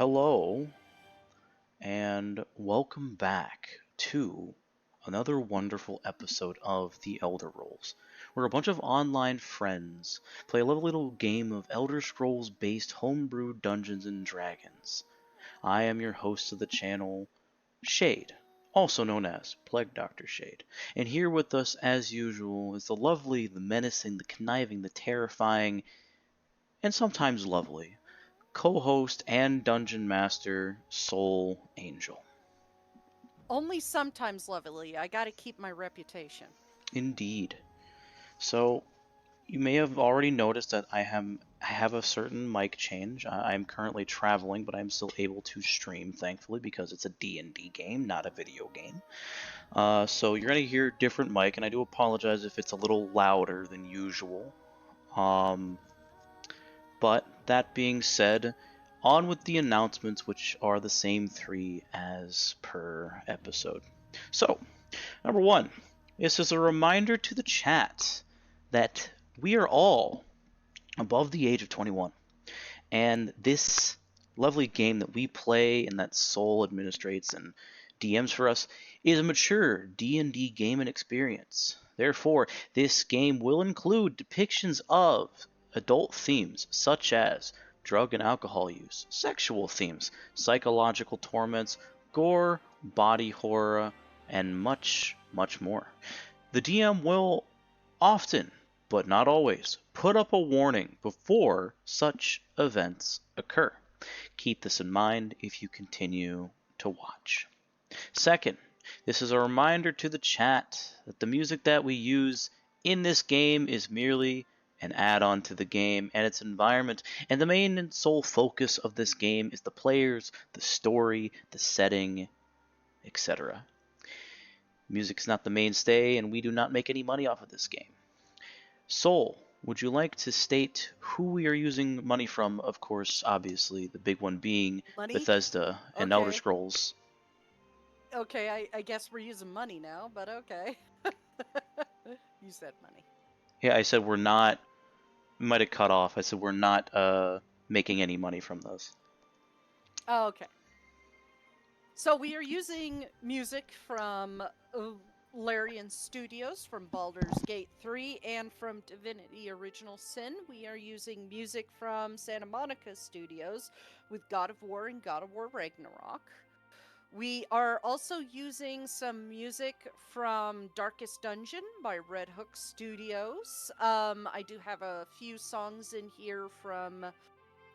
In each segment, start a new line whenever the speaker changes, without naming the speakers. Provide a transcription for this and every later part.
Hello, and welcome back to another wonderful episode of The Elder Rolls, where a bunch of online friends play a lovely little game of Elder Scrolls based homebrew Dungeons and Dragons. I am your host of the channel, Shade, also known as Plague Doctor Shade, and here with us, as usual, is the lovely, the menacing, the conniving, the terrifying, and sometimes lovely co-host and dungeon master Soul Angel.
Only sometimes lovely. I gotta keep my reputation.
Indeed. So you may have already noticed that I have a certain mic change. I'm currently traveling, but I'm still able to stream, thankfully, because it's a D&D game, not a video game. So you're gonna hear different mic, and I do apologize if it's a little louder than usual. Um, but that being said, on with the announcements, which are the same three as per episode. So, number one, this is a reminder to the chat that we are all above the age of 21. And this lovely game that we play and that Soul administrates and DMs for us is a mature D&D game and experience. Therefore, this game will include depictions of adult themes such as drug and alcohol use, sexual themes, psychological torments, gore, body horror, and much, much more. The DM will often, but not always, put up a warning before such events occur. Keep this in mind if you continue to watch. Second, this is a reminder to the chat that the music that we use in this game is merely an add-on to the game and its environment, and the main and sole focus of this game is the players, the story, the setting, etc. Music is not the mainstay, and we do not make any money off of this game. Soul, would you like to state who we are using money from? Of course, obviously, the big one being
Money?
Bethesda and Elder
Okay.
Scrolls.
Okay, I guess we're using money now, but okay. You said money.
Yeah, I said we're not. Might have cut off. I said we're not making any money from those.
Oh, okay. So we are using music from Larian Studios, from Baldur's Gate 3, and from Divinity Original Sin. We are using music from Santa Monica Studios with God of War and God of War Ragnarok. We are also using some music from Darkest Dungeon by Red Hook Studios. I do have a few songs in here from,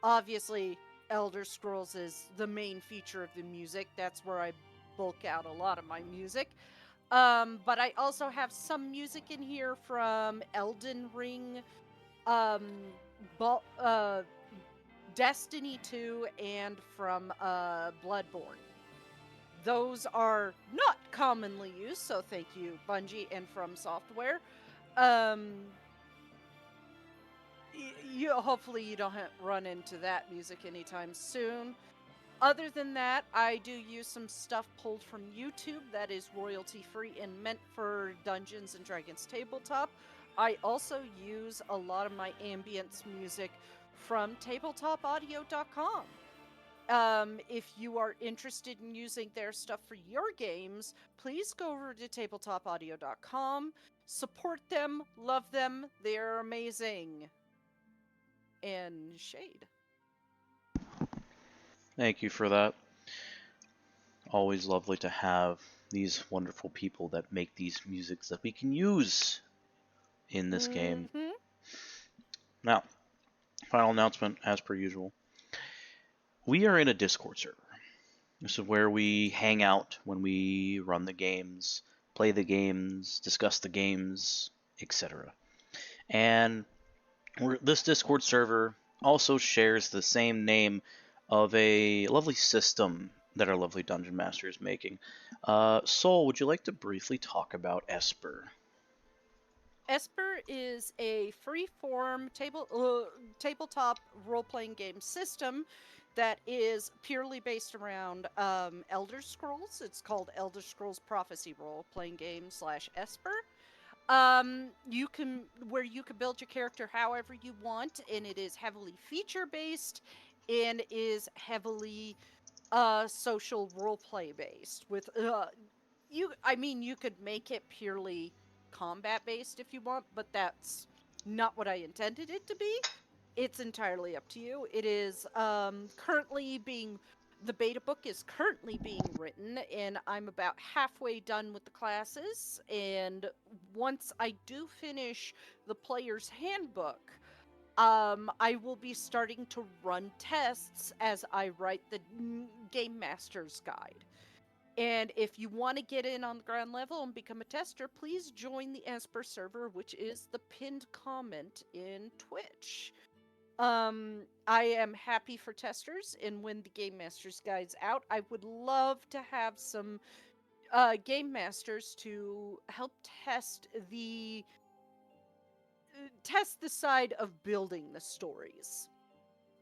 obviously, Elder Scrolls is the main feature of the music. That's where I bulk out a lot of my music. But I also have some music in here from Elden Ring, um, Destiny 2, and from Bloodborne. Those are not commonly used, so thank you, Bungie and From Software. Um, you hopefully you don't run into that music anytime soon. Other than that, I do use some stuff pulled from YouTube that is royalty free and meant for Dungeons and Dragons tabletop. I also use a lot of my ambience music from tabletopaudio.com. If you are interested in using their stuff for your games, please go over to tabletopaudio.com. Support them, love them, they're amazing. And Shade.
Thank you for that. Always lovely to have these wonderful people that make these musics that we can use in this game.
Mm-hmm.
Now, final announcement as per usual. We are in a Discord server. This is where we hang out when we run the games, play the games, discuss the games, etc. And this Discord server also shares the same name of a lovely system that our lovely Dungeon Master is making. Soul, would you like to briefly talk about Esper?
Esper is a free-form tabletop role-playing game system that is purely based around Elder Scrolls. It's called Elder Scrolls Prophecy Role-Playing Game / Esper. You can build your character however you want, and it is heavily feature based and is heavily social roleplay based with you could make it purely combat based if you want, but that's not what I intended it to be. It's entirely up to you. It is currently being the beta book is currently being written, and I'm about halfway done with the classes. And once I do finish the player's handbook, I will be starting to run tests as I write the Game Master's Guide. And if you want to get in on the ground level and become a tester, please join the Esper server, which is the pinned comment in Twitch. I am happy for testers, and when the Game Master's Guide's out, I would love to have some Game Masters to help test the side of building the stories.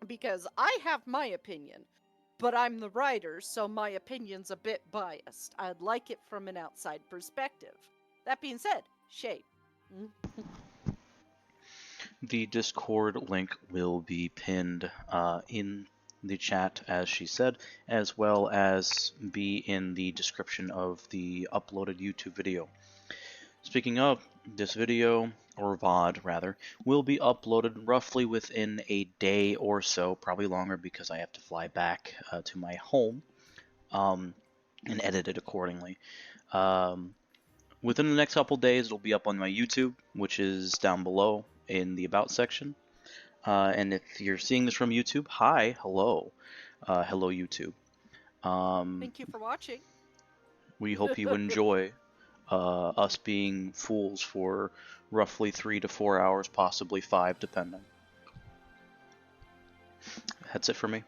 Because I have my opinion, but I'm the writer, so my opinion's a bit biased. I'd like it from an outside perspective. That being said, Shay.
The Discord link will be pinned in the chat, as she said, as well as be in the description of the uploaded YouTube video. Speaking of, this video, or VOD rather, will be uploaded roughly within a day or so, probably longer because I have to fly back to my home and edit it accordingly. Within the next couple days, it'll be up on my YouTube, which is down below in the About section. And if you're seeing this from YouTube, hi, hello. Hello, YouTube.
Thank you for watching.
We hope you enjoy us being fools for roughly 3 to 4 hours, possibly 5, depending. That's it for me.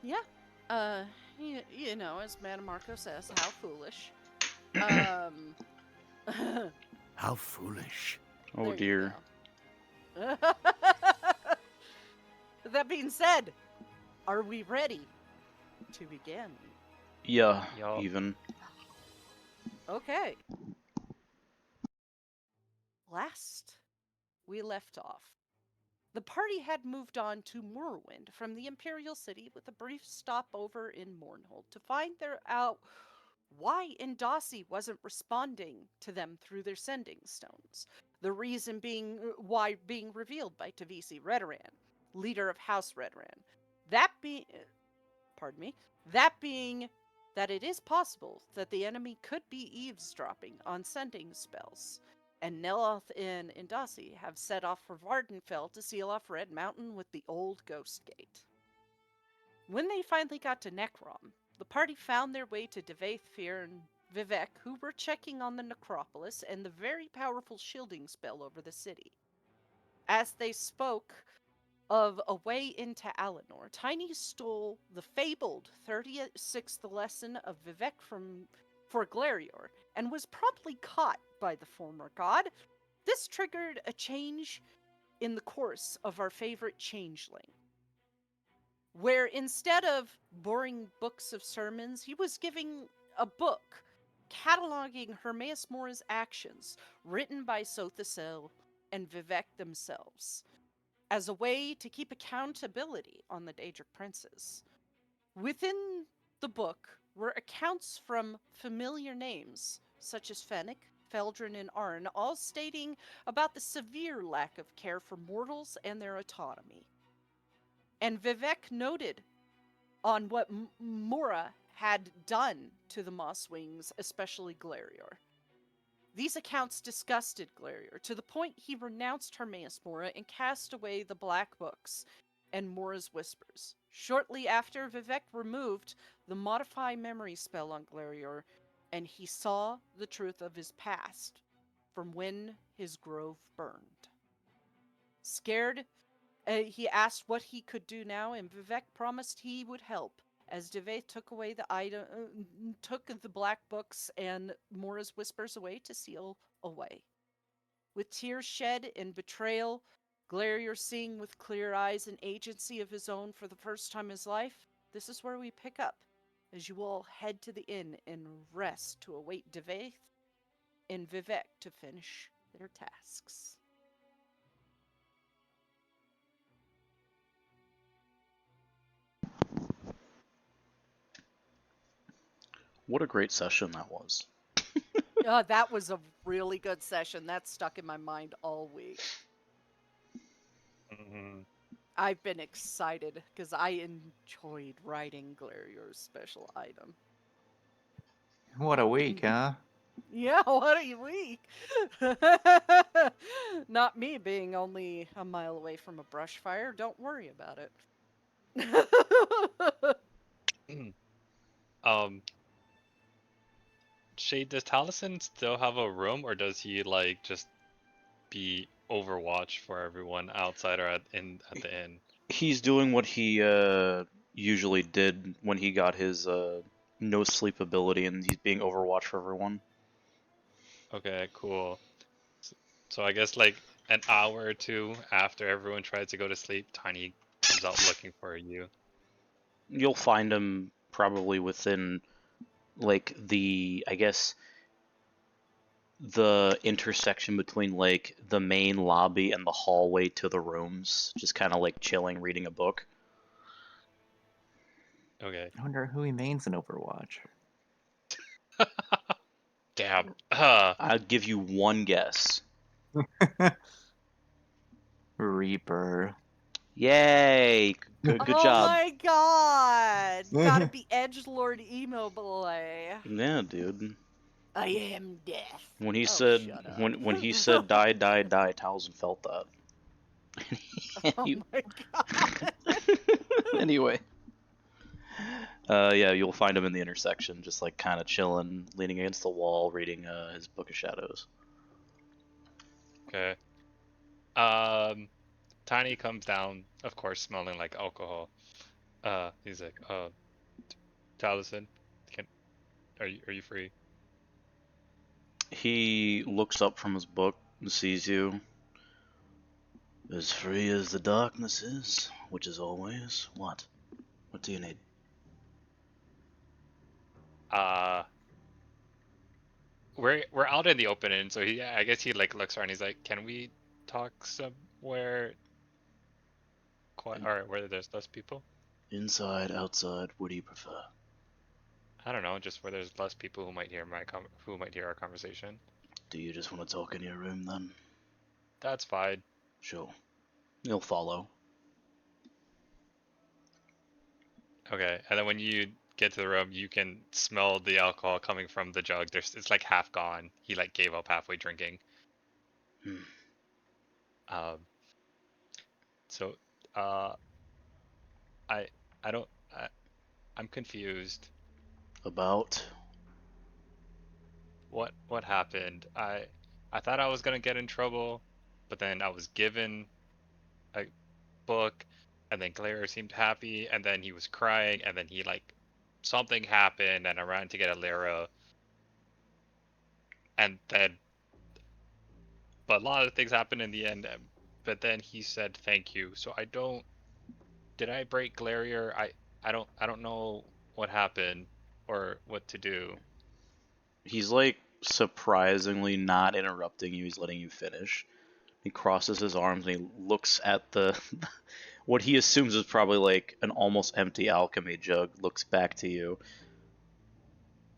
Yeah. You know, as Madame Marco says, how foolish.
How foolish.
Oh dear.
That being said, are we ready to begin?
Yeah,
Yup.
even.
Okay. Last we left off, the party had moved on to Morrowind from the Imperial City with a brief stopover in Mournhold to find out why Indasi wasn't responding to them through their sending stones. The reason being why being revealed by Tavisi Redoran, leader of House Redoran. That being that it is possible that the enemy could be eavesdropping on sending spells, and Neloth and Indasi have set off for Vardenfell to seal off Red Mountain with the old Ghost Gate. When they finally got to Necrom, the party found their way to Devaith, Fear, and Vivek, who were checking on the necropolis and the very powerful shielding spell over the city. As they spoke of a way into Alinor, Tiny stole the fabled 36th lesson of Vivek for Glarior and was promptly caught by the former god. This triggered a change in the course of our favorite changeling, where instead of boring books of sermons, he was giving a book cataloging Hermaeus Mora's actions, written by Sothasel and Vivek themselves, as a way to keep accountability on the Daedric princes. Within the book were accounts from familiar names, such as Fennec, Feldrin, and Arn, all stating about the severe lack of care for mortals and their autonomy. And Vivek noted on what Mora had done to the Mosswings, especially Glarior. These accounts disgusted Glarior to the point he renounced Hermaeus Mora and cast away the Black Books and Mora's Whispers. Shortly after, Vivek removed the Modify Memory spell on Glarior, and he saw the truth of his past from when his grove burned. Scared, he asked what he could do now, and Vivek promised he would help, as Devaith took away took the Black Books and Mora's Whispers away to seal away. With tears shed and betrayal, Glarior seeing with clear eyes an agency of his own for the first time in his life, this is where we pick up, as you all head to the inn and rest to await Devaith and Vivek to finish their tasks.
What a great session that was.
That was a really good session. That stuck in my mind all week.
Mm-hmm.
I've been excited because I enjoyed writing Glarior's special item.
What a week, huh?
Yeah, what a week! Not me being only a mile away from a brush fire. Don't worry about it.
Shade, does Taliesin still have a room, or does he like just be Overwatch for everyone outside or at the inn?
He's doing what he usually did when he got his no sleep ability, and he's being Overwatch for everyone.
Okay, cool. So I guess like an hour or two after everyone tries to go to sleep, Tiny comes out looking for you.
You'll find him probably within, like, I guess, the intersection between, like, the main lobby and the hallway to the rooms, just kind of, like, chilling, reading a book.
Okay.
I wonder who he mains in Overwatch.
Damn.
I'll give you one guess.
Reaper.
Yay! Good
Oh
job.
my god! Gotta be Edgelord Emo Boy.
Yeah, dude.
I am death.
When he
Oh,
said
shut up.
when he said die, Taliesin felt that.
Oh my god.
Anyway. Yeah, you'll find him in the intersection, just like kind of chilling, leaning against the wall, reading his Book of Shadows.
Okay. Tiny comes down, of course, smelling like alcohol. He's like, Taliesin, are you free?
He looks up from his book and sees you. As free as the darkness is, which is always. What? What do you need?
We're out in the open, and so I guess he like looks around. He's like, can we talk somewhere quiet, or where there's less people?
Inside, outside, what do you prefer?
I don't know, just where there's less people who might hear who might hear our conversation.
Do you just want to talk in your room then?
That's fine.
Sure. You'll follow.
Okay, and then when you get to the room, you can smell the alcohol coming from the jug. It's like half gone. He like gave up halfway drinking. Um. So, I don't. I'm confused.
About?
What happened? I thought I was gonna get in trouble, but then I was given a book, and then Claire seemed happy, and then he was crying, and then he like something happened, and I ran to get a Lyra, and then but a lot of things happened in the end. But then he said thank you. So I don't. Did I break Glarier? I don't know what happened or what to do.
He's like surprisingly not interrupting you. He's letting you finish. He crosses his arms and he looks at the what he assumes is probably like an almost empty alchemy jug. Looks back to you.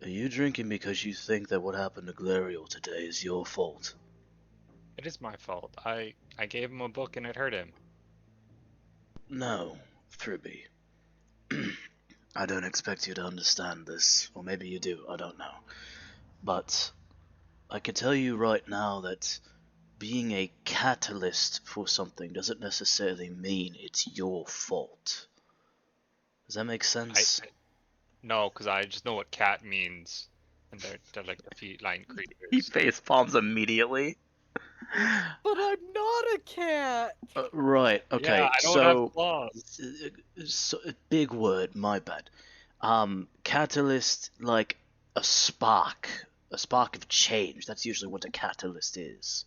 Are you drinking because you think that what happened to Glario today is your fault?
It is my fault. I gave him a book and it hurt him.
No, Thribby. I don't expect you to understand this, or maybe you do, I don't know. But I can tell you right now that being a catalyst for something doesn't necessarily mean it's your fault. Does that make sense?
No, because I just know what cat means, and they're like the feline creatures.
He face palms immediately.
But I'm not a cat.
Right. Okay.
Yeah, I don't have claws.
So big word. My bad. Catalyst, like a spark of change. That's usually what a catalyst is.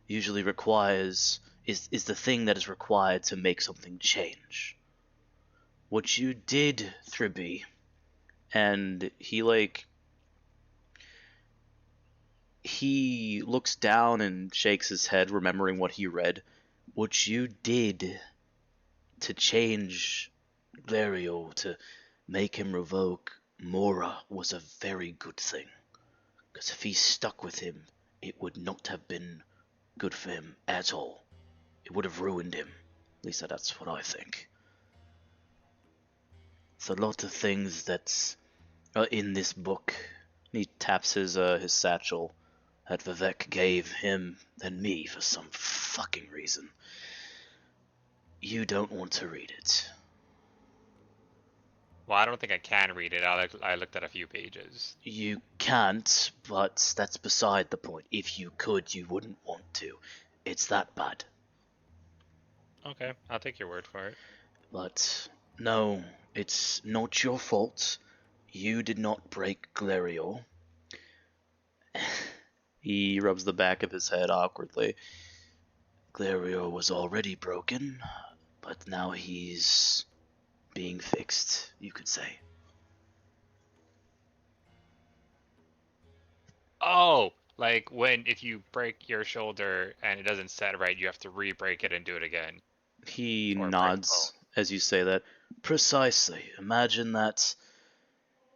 Usually requires is the thing that is required to make something change. What you did, Thribby, and he looks down and shakes his head, remembering what he read. What you did to change Glario, to make him revoke Mora was a very good thing, because if he stuck with him, it would not have been good for him at all. It would have ruined him. At least that's what I think. It's a lot of things that are in this book. He taps his satchel that Vivek gave him and me for some fucking reason. You don't want to read it.
Well, I don't think I can read it. I looked at a few pages.
You can't, but that's beside the point. If you could, you wouldn't want to. It's that bad.
Okay, I'll take your word for it.
But no, it's not your fault. You did not break Glarior. He rubs the back of his head awkwardly. Glarior was already broken, but now he's being fixed, you could say.
Oh, like if you break your shoulder and it doesn't set right, you have to re-break it and do it again.
He
Or break a
nods as you say that. Precisely. Imagine that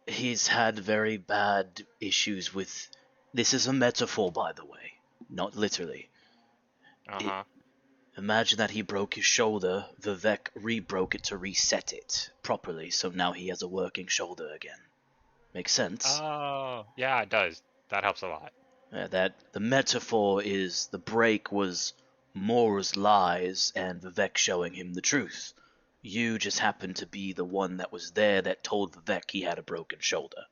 he's had very bad issues with. This is a metaphor, by the way, not literally.
bone. Uh-huh.
Imagine that he broke his shoulder, Vivek re-broke it to reset it properly, so now he has a working shoulder again. Makes sense?
Oh, yeah, it does. That helps a lot.
That the metaphor is the break was Mora's lies and Vivek showing him the truth. You just happened to be the one that was there that told Vivek he had a broken shoulder.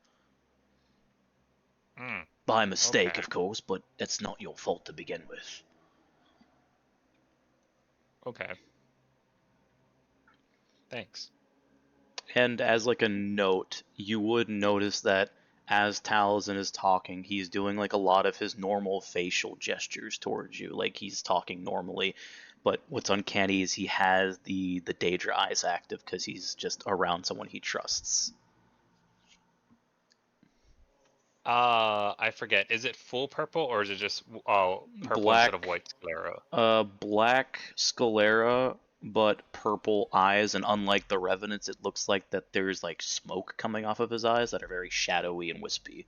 Hmm.
By mistake,
Okay.
of course, but that's not your fault to begin with.
Okay. Thanks.
And as like a note, you would notice that as Taliesin is talking, he's doing like a lot of his normal facial gestures towards you, like he's talking normally. But what's uncanny is he has the Daedra eyes active because he's just around someone he trusts.
I forget. Is it full purple or is it just purple instead of
Black,
white sclera?
black sclera, but purple eyes, and unlike the Revenants, it looks like that there's like smoke coming off of his eyes that are very shadowy and wispy.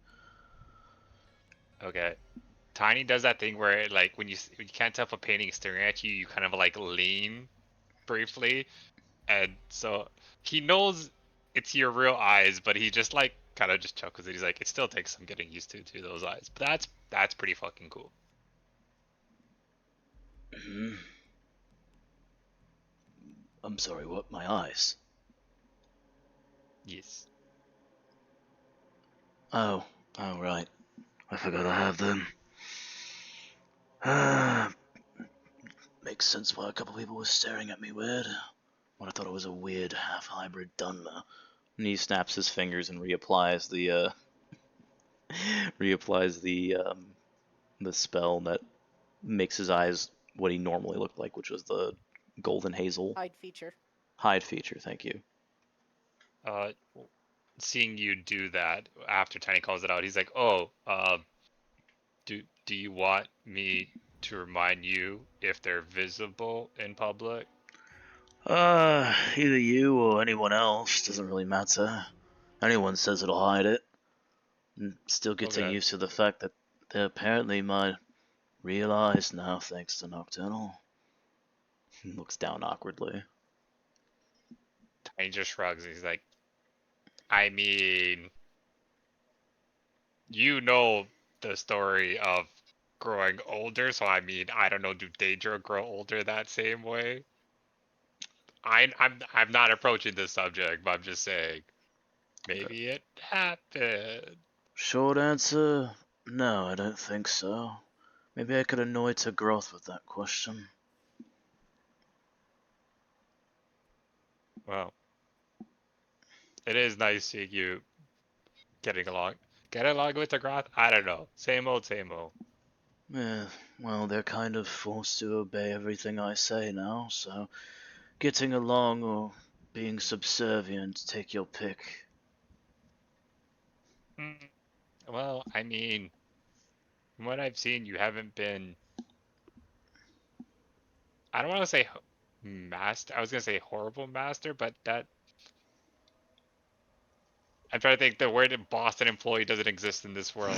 Okay. Tiny does that thing where like when you can't tell if a painting is staring at you, you kind of like lean briefly, and so he knows it's your real eyes, but he just like kind of just chuckles it. He's like, it still takes some getting used to those eyes, but that's pretty fucking cool.
Mhm. I'm sorry, what? My eyes?
Yes.
Oh, right. I forgot I have them. Ah, makes sense why a couple people were staring at me weird. When I thought it was a weird half-hybrid Dunmer. And he snaps his fingers and reapplies the spell that makes his eyes what he normally looked like, which was the golden hazel
Hide feature.
hide feature. Thank you.
Uh, Seeing you do that after Tiny calls it out, he's like, "Oh, do you want me to remind you if they're visible in public?"
Either you or anyone else doesn't really matter. Anyone says it'll hide it. And still getting
Okay.
used to the fact that they apparently might realize now, thanks to Nocturnal. He looks down awkwardly.
Tiny just shrugs. He's like, "I mean, you know the story of growing older, so I mean, I don't know, do Daedra grow older that same way?" I'm not approaching this subject, but I'm just saying maybe it happened.
Short answer, no, I don't think so. Maybe I could annoy to growth with that question.
Well, it is nice seeing you getting along. Get along with the Groth? I don't know. Same old, same old.
Yeah, well, they're kind of forced to obey everything I say now, so getting along or being subservient, take your pick.
Mm, well, I mean, from what I've seen, you haven't been. I don't want to say master. I was gonna say horrible master, but that I'm trying to think. The word Boston employee doesn't exist in this world.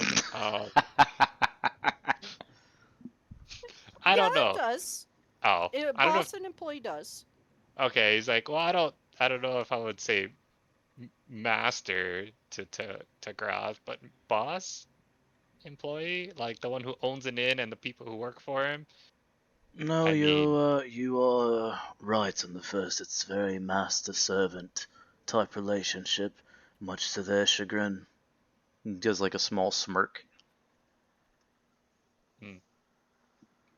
I
Yeah,
don't
it
know.
does.
Oh, I don't know.
Boston employee does.
Okay, he's like, well, I don't know if I would say master to Groth, but boss employee, like the one who owns an inn and the people who work for him.
No,
I mean,
you are right on the first. It's very master-servant type relationship, much to their chagrin. He does like a small smirk.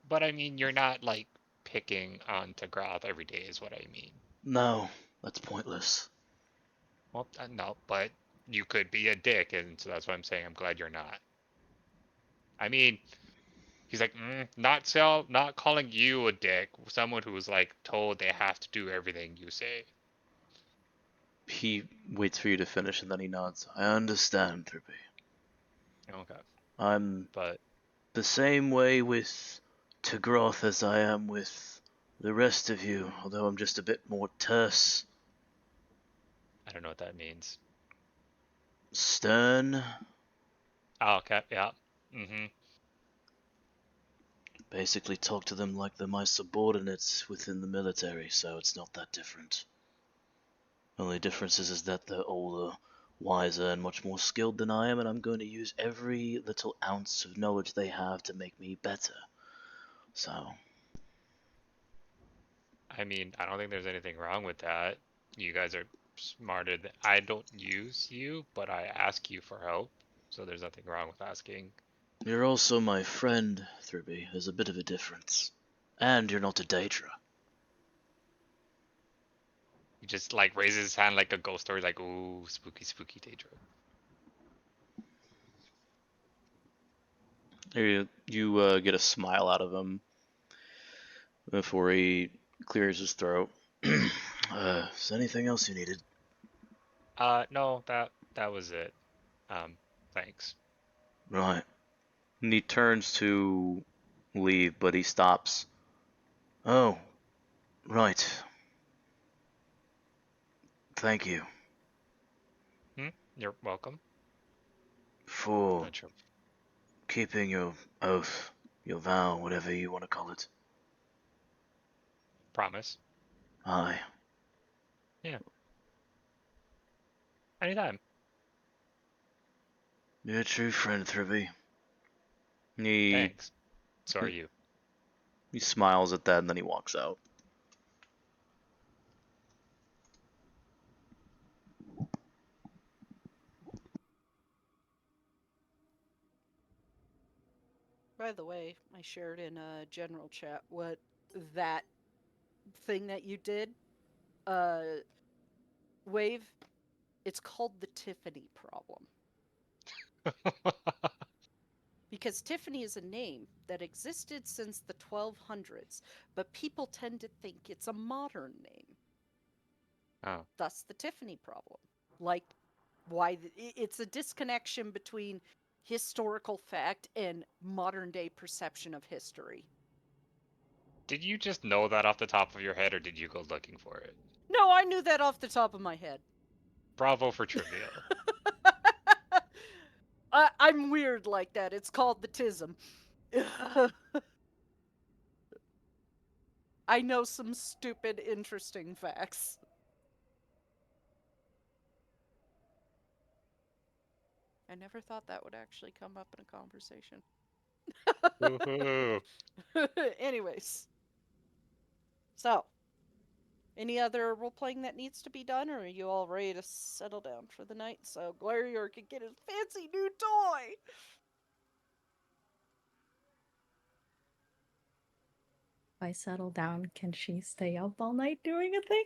but I mean, you're not like picking on Groth every day, is what I mean.
No, that's pointless.
Well, no, but you could be a dick, and so that's why I'm saying I'm glad you're not. I mean, he's like, not calling you a dick, someone who was like told they have to do everything you say.
He waits for you to finish and then he nods. I understand, Thurby.
Okay,
I'm
but
the same way with Tagroth as I am with the rest of you, although I'm just a bit more terse.
I don't know what that means.
Stern.
Oh, okay, yeah. Mm-hmm.
Basically talk to them like they're my subordinates within the military, so it's not that different. Only difference is that they're older, wiser, and much more skilled than I am, and I'm going to use every little ounce of knowledge they have to make me better. So,
I mean, I don't think there's anything wrong with that. You guys are smarter than I don't use you, but I ask you for help. So there's nothing wrong with asking.
you're also my friend, Thurby. There's a bit of a difference. And you're not a Daedra.
He just like raises his hand like a ghost story, like, ooh, spooky, spooky Daedra.
You get a smile out of him before he clears his throat. Is there anything else you needed?
No, that was it. Thanks.
Right. And he turns to leave, but he stops. Oh, right. Thank you
You're welcome.
for
Not sure.
keeping your oath, your vow, whatever you want to call it.
Promise.
Aye.
Yeah. Anytime.
You're a true friend, Thurby. He
Thanks. So are you.
he smiles at that and then he walks out.
By the way, I shared in a general chat what that thing that you did, uh, Wave, it's called the Tiffany problem. Because Tiffany is a name that existed since the 1200s, but people tend to think it's a modern name.
Oh.
Thus the Tiffany problem. Like, why it's a disconnection between historical fact and modern day perception of history.
Did you just know that off the top of your head, or did you go looking for it?
No, I knew that off the top of my head.
Bravo for trivia.
I'm weird like that. It's called the tism. I know some stupid, interesting facts. I never thought that would actually come up in a conversation.
Woohoo.
Anyways, so any other role playing that needs to be done, or are you all ready to settle down for the night so Glarior can get his fancy new toy?
If I settle down, can she stay up all night doing a thing?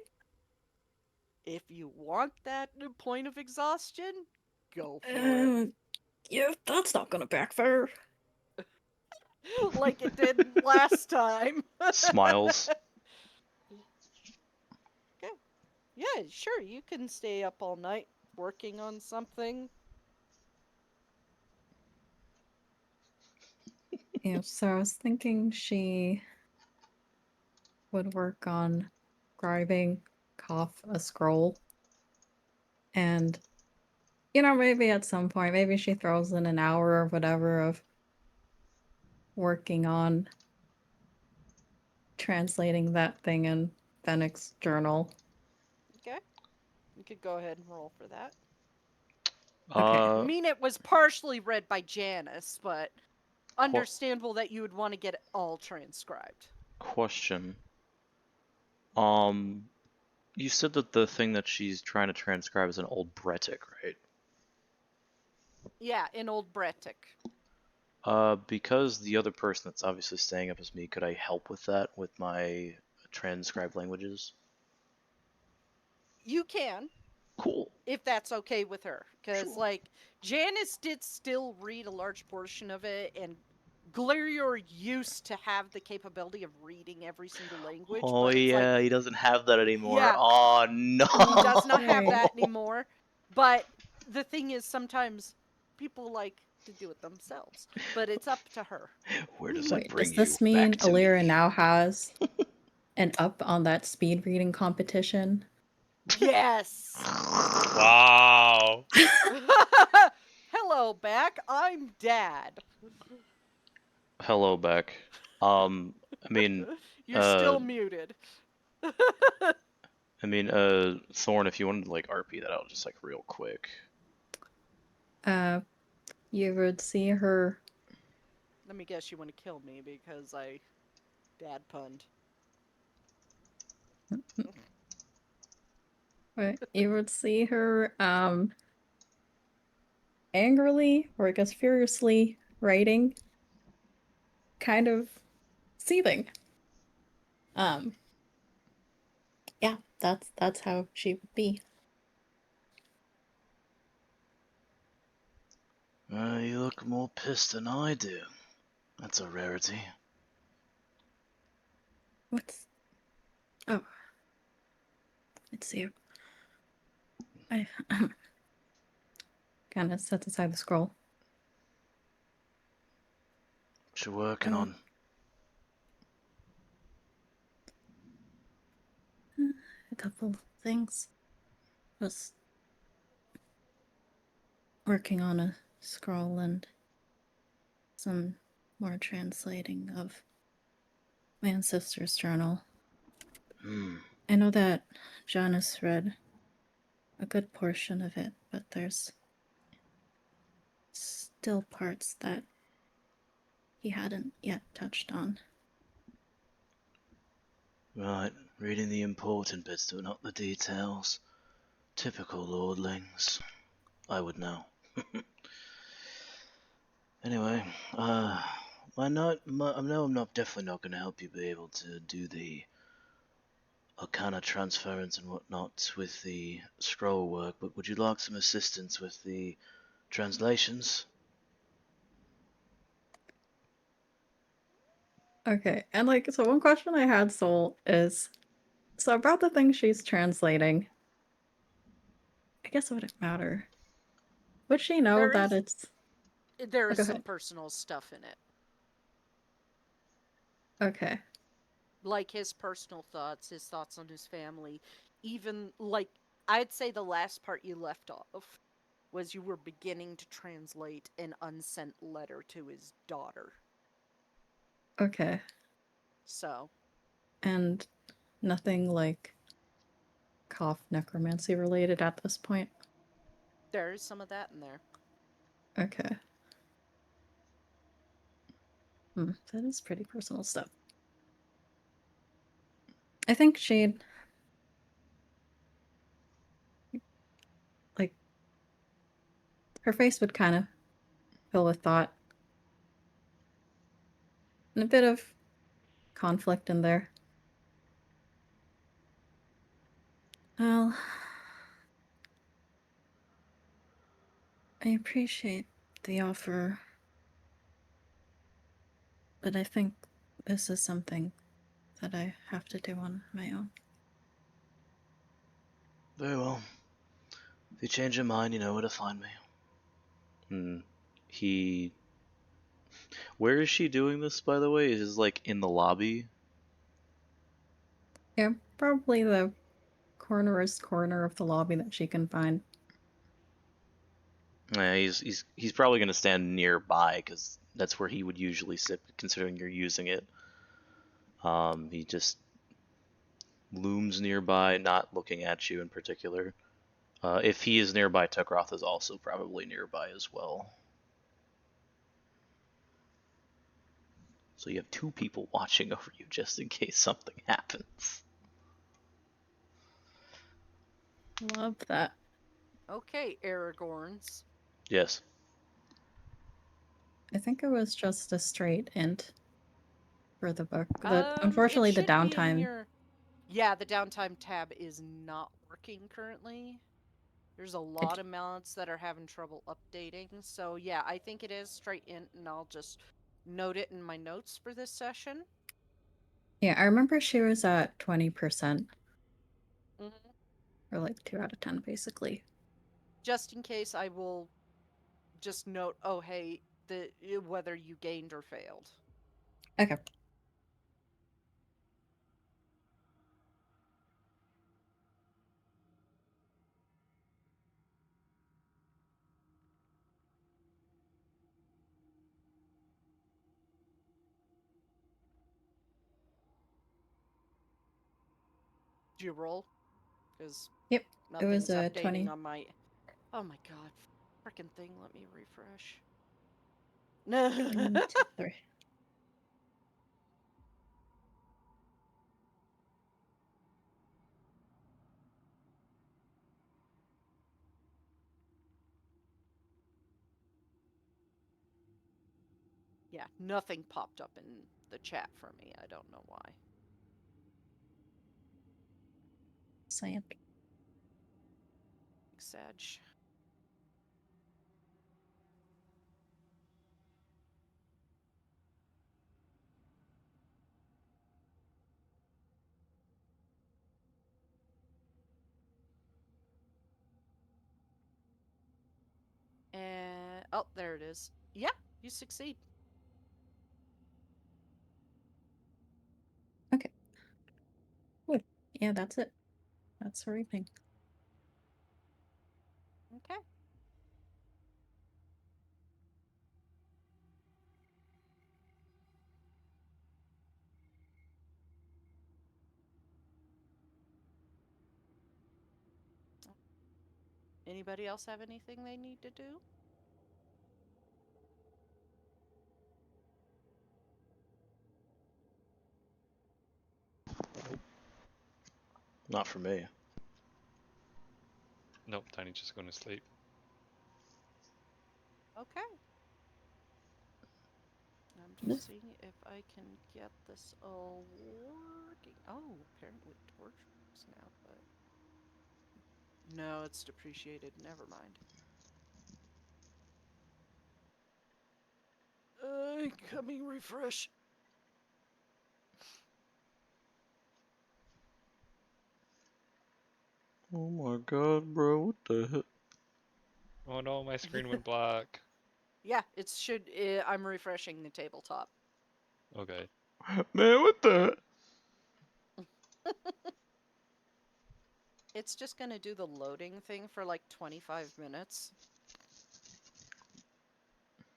If you want that point of exhaustion, go for it.
Yeah, that's not gonna backfire.
Like it did last time.
Smiles.
Okay. Yeah, sure, you can stay up all night working on something.
Yeah, so I was thinking she would work on scribing Cough a scroll and maybe at some point, maybe she throws in an hour or whatever of working on translating that thing in Fennec's journal.
Okay. You could go ahead and roll for that.
Okay.
I mean, it was partially read by Janice, but understandable that you would want to get it all transcribed.
Question. You said that the thing that she's trying to transcribe is an old Bretic, right?
Yeah, in Old Bretic.
Because the other person that's obviously staying up is me, could I help with that with my transcribed languages?
You can,
Cool.
if that's okay with her. Because,
Sure.
like, Janice did still read a large portion of it, and Glarior used to have the capability of reading every single language,
Oh
but it's like,
yeah, he doesn't have that anymore.
yeah,
Oh no.
he does not have
Right.
that anymore. But the thing is, sometimes people like to do it themselves, but it's up to her.
Where does that
Wait,
bring
does
you?
this mean
Back to
Alira
me.
now has an up on that speed reading competition?
Yes!
Wow.
Hello, back. I'm Dad.
Hello, Beck. I mean,
You're still muted.
Thorn, if you wanted to like RP that out just like real quick.
You would see her.
Let me guess you want to kill me because I dad punned.
You would see her angrily, or I guess furiously, writing, kind of seething. Yeah, that's how she would be.
You look more pissed than I do. That's a rarity.
What's... Oh. Let's see. I kind of sets aside the scroll.
What you working on?
A couple things. Was working on a scroll and some more translating of my ancestor's journal. I know that Janice read a good portion of it, but there's still parts that he hadn't yet touched on.
Right, reading the important bits but not the details. Typical lordlings. I would know. Anyway, I know I'm not definitely not going to help you be able to do the arcana transference and whatnot with the scroll work, but would you like some assistance with the translations?
Okay, and like, so one question I had, Soul, is so about the thing she's translating. I guess it wouldn't matter. Would she know that it's.
There
Oh,
is
go
some
ahead.
personal stuff in it,
Okay.
like his personal thoughts, his thoughts on his family, even like I'd say the last part you left off was you were beginning to translate an unsent letter to his daughter.
Okay.
So,
And nothing like cough necromancy related at this point.
there is some of that in there.
Okay. That is pretty personal stuff. I think she'd like her face would kind of fill with thought and a bit of conflict in there. Well, I appreciate the offer, but I think this is something that I have to do on my own.
Very well. If you change your mind, you know where to find me. He. Where is she doing this, by the way? Is this like in the lobby?
Yeah, probably the cornerest corner of the lobby that she can find.
Yeah, he's probably gonna stand nearby because that's where he would usually sit, considering you're using it. He just looms nearby, not looking at you in particular. If he is nearby, Tukroth is also probably nearby as well. So you have two people watching over you just in case something happens.
Love that.
Okay, Aragorns.
Yes.
I think it was just a straight int for the book.
It
Unfortunately, the
should be in
downtime.
your... Yeah, the downtime tab is not working currently. There's a lot of mounts that are having trouble updating. So yeah, I think it is straight int, and I'll just note it in my notes for this session.
Yeah, I remember she was at 20%,
Mhm.
or like 2 out of 10, basically.
Just in case, I will just note, oh hey, whether you gained or failed.
Okay.
Did you roll? Because
Yep. It
nothing's
was a
updating
20.
on my... Oh my god, frickin' thing, let me refresh. No.
1, 2, 3.
Yeah, nothing popped up in the chat for me. I don't know why.
Sand.
Sag. And oh, there it is. Yeah, you succeed.
Okay. Good. Yeah, that's it. That's everything.
Okay. Anybody else have anything they need to do?
Not for me.
Nope, Tiny's just going to sleep.
Okay. I'm
Yeah.
just seeing if I can get this all working. Oh, apparently torch works now, but no, it's depreciated. Never mind. Coming refresh.
Oh my god, bro, what the heck?
Oh no, my screen went black.
Yeah, it should. I'm refreshing the tabletop.
Okay.
Man, what the heck?
It's just gonna do the loading thing for like 25 minutes.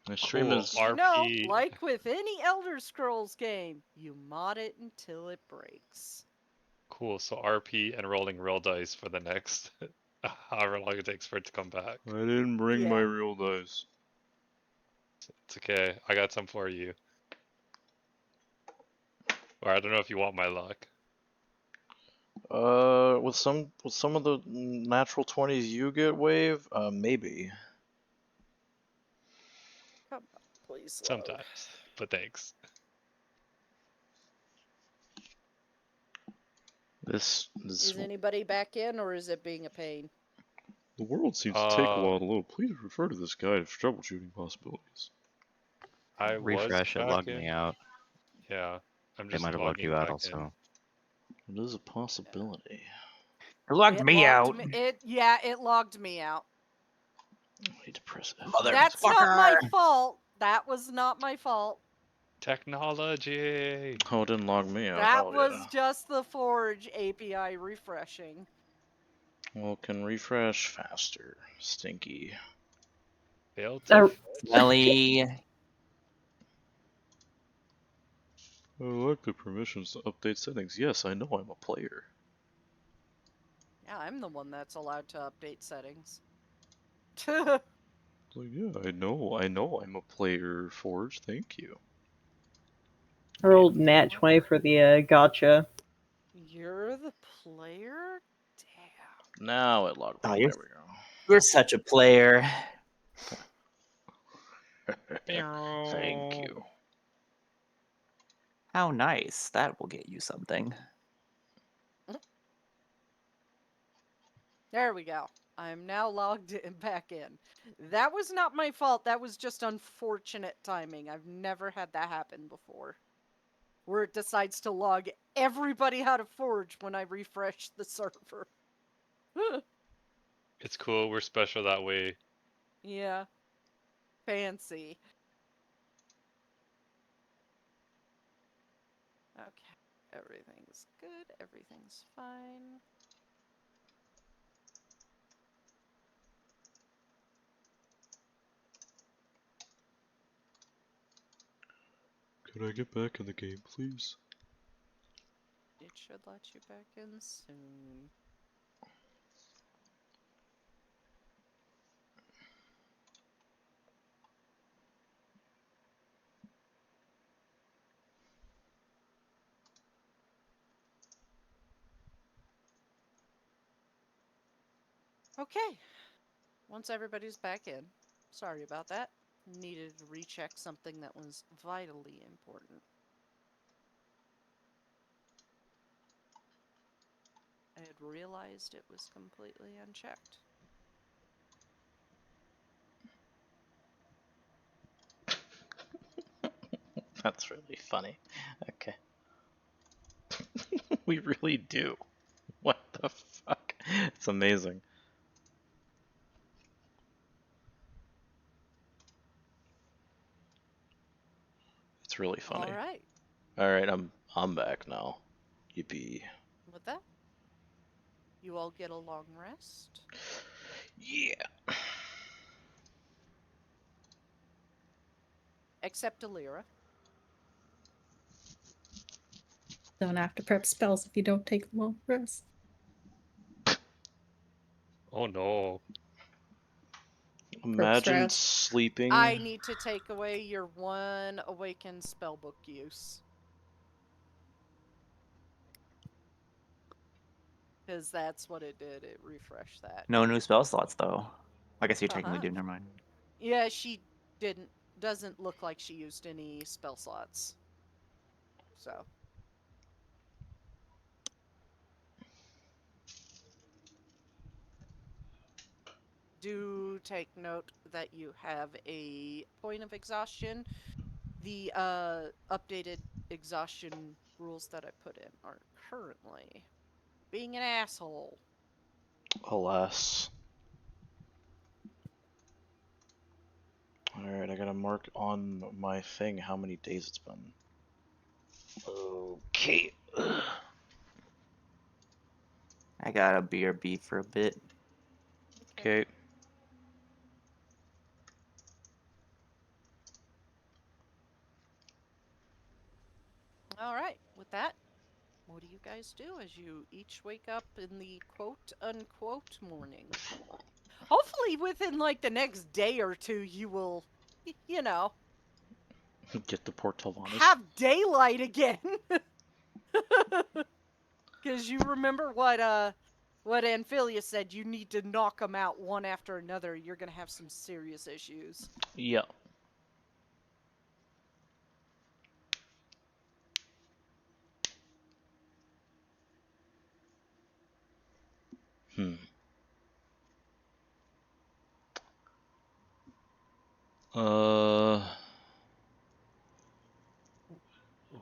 My stream
Cool.
is...
You know,
RP.
like with any Elder Scrolls game, you mod it until it breaks.
Cool, so RP and rolling real dice for the next however long it takes for it to come back.
I didn't bring my
Yeah.
real dice.
It's okay, I got some for you. Or I don't know if you want my luck.
With some of the natural 20s you get, Wave, maybe.
Come on, please load.
Sometimes, but thanks.
This
Is anybody back in, or is it being a pain?
The world seems to take a while to load. Please refer to this guide for troubleshooting possibilities.
I was
Refresh, it
back
logged
in.
me out.
Yeah, I'm
They
just
might have logged
logging
you out
back
also.
It is a possibility.
It logged me out.
It logged me out.
I need to press F.
That's not my fault. That was not my fault.
Technology!
Oh, it didn't log me out.
That
Hell
was
yeah.
just the Forge API refreshing.
Well, can refresh faster. Stinky.
Failed to
Smelly.
I like the permissions to update settings. Yes, I know I'm a player.
Yeah, I'm the one that's allowed to update settings.
Like, yeah, I know I'm a player, Forge. Thank you.
I rolled nat 20 for the gotcha.
You're the player? Damn.
Now it logged me.
Oh,
There we
you're such a player.
go. Thank you.
How nice. That will get you something.
There we go. I'm now logged back in. That was not my fault. That was just unfortunate timing. I've never had that happen before. Where it decides to log everybody out of Forge when I refresh the server.
It's cool. We're special that way.
Yeah. Fancy. Okay. Everything's good. Everything's fine.
Could I get back in the game, please?
It should let you back in soon. Okay. Once everybody's back in. Sorry about that. Needed to recheck something that was vitally important. I had realized it was completely unchecked.
That's really funny. Okay. We really do. What the fuck? It's amazing. It's really funny.
All right.
All right, I'm back now. Yippee.
With that, you all get a long rest.
Yeah.
Except Alira.
Don't have to prep spells if you don't take a long rest.
Oh no.
Imagine
rest.
sleeping.
I need to take away your one awakened spellbook use. Because that's what it did. It refreshed that.
No new spell slots, though. I guess you technically
Uh-huh.
do. Never mind.
Yeah, she doesn't look like she used any spell slots. So. Do take note that you have a point of exhaustion. The updated exhaustion rules that I put in are currently being an asshole.
Alas. Alright, I gotta mark on my thing how many days it's been. Okay.
I got a BRB for a bit.
Okay.
All right, with that, what do you guys do as you each wake up in the quote unquote morning? Hopefully, within like the next day or two, you will, you know,
Get the Port Talvanis.
have daylight again. Because you remember what Amphilia said, you need to knock them out one after another. You're gonna have some serious issues.
Yeah. Hmm.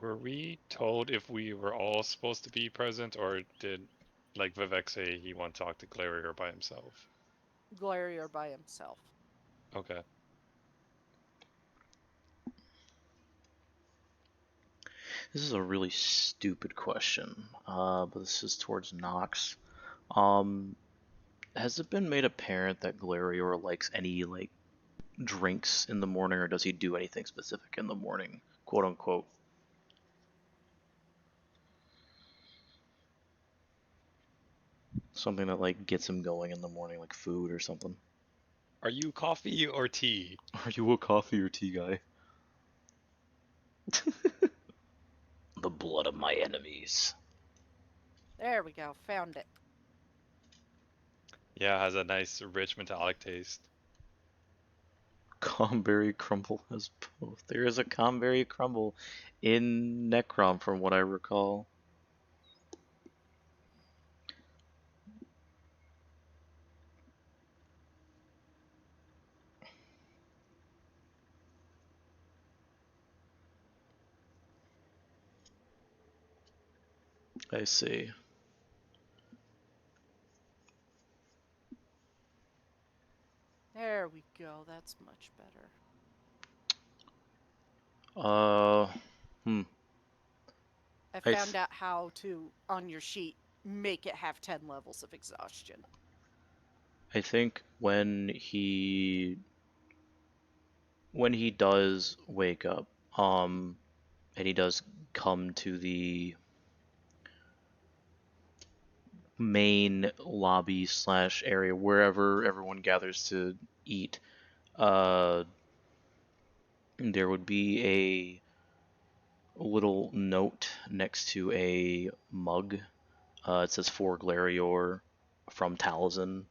Were we told if we were all supposed to be present, or did like Vivek say he want to talk to Glarier by himself?
Glarier by himself.
Okay.
This is a really stupid question, but this is towards Nox. Has it been made apparent that Glarior likes any, like, drinks in the morning, or does he do anything specific in the morning, quote unquote? Something that like gets him going in the morning, like food or something.
Are you coffee or tea?
Are you a coffee or tea guy? The blood of my enemies.
There we go. Found it.
Yeah, it has a nice rich metallic taste.
Comberry crumble has both. There is a comberry crumble in Necrom, from what I recall. I see.
There we go. That's much better. I found out how to, on your sheet, make it have 10 levels of exhaustion.
I think when he does wake up, and he does come to the main lobby / area wherever everyone gathers to eat, there would be a little note next to a mug. It says for Glarior from Taliesin,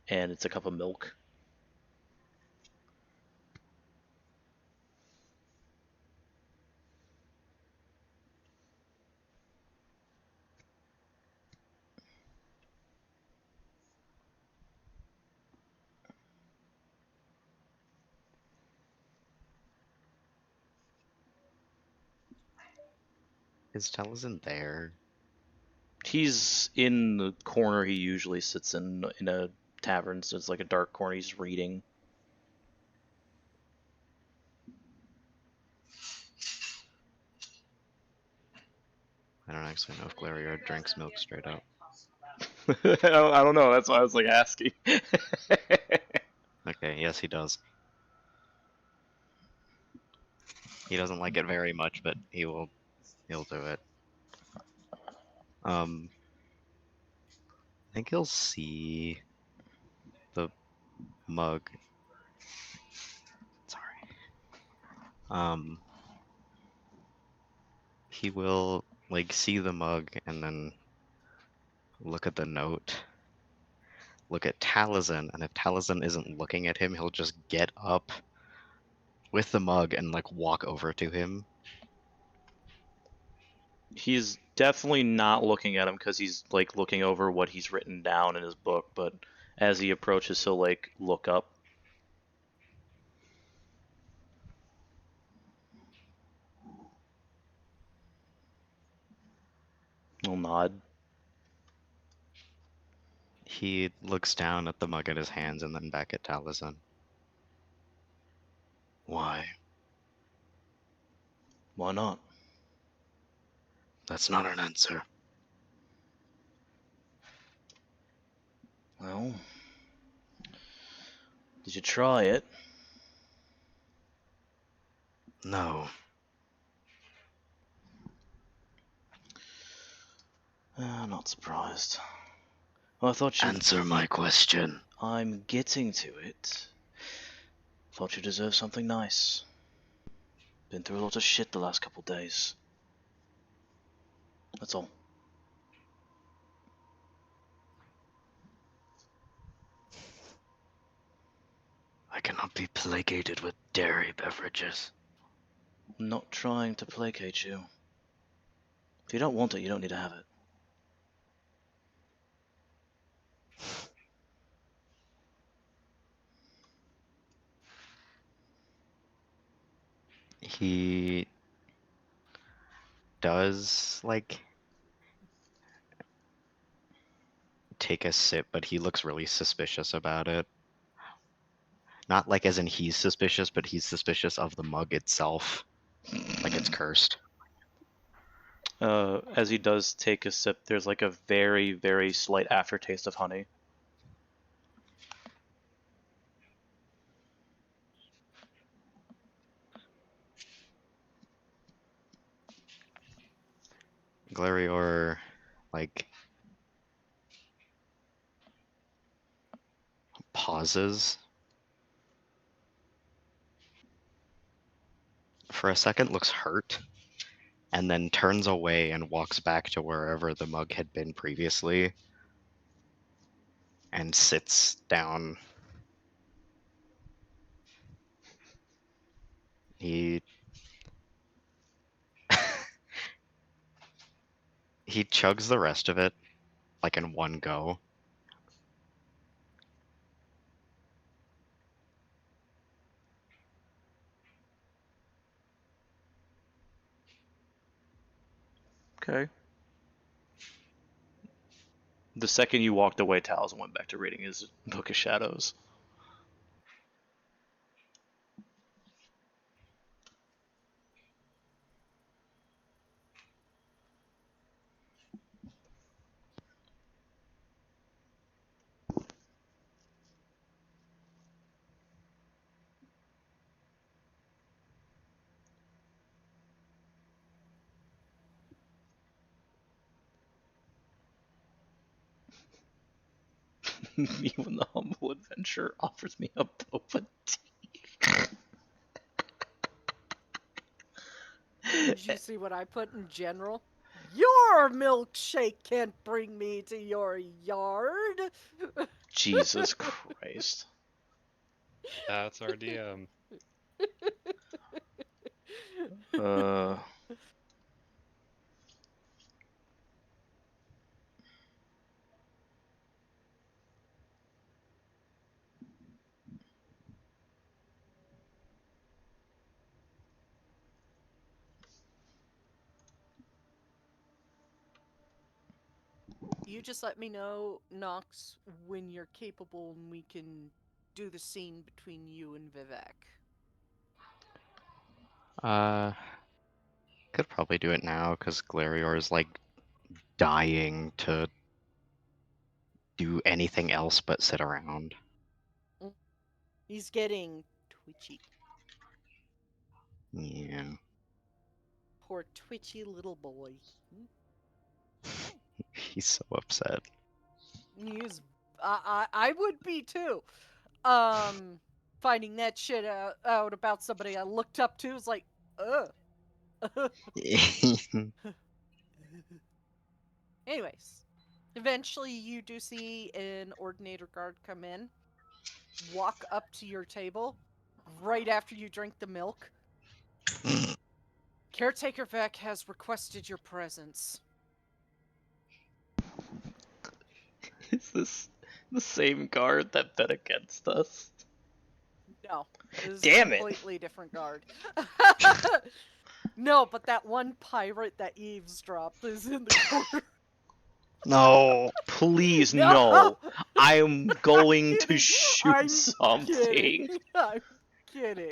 and it's a cup of milk.
Is Taliesin there?
He's in the corner he usually sits in a tavern, so it's like a dark corner. He's reading.
I don't actually know if Glarior drinks milk straight up.
I don't know. That's why I was like asking.
Okay, yes he does. He doesn't like it very much, but he'll do it. I think he'll see the mug. Sorry. He will like see the mug and then look at the note. Look at Taliesin, and if Taliesin isn't looking at him, he'll just get up with the mug and like walk over to him.
He's definitely not looking at him because he's like looking over what he's written down in his book, but as he approaches, he'll like look up. He'll nod.
He looks down at the mug in his hands and then back at Taliesin. Why?
Why not?
That's not an answer.
Well, did you try it?
No.
Not surprised. Well, I thought you...
Answer my question.
I'm getting to it. Thought you deserved something nice. Been through a lot of shit the last couple days. That's all.
I cannot be placated with dairy beverages.
I'm not trying to placate you. If you don't want it, you don't need to have it.
He does like take a sip, but he looks really suspicious about it. Not like as in he's suspicious, but he's suspicious of the mug itself. Like it's cursed.
As he does take a sip, there's like a very, very slight aftertaste of honey.
Glarior, like, pauses for a second, looks hurt, and then turns away and walks back to wherever the mug had been previously and sits down. He he chugs the rest of it like in one go.
Okay. The second you walked away, Taliesin went back to reading his Book of Shadows. Even the humble adventurer offers me a boba tea.
Did you see what I put in general? Your milkshake can't bring me to your yard.
Jesus Christ.
That's our DM.
You just let me know, Nox, when you're capable and we can do the scene between you and Vivek.
Could probably do it now because Glarior is like dying to do anything else but sit around.
He's getting twitchy.
Yeah.
Poor twitchy little boy.
He's so upset.
He's, I would be too. Finding that shit out about somebody I looked up to is like, ugh. Anyways, eventually you do see an ordinator guard come in, walk up to your table right after you drink the milk. Caretaker Vec has requested your presence.
Is this the same guard that bet against us?
No, this is
Damn
a
it.
completely different guard. No, but that one pirate that eavesdropped is in the corner.
No, please no. I'm going to
kidding.
shoot
I'm
something.
Kidding. I'm kidding.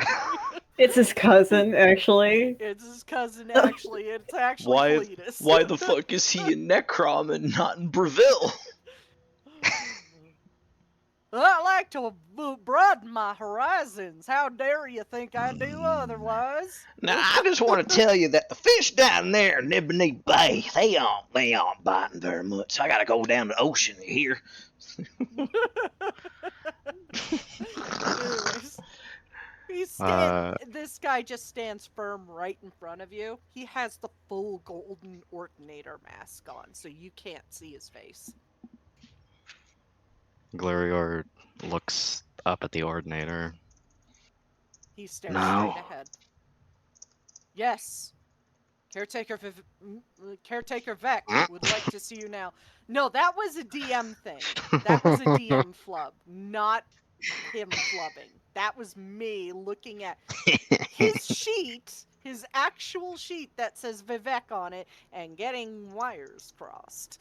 It's his cousin, actually.
It's his cousin, actually. It's actually
Why
Cletus.
why the fuck is he in Necrom and not in Breville?
I like to broaden my horizons. How dare you think I do otherwise?
Now I just want to tell you that the fish down there in Ebony Bay, they aren't biting very much. I gotta go down the ocean here.
Anyways, this guy just stands firm right in front of you. He has the full golden Ordinator mask on, so you can't see his face.
Glarior looks up at the Ordinator.
He stares
No.
straight ahead. Yes. Caretaker Vec would like to see you now. No, that was a DM thing. That was a DM flub, not him flubbing. That was me looking at his sheet, his actual sheet that says Vivek on it, and getting wires crossed.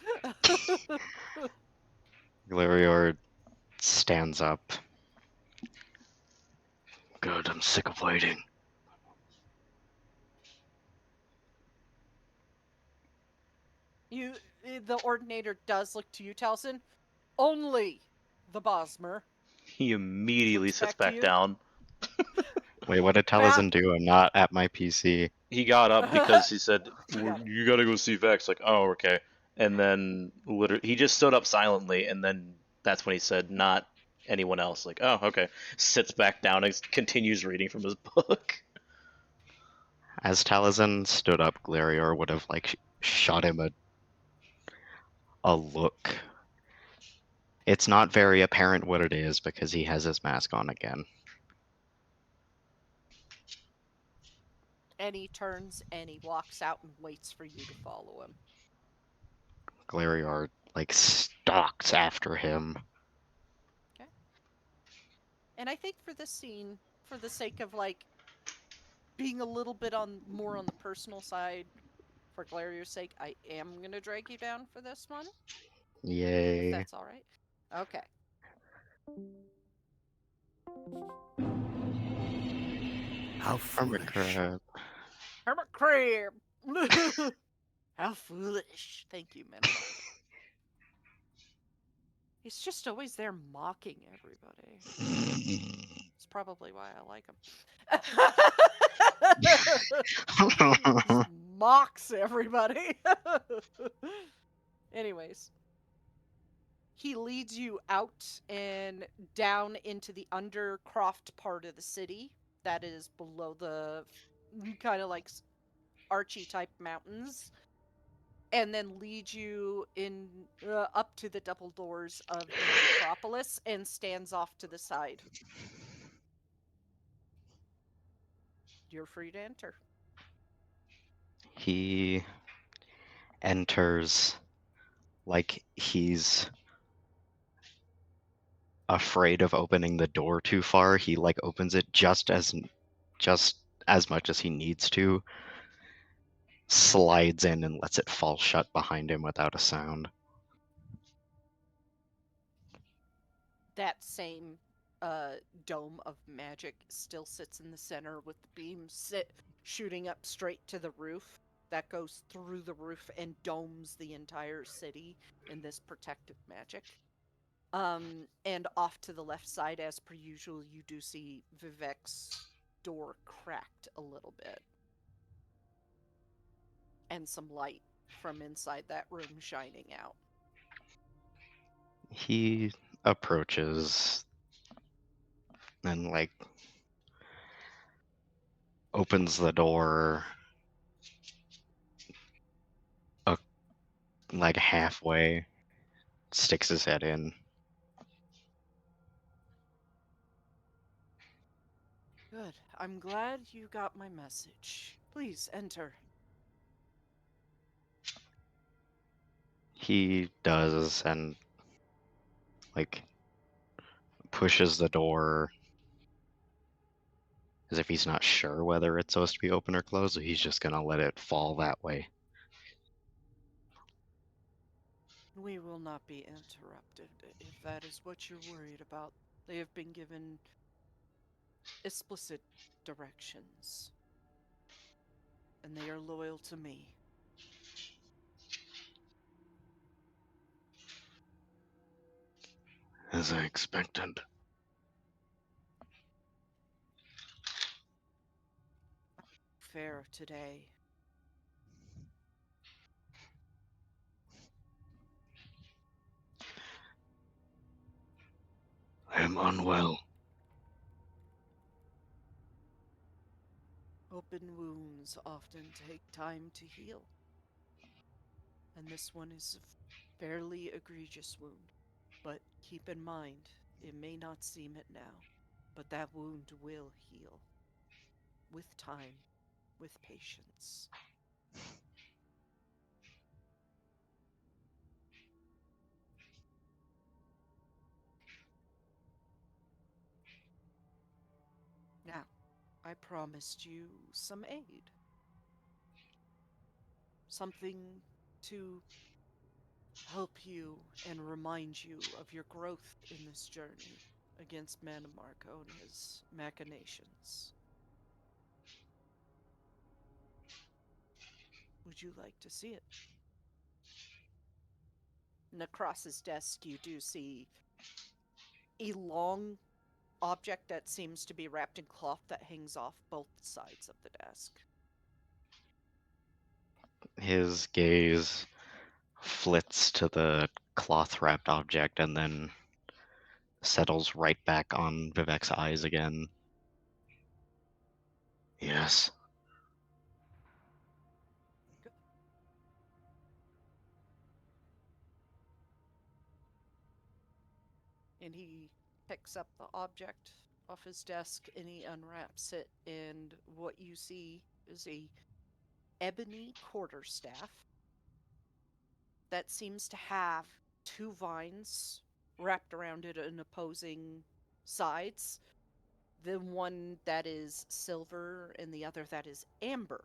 Glarior stands up. Good, I'm sick of waiting.
The Ordinator does look to you, Taliesin. Only the Bosmer.
He immediately
Looks
sits
back to
back
you.
down.
Wait, what did Taliesin do? I'm not at my PC.
he got up because he said,
got it.
"You gotta go see Vex." Like, oh, okay. And then literally, he just stood up silently, and then that's when he said, "Not anyone else." Like, oh, okay. Sits back down and continues reading from his book.
As Taliesin stood up, Glarior would have like shot him a look. It's not very apparent what it is because he has his mask on again.
And he turns and he walks out and waits for you to follow him.
Glarior like stalks after him.
And I think for this scene, for the sake of like being a little bit more on the personal side, for Glarior's sake, I am gonna drag you down for this one. If
Yay.
that's all right. Okay.
How
Hermit
foolish.
crab.
Hermit crab. How foolish. Thank you, Metamark. He's just always there mocking everybody. It's probably why I like him. Just mocks everybody. Anyways. He leads you out and down into the undercroft part of the city that is below the kind of like archy type mountains, and then leads you in up to the double doors of the necropolis and stands off to the side. You're free to enter.
He enters like he's afraid of opening the door too far. He like opens it just as much as he needs to, slides in and lets it fall shut behind him without a sound.
That same dome of magic still sits in the center with the beams shooting up straight to the roof that goes through the roof and domes the entire city in this protective magic. And off to the left side, as per usual, you do see Vivek's door cracked a little bit. And some light from inside that room shining out.
He approaches and like opens the door like halfway, sticks his head in.
Good. I'm glad you got my message. Please enter.
He does and like pushes the door as if he's not sure whether it's supposed to be open or closed, so he's just gonna let it fall that way.
We will not be interrupted if that is what you're worried about. They have been given explicit directions, and they are loyal to me.
As I expected.
Fair today.
I am unwell.
Open wounds often take time to heal. And this one is a fairly egregious wound. But keep in mind, it may not seem it now, but that wound will heal. With time, with patience. Now, I promised you some aid. Something to help you and remind you of your growth in this journey against Manamarco and his machinations. Would you like to see it? And across his desk, you do see a long object that seems to be wrapped in cloth that hangs off both sides of the desk.
his gaze flits to the cloth-wrapped object and then settles right back on Vivek's eyes again. Yes.
And he picks up the object off his desk and he unwraps it, and what you see is a ebony quarterstaff that seems to have two vines wrapped around it in opposing sides. The one that is silver and the other that is amber.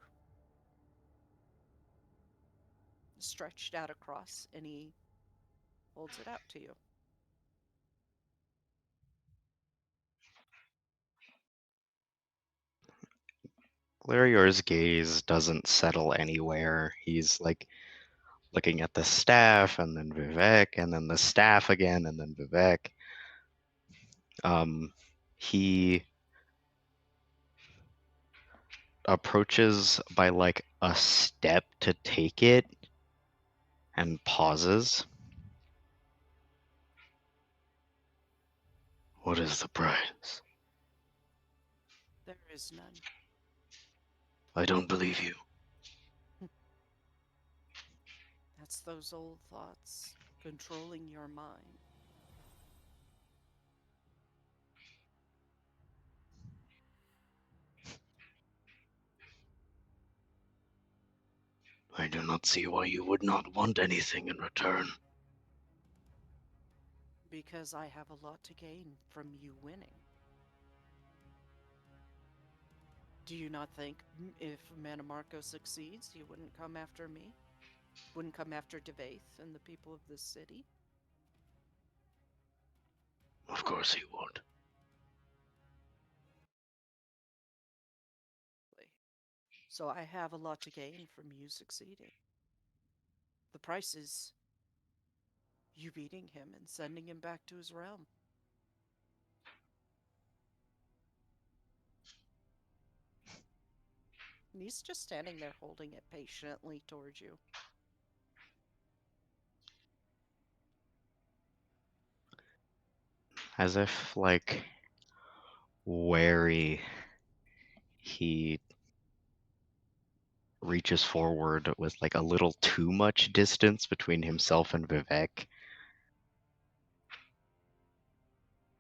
Stretched out across, and he holds it out to you.
Glarior's gaze doesn't settle anywhere. He's like looking at the staff and then Vivek and then the staff again and then Vivek. He approaches by like a step to take it and pauses. What is the price?
There is none.
I don't believe you.
That's those old thoughts controlling your mind.
I do not see why you would not want anything in return.
Because I have a lot to gain from you winning. Do you not think if Manamarco succeeds, you wouldn't come after me? Wouldn't come after Devaith and the people of this city?
Of course he would.
So I have a lot to gain from you succeeding. The price is you beating him and sending him back to his realm. And he's just standing there holding it patiently towards you.
As if, like, wary, he reaches forward with like a little too much distance between himself and Vivek,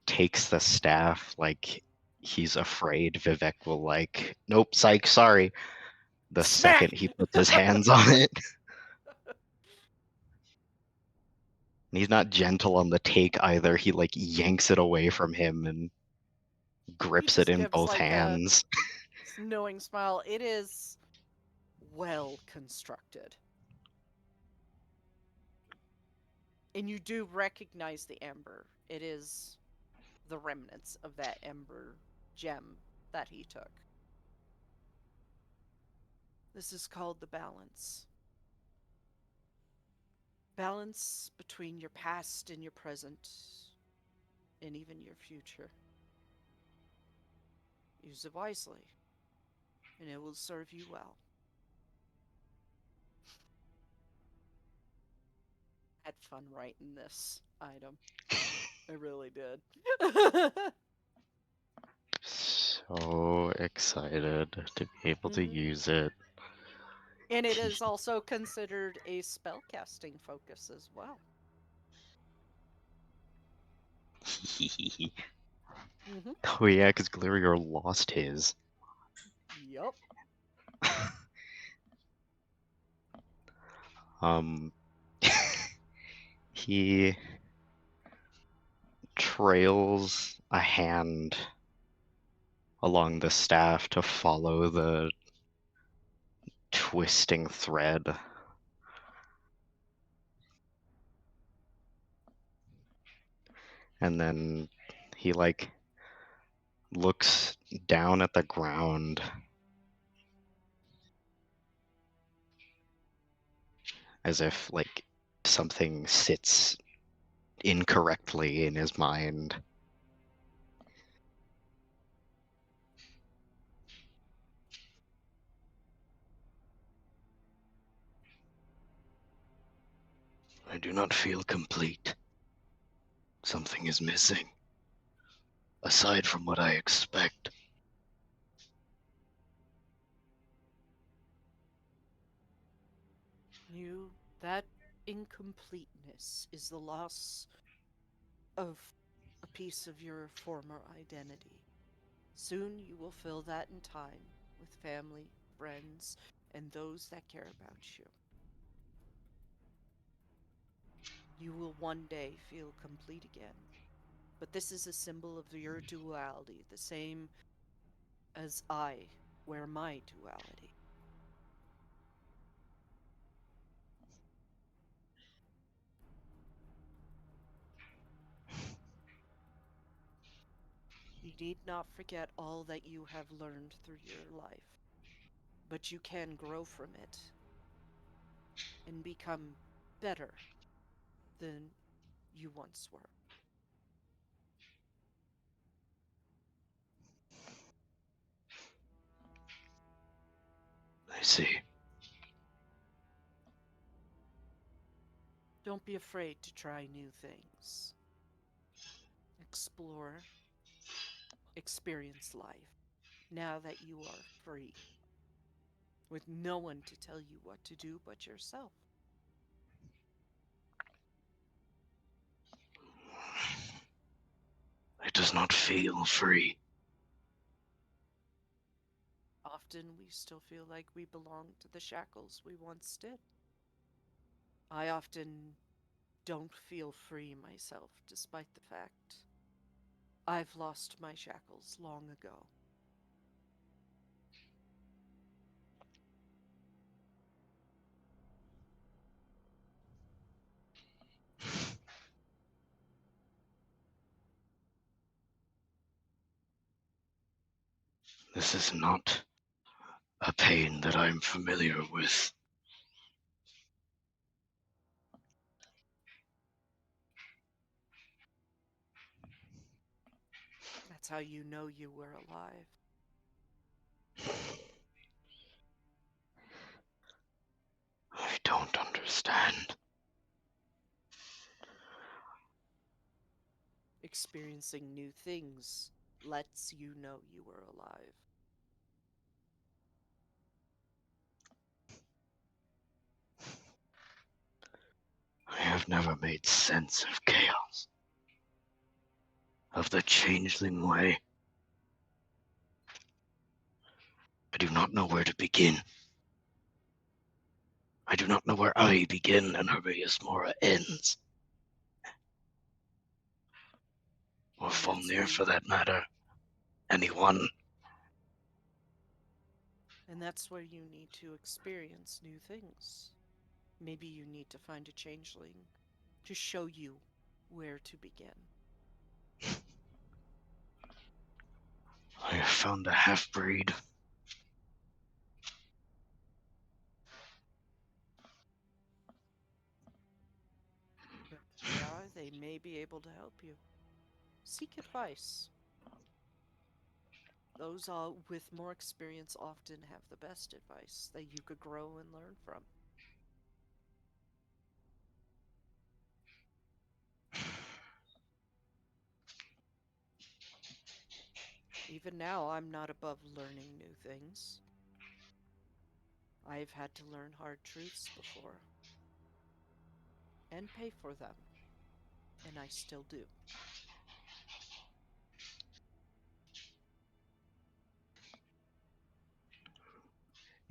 takes the staff like he's afraid Vivek will like, nope, psych, sorry, the
Smack!
second he puts his hands on it. And he's not gentle on the take either. He like yanks it away from him and grips it in both hands.
A knowing smile. It is well constructed. And you do recognize the amber. It is the remnants of that ember gem that he took. This is called the balance. Balance between your past and your present, and even your future. Use it wisely, and it will serve you well. I had fun writing this item. I really did.
So excited to be able to use it.
And it is also considered a spellcasting focus as well.
Oh yeah, because Glarior lost his.
Yup.
He trails a hand along the staff to follow the twisting thread. And then he like looks down at the ground as if like something sits incorrectly in his mind. I do not feel complete. Something is missing. Aside from what I expect.
That incompleteness is the loss of a piece of your former identity. Soon you will fill that in time with family, friends, and those that care about you. You will one day feel complete again. But this is a symbol of your duality, the same as I wear my duality. You need not forget all that you have learned through your life, but you can grow from it and become better than you once were.
I see.
Don't be afraid to try new things. Explore, experience life now that you are free, with no one to tell you what to do but yourself.
It does not feel free.
Often we still feel like we belong to the shackles we once did. I often don't feel free myself, despite the fact I've lost my shackles long ago.
This is not a pain that I'm familiar with.
That's how you know you were alive.
I don't understand.
Experiencing new things lets you know you were alive.
I have never made sense of chaos. Of the changeling way. I do not know where to begin. I do not know where I begin and Haraeus Mora ends. Or
And
fall
that's
near,
where
for
you,
that matter. Anyone.
and that's where you need to experience new things. Maybe you need to find a changeling to show you where to begin.
I have found a half-breed.
Yeah, they may be able to help you. Seek advice. Those with more experience often have the best advice that you could grow and learn from. Even now, I'm not above learning new things. I've had to learn hard truths before and pay for them, and I still do.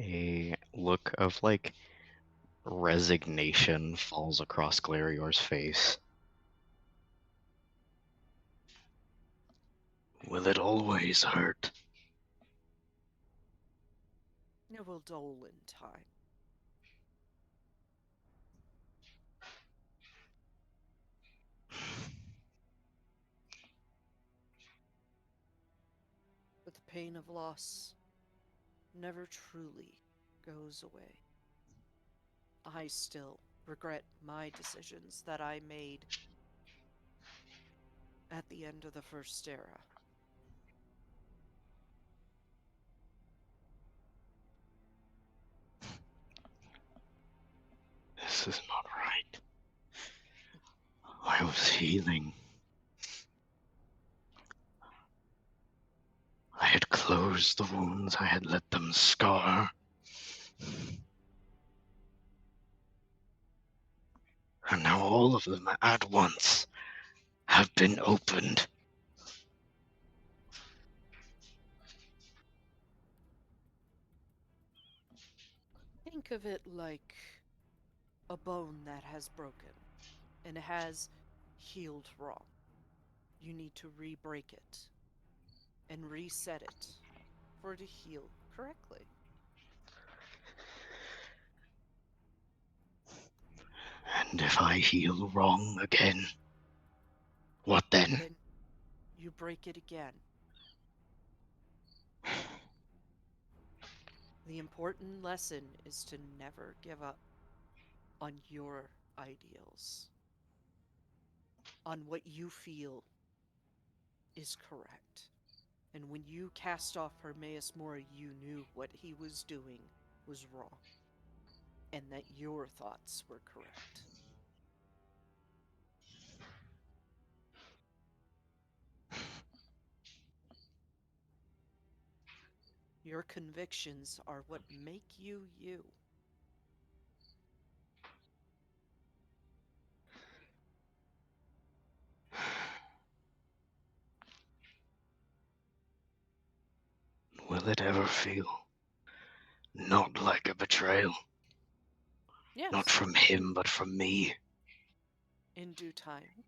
A look of, like, resignation falls across Glarior's face. Will it always hurt?
It will dull in time. But the pain of loss never truly goes away. I still regret my decisions that I made at the end of the first era.
This is not right. was healing. I had closed the wounds, I had let them scar. And now all of them at once have been opened.
Think of it like a bone that has broken and has healed wrong. You need to re-break it and reset it for it to heal correctly.
And if I heal wrong again, what then?
Then you break it again. The important lesson is to never give up on your ideals, on what you feel is correct. And when you cast off Hermaeus Mora, you knew what he was doing was wrong, and that your thoughts were correct. Your convictions are what make you you.
Will it ever feel not like a betrayal?
Yes.
Not from him, but from me.
In due time,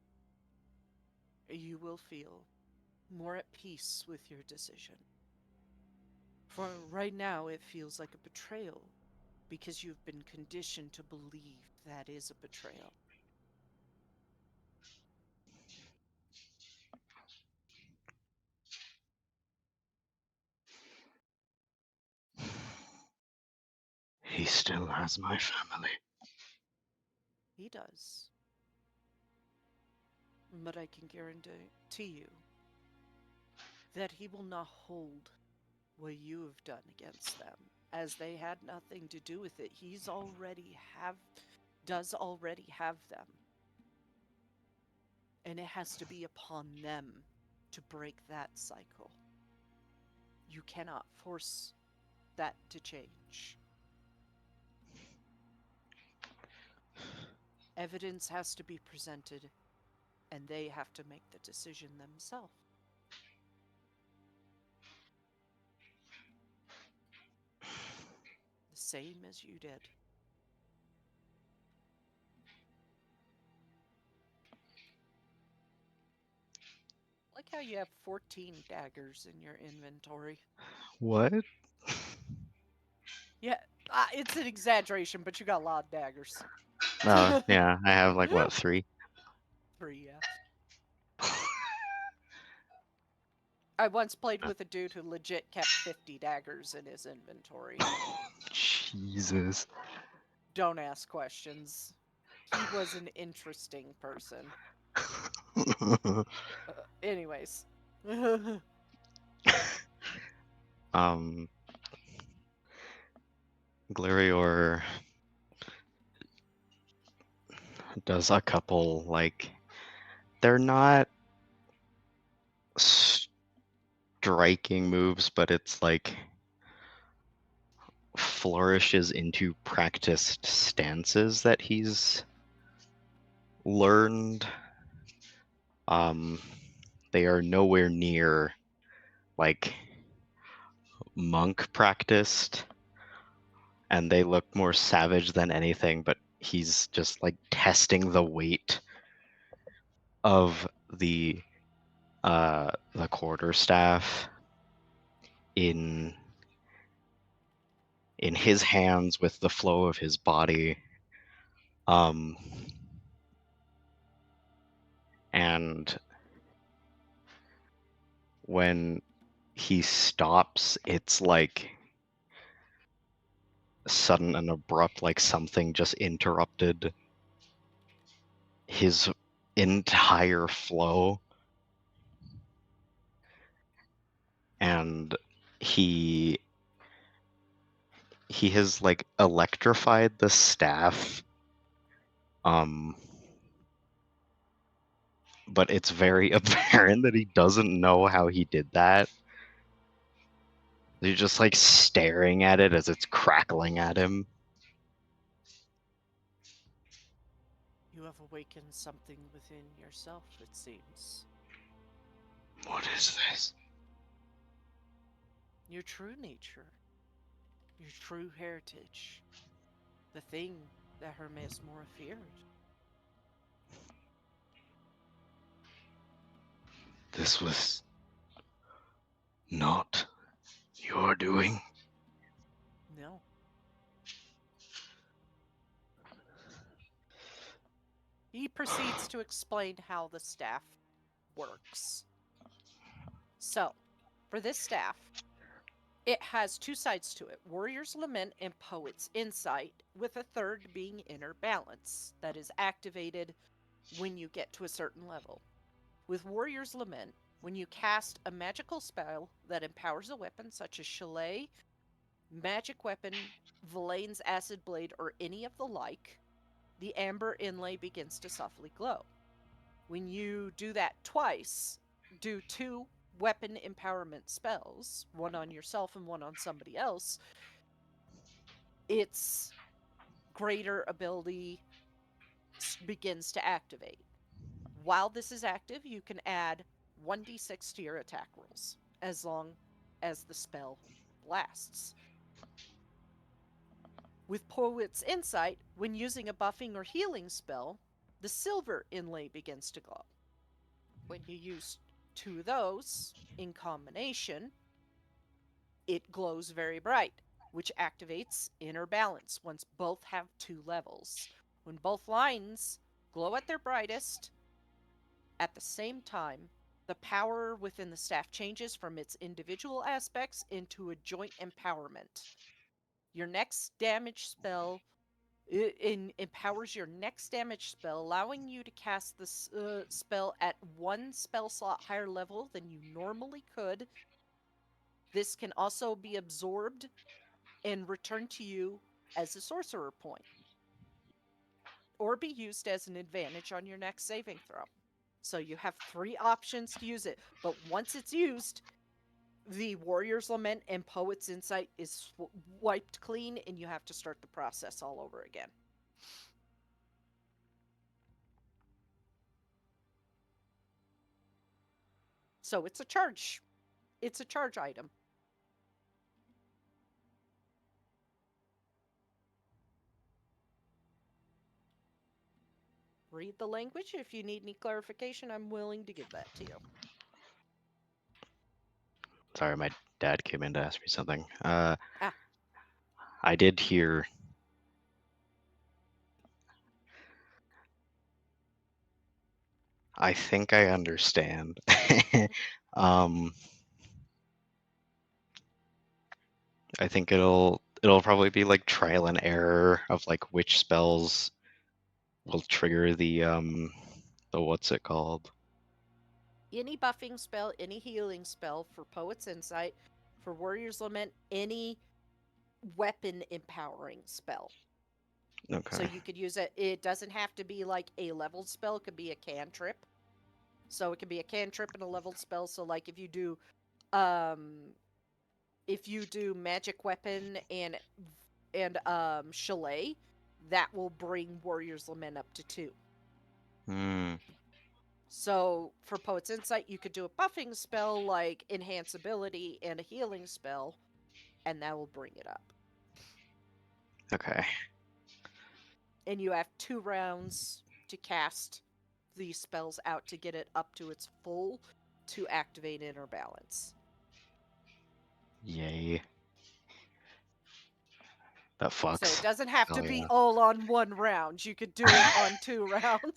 you will feel more at peace with your decision. For right now, it feels like a betrayal because you've been conditioned to believe that is a betrayal.
He still has my family.
He does. But I can guarantee you that he will not hold what you have done against them, as they had nothing to do with it. Does already have them. And it has to be upon them to break that cycle. You cannot force that to change. Evidence has to be presented, and they have to make the decision themselves. The same as you did. Like how you have 14 daggers in your inventory.
What?
Yeah, it's an exaggeration, but you got a lot of daggers.
Oh, yeah, I have like, what, 3?
3, yeah. I once played with a dude who legit kept 50 daggers in his inventory.
Jesus.
Don't ask questions. He was an interesting person. Anyways.
Glarior does a couple, like, they're not striking moves, but it's like flourishes into practiced stances that he's learned. They are nowhere near like monk practiced, and they look more savage than anything, but he's just like testing the weight of the quarterstaff in his hands with the flow of his body. And when he stops, it's like sudden and abrupt, like something just interrupted his entire flow. And he has like electrified the staff but it's very apparent that he doesn't know how he did that. You're just like staring at it as it's crackling at him.
You have awakened something within yourself, it seems.
What is this?
Your true nature. Your true heritage. The thing that Hermes Mora feared.
This was not your doing.
No. He proceeds to explain how the staff works. So, for this staff, it has two sides to it, Warrior's Lament and Poet's Insight, with a third being Inner Balance, that is activated when you get to a certain level. With Warrior's Lament, when you cast a magical spell that empowers a weapon such as Chalet, Magic Weapon, Valane's Acid Blade, or any of the like, the amber inlay begins to softly glow. When you do that twice, do 2 weapon empowerment spells, one on yourself and one on somebody else, its greater ability begins to activate. While this is active, you can add 1d6 to your attack rolls, as long as the spell lasts. With Poet's Insight, when using a buffing or healing spell, the silver inlay begins to glow. When you use 2 of those in combination, it glows very bright, which activates Inner Balance once both have 2 levels. When both lines glow at their brightest, at the same time, the power within the staff changes from its individual aspects into a joint empowerment. Your next damage spell empowers your next damage spell, allowing you to cast this spell at 1 spell slot higher level than you normally could. This can also be absorbed and returned to you as a sorcerer point, or be used as an advantage on your next saving throw. So you have 3 options to use it, but once it's used, the Warrior's Lament and Poet's Insight is wiped clean, and you have to start the process all over again. So it's a charge. It's a charge item. Read the language. If you need any clarification, I'm willing to give that to you.
Sorry, my dad came in to ask me something.
Ah.
I did hear. I think I understand. I think it'll probably be like trial and error of like which spells will trigger the what's it called?
Any buffing spell, any healing spell for Poet's Insight, for Warrior's Lament, any weapon empowering spell.
Okay.
So you could use it. It doesn't have to be like a leveled spell. It could be a cantrip. So it could be a cantrip and a leveled spell. So like if you do magic weapon and Chalet, that will bring Warrior's Lament up to 2. So for Poet's Insight, you could do a buffing spell like Enhance Ability and a healing spell, and that will bring it up.
Okay.
And you have 2 rounds to cast these spells out to get it up to its full to activate Inner Balance.
Yay. That fucks.
So it doesn't have to be
yeah.
all on 1 round. You could do it on 2 rounds.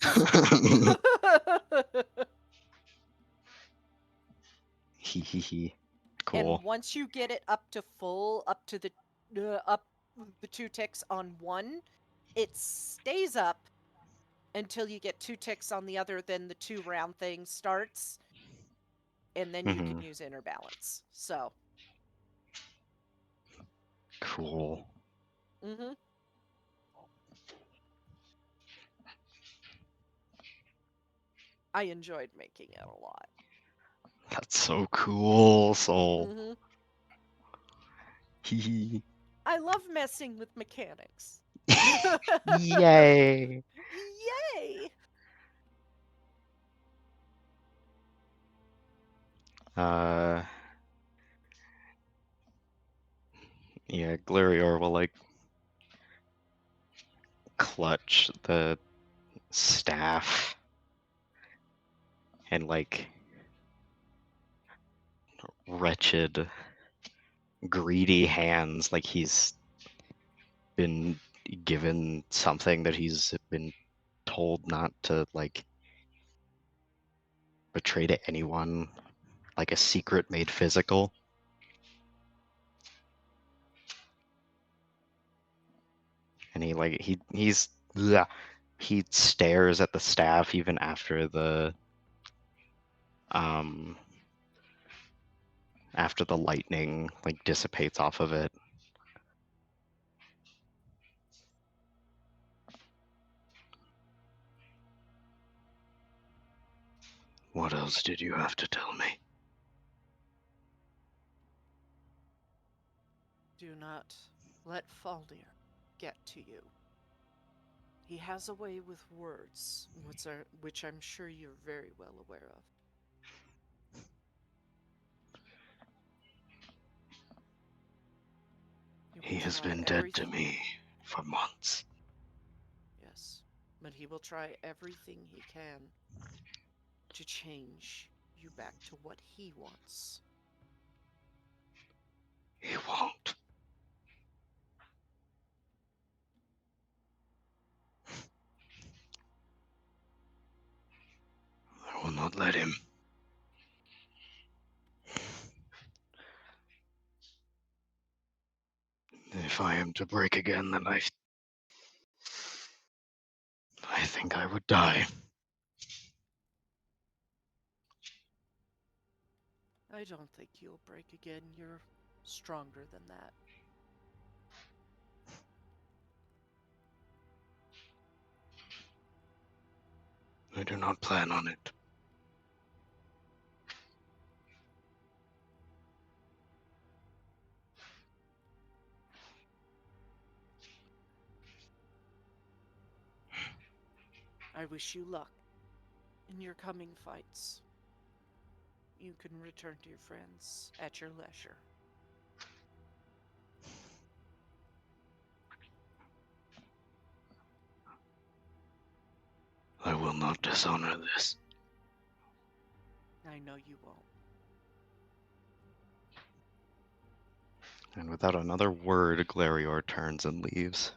Cool.
And once you get it up to full, up to the 2 ticks on 1, it stays up until you get 2 ticks on the other. Then the 2 round thing starts, and then you can use Inner Balance. So
cool.
I enjoyed making it a lot.
That's so cool, Soul.
Hmm
Hee
I love messing with mechanics.
Yay!
Yay!
Uh, yeah, Glarior will like clutch the staff and like wretched, greedy hands, like he's been given something that he's been told not to like betray to anyone, like a secret made physical. And he stares at the staff even after the um after the lightning like dissipates off of it. What else did you have to tell me?
Do not let Faldir get to you. He has a way with words, which I'm sure you're very well aware of.
He
will
has
try
been dead to me for months.
Yes, but he will try everything he can to change you back to what he wants.
He won't. I will not let him. If I am to break again, then I think I would die.
I don't think you'll break again. You're stronger than that.
I do not plan on it.
I wish you luck in your coming fights. You can return to your friends at your leisure.
I will not dishonor this.
I know you won't.
And without another word, Glarior turns and leaves.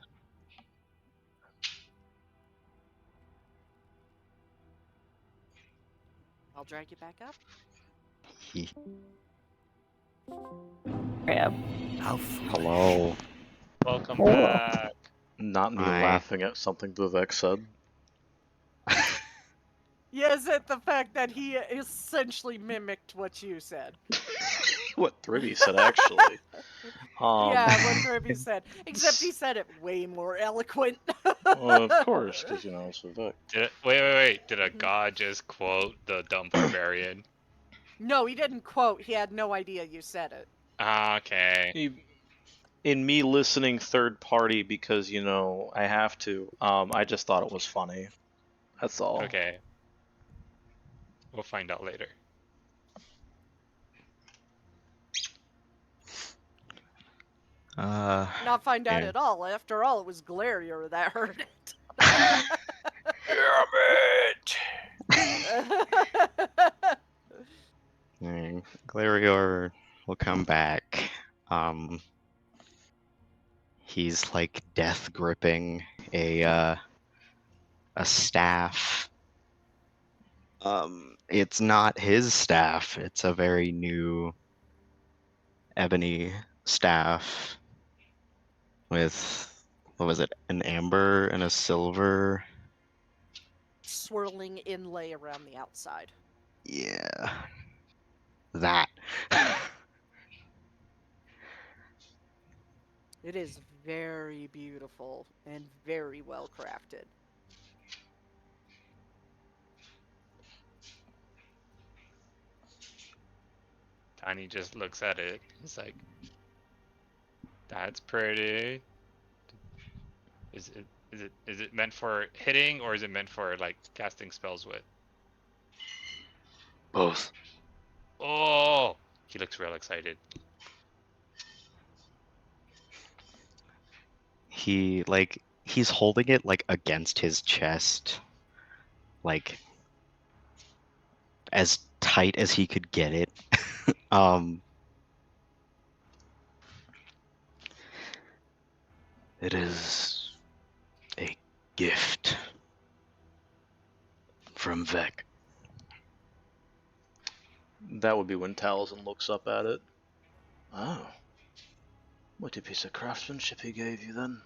I'll drag you back up.
He.
Crab.
How foolish.
Hello.
Welcome
Oh.
back.
Not me
Hi.
laughing at something Vivek said.
Yes, at the fact that he essentially mimicked what you said.
What Thribby said, actually.
Yeah, what Thribby said. Except he said it way more eloquent.
Well, of course, because, it's Vivek.
Wait. Did a god just quote the dumb barbarian?
No, he didn't quote. He had no idea you said it.
Okay.
In me listening third party because, I have to, I just thought it was funny. That's all.
Okay. We'll find out later.
Not find out
Yeah.
at all. After all, it was Glarior that heard it.
Glarior will come back. He's like death gripping a staff. It's not his staff. It's a very new ebony staff with, what was it, an amber and a silver.
Swirling inlay around the outside.
Yeah. That.
It is very beautiful and very well crafted.
And he just looks at it. He's like, "That's pretty. Is it meant for hitting, or is it meant for like casting spells with?"
Both.
Oh, he looks real excited.
He's holding it like against his chest, like as tight as he could get it. It is a gift from Vec.
That would be when Taliesin looks up at it. Oh. What a piece of craftsmanship he gave you then.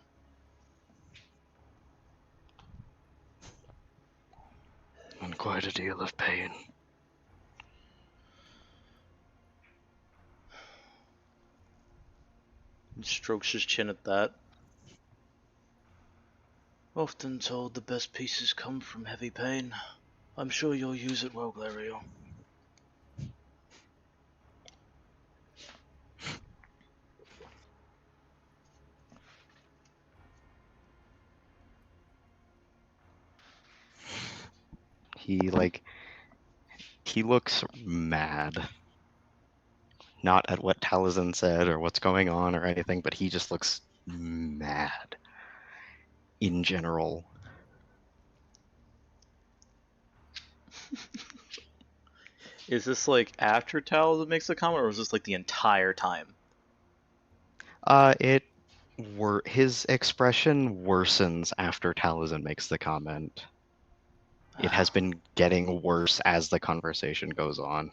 And quite a deal of pain.
He strokes his chin at that. Often told the best pieces come from heavy pain. I'm sure you'll use it well, Glario.
He looks mad. Not at what Taliesin said or what's going on or anything, but he just looks mad. In general.
Is this like after Taliesin makes the comment, or is this like the entire time?
His expression worsens after Taliesin makes the comment. It has been getting worse as the conversation goes on.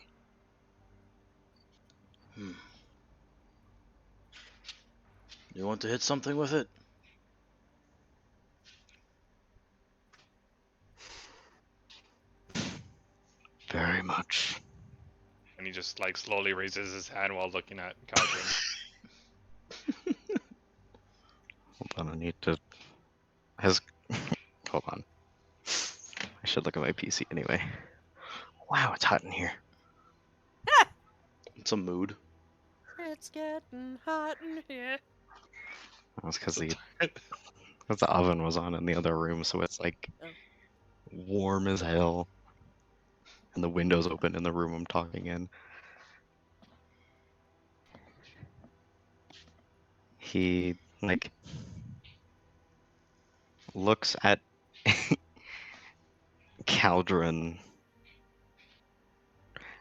You want to hit something with it?
Very much.
And he just like slowly raises his hand while looking at Caldron.
Hold on, I need to... Hold on. I should look at my PC anyway. Wow, it's hot in here.
It's a mood.
It's getting hot in here.
That's because the oven was on in the other room, so it's like warm as hell. And the window's open in the room I'm talking in. He, like, looks at Caldron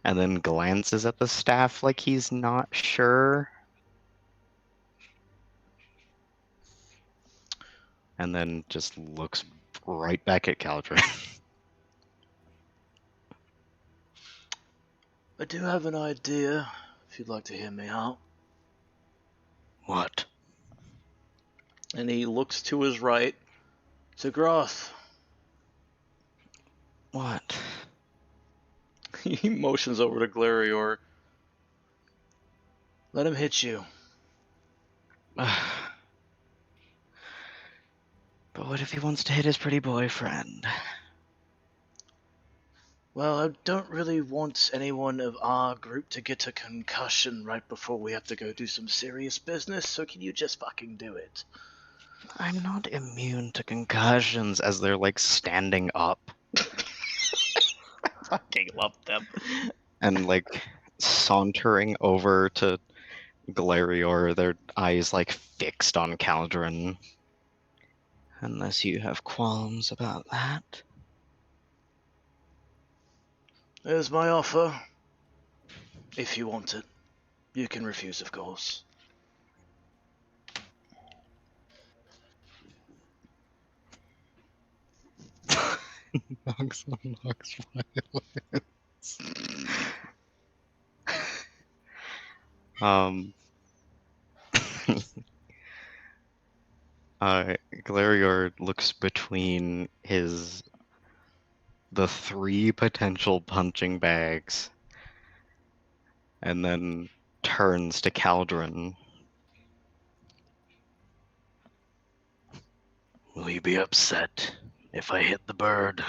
and then glances at the staff like he's not sure. And then just looks right back at Caldron.
I do have an idea, if you'd like to hear me out.
What?
And he looks to his right, to Groth.
What?
He motions over to Glarior. Let him hit you.
But what if he wants to hit his pretty boyfriend?
Well, I don't really want anyone of our group to get a concussion right before we have to go do some serious business, so can you just fucking do it?
I'm not immune to concussions as they're like standing up.
I fucking love them.
And like sauntering over to Galarior, their eyes like fixed on Caldron. Unless you have qualms about that.
There's my offer. If you want it. You can refuse, of course.
Knocks on Nox Galarior looks between the 3 potential punching bags and then turns to Caldron. Will you be upset if I hit the bird?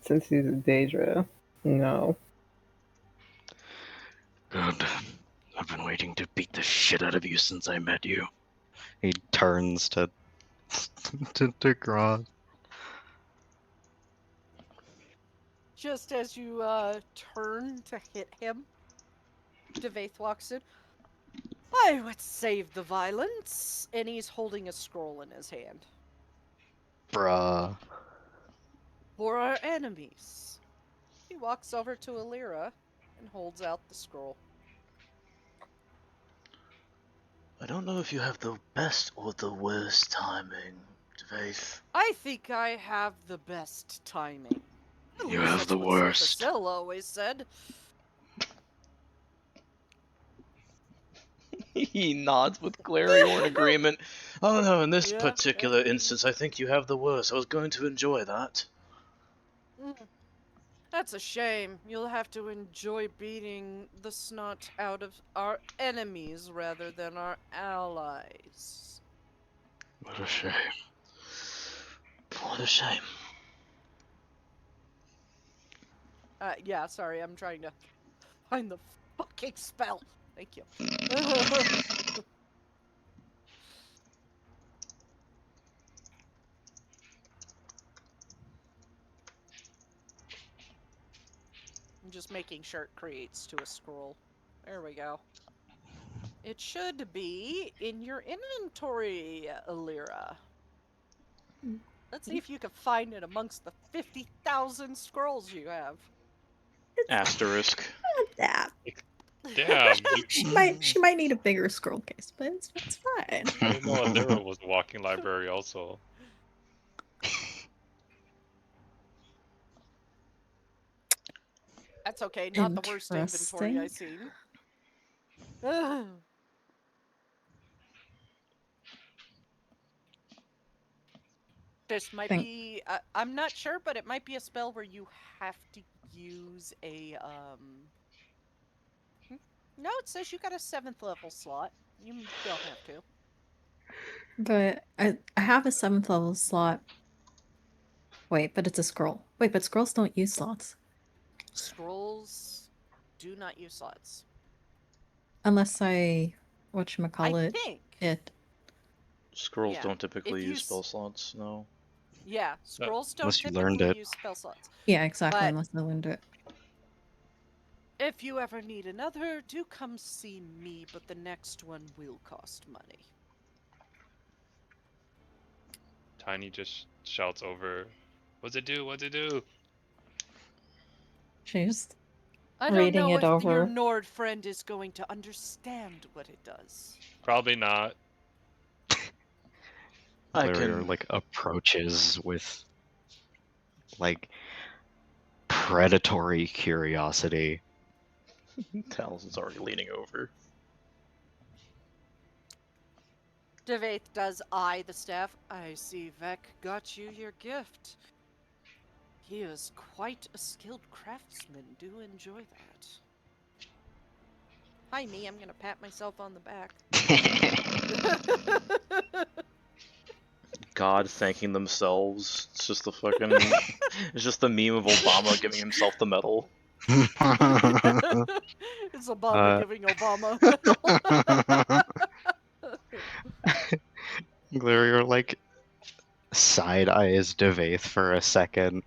Since he's a Daedra, no.
Good. I've been waiting to beat the shit out of you since I met you. He turns to to Grog.
Just as you turn to hit him, Devaith walks in. I would save the violence, and he's holding a scroll in his hand.
Bruh.
For our enemies. He walks over to Alira and holds out the scroll.
I don't know if you have the best or the worst timing, Dvaith.
I think I have the best timing. At
You
least
have
that's
the
what
worst.
Silphicil always said.
He nods with Glarior in agreement. Oh no, in this
Yeah,
particular instance, I think you have the worst. I was going to enjoy that.
That's a shame. You'll have to enjoy beating the snot out of our enemies rather than our allies.
What a shame.
What a shame.
Yeah, sorry, I'm trying to find the fucking spell. Thank you. I'm just making sure it creates to a scroll. There we go. It should be in your inventory, Alira. Let's see if you can find it amongst the 50,000 scrolls you have.
Asterisk.
Not that.
Damn,
She might need a bigger scroll case, but it's fine.
I didn't know Alira was a walking library also.
That's okay, not the worst inventory I've seen. This might be, I'm not sure, but it might be a spell where you have to use a, No, it says you got a 7th level slot. You don't have to.
But I have a 7th level slot. Wait, but it's a scroll. Wait, but scrolls don't use slots.
Scrolls do not use slots.
Unless I
I think.
it.
Scrolls
Yeah.
don't typically
If you
use spell slots, no.
Yeah, scrolls don't
Unless you learned
typically
it.
use spell slots.
Yeah, exactly,
But
unless I learned it.
if you ever need another, do come see me, but the next one will cost money.
Tiny just shouts over, "What's it do? What's it do?"
She's
I don't
reading
know
it
if
over.
your Nord friend is going to understand what it does.
Probably not.
Glarior like approaches with like predatory curiosity.
Talzin's already leaning over.
Devaith does eye the staff. I see Vec got you your gift. He is quite a skilled craftsman. Do enjoy that. Hi, me. I'm gonna pat myself on the back.
God thanking themselves. It's just the fucking. It's just the meme of Obama giving himself the medal.
It's Obama giving Obama a medal.
Glarior like side eyes Devaith for a second.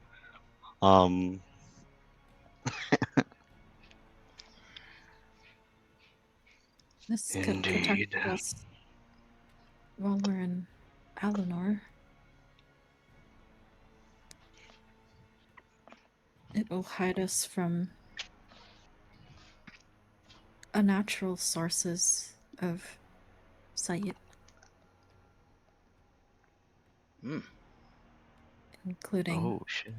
This could protect us while we're in Alinor. It will hide us from unnatural sources of sight. Including
oh shit.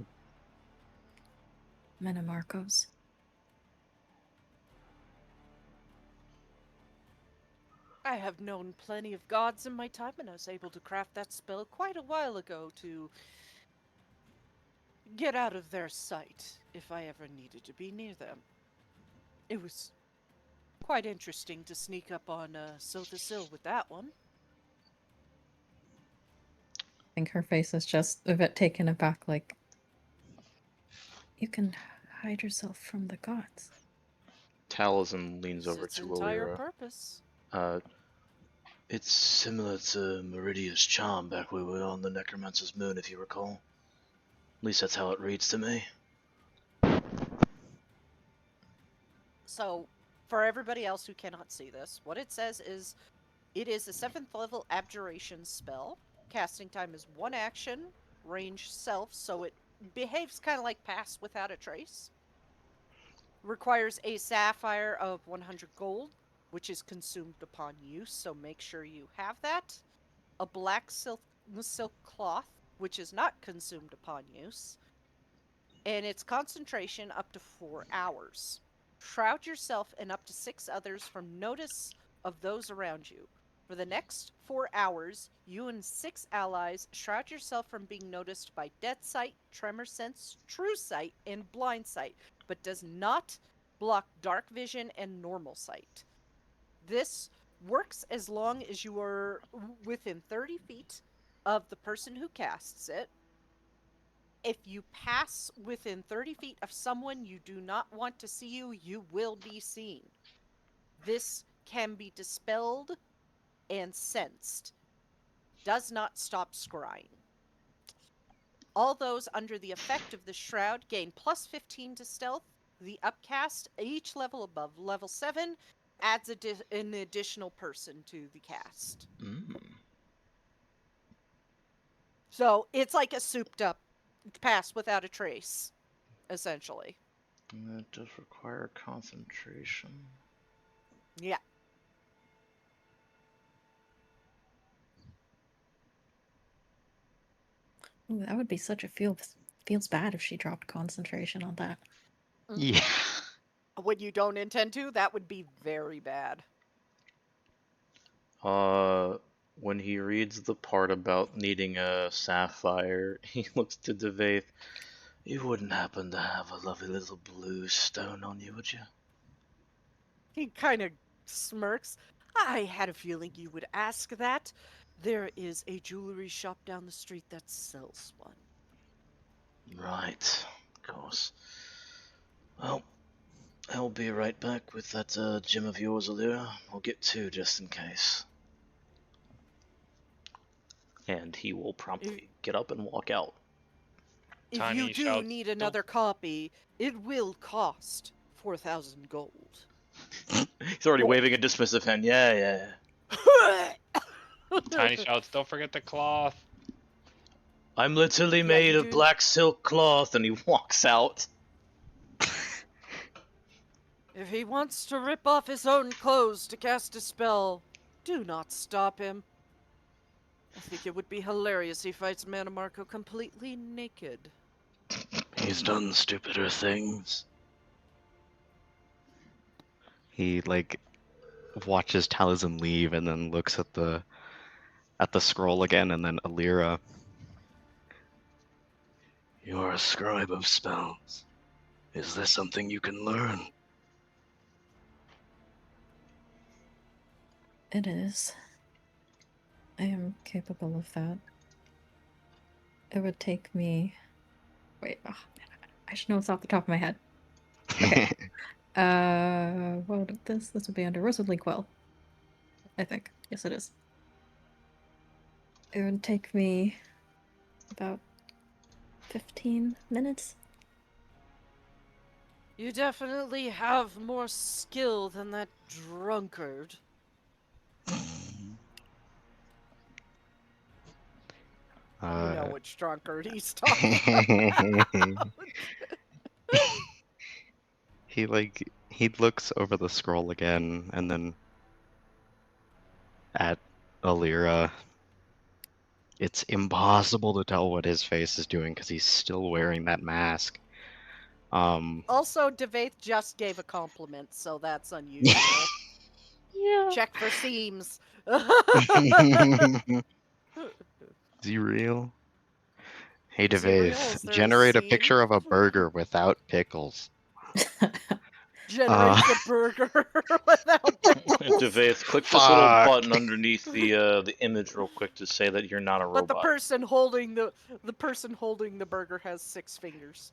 Metamarcos.
I have known plenty of gods in my time, and I was able to craft that spell quite a while ago to get out of their sight if I ever needed to be near them. It was quite interesting to sneak up on Silphicil with that one.
I think her face is just a bit taken aback, like, You can hide yourself from the gods.
Taliesin leans
It's
over
its
to
entire
Alira.
purpose.
It's similar to Meridia's charm back when we were on the Necromancer's moon, if you recall. At least that's how it reads to me.
So, for everybody else who cannot see this, what it says is it is a 7th level abjuration spell. Casting time is 1 action, range self, so it behaves kind of like Pass Without a Trace. Requires a sapphire of 100 gold, which is consumed upon use, so make sure you have that. A black silk cloth, which is not consumed upon use. And its concentration up to 4 hours. Shroud yourself and up to 6 others from notice of those around you. For the next 4 hours, you and 6 allies shroud yourself from being noticed by Dead Sight, Tremor Sense, True Sight, and Blind Sight, but does not block Dark Vision and Normal Sight. This works as long as you are within 30 feet of the person who casts it. If you pass within 30 feet of someone you do not want to see you, you will be seen. This can be dispelled and sensed. Does not stop scrying. All those under the effect of the shroud gain plus 15 to stealth. The upcast, each level above level 7, adds an additional person to the cast. So it's like a souped up Pass Without a Trace, essentially.
That does require concentration.
Yeah.
Ooh, that would be such a feels bad if she dropped concentration on that.
Yeah.
When you don't intend to, that would be very bad.
When he reads the part about needing a sapphire, he looks to Devaith. You wouldn't happen to have a lovely little blue stone on you, would you?
He kind of smirks. I had a feeling you would ask that. There is a jewelry shop down the street that sells one.
Right, of course. Well, I'll be right back with that gem of yours, Alira. I'll get 2 just in case. And he will promptly get up and walk out.
If
Tiny
you do
shouts,
need
"Don't-"
another copy, it will cost 4,000 gold.
He's already waving a dismissive hand. Yeah.
Tiny shouts, "Don't forget the cloth."
I'm literally
Yeah,
made
you
of
do.
black silk cloth, and he walks out.
If he wants to rip off his own clothes to cast a spell, do not stop him. I think it would be hilarious if he fights Manamarco completely naked.
He's done stupider things.
He watches Taliesin leave and then looks at the scroll again, and then Alira.
You're a scribe of spells. Is this something you can learn?
It is. I am capable of that. It would take me. Wait, I should know this off the top of my head. Okay. What would this would be under Wizardly Quill. I think. Yes, it is. It would take me about 15 minutes.
You definitely have more skill than that drunkard. You know which drunkard he's talking about.
He looks over the scroll again and then at Alira. It's impossible to tell what his face is doing because he's still wearing that mask.
Also, Devaith just gave a compliment, so that's unusual.
Yeah.
Check for seams.
Is he real? Hey
Is he real?
Devaith,
Is there a
generate a
seam?
picture of a burger without pickles.
Generates a burger without pickles.
Devaith, click this little button underneath the image real quick to say that you're not a robot.
But the person holding the burger has 6 fingers.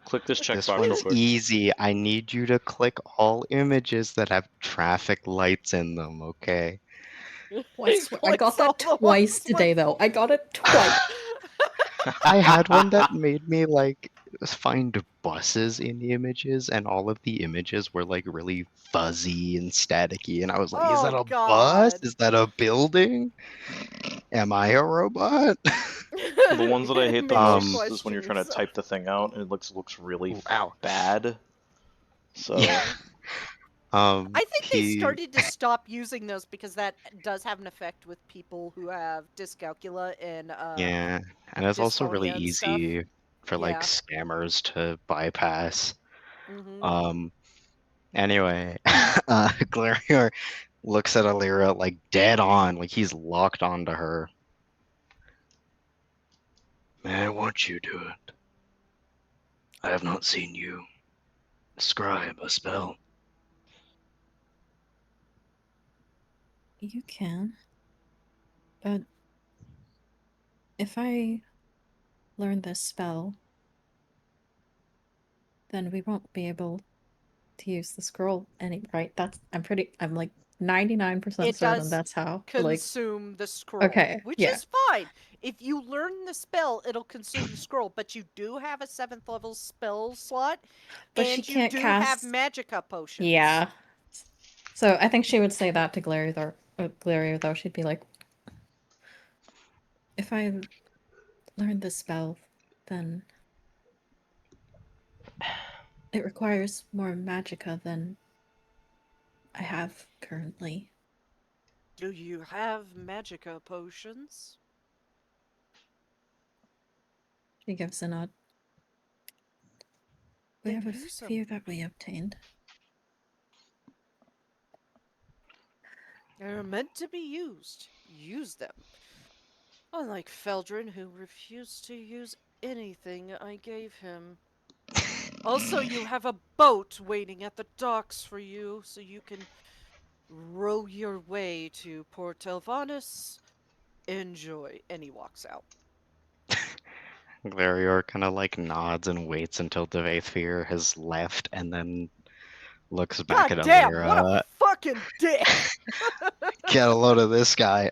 Click this
This
checkbox real
one's
quick.
easy. I need you to click all images that have traffic lights in them, okay?
I swear, I got that twice today, though. I got it twice.
I had one that made me like find buses in images, and all of the images were like really fuzzy and staticky, and I was like, is that
Oh
a bus?
God.
Is that a building? Am I a robot?
The ones that I hate the
Makes you
most is when
question
you're trying to
yourself.
type the thing out and it looks really
Ow.
bad. So
Yeah.
I think they
he
started to stop using those because that does have an effect with people who have dyscalculia and
yeah, and it's also really
dysphonia and stuff.
easy for like
Yeah.
scammers to bypass.
Mhm.
Anyway, Glarior looks at Alira like dead on, like he's locked onto her. May I want you to it? I have not seen you scribe a spell.
You can. But if I learn this spell, then we won't be able to use the scroll right? I'm like 99%
It
certain
does
that's how.
consume the scroll,
Okay,
which
yeah.
is fine. If you learn the spell, it'll consume the scroll, but you do have a 7th level spell slot,
But she
and you
can't
do have
cast.
Magicka potions.
Yeah. So I think she would say that to Glario, though. She'd be like, if I learn this spell, then it requires more magicka than I have currently.
Do you have Magicka potions?
She gives a nod. We
Then
have a
use 'em.
few that we obtained.
They're meant to be used. Use them. Unlike Feldrin, who refused to use anything I gave him. Also, you have a boat waiting at the docks for you, so you can row your way to Port Elvanus. Enjoy. And he walks out.
Glarior kind of like nods and waits until Devathir has left, and then looks back
God
at
damn, what
Alira.
a fucking dick!
Get a load of this guy.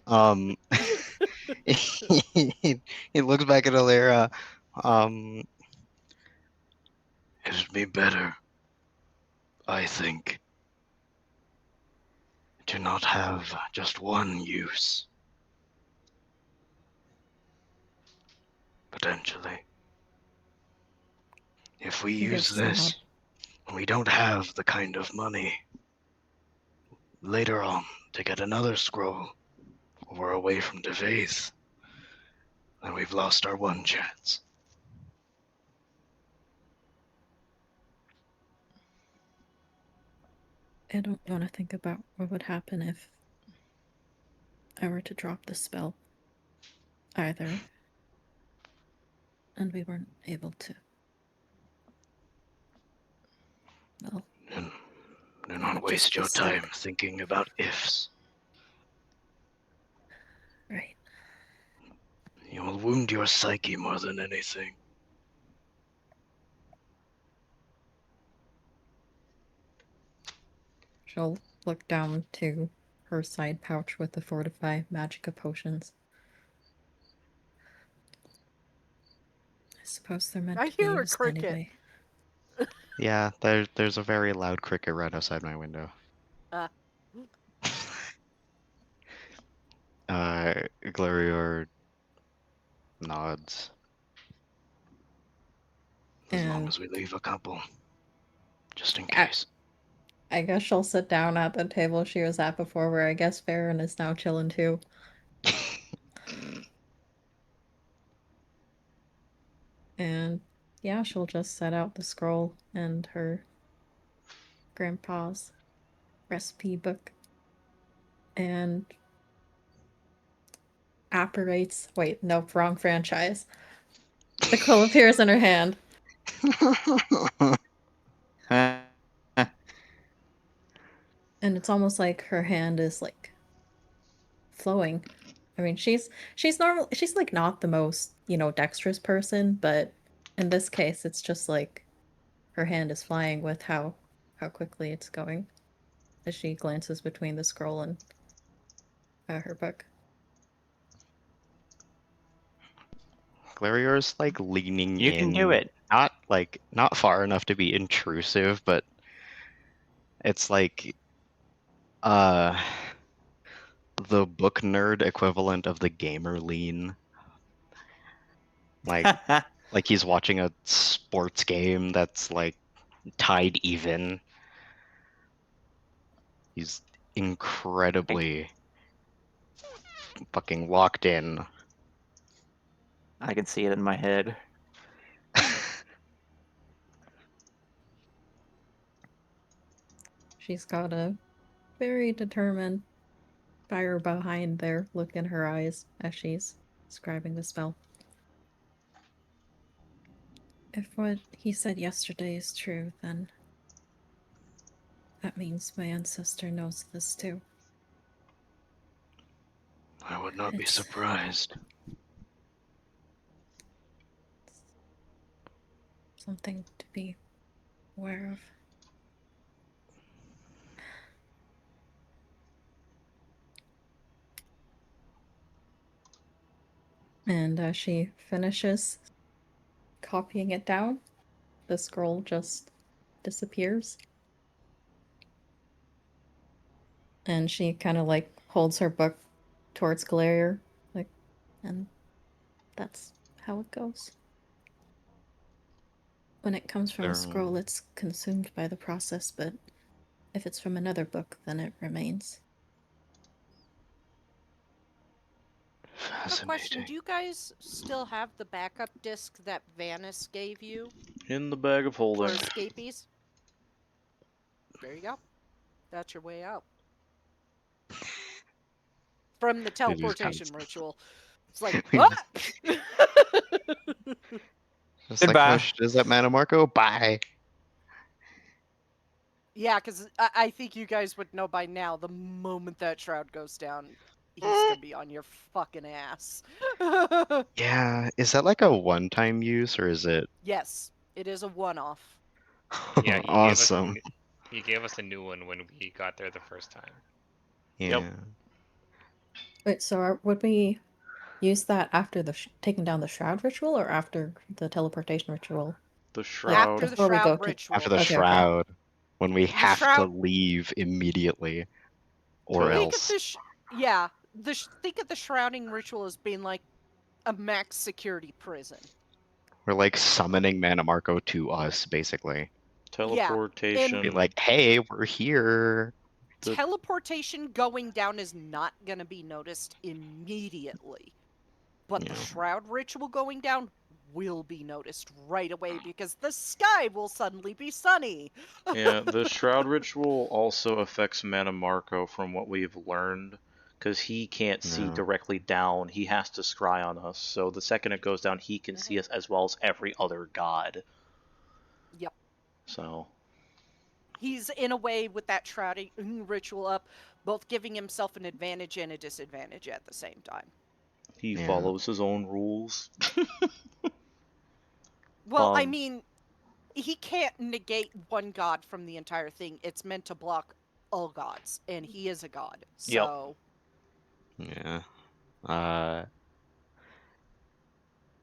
He looks back at Alira. It'd be better, I think, to not have just one use. Potentially. If we
He
use
gives a nod.
this, we don't have the kind of money later on to get another scroll, or we're away from Devaith, then we've lost our one chance.
I don't want to think about what would happen if I were to drop the spell either, and we weren't able to. Well,
And do
it
not
would
waste
just be
your time
stuck.
thinking about ifs.
Right.
You will wound your psyche more than anything.
She'll look down to her side pouch with the Fortify Magicka potions. I suppose they're meant
I
to be
hear a
used
cricket.
anyway.
Yeah, there's a very loud cricket right outside my window. Glarior nods. As long
And
as we leave a couple, just in
I-
case.
I guess she'll sit down at the table she was at before, where I guess Farron is now chilling too. And yeah, she'll just set out the scroll and her grandpa's recipe book and apparates. Wait, no, wrong franchise. The quill appears in her hand. And it's almost like her hand is like flowing. I mean, she's like not the most dexterous person, but in this case, it's just like her hand is flying with how quickly it's going as she glances between the scroll and her book.
Glarior's like leaning
You
in.
can do it.
Not far enough to be intrusive, but it's like the book nerd equivalent of the gamer lean. Like like he's watching a sports game that's like tied even. He's incredibly fucking locked in.
I can see it in my head.
She's got a very determined fire behind there look in her eyes as she's describing the spell. If what he said yesterday is true, then that means my ancestor knows this too.
I would not be
It's-
surprised.
Something to be aware of. And as she finishes copying it down, the scroll just disappears. And she kind of like holds her book towards Galarier, like, and that's how it goes. When it comes from a scroll, it's consumed by the process, but if it's from another book, then it remains.
Quick question: do you guys still have the backup disc that Vanis gave you
In the bag of
for
holding.
escapees? There you go. That's your way out. From the teleportation ritual. It's like, what?
Just
Goodbye.
like, is that Mana Marco? Bye.
Yeah, because I think you guys would know by now, the moment that shroud goes down, he's gonna be on your fucking ass.
Yeah, is that like a one-time use or is it
Yes, it is a one-off.
Yeah,
awesome?
He gave us a new one when we got there the first time.
Yeah.
Yep.
Wait, so would we use that after the taking down the shroud ritual or after the teleportation ritual?
The
Like,
shroud.
After the
before we
shroud
go
ritual.
After the
Okay.
shroud, when we have to
shroud-
leave immediately, or
Tele-
Think of
else.
this. Yeah, think of the shrouding ritual as being like a max security prison.
We're like summoning Mana Marco to us, basically.
Teleportation.
Be like, hey, we're here.
Teleportation going down is not going to be noticed immediately. But the shroud ritual going down will be noticed right away because the sky will suddenly be sunny.
Yeah, the shroud ritual also affects Mana Marco from what we've learned, because he can't see directly down. He has to scry on us. So the second it goes down, he can see us as well as every other god.
Yep.
So
He's in a way with that shrouding ritual up, both giving himself an advantage and a disadvantage at the same time.
he follows his own rules.
Well, I mean, he can't negate one god from the entire thing. It's meant to block all gods, and he is a god. So
Yeah.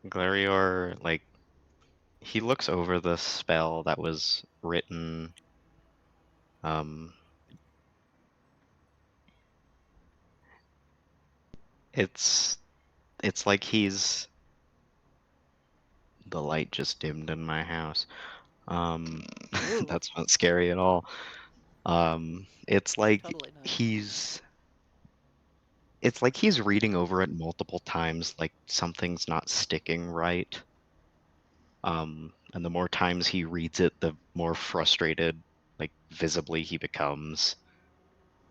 Glarior, like, he looks over the spell that was written. It's like he's. The light just dimmed in my house. That's not scary at all. It's like he's reading over it multiple times, like something's not sticking right. And the more times he reads it, the more frustrated, like visibly he becomes.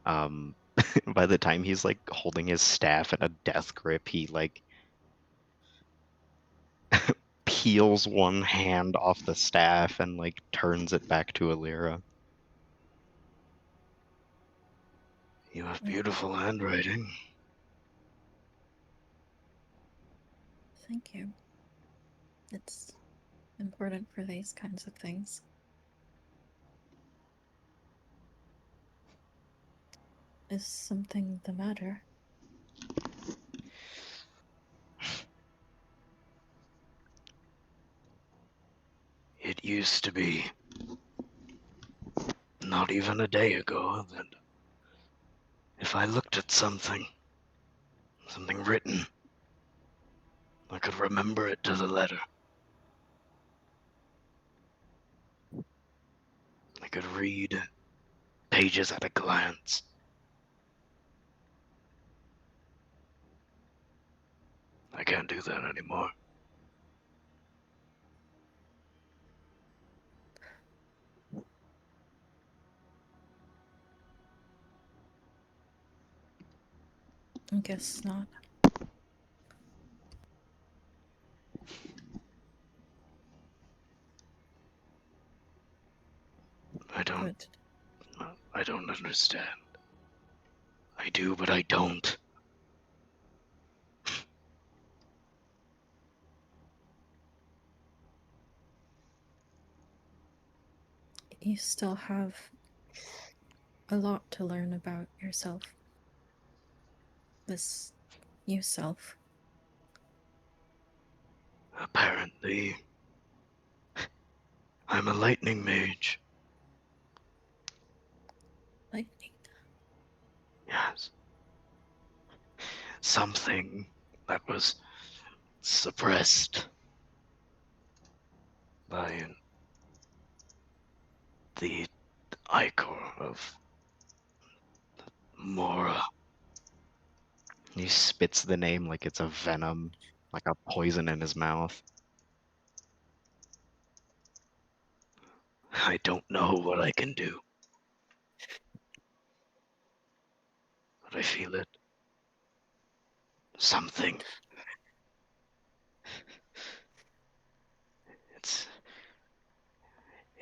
By the time he's like holding his staff in a death grip, he like peels one hand off the staff and like turns it back to Alira. You have beautiful handwriting.
Thank you. It's important for these kinds of things. Is something the matter?
It used to be, not even a day ago, that if I looked at something written, I could remember it to the letter. I could read pages at a glance. I can't do that anymore.
I guess not. Good.
I don't understand. I do, but I don't.
You still have a lot to learn about yourself. This new self.
Apparently, I'm a lightning mage.
Lightning.
Yes. Something that was suppressed by the Ichor of Mora.
He spits the name like it's a venom, like a poison in his mouth.
I don't know what I can do, but I feel it. Something.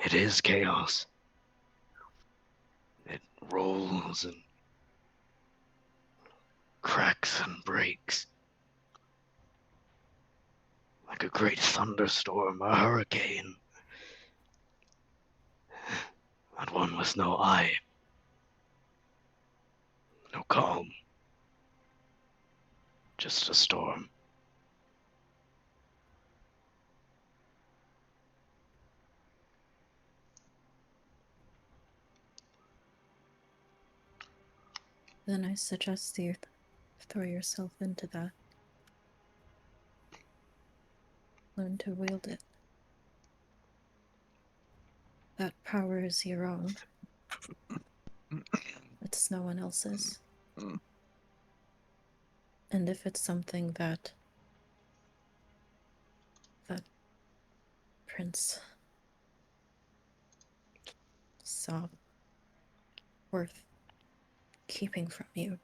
It is chaos. It rolls and cracks and breaks. Like a great thunderstorm, a hurricane. But one with no eye. No calm. Just a storm.
Then I suggest you throw yourself into that. Learn to wield it. That power is your own. It's no one else's. And if it's something that Prince saw worth keeping from you,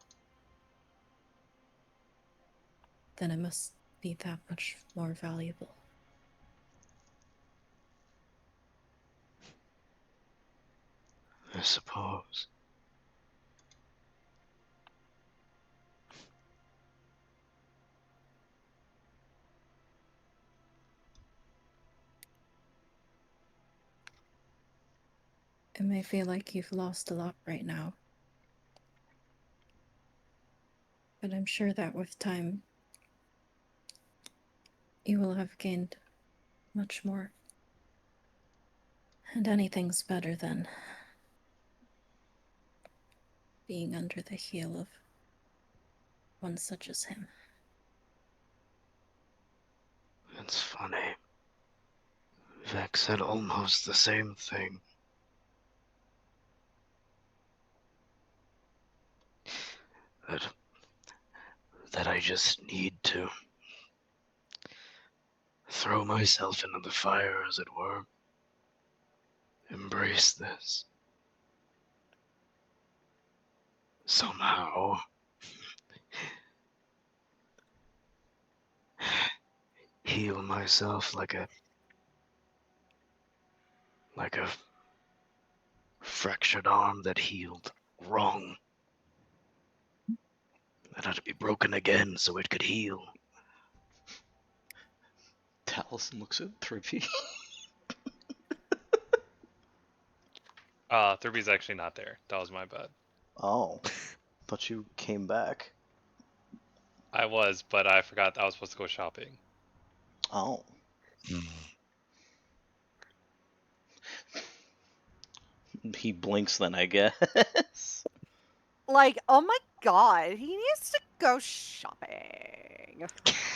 then it must be that much more valuable.
I suppose.
It may feel like you've lost a lot right now, but I'm sure that with time, you will have gained much more. And anything's better than being under the heel of one such as him.
It's funny. Vex said almost the same thing. That I just need to throw myself into the fire, as it were. Embrace this. Somehow. Heal myself like a fractured arm that healed wrong. That had to be broken again so it could heal.
Taliesin looks at Thrippy.
Thurby's actually not there. That was my bad.
Oh, thought you came back.
I was, but I forgot I was supposed to go shopping.
Oh. He blinks then, I guess.
Like, oh my god, he needs to go shopping.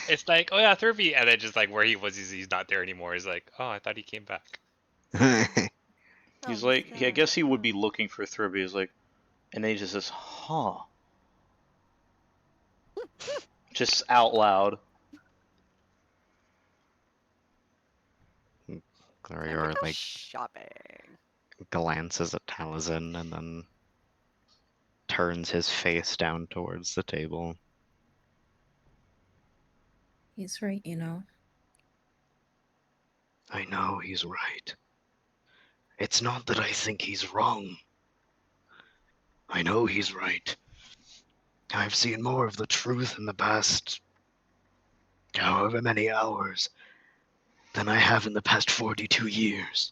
It's like, oh yeah, Thurby, and then just like where he was, he's not there anymore. He's like, oh, I thought he came back.
He's
Oh,
like, I guess he would
gone.
be looking for Thrippy. He's like, and then he just says, huh. Just out loud.
Time to
Glarior
go
like
shopping.
glances at Taliesin and then turns his face down towards the table.
He's right, you know.
I know he's right. It's not that I think he's wrong. I know he's right. I've seen more of the truth in the past however many hours than I have in the past 42 years.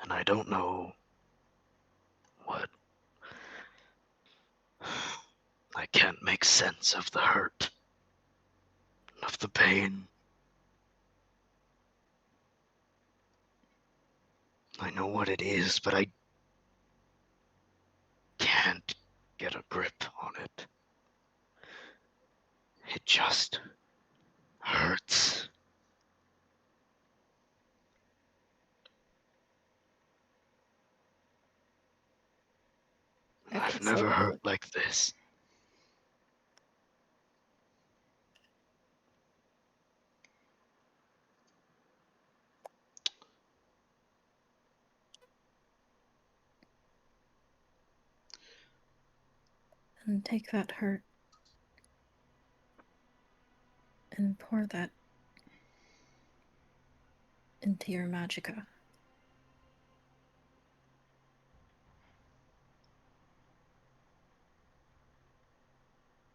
And I don't know what. I can't make sense of the hurt, of the pain. I know what it is, but I can't get a grip on it. It just hurts.
I
I've
can see
never
that.
hurt like this.
And take that hurt and pour that into your magicka.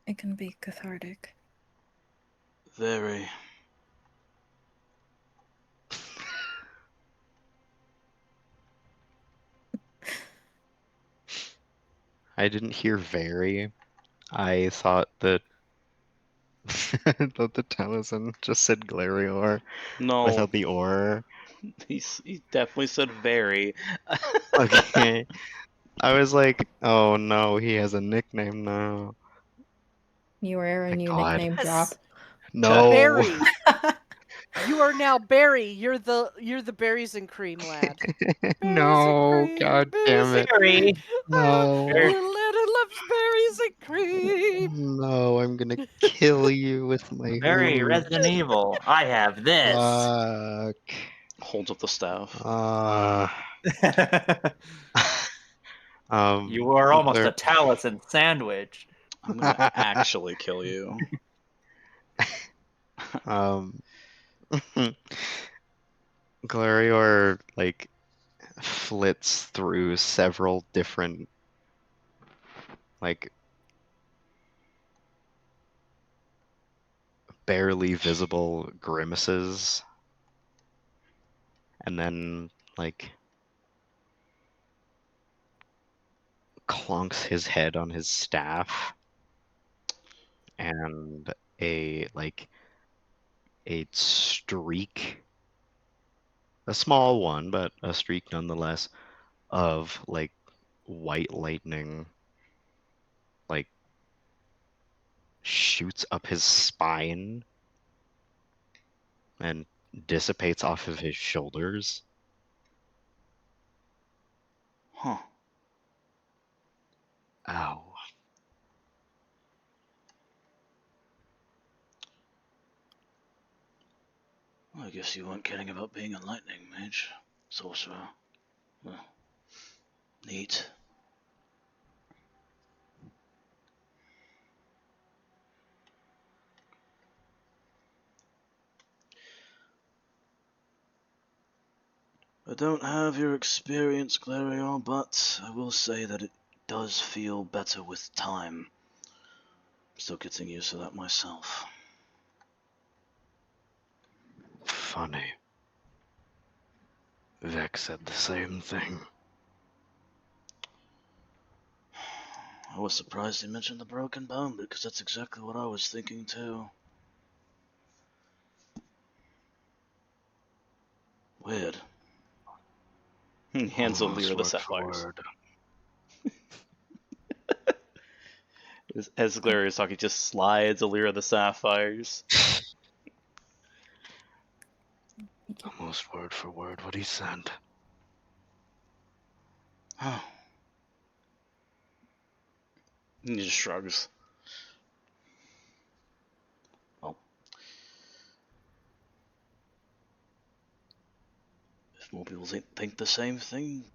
It can be cathartic.
Very.
I didn't hear very. I thought that I thought the Taliesin just said Glarior
No,
without the or.
he definitely said very.
Okay. I was like, oh no, he has a nickname now.
You were a
My
new
God.
nickname
Yes.
drop.
No.
Barry. You are now Barry. You're the berries and cream lad.
No, God damn it.
Barry.
No.
Little lad who loves berries and cream.
No, I'm gonna kill you with my
Very
hooves.
Resident Evil. I have this.
Fuck.
Holds up the staff.
You are almost
Glar-
a Taliesin sandwich.
I'm gonna actually kill you.
Glarior like flits through several different like barely visible grimaces and then like clonks his head on his staff and a streak, a small one but a streak nonetheless, of like white lightning like shoots up his spine and dissipates off of his shoulders.
Huh.
Ow.
Well, I guess you weren't kidding about being a lightning mage. Sorcerer. Well, neat. I don't have your experience, Clarion, but I will say that it does feel better with time. Still getting used to that myself.
Funny. Vex said the same thing.
I was surprised he mentioned the broken bone, because that's exactly what I was thinking too. Weird. He hands a
Almost
Lyra the
word for
sapphires.
word.
As Glary is talking, just slides a Lyra the sapphires.
Almost word for word what he said.
Oh. He just shrugs. Well, if more people think the same thing,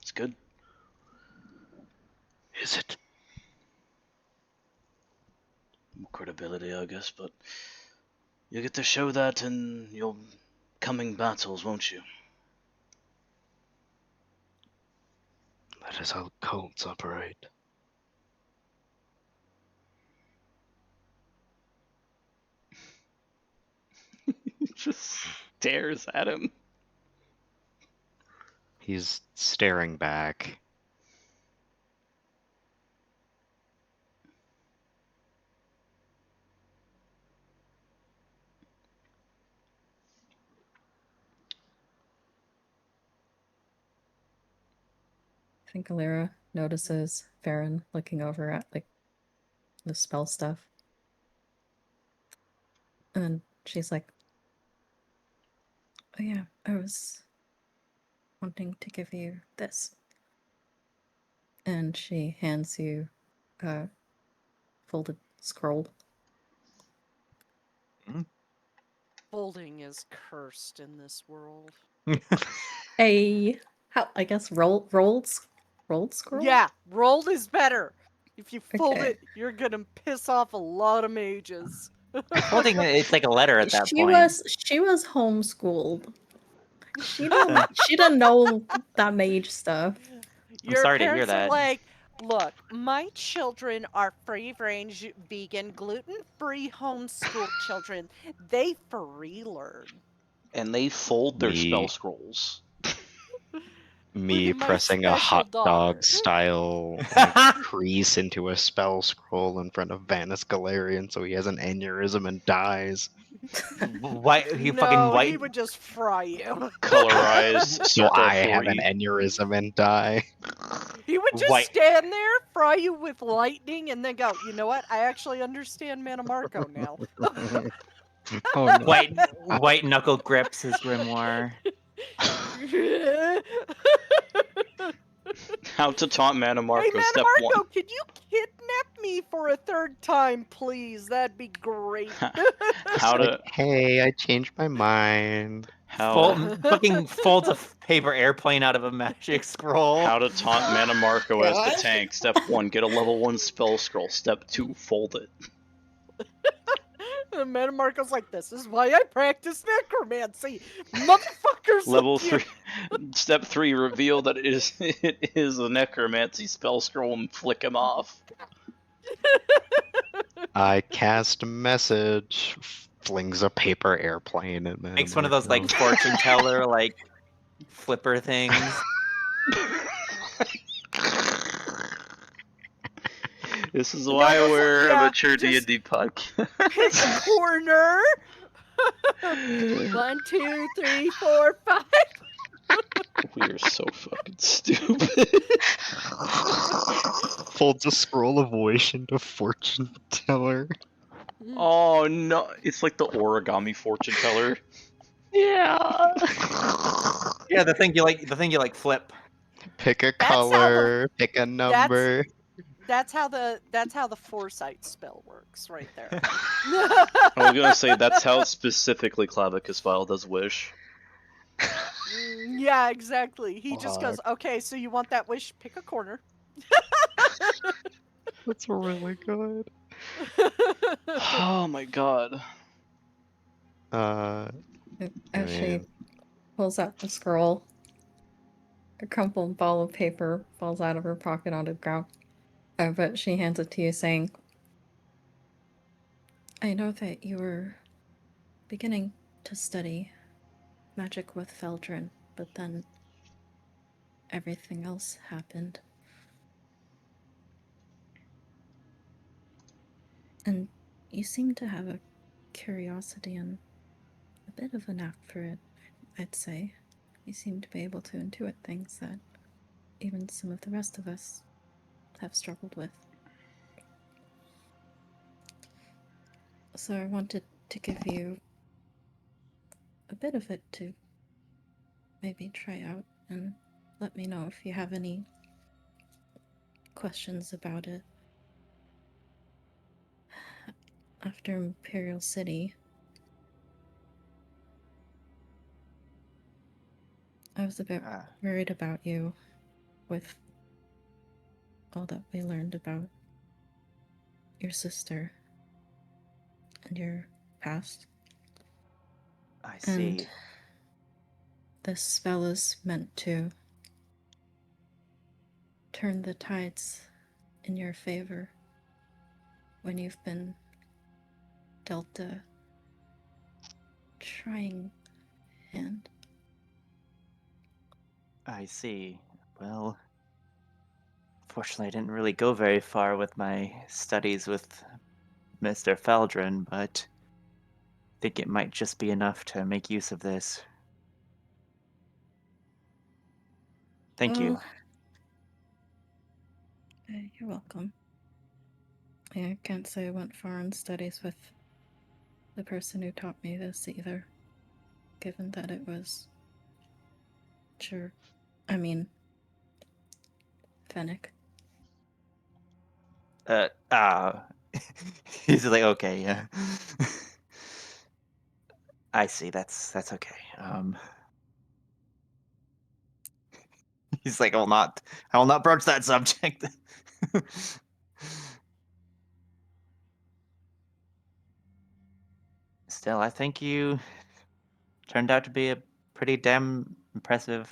it's good.
Is it?
More credibility, I guess, but you get to show that in your coming battles, won't you?
That is how cults operate.
He just stares at him.
He's staring back.
I think Alira notices Farron looking over at like the spell stuff. And then she's like, "Oh yeah, I was wanting to give you this." And she hands you a folded scroll.
Folding is cursed in this world.
I guess rolled scroll?
Yeah, rolled is better. If you fold
Okay.
it, you're gonna piss off a lot of mages.
Folding it's like a letter at that
She
point.
was homeschooled. She didn't know that mage stuff.
Your
sorry to hear
parents are
that.
like, look, my children are free-range, vegan, gluten-free homeschool children. They free learn.
And they fold their spell
Me,
scrolls.
me
at my
pressing a
special
hot
daughter.
dog style like, crease into a spell scroll in front of Vanus Galarian so he has an aneurysm and dies.
White, he fucking
No,
white.
he would just fry you.
Colorized
So
circa
I have
40.
an aneurysm and die.
He would just
White-
stand there, fry you with lightning, and then go, you know what? I actually understand Manamarco now.
Oh no.
White knuckle grips his grimoire.
How to taunt Manamarco,
Hey,
step 1.
Manamarco, could you kidnap me for a third time, please? That'd be great.
How to
Hey, I changed my mind.
Fucking folds a paper airplane out of a magic scroll.
How to taunt Manamarco as the tank. Step 1, get a level 1 spell scroll. Step 2, fold it.
And Manamarco's like, this is why I practice necromancy. Motherfuckers.
Level
like you.
3. Step 3, reveal that it is a necromancy spell scroll and flick him off.
I cast a message, flings a paper airplane at Manamarco.
Makes one of those like fortune teller like flipper things.
This is why we're a mature D&D podcast.
Pick a corner. 1, 2, 3, 4, 5.
We are so fucking stupid.
Folds a scroll of wish into fortune teller.
Oh no, it's like the origami fortune teller.
Yeah.
Yeah, the thing you like flip.
Pick a
That's how the-
color, pick a number.
That's how the foresight spell works, right there.
I was gonna say that's how specifically Clavicus File does wish.
Yeah, exactly. He just goes, okay, so you want that wish? Pick a corner.
That's really good.
Oh my god.
As she
Man.
pulls out the scroll, A crumpled ball of paper falls out of her pocket onto the ground. But she hands it to you, saying, I know that you were beginning to study magic with Feldrin, but then everything else happened. And you seem to have a curiosity and a bit of a knack for it, I'd say. You seem to be able to intuit things that even some of the rest of us have struggled with. So I wanted to give you a bit of it to maybe try out, and let me know if you have any questions about it. After Imperial City, I was a bit worried about you with all that we learned about your sister and your past.
I see.
And this spell is meant to turn the tides in your favor when you've been dealt a trying hand.
I see. Well, fortunately, I didn't really go very far with my studies with Mr. Feldrin, but I think it might just be enough to make use of this. Thank you.
You're welcome. Yeah, I can't say I went far in studies with the person who taught me this either, given that it was... Fennec.
He's like, okay, yeah. I see, that's okay. He's like, I will not broach that subject. Still, I think you turned out to be a pretty damn impressive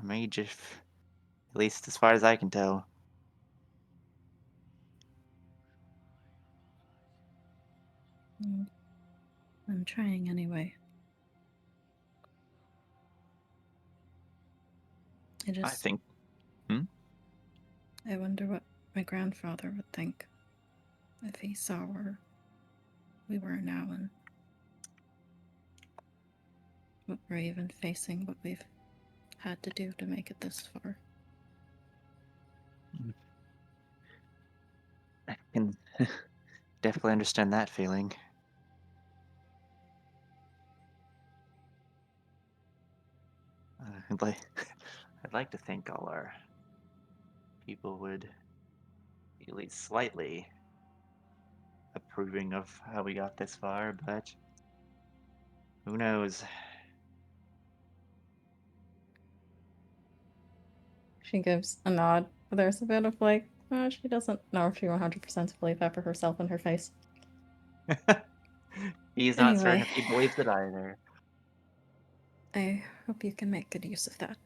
mage, at least as far as I can tell.
I'm trying anyway.
I think.
I wonder what my grandfather would think if he saw where we were now and what we're even facing, what we've had to do to make it this far.
I can definitely understand that feeling. I'd like to think all our people would be at least slightly approving of how we got this far, but who knows?
She gives a nod. There's a bit of like, she doesn't know if she 100% believe that for herself in her face.
He's not certain if he believes it either.
I hope you can make good use of that.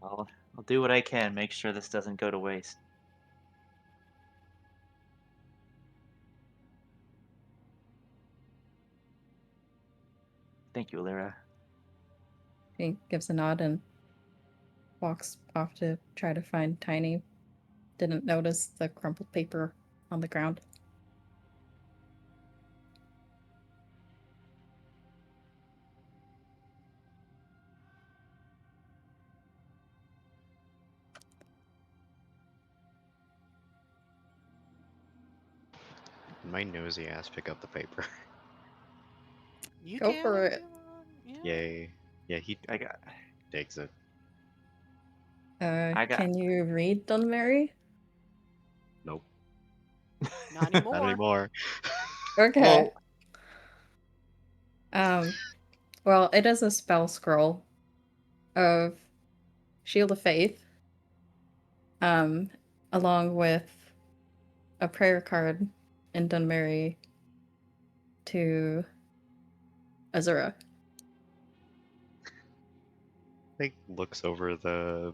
I'll do what I can, make sure this doesn't go to waste. Thank you, Lyra.
She gives a nod and walks off to try to find Tiny. Didn't notice the crumpled paper on the ground.
My nosy ass pick up the paper.
You
Go
can
for
if
it.
you want,
Yay. Yeah, he
I got.
takes it.
Can you read Dunmary?
Nope.
Not anymore.
Not anymore.
Okay. Well, it is a spell scroll of Shield of Faith, along with a prayer card in Dunmary to Azura.
like looks over the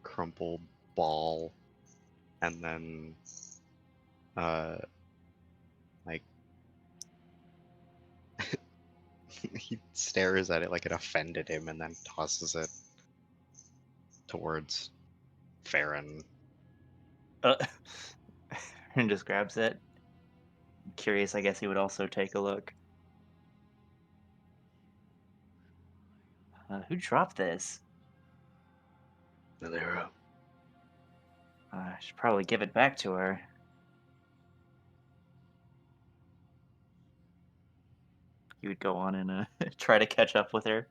crumpled ball and then like he stares at it like it offended him and then tosses it towards Farron.
And just grabs it. Curious, I guess he would also take a look. Who dropped this?
Valera.
I should probably give it back to her. He would go on and try to catch up with her.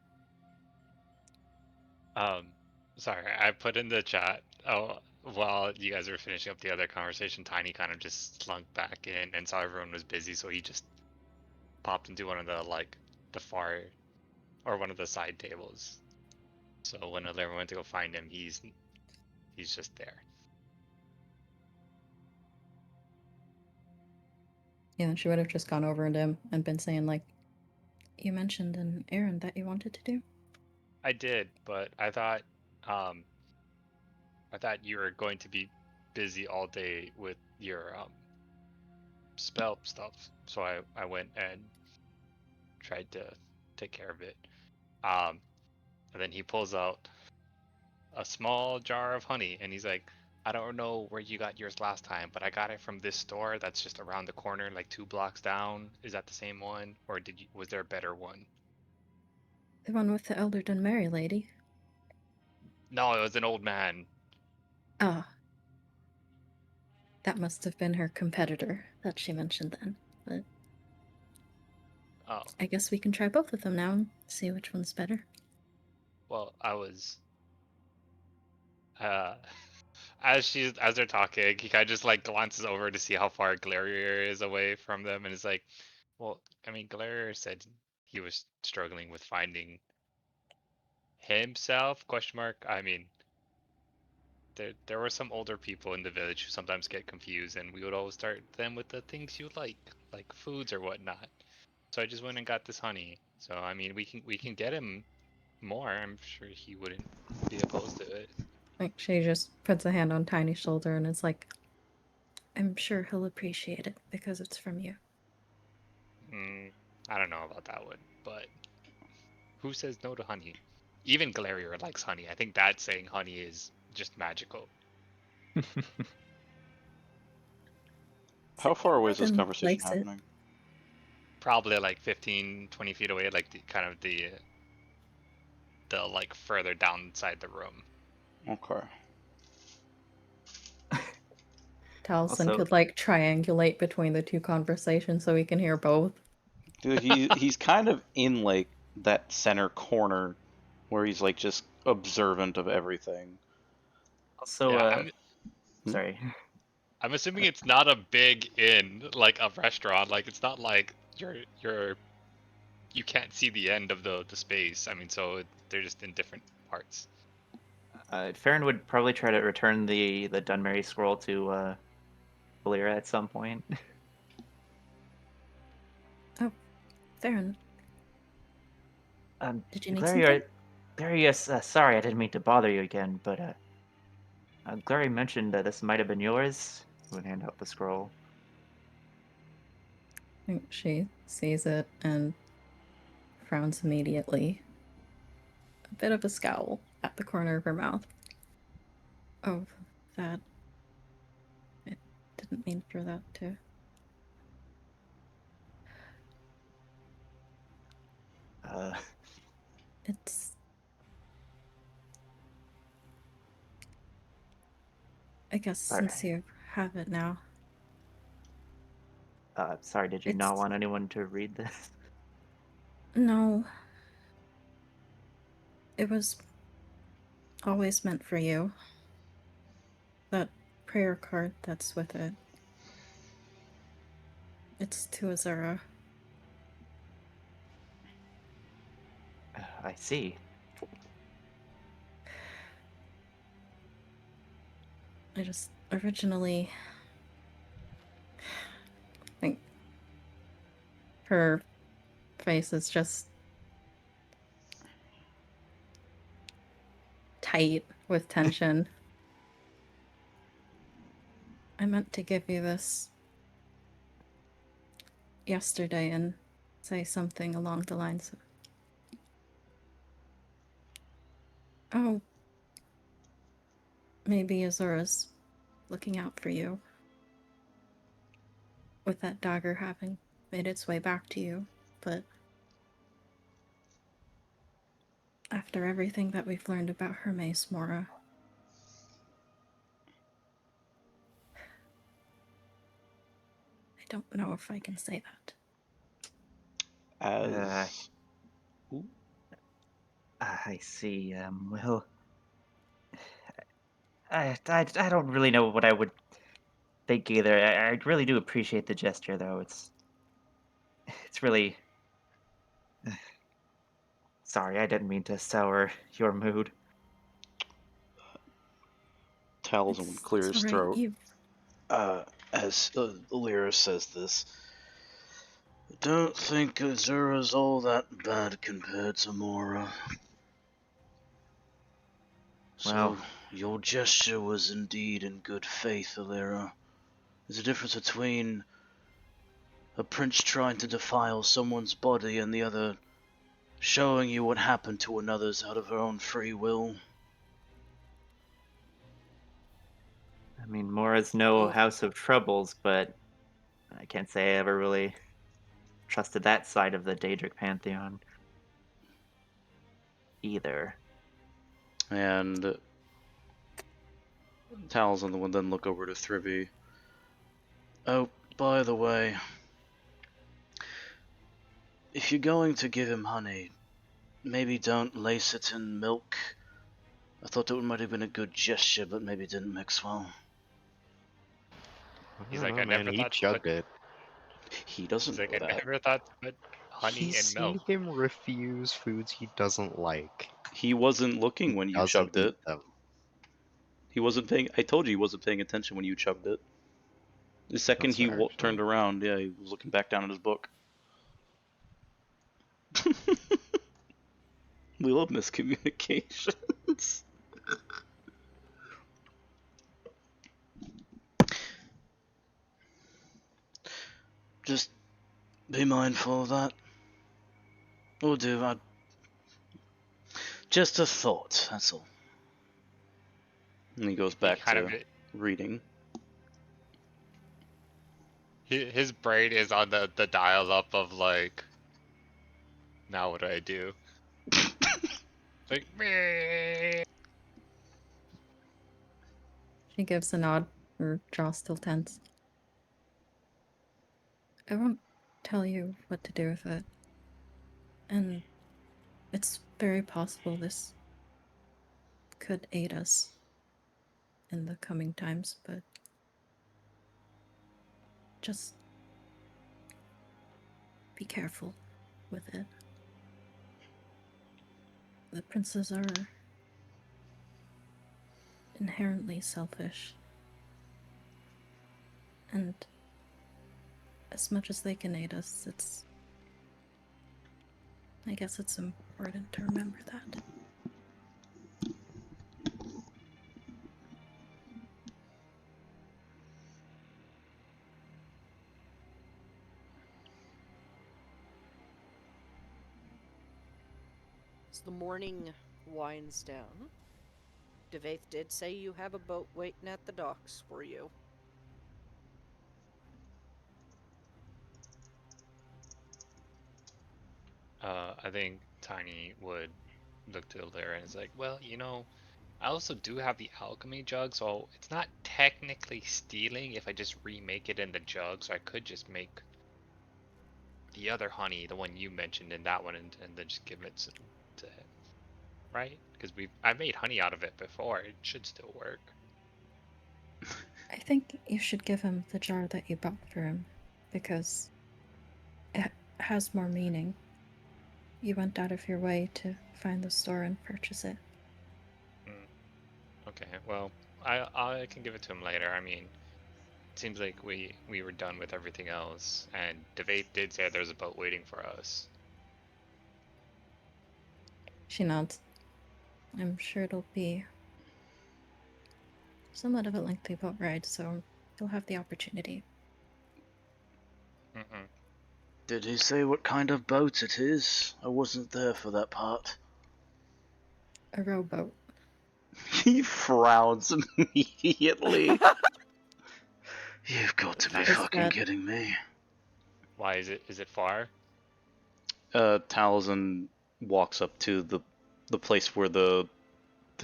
Sorry, I put in the chat. Oh, while you guys were finishing up the other conversation, Tiny kind of just slunk back in and saw everyone was busy, so he just popped into one of the far or one of the side tables. So when everyone went to go find him, he's just there.
Yeah, she would have just gone over to him and been saying, like, you mentioned an errand that you wanted to do.
I did, but I thought you were going to be busy all day with your spell stuff. So I went and tried to take care of it. And then he pulls out a small jar of honey and he's like, I don't know where you got yours last time, but I got it from this store that's just around the corner, like 2 blocks down. Is that the same one, or was there a better one?
The one with the elder Dunmary lady.
No, it was an old man.
Ah. That must have been her competitor that she mentioned then, but
Oh,
I guess we can try both of them now and see which one's better.
well, I was as they're talking, he kind of just like glances over to see how far Glarier is away from them and is like, well, I mean, Glarier said he was struggling with finding himself, question mark. I mean, there were some older people in the village who sometimes get confused, and we would always start them with the things you like foods or whatnot. So I just went and got this honey. So I mean, we can get him more. I'm sure he wouldn't be opposed to it.
Like, she just puts a hand on Tiny's shoulder and is like, I'm sure he'll appreciate it because it's from you.
I don't know about that one, but who says no to honey? Even Galarior likes honey. I think that's saying honey is just magical.
How far away is this
Then
conversation
likes it.
happening?
Probably like 15, 20 feet away, like the like further down inside the room.
Okay.
Taliesin
Also-
could, like, triangulate between the two conversations so he can hear both.
Dude, he's kind of in like that center corner where he's like just observant of everything.
Also,
Yeah,
sorry.
I'm assuming it's not a big inn, like a restaurant. Like it's not like you can't see the end of the space. I mean, so they're just in different parts.
Farron would probably try to return the Dunmary scroll to Valera at some point.
Oh, Farron. Did you need something?
Glary, yes, sorry, I didn't mean to bother you again, but Glary mentioned that this might have been yours. He would hand out the scroll.
I think she sees it and frowns immediately. A bit of a scowl at the corner of her mouth. Oh, that. I didn't mean for that to. It's. I guess since you have it now.
Sorry, did you not want anyone to read this?
No. It was always meant for you. That prayer card that's with it. It's to Azura.
I see.
I just originally think her face is just tight with tension. I meant to give you this yesterday and say something along the lines of, oh, maybe Azura's looking out for you. With that dagger having made its way back to you, but after everything that we've learned about Hermes, Mora, I don't know if I can say that.
As
I see. Well, I don't really know what I would think either. I really do appreciate the gesture, though. It's really. Sorry, I didn't mean to sour your mood.
Talzin clears his
all right.
throat. As Lyra says this, I don't think Azura's all that bad compared to Mora. So,
Well,
your gesture was indeed in good faith, Lyra. There's a difference between a prince trying to defile someone's body and the other showing you what happened to another's out of her own free will.
I mean, Mora's no
Oh.
house of troubles, but I can't say I ever really trusted that side of the Daedric pantheon either.
And Talzin would then look over to Thribby. Oh, by the way, if you're going to give him honey, maybe don't lace it in milk. I thought it might have been a good gesture, but maybe it didn't mix well.
He's
I
like,
don't
I
know, man.
never
He
thought to
chugged
put.
it.
He doesn't
He's like,
know
I
that.
never thought to put honey
He's
in
seen
milk.
him refuse foods he doesn't like.
He wasn't looking
He
when you
doesn't
chugged
eat
it.
them.
He wasn't paying. I told you he wasn't paying attention when you chugged it. The second
That's
he
fair,
turned
actually.
around, yeah, he was looking back down at his book. We love miscommunications. Just be mindful of that. Or do. Just a thought, that's all. And he goes
He
back
kind of.
to reading.
His brain is on the dial up of like. Now what do I do? Like, meh.
She gives a nod, her jaw still tense. I won't tell you what to do with it. And it's very possible this could aid us in the coming times, but just be careful with it. The princes are inherently selfish. And as much as they can aid us, I guess it's important to remember that.
As the morning winds down, Devaith did say you have a boat waiting at the docks for you.
I think Tiny would look to Lyra and is like, well, I also do have the alchemy jug, so it's not technically stealing if I just remake it in the jug, so I could just make the other honey, the one you mentioned in that one, and then just give it to him, right? Because I made honey out of it before. It should still work.
I think you should give him the jar that you bought for him, because it has more meaning. You went out of your way to find the store and purchase it.
Okay, well, I can give it to him later. I mean, it seems like we were done with everything else, and Devaith did say there's a boat waiting for us.
She nods. I'm sure it'll be somewhat of a lengthy boat ride, so you'll have the opportunity.
Mm-mm.
Did he say what kind of boat it is? I wasn't there for that part.
A rowboat.
He frowns immediately. You've got to be
Is
fucking
that-
kidding me.
Why is it far?
Taliesin walks up to the place where the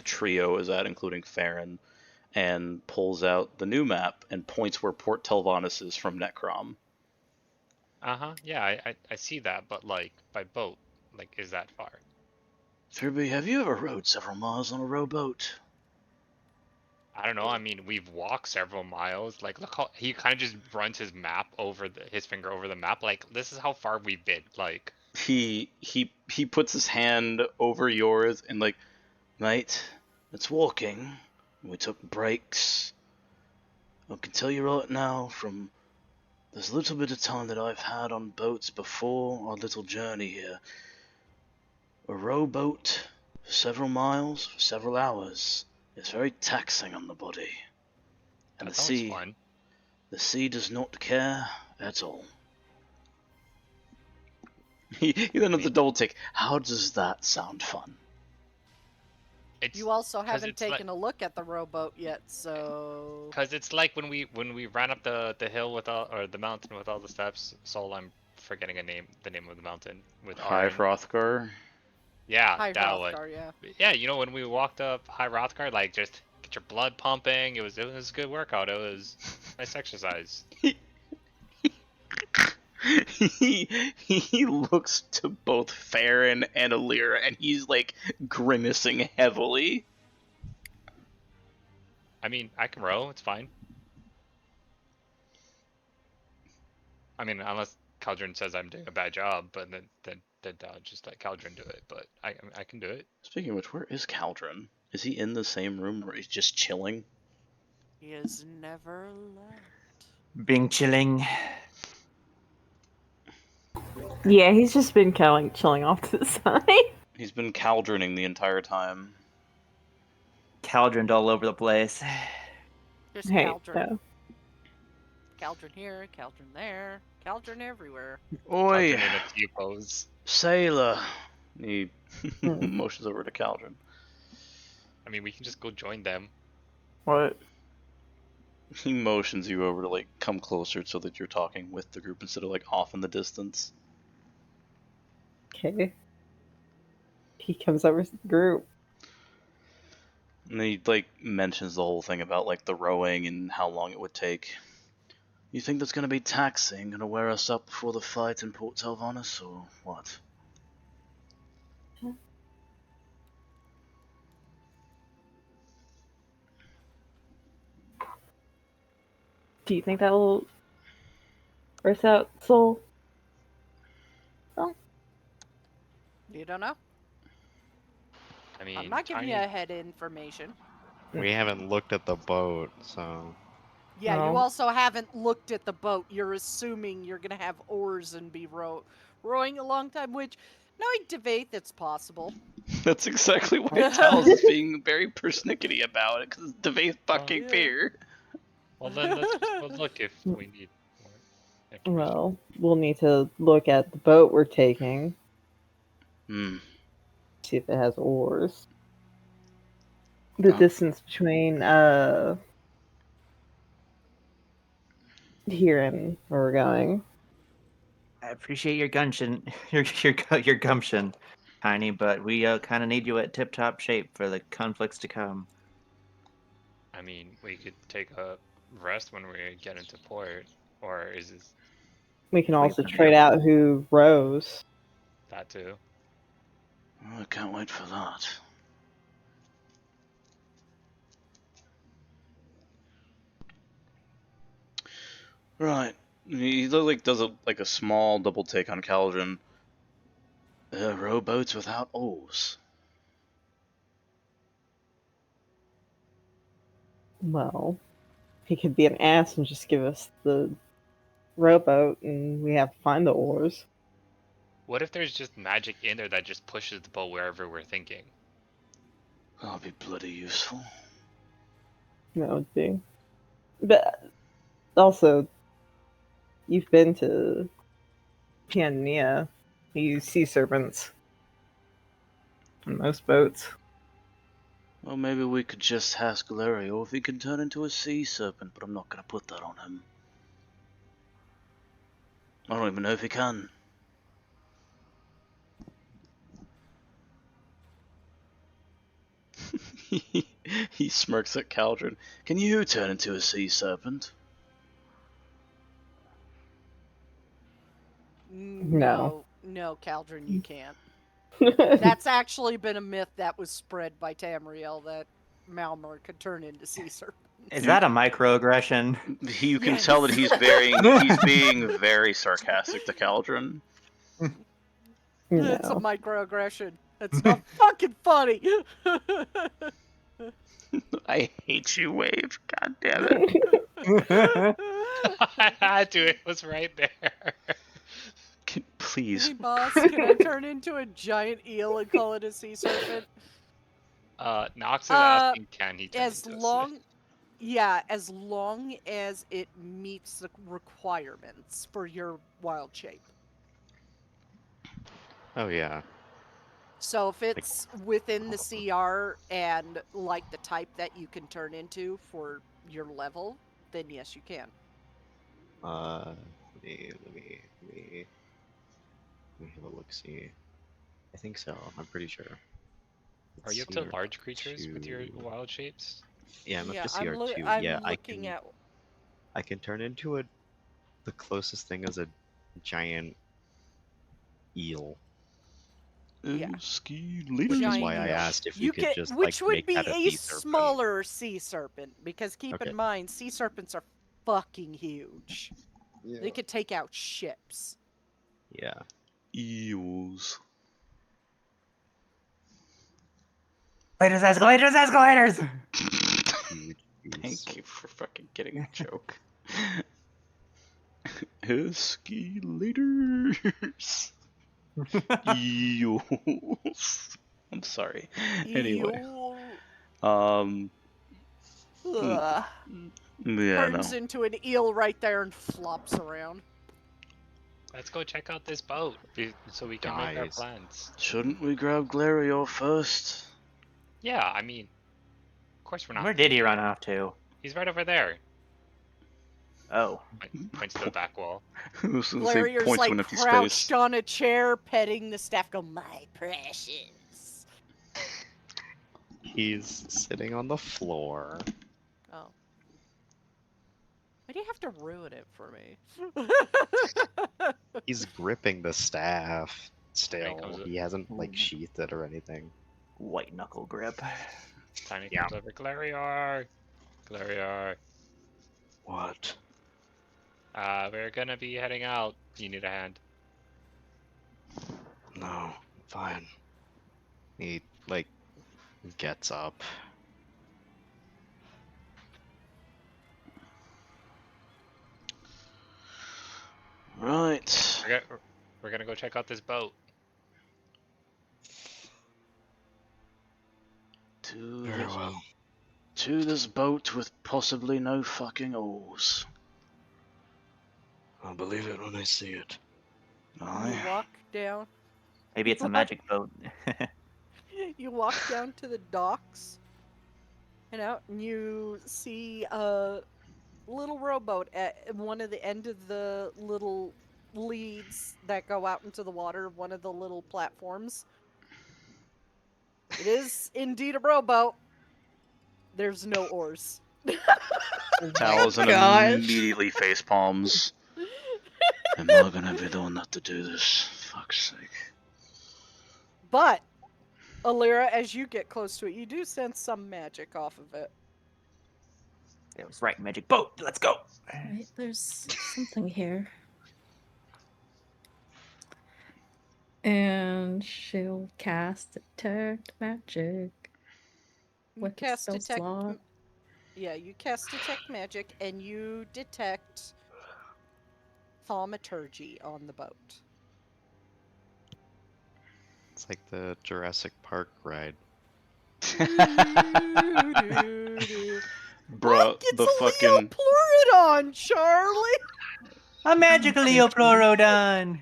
trio is at, including Farron, and pulls out the new map and points where Port Telvanus is from Necrom.
Uh-huh. Yeah, I see that, but like by boat, like is that far?
Firby, have you ever rowed several miles on a rowboat?
I don't know. I mean, we've walked several miles. Like, look how he kind of just runs his map over his finger over the map. Like, this is how far we've been. Like,
He puts his hand over yours and like, mate, it's walking. We took breaks. I can tell you right now, from this little bit of time that I've had on boats before our little journey here, a rowboat for several miles, for several hours, is very taxing on the body. And
that sounds fun.
the sea does not care at all. He then has a double take. How does that sound fun?
It's
You also
'cause
haven't
it's like-
taken a look at the rowboat yet, so.
Because it's like when we ran up the hill with all, or the mountain with all the steps. Sol, I'm forgetting the name of the mountain with
High
Aaron.
Hrothgar.
Yeah,
High
that one.
Hrothgar, yeah.
Yeah, you know when we walked up High Hrothgar, like just get your blood pumping. It was a good workout. It was nice exercise.
He looks to both Farron and Alira, and he's like grimacing heavily.
I mean, I can row. It's fine. I mean, unless Caldron says I'm doing a bad job, but then I'll just let Caldron do it. But I can do it.
Speaking of which, where is Caldron? Is he in the same room where he's just chilling?
He has never left.
Being chilling.
Yeah, he's just been kind of like chilling off to the side.
He's been Caldroning the entire time.
Caldroned all over the place.
Just
Hey,
Caldron.
so,
Caldron here, Caldron there, Caldron everywhere.
Oi,
Caldron in a T pose.
sailor! He motions over to Caldron.
I mean, we can just go join them.
what?
He motions you over to like come closer so that you're talking with the group instead of like off in the distance.
Okay. He comes over to the group.
And he like mentions the whole thing about like the rowing and how long it would take. You think that's gonna be taxing, gonna wear us up before the fight in Port Telvanus, or what?
Do you think that will worth out, Soul?
You don't know?
I mean,
I'm not giving you
Tiny-
ahead information.
We haven't looked at the boat, so
Yeah, you
No.
also haven't looked at the boat. You're assuming you're gonna have oars and be rowing a long time, which, knowing Devaith, it's possible.
That's exactly why Tal's is being very persnickety about it, because it's Devaith fucking
yeah.
fear.
Well, then let's just go look if we need more information.
Well, we'll need to look at the boat we're taking,
Hmm.
see if it has oars. The
Oh.
distance between here and where we're going.
I appreciate your gumption, your gumption, Tiny, but we kind of need you at tip-top shape for the conflicts to come.
I mean, we could take a rest when we get into port, or is this
We can
Wait,
also
what?
trade out who rows.
that too?
Oh, I can't wait for that. Right. He like does a small double take on Caldron. Rowboats without oars.
Well, he could be an ass and just give us the rowboat, and we have to find the oars.
What if there's just magic in there that just pushes the boat wherever we're thinking?
That'll be bloody useful.
That would be. But also, you've been to Piania. You use sea serpents on most boats.
Well, maybe we could just ask Galerio if he can turn into a sea serpent, but I'm not gonna put that on him. I don't even know if he can. He smirks at Caldron. Can you turn into a sea serpent?
No, Caldron, you can't. That's actually been a myth that was spread by Tamriel that Malmor could turn into sea serpents.
Is that a microaggression?
You can
Yes.
tell that he's being very sarcastic to Caldron.
It's a
No.
microaggression. It's not fucking funny.
I hate you, Wave. God damn it.
I had to. It was right there.
Please.
Hey boss, can I turn into a giant eel and call it a sea serpent?
Nox is asking, can he turn
As
into
long, yeah, as long as it meets the requirements for your wild shape.
Oh yeah.
So if it's within the CR and like the type that you can turn into for your level, then yes, you can.
Let me have a look. See, I think so. I'm pretty sure.
Are you up to large creatures with your wild shapes?
Yeah, I'm up
Yeah,
to CR2.
I'm
Yeah,
looking at.
I can turn into the closest thing is a giant eel.
Yeah.
Ski
Which is
Giant
why I
eel.
asked if we
You
could
can,
just
which
like
would
make
be
that a
a
sea serpent.
smaller sea serpent, because keep
Okay.
in mind, sea serpents are fucking huge.
Yeah.
They could take out ships.
Yeah.
Eels.
Escalators, escalators!
Thank you for fucking getting a joke. Escalators. Eels. I'm sorry. Anyway.
Eel.
Yeah,
Turns
no.
into an eel right there and flops around.
Let's go check out this boat so we can make our plans.
Shouldn't we grab Glario first?
Yeah, I mean, of course we're not.
Where did he run off to?
He's right over there.
Oh.
Points to the back wall.
Glarier's like crouched on a chair, petting the staff. Go, my precious.
He's sitting on the floor.
Oh. Why do you have to ruin it for me?
He's gripping the staff still. He hasn't like
Ooh.
sheathed it or anything.
White knuckle grip.
Tiny comes over. Glarior! Glarior.
What?
We're gonna be heading out. You need a hand.
No, fine. He like gets up.
Right.
We're gonna go check out this boat.
Very well.
To this boat with possibly no fucking oars.
I'll believe it when I see it.
You walk down.
Maybe it's a magic boat.
You walk down to the docks and out, and you see a little rowboat at one of the end of the little leads that go out into the water, one of the little platforms. It is indeed a rowboat. There's no oars.
Taliesin immediately face palms. Am I gonna be the one not to do this? Fuck's sake.
But, Alira, as you get close to it, you do sense some magic off of it.
It was right, magic boat. Let's go.
Right, there's something here. And she'll cast Detect Magic. With the spell slot.
Yeah, you cast Detect Magic, and you detect thaumaturgy on the boat.
It's like the Jurassic Park ride.
Bruh,
It's
the
a
fucking
Leopleurodon, Charlie.
A magical Leopleurodon!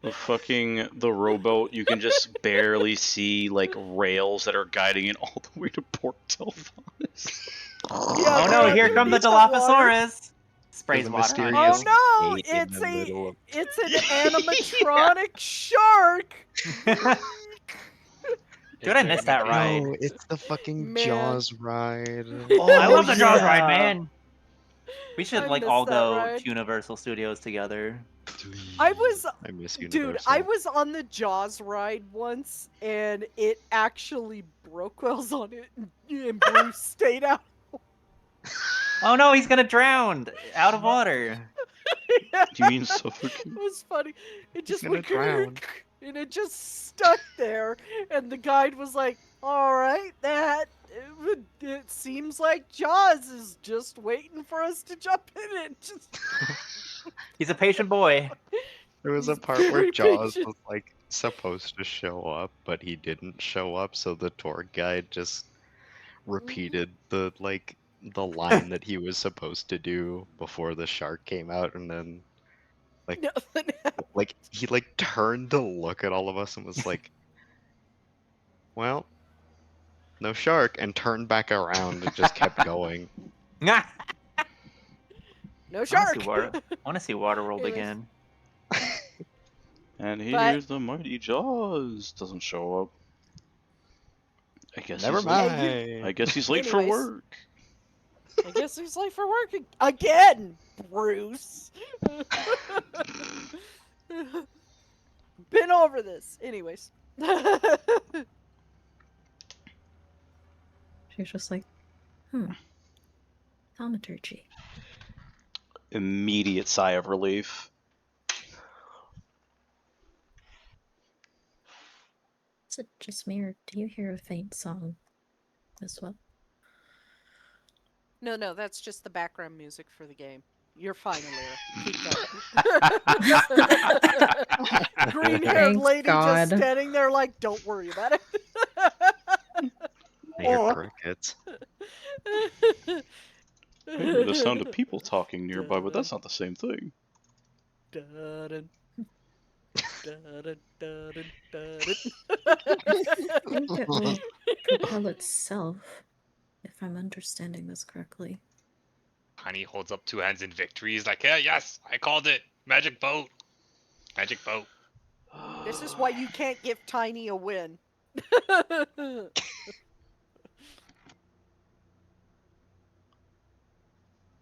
the rowboat, you can just barely see like rails that are guiding it all the way to Port Delphonis.
Yeah,
Oh
they're
no, here come the
underneath the water.
Dilophosaurus! Sprays
There's a
water on
mysterious
you.
Oh no,
gate in the middle of-
it's an animatronic shark.
Dude, I missed that ride.
No, it's the fucking
Man.
Jaws ride.
I love the
Oh,
Jaws ride,
yeah.
man! We should
I
like
missed
all
that
go
ride.
to Universal Studios together.
I was,
I miss
dude,
Universal.
I was on the Jaws ride once, and it actually broke while I was on it, and Bruce stayed out.
Oh no, he's gonna drown! Out of water!
Yeah,
Do you mean suffocating?
it was funny. It just
gonna
went
drown.
and it just stuck there, and the guide was like, "All right, it seems like Jaws is just waiting for us to jump in and just."
He's a patient boy.
There was a
He's
part where
very
Jaws
patient.
was like supposed to show up, but he didn't show up, so the tour guide just repeated the line that he was supposed to do before the shark came out, and then
Nothing
he turned to look at all of us and was like, "Well, no shark," and turned back around and just kept going.
No
I
shark.
wanna see Waterworld
Anyways.
again.
And
But-
here's the mighty Jaws. Doesn't show up. I guess
Never
he's late.
mind.
I guess he's late for
Anyways.
work.
I guess he's late for work again, Bruce. Been over this. Anyways.
She's just like, thaumaturgy.
Immediate sigh of relief.
Is it just me, or do you hear a faint song as well?
No, that's just the background music for the game. You're fine, Alira. Keep going. Green-haired
Thanks,
lady
God.
just standing there like, don't worry about it.
I hear
Aw.
crickets.
I hear the sound of people talking nearby, but that's not the same thing.
Dun-dun. Dun-dun, dun-dun,
I
dun-dun.
think it will propel itself, if I'm understanding this correctly.
Honey holds up two hands in victory. He's like, yeah, yes, I called it. Magic boat. Magic boat.
This is why you can't give Tiny a win.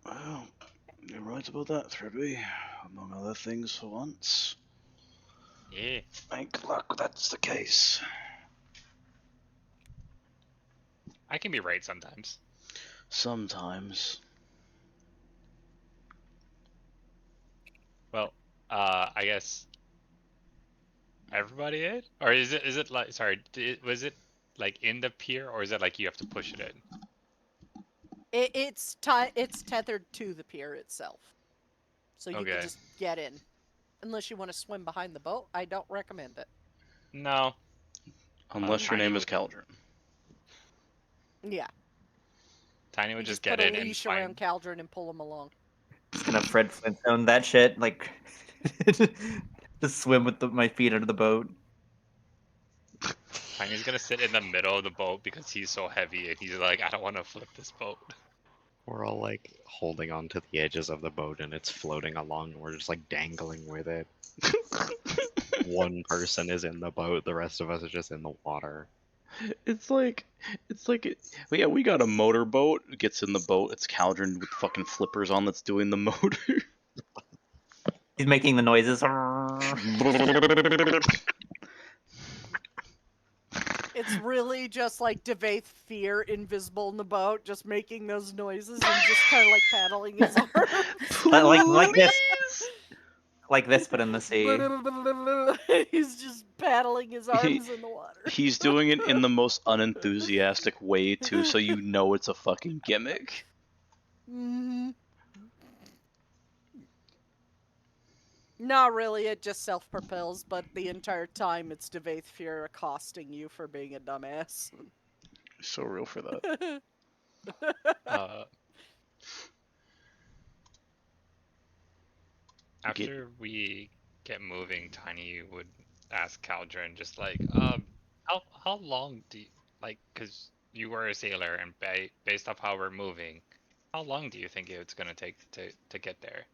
Well, you're right about that, Threadby. Among other things for once.
Yeah.
Thank luck that's the case.
I can be right sometimes.
Sometimes.
Well, I guess everybody in? Or is it like, sorry, was it like in the pier, or is it like you have to push it in?
It's tethered to the pier itself. So you
Okay.
can just get in. Unless you want to swim behind the boat, I don't recommend it.
No.
Unless your
Tiny
name is
would-
Caldron.
Yeah.
Tiny would
You
just
put
get
a
in and
leash around
find.
Caldron and pull him along.
Just gonna Fred Flintstone that shit, like just swim with my feet under the boat.
Tiny's gonna sit in the middle of the boat because he's so heavy, and he's like, I don't want to flip this boat.
We're all like holding on to the edges of the boat and it's floating along and we're just like dangling with it. One person is in the boat, the rest of us are just in the water.
Yeah, we got a motorboat. It gets in the boat. It's Caldron with fucking flippers on that's doing the motor.
He's making the noises.
It's really just like Devaith Fear invisible in the boat, just making those noises and just kind of like paddling his arms.
like this, but in the sea.
He's just paddling his arms in the water.
He's doing it in the most unenthusiastic way too, so you know it's a fucking gimmick.
Mm-hmm. Not really, it just self-propels, but the entire time it's Devaith Fear accosting you for being a dumbass.
So real for that.
After we get moving, Tiny would ask Caldron just like, how long do you like? Because you were a sailor, and based off how we're moving, how long do you think it's gonna take to get there?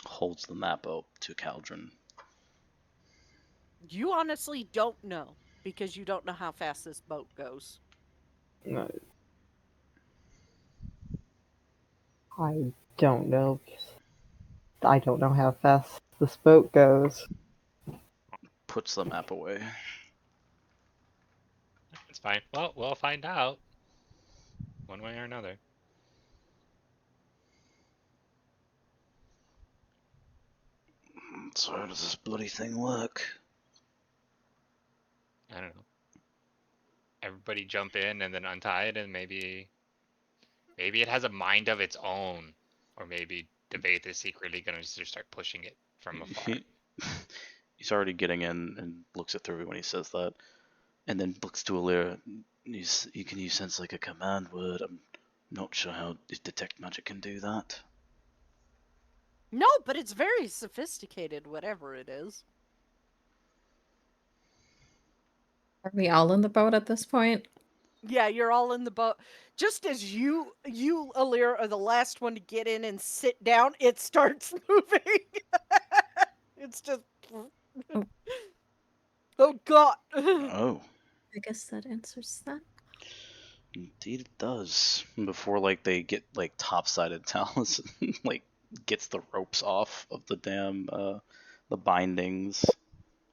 Holds the map up to Caldron.
You honestly don't know because you don't know how fast this boat goes.
No. I don't know. I don't know how fast this boat goes.
Puts the map away.
It's fine. Well, we'll find out one way or another.
So how does this bloody thing work?
I don't know. Everybody jump in and then untie it, and maybe it has a mind of its own, or maybe Deveth is secretly gonna just start pushing it from afar.
He's already getting in and looks at through when he says that, and then looks to Alira. Can you sense like a command word? I'm not sure how detect magic can do that.
No, but it's very sophisticated, whatever it is.
Are we all in the boat at this point?
Yeah, you're all in the boat. Just as you, Alir, are the last one to get in and sit down, it starts moving. It's just...
Oh.
Oh, God.
Oh.
I guess that answers that.
Indeed it does. Before like they get like top-sided Talus like gets the ropes off of the damn the bindings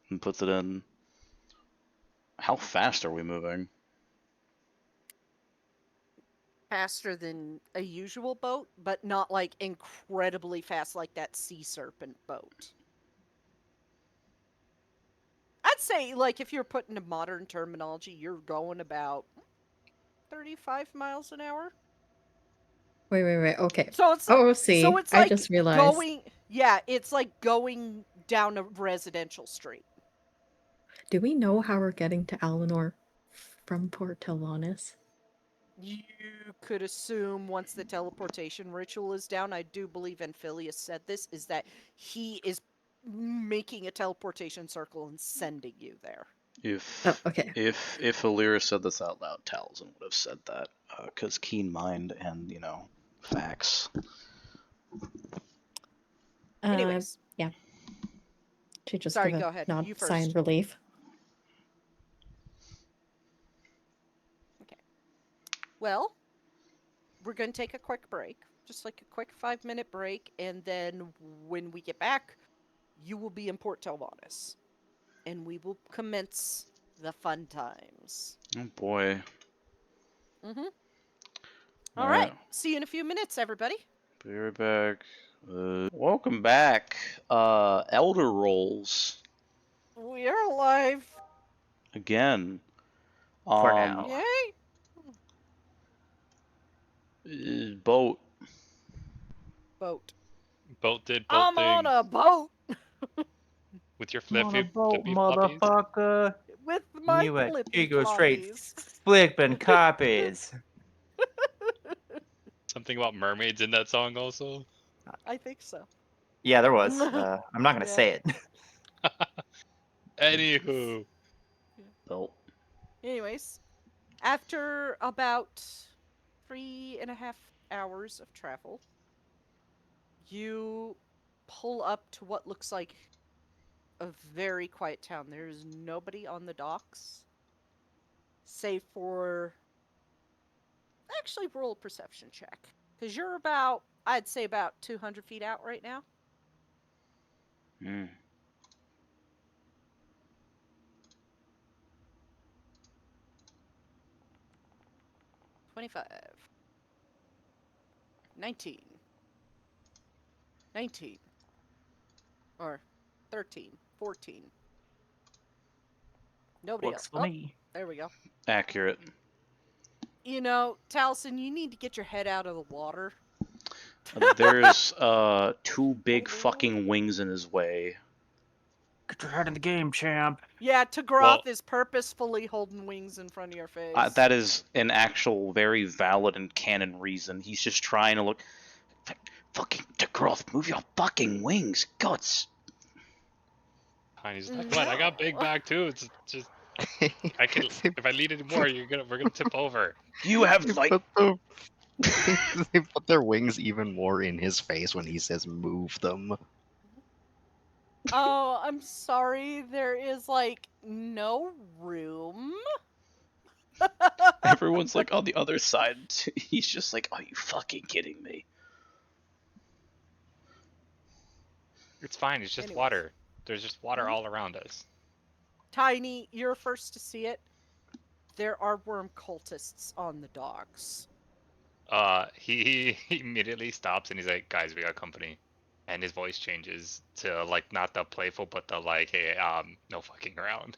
and puts it in. How fast are we moving?
Faster than a usual boat, but not like incredibly fast like that sea serpent boat. I'd say, like, if you're putting a modern terminology, you're going about 35 miles an hour.
Wait. Okay.
So it's
see,
so it's
I
like
just realized.
going. Yeah, it's like going down a residential street.
Do we know how we're getting to Alinor from Port Telonis?
You could assume once the teleportation ritual is down, I do believe Amphilius said this, is that he is making a teleportation circle and sending you there.
Okay.
If Alira said this out loud, Talzin would have said that, because keen mind and facts.
Anyways,
yeah. She just
sorry,
give a
go ahead.
nod,
You
sigh in
first.
relief.
Okay. Well, we're going to take a quick break, just like a quick 5-minute break, and then when we get back, you will be in Port Telvanis, and we will commence the fun times.
Oh boy.
Mm-hmm. All right. See you in a few minutes, everybody.
Be right back. Welcome back, Elder Rolls.
We are alive.
Again.
For now.
Yay.
Boat.
Boat.
Boat did
I'm
boating.
on a boat.
With your
On a
flippy
boat,
floppies?
motherfucker.
With my
You went
flippy
go straight
floppies.
flipping copies.
Something about mermaids in that song also?
I think so.
Yeah, there was. I'm not gonna say it.
Anywho.
Boat.
Anyways, after about 3.5 hours of travel, you pull up to what looks like a very quiet town. There's nobody on the docks, save for... Actually, roll a perception check. Because you're about, I'd say about 200 feet out right now. 25. 19. 19. Or 13. 14. Nobody
Works
else.
for me.
There we go.
Accurate.
You know, Taliesin, you need to get your head out of the water.
There's 2 big fucking wings in his way.
Get your head in the game, champ.
Yeah, Tagroth
Well-
is purposefully holding wings in front of your face.
That is an actual very valid and canon reason. He's just trying to look. Fucking Degroth, move your fucking wings, guts.
Tiny's like, what? I got big back too. It's just I can. If I lead it more, we're gonna tip over.
You have like.
They put their wings even more in his face when he says move them.
Oh, I'm sorry. There is like no room.
Everyone's like on the other side. He's just like, are you fucking kidding me?
It's fine. It's just
Anyways.
water. There's just water all around us.
Tiny, you're first to see it. There are worm cultists on the docks.
He immediately stops and he's like, guys, we got company. And his voice changes to like not the playful, but the like, hey, no fucking around.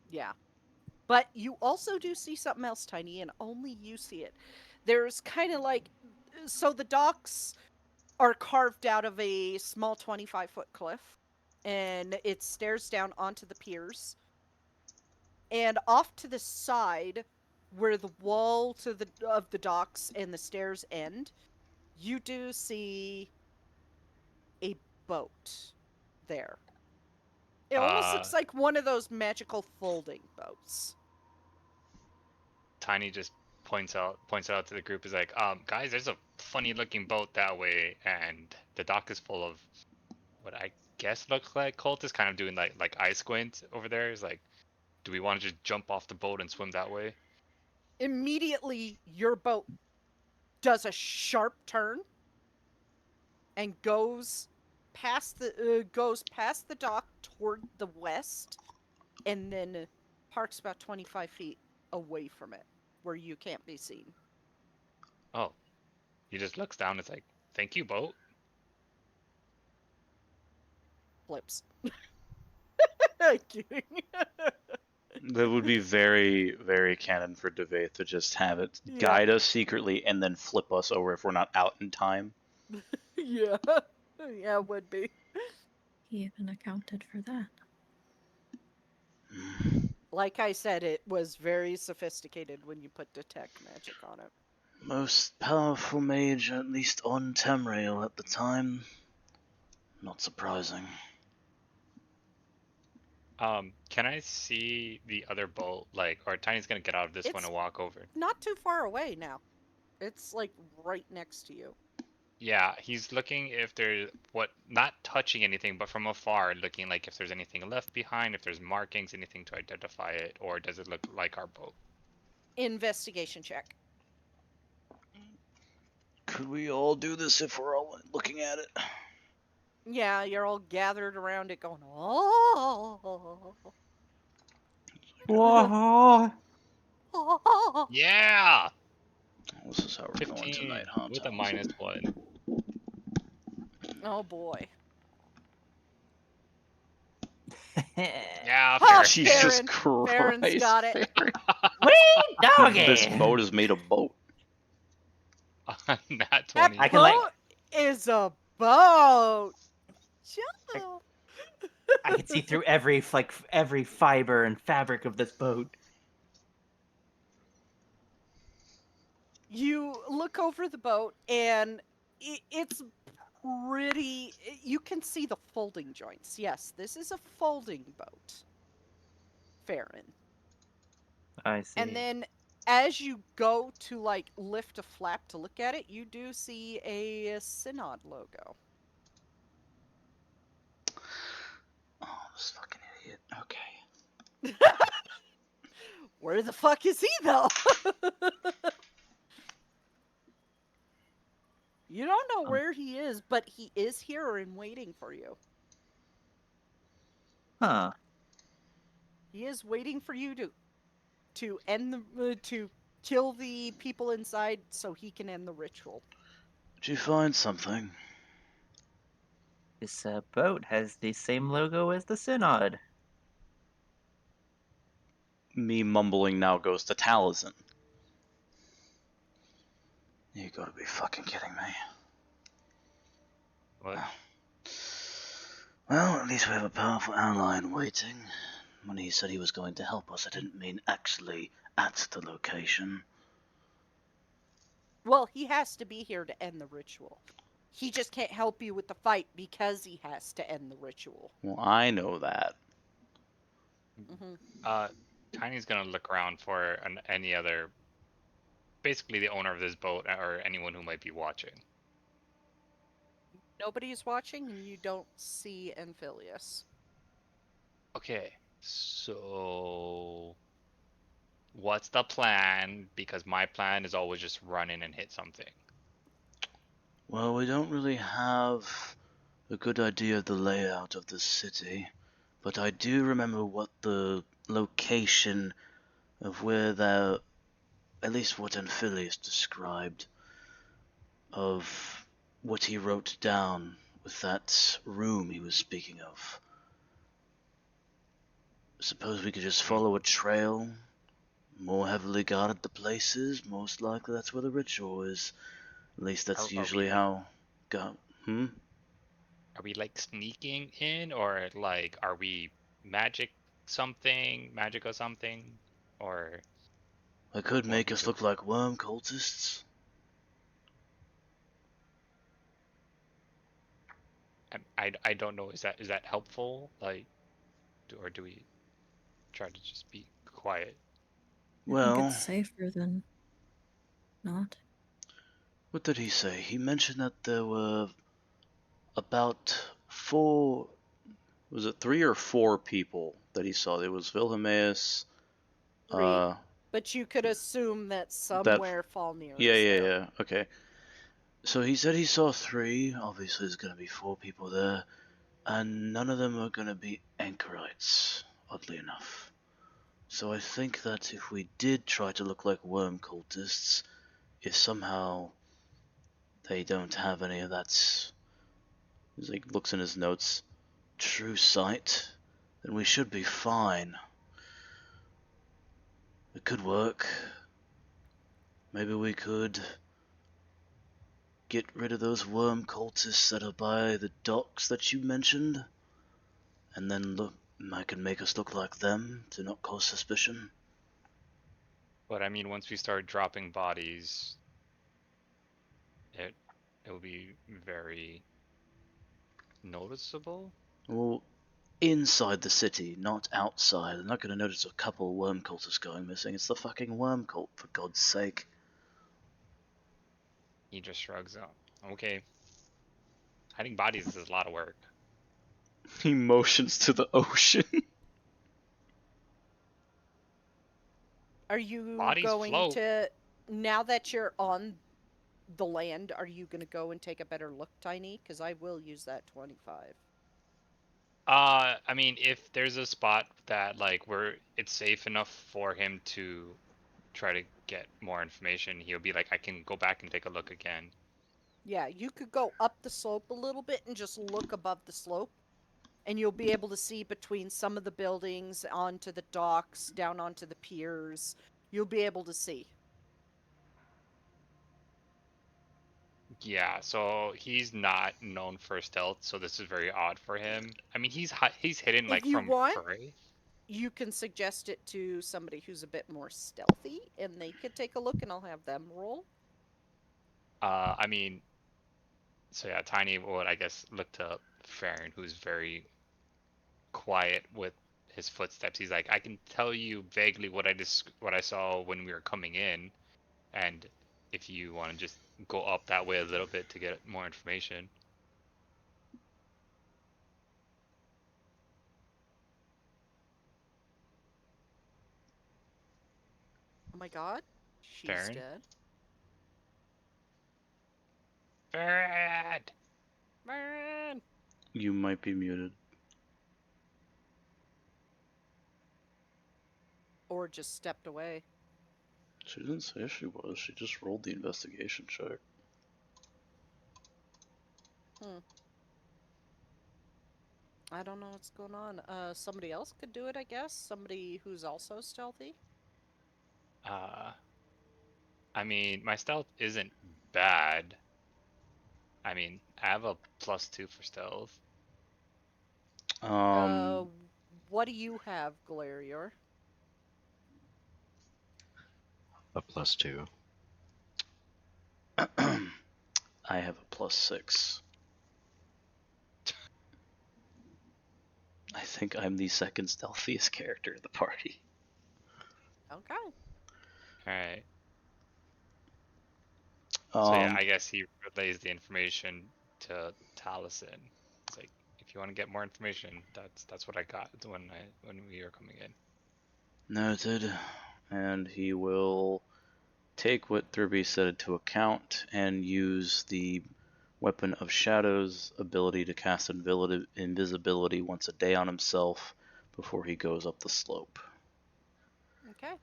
Yeah. But you also do see something else, Tiny, and only you see it. There's kind of like, so the docks are carved out of a small 25-foot cliff, and it stares down onto the piers. And off to the side, where the wall of the docks and the stairs end, you do see a boat there. It almost looks like one of those magical folding boats.
Tiny just points out to the group, is like, guys, there's a funny looking boat that way, and the dock is full of what I guess looks like cultists, kind of doing like eye squint over there. Is like, do we want to just jump off the boat and swim that way?
Immediately, your boat does a sharp turn and goes past the dock toward the west, and then parks about 25 feet away from it, where you can't be seen.
Oh, he just looks down. It's like, thank you, boat.
Flips. Kidding.
That would be very, very canon for Devaith to just have it guide us secretly and then flip us over if we're not out in time.
Yeah. Yeah, it would be.
He even accounted for that.
Like I said, it was very sophisticated when you put detect magic on it.
Most powerful mage, at least on Tamriel at the time. Not surprising.
Can I see the other boat? Like, or Tiny's gonna get out of this one
It's-
and walk over.
Not too far away now. It's like right next to you.
Yeah, he's looking if there's not touching anything, but from afar, looking like if there's anything left behind, if there's markings, anything to identify it, or does it look like our boat?
Investigation check.
Could we all do this if we're all looking at it?
Yeah, you're all gathered around it going, oh.
Whoa.
Yeah!
This is how we're going
15
tonight, huh?
with a
Townsend?
-1.
Oh boy.
Yeah,
Oh,
fair.
Jesus
Baron.
Christ.
Baron's got it.
Wee doggy.
This boat is made of boat.
Nat
That
20.
I can, like-
boat is a boat. Shut up.
I can see through every fiber and fabric of this boat.
You look over the boat, and it's pretty. You can see the folding joints. Yes, this is a folding boat, Farron.
I see.
And then, as you go to like lift a flap to look at it, you do see a Synod logo.
Oh, this fucking idiot. Okay.
Where the fuck is he, though? You don't know where he is, but he is here and waiting for you.
Huh.
He is waiting for you to end the to kill the people inside so he can end the ritual.
Did you find something?
This boat has the same logo as the Synod.
Me mumbling now goes to Taliesin. You gotta be fucking kidding me.
What?
Well, at least we have a powerful ally in waiting. When he said he was going to help us, I didn't mean actually at the location.
Well, he has to be here to end the ritual. He just can't help you with the fight because he has to end the ritual.
Well, I know that.
Hmm.
Tiny's gonna look around for any other, basically the owner of this boat or anyone who might be watching.
Nobody's watching, and you don't see Amphilius.
Okay, so what's the plan? Because my plan is always just run in and hit something.
Well, we don't really have a good idea of the layout of the city, but I do remember what the location of where the, at least what Amphilius described, of what he wrote down with that room he was speaking of. Suppose we could just follow a trail. More heavily guarded the places, most likely that's where the ritual is. At least that's
Are we
usually
like,
how.
are we like sneaking in, or like are we magic magic or something, or
I could
what
make
we
us
do?
look like worm cultists.
I don't know. Is that helpful? Like, or do we try to just be quiet?
I think
Well,
it's safer than not.
what did he say? He mentioned that there were about four. Was it 3 or 4 people that he saw? There was Wilhelmus.
3. But you could assume that
That.
somewhere Falnir
Yeah,
is
yeah,
there.
yeah. Okay. So he said he saw 3. Obviously, there's going to be 4 people there, and none of them are going to be anchorites, oddly enough. So I think that if we did try to look like worm cultists, if somehow they don't have any of that, he like looks in his notes, true sight, then we should be fine. It could work. Maybe we could get rid of those worm cultists that are by the docks that you mentioned, and then look, I can make us look like them to not cause suspicion.
But I mean, once we start dropping bodies, it will be very noticeable.
Well, inside the city, not outside. They're not going to notice a couple worm cultists going missing. It's the fucking worm cult, for God's sake.
He just shrugs up. Okay. Hiding bodies is a lot of work.
He motions to the ocean.
Are you
Bodies
going
float.
to, now that you're on the land, are you going to go and take a better look, Tiny? Because I will use that 25.
I mean, if there's a spot that like where it's safe enough for him to try to get more information, he'll be like, I can go back and take a look again.
Yeah, you could go up the slope a little bit and just look above the slope, and you'll be able to see between some of the buildings, onto the docks, down onto the piers. You'll be able to see.
Yeah, so he's not known for stealth, so this is very odd for him. I mean, he's hidden
If
like
you
from
want,
prey.
you can suggest it to somebody who's a bit more stealthy, and they could take a look, and I'll have them roll.
I mean, so yeah, Tiny would I guess look to Farron, who's very quiet with his footsteps. He's like, I can tell you vaguely what I saw when we were coming in, and if you want to just go up that way a little bit to get more information.
Oh my god, she's
Farron?
dead.
Farron!
Man!
You might be muted.
Or just stepped away.
She didn't say she was. She just rolled the investigation check.
I don't know what's going on. Somebody else could do it, I guess. Somebody who's also stealthy.
I mean, my stealth isn't bad. I mean, I have a +2 for stealth.
What do you have, Galarior?
A +2.
I have a +6. I think I'm the second stealthiest character in the party.
Okay.
Alright. So yeah,
Um,
I guess he relays the information to Taliesin. It's like, if you want to get more information, that's what I got when we were coming in.
Noted. And he will take what Thurby said into account and use the Weapon of Shadows ability to cast invisibility once a day on himself before he goes up the slope.
Okay.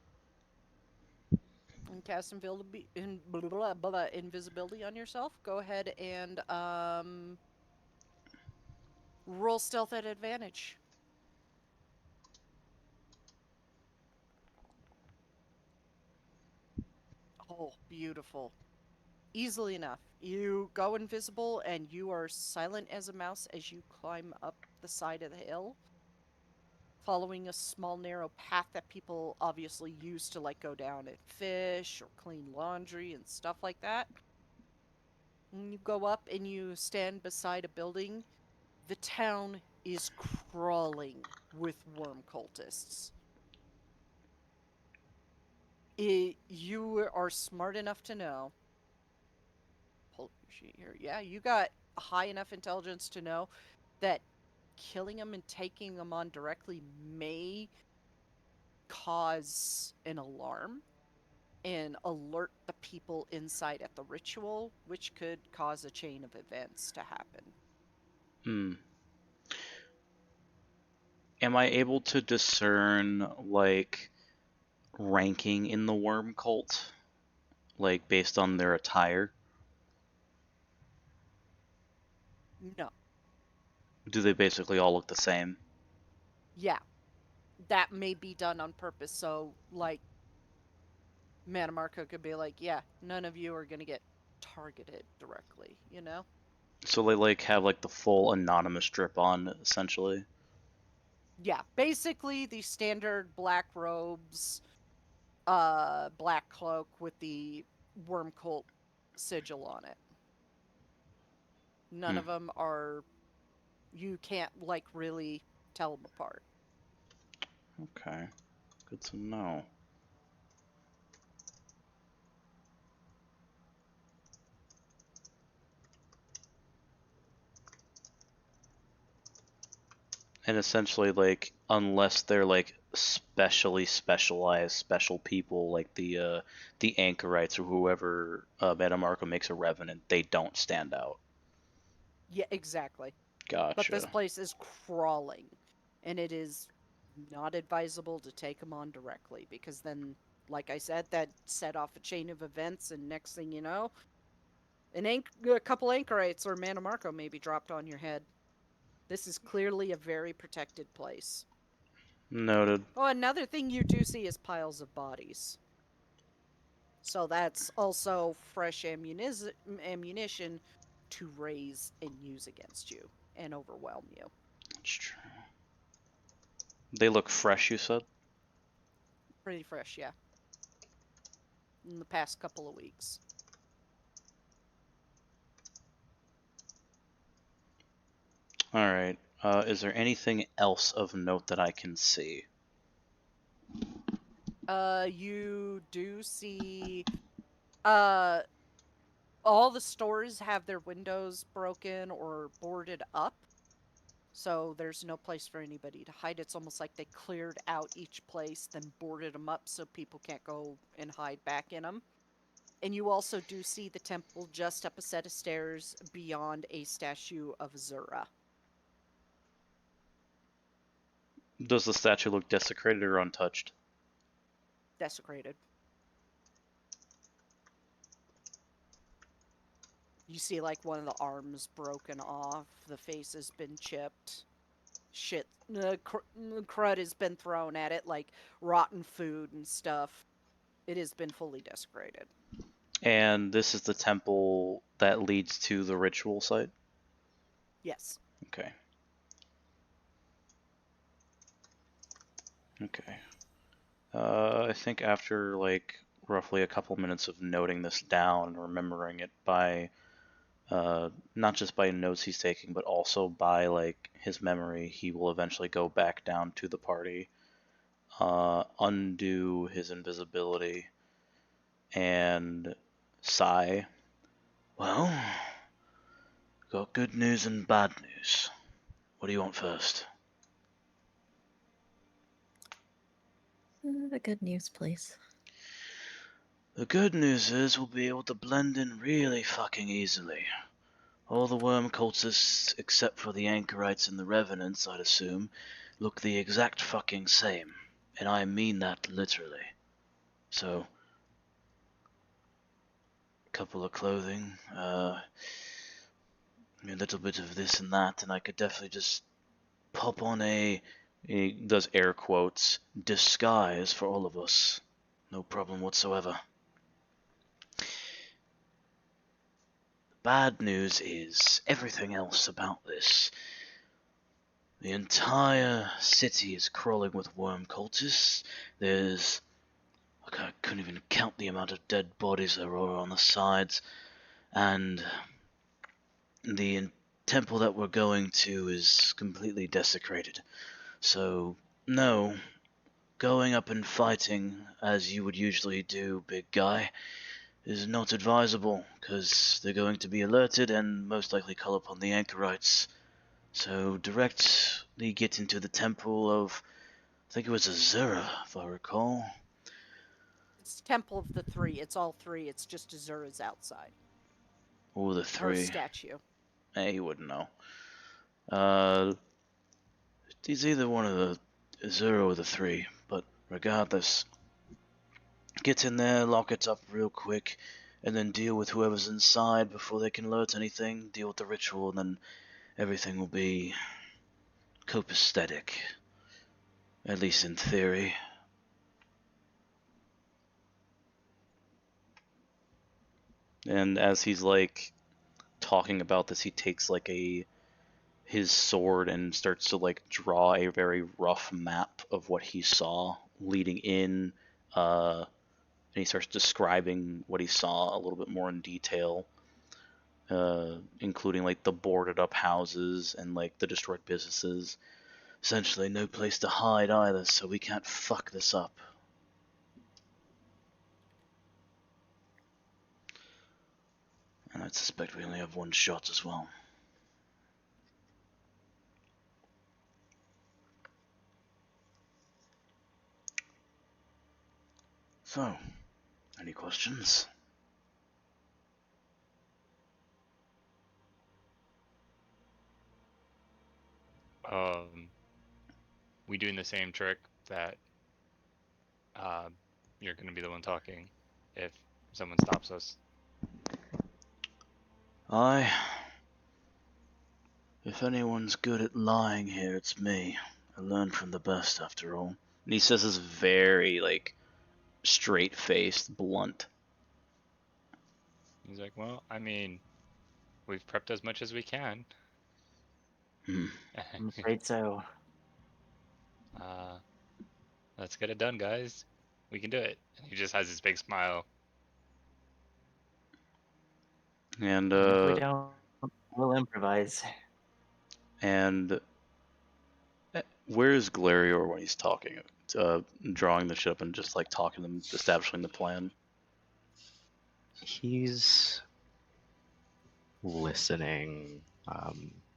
And cast invisibility on yourself. Go ahead and roll stealth at advantage. Oh, beautiful. Easily enough. You go invisible and you are silent as a mouse as you climb up the side of the hill, following a small narrow path that people obviously use to like go down and fish or clean laundry and stuff like that. And you go up and you stand beside a building. The town is crawling with worm cultists. You are smart enough to know. Pull up your sheet here. Yeah, you got high enough intelligence to know that killing them and taking them on directly may cause an alarm and alert the people inside at the ritual, which could cause a chain of events to happen.
Hmm. Am I able to discern, like, ranking in the worm cult? Like, based on their attire?
No.
Do they basically all look the same?
Yeah. That may be done on purpose. So, like, Manamarco could be like, yeah, none of you are going to get targeted directly, you know?
So they, like, have, like, the full anonymous drip on, essentially?
Yeah, basically the standard black robes, black cloak with the worm cult sigil on it. None of them are, you can't, like, really tell them apart.
Okay. Good to know. And essentially, like, unless they're, like, specially specialized special people, like the anchorites or whoever Metamarco makes a revenant, they don't stand out.
Yeah, exactly.
Gotcha.
But this place is crawling, and it is not advisable to take them on directly, because then, like I said, that set off a chain of events, and next thing you know, a couple anchorites or Manamarco may be dropped on your head. This is clearly a very protected place.
Noted.
Oh, another thing you do see is piles of bodies. So that's also fresh ammunition to raise and use against you and overwhelm you.
That's true. They look fresh, you said?
Pretty fresh, yeah. In the past couple of weeks.
Alright. Is there anything else of note that I can see?
You do see all the stores have their windows broken or boarded up. So there's no place for anybody to hide. It's almost like they cleared out each place, then boarded them up so people can't go and hide back in them. And you also do see the temple just up a set of stairs beyond a statue of Zura.
Does the statue look desecrated or untouched?
Desecrated. You see, like, one of the arms broken off, the face has been chipped. Shit, crud has been thrown at it, like rotten food and stuff. It has been fully desecrated.
And this is the temple that leads to the ritual site?
Yes.
Okay. Okay. I think after like roughly a couple minutes of noting this down and remembering it by not just by notes he's taking, but also by like his memory, he will eventually go back down to the party, undo his invisibility, and sigh. Well, got good news and bad news. What do you want first?
The good news, please.
The good news is we'll be able to blend in really fucking easily. All the worm cultists, except for the anchorites and the revenants, I'd assume, look the exact fucking same. And I mean that literally. So, couple of clothing, a little bit of this and that, and I could definitely just pop on he does air quotes, disguise for all of us. No problem whatsoever. Bad news is everything else about this. The entire city is crawling with worm cultists. There's... I couldn't even count the amount of dead bodies there are on the sides. And the temple that we're going to is completely desecrated. So, no, going up and fighting as you would usually do, big guy, is not advisable, because they're going to be alerted and most likely call upon the anchorites. So directly get into the temple of, I think it was Azura, if I recall.
It's Temple of the Three. It's all three. It's just Azura's outside.
Or the
Her
three.
statue.
Hey, you wouldn't know. He's either one of the Azura or the three, but regardless, get in there, lock it up real quick, and then deal with whoever's inside before they can alert anything, deal with the ritual, and then everything will be copacetic. At least in theory. And as he's like talking about this, he takes like his sword and starts to like draw a very rough map of what he saw leading in, and he starts describing what he saw a little bit more in detail, including like the boarded up houses and like the destroyed businesses. Essentially no place to hide either, so we can't fuck this up. And I suspect we only have one shot as well. So, any questions?
We doing the same trick that you're gonna be the one talking if someone stops us.
If anyone's good at lying here, it's me. I learned from the best, after all. And he says this very, like, straight-faced, blunt.
He's like, well, I mean, we've prepped as much as we can.
I'm afraid so.
Let's get it done, guys. We can do it. And he just has this big smile.
And,
If we don't, we'll improvise.
And where's Glarior when he's talking? Drawing the ship and just, like, talking to them, establishing the plan?
He's listening,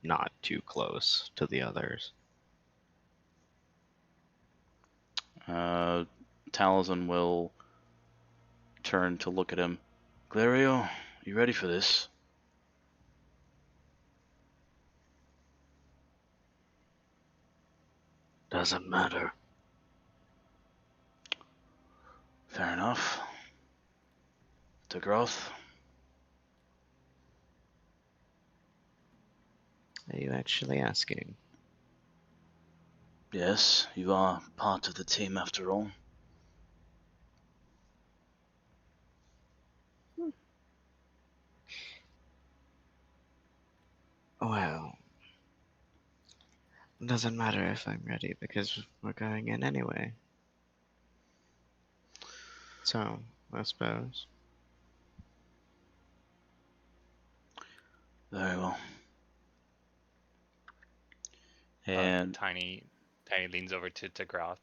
not too close to the others.
Taliesin will turn to look at him. Glarior, you ready for this?
Doesn't matter.
Fair enough. DeGroth?
Are you actually asking?
Yes, you are part of the team after all.
Well, Doesn't matter if I'm ready because we're going in anyway. So, I suppose.
Very well. And
Tiny leans over to Groth.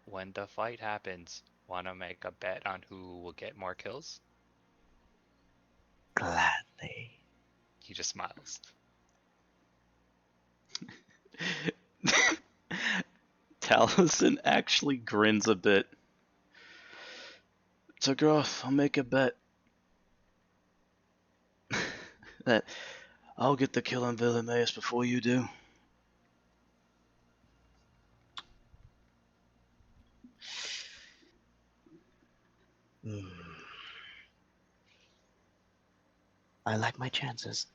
When the fight happens, wanna make a bet on who will get more kills?
Gladly.
He just smiles.
Taliesin actually grins a bit. Tagroth, I'll make a bet that I'll get the kill on Villimaeus before you do.
I like my chances.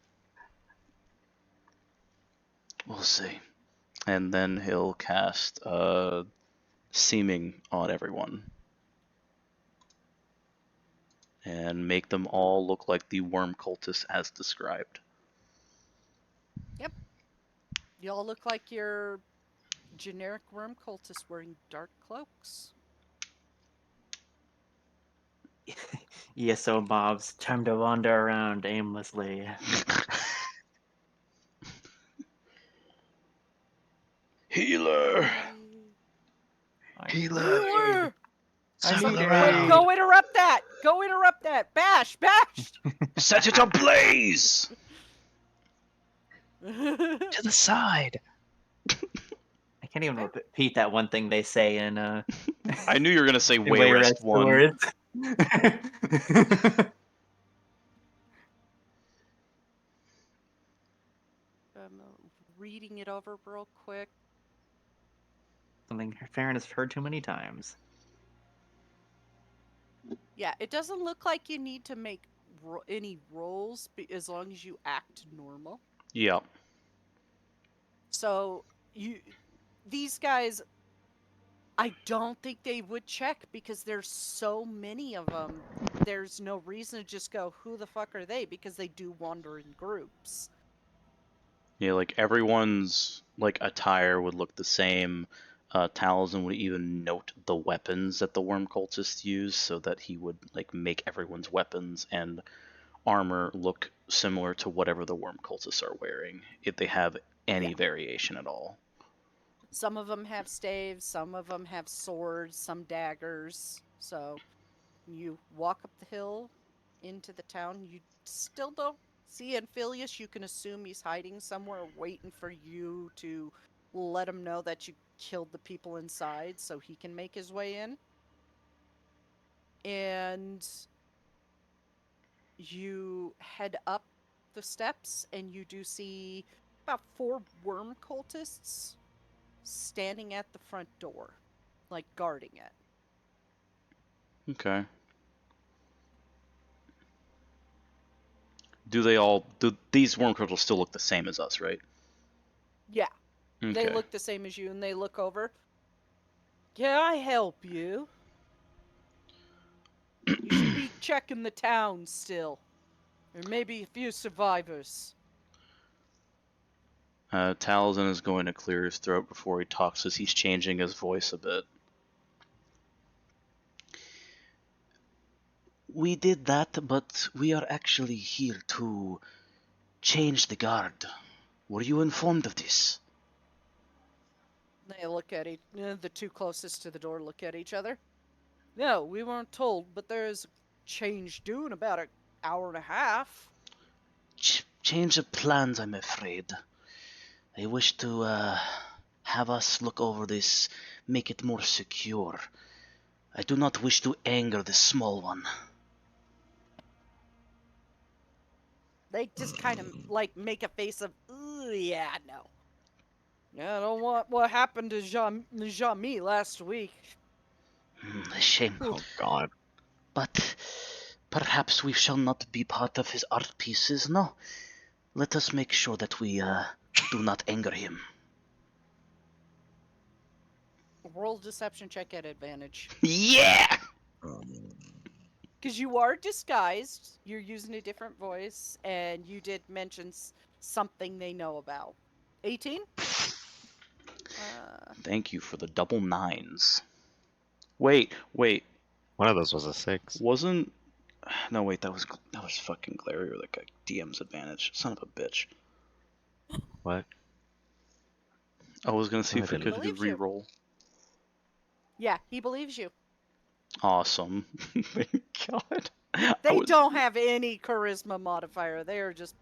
We'll see. And then he'll cast Seeming on everyone. And make them all look like the worm cultists as described.
Yep. You all look like your generic worm cultists wearing dark cloaks.
ESO mobs, time to wander around aimlessly.
Healer!
Healer!
I need
Wait, go interrupt that! Go interrupt that! Bash! Bash!
Set it ablaze!
To the side!
I can't even repeat that one thing they say in
I knew you were gonna say
in
Wayrest 1.
Words.
I'm reading it over real quick.
Something Farron has heard too many times.
Yeah, it doesn't look like you need to make any rolls as long as you act normal.
Yeah.
So these guys, I don't think they would check because there's so many of them. There's no reason to just go, who the fuck are they? Because they do wander in groups.
Yeah, like everyone's like attire would look the same. Taliesin would even note the weapons that the worm cultists use so that he would like make everyone's weapons and armor look similar to whatever the worm cultists are wearing, if they have any variation at all.
Some of them have staves, some of them have swords, some daggers. So you walk up the hill into the town, you still don't see Amphilius. You can assume he's hiding somewhere waiting for you to let him know that you killed the people inside so he can make his way in. And you head up the steps and you do see about 4 worm cultists standing at the front door, like guarding it.
Okay. Do these worm cultists still look the same as us, right?
Yeah.
Okay.
They look the same as you, and they look over. Can I help you? You should be checking the town still. There may be a few survivors.
Taliesin is going to clear his throat before he talks as he's changing his voice a bit. We did that, but we are actually here to change the guard. Were you informed of this?
They look at the 2 closest to the door look at each other. No, we weren't told, but there's change due in about an hour and a half.
Change of plans, I'm afraid. They wish to have us look over this, make it more secure. I do not wish to anger the small one.
They just kind of like make a face of, yeah, no. Yeah, I don't want what happened to Jean-Mi last week.
A shame.
Oh god.
But perhaps we shall not be part of his art pieces, no? Let us make sure that we do not anger him.
Roll deception check at advantage.
Yeah!
Because you are disguised, you're using a different voice, and you did mention something they know about. 18?
Thank you for the double 9s. Wait.
One of those was a 6.
Wasn't... No, wait, that was fucking Glary, or that guy DM's advantage. Son of a bitch.
What?
I was gonna see
No, I
if we
didn't.
could
Believes you.
re-roll.
Yeah, he believes you.
Awesome. Thank God.
They don't have any charisma modifier. They are just.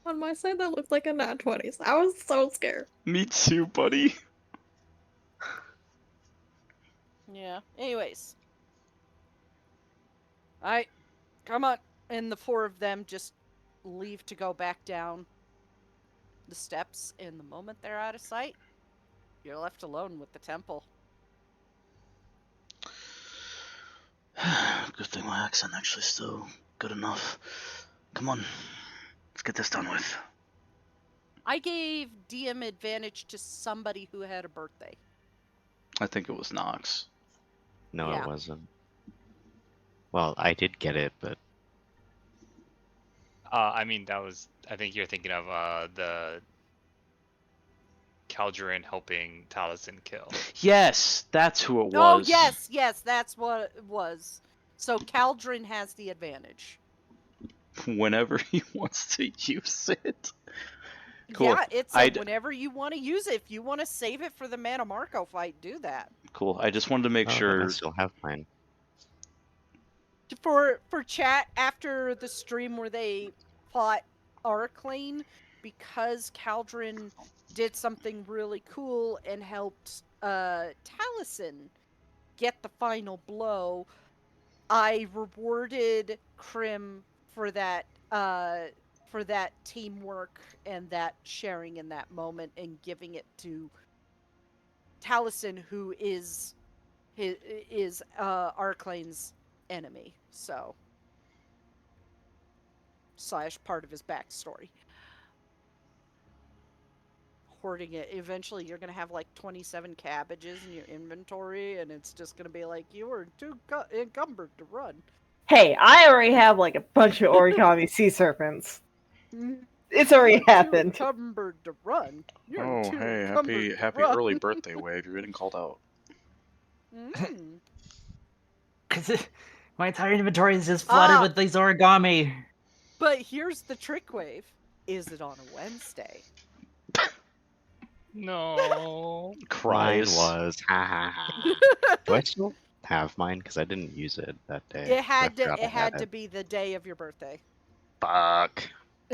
On my side, that looked like a nat 20. So I was so scared.
Me too, buddy.
Yeah. Anyways. Alright. Come on. And the 4 of them just leave to go back down the steps. And the moment they're out of sight, you're left alone with the temple.
Good thing my accent actually still good enough. Come on. Let's get this done with.
I gave DM advantage to somebody who had a birthday.
I think it was Nox.
No,
Yeah.
it wasn't. Well, I did get it, but
I mean, that was. I think you're thinking of the Caldron helping Taliesin kill.
Yes, that's who it
Oh,
was.
yes, that's what it was. So Caldron has the advantage.
Whenever he wants to use it. Cool.
Yeah, it's whenever you want to use it. If you want to save it for the Mana Marco fight, do that.
Cool. I just wanted to make
then
sure.
I still have mine.
For chat after the stream where they fought Arclane, because Caldron did something really cool and helped Taliesin get the final blow, I rewarded Krim for that teamwork and that sharing in that moment, and giving it to Taliesin, who is Arclane's enemy, so / part of his backstory. Hoarding it. Eventually, you're gonna have like 27 cabbages in your inventory, and it's just gonna be like you were too encumbered to run.
Hey, I already have like a bunch of origami sea serpents. It's already happened.
Too encumbered to run. You're
Oh,
too
hey,
encumbered
happy
to run.
early birthday, Wave. You're getting called out.
Because my entire inventory is just flooded with these origami.
But here's the trick, Wave. Is it on a Wednesday?
No.
Cries.
Mine was ha ha ha. Do I still have mine? Because I didn't use it that day.
It had
so I forgot I
to. It had to
it.
be the day of your birthday.
Fuck.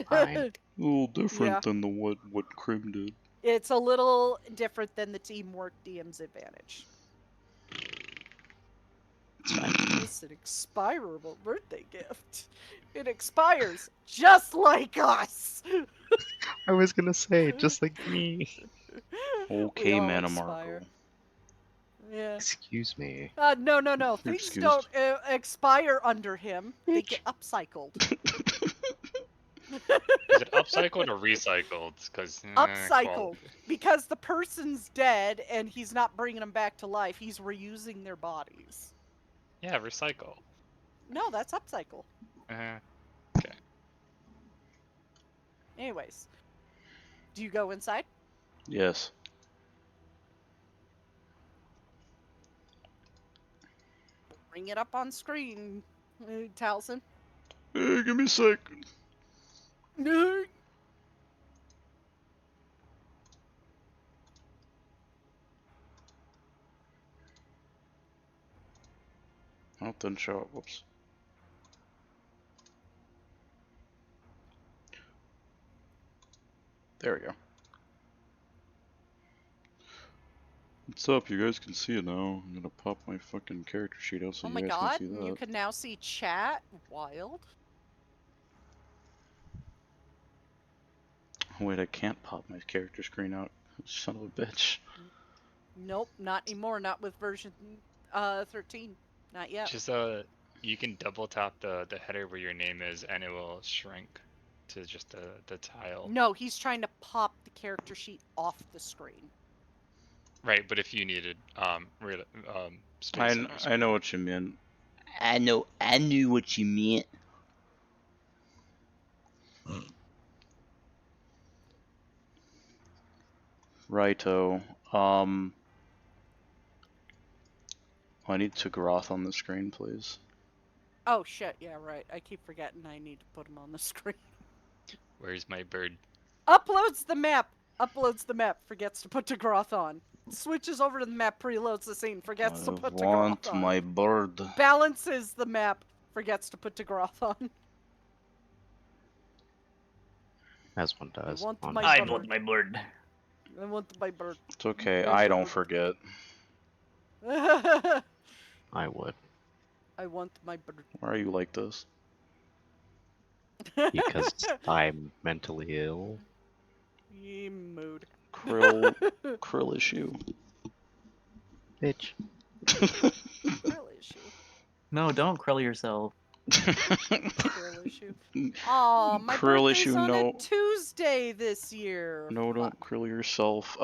Fine.
A little different
Yeah.
than what Krim did.
It's a little different than the teamwork DM's advantage. It's an expirable birthday gift. It expires just like us.
I was gonna say, just like me.
Okay,
We all
Mana
expire.
Marco.
Yeah.
Excuse me.
No. Things
excused.
don't expire under him. They get upcycled.
Is it upcycled or recycled? Because
Upcycled. Because the person's dead and he's not bringing them back to life. He's reusing their bodies.
Yeah, recycle.
No, that's upcycle.
Okay.
Anyways. Do you go inside?
Yes.
Bring it up on screen, Taliesin.
Hey, give me a sec. Oh, it didn't show up. Whoops. There we go. What's up? You guys can see it now. I'm gonna pop my fucking character sheet out so
Oh
you
my
guys
god,
can see that.
you can now see chat. Wild.
Wait, I can't pop my character screen out. Son of a bitch.
Nope, not anymore. Not with version 13. Not yet.
Just you can double tap the header where your name is, and it will shrink to just the tile.
No, he's trying to pop the character sheet off the screen.
Right, but if you needed space on your
I
screen.
know what you mean. I knew what you meant. Righto. I need Tagroth on the screen, please.
Oh shit, yeah, right. I keep forgetting I need to put him on the screen.
Where's my bird?
Uploads the map. Uploads the map. Forgets to put Tagroth on. Switches over to the map. Preloads the scene. Forgets to
I
put
want
Tagroth on.
my bird.
Balances the map. Forgets to put Tagroth on.
As one does.
want
on
my
its
I
bird.
own.
want my bird.
I want my bird.
It's okay.
Where's
I
your
don't
bird?
forget.
I
I would.
want my bird.
Why are you like this?
Because I'm mentally ill.
Mood.
Krill issue.
Bitch.
Krill issue.
No, don't krill yourself.
Krill issue. Aw, my
Krill
birthday's
issue,
on
no.
a Tuesday this year.
No,
Fuck.
don't krill yourself.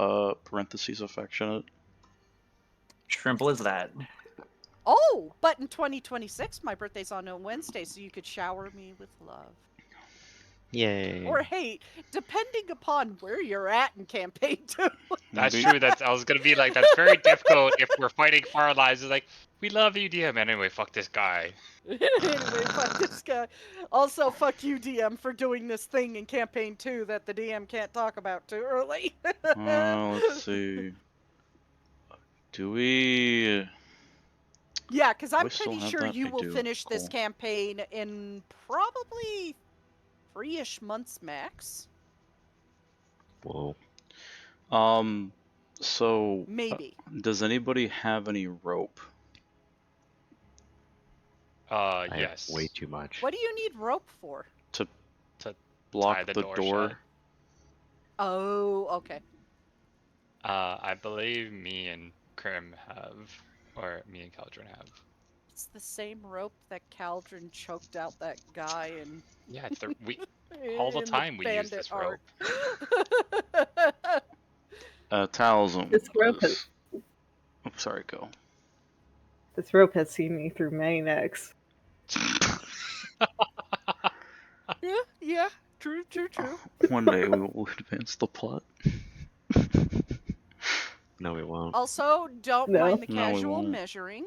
Parentheses affectionate.
Shrimple is that?
Oh, but in 2026, my birthday's on a Wednesday, so you could shower me with love.
Yay.
Or hey, depending upon where you're at in campaign 2.
That's
Maybe-
true. I was gonna be like, that's very difficult if we're fighting for our lives. It's like, we love you, DM. Anyway, fuck this guy.
Anyway, fuck this guy. Also, fuck you, DM, for doing this thing in campaign 2 that the DM can't talk about too early.
Let's see. Do we?
Yeah, because I'm
we still
pretty
have
sure
that?
you
I
will
do.
finish this
Cool.
campaign in probably 3-ish months max.
Whoa.
So
Maybe.
does anybody have any rope?
I
Yes.
have way too much.
What do you need rope for?
To
To
block
tie the
the
door
door?
shut.
Oh, okay.
I believe me and Krim have, or me and Caldron have.
It's the same rope that Caldron choked out that guy and
Yeah, all the time we use this rope.
Talisman.
This rope
was- Oh, sorry, go.
This rope has seen me through many necks.
Yeah, true.
One day we will advance the plot.
No, we won't.
Also, don't
No.
mind the
No, we
casual
won't.
measuring.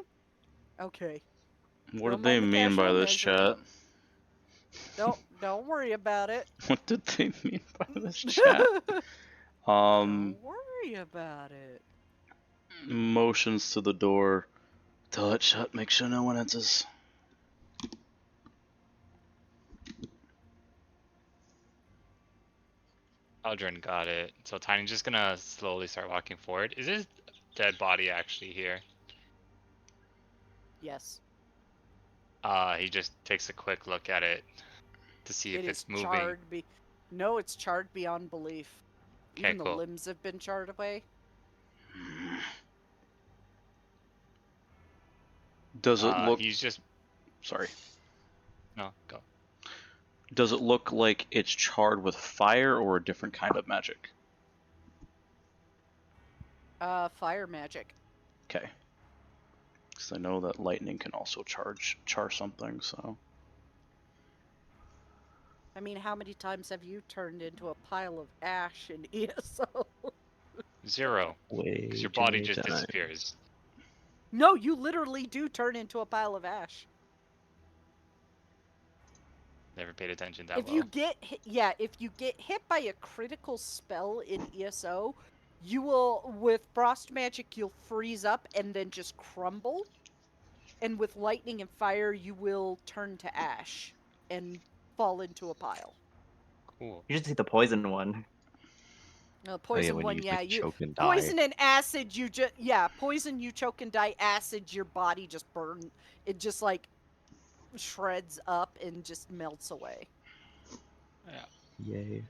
Okay.
What
Don't
did they
mind the
mean by
casual
this,
measuring.
chat?
Don't worry about it.
What did they mean by this, chat?
Don't worry about it.
Motions to the door. Tell it shut. Make sure no one enters.
Caldron got it. So Tiny's just gonna slowly start walking forward. Is his dead body actually here?
Yes.
He just takes a quick look at it to see if
It
it's
is
moving.
charred. No, it's charred beyond belief.
Okay,
Even the
cool.
limbs have been charred away.
Does it look?
He's just
Sorry.
no go.
Does it look like it's charred with fire or a different kind of magic?
Fire magic.
Okay. Because I know that lightning can also char something. So.
I mean, how many times have you turned into a pile of ash in ESO?
0.
Way
Because your
too
body
many
just
times.
disappears.
No, you literally do turn into a pile of ash.
Never paid attention that
If
well.
you get hit by a critical spell in ESO, you will, with frost magic, you'll freeze up and then just crumble. And with lightning and fire, you will turn to ash and fall into a pile.
Cool.
You should see the poison one.
No,
Oh, yeah,
poison
when
one,
you
yeah,
like,
you
choke and die.
poison and acid. Poison, you choke and die. Acid, your body just burn. It just like shreds up and just melts away.
Yay.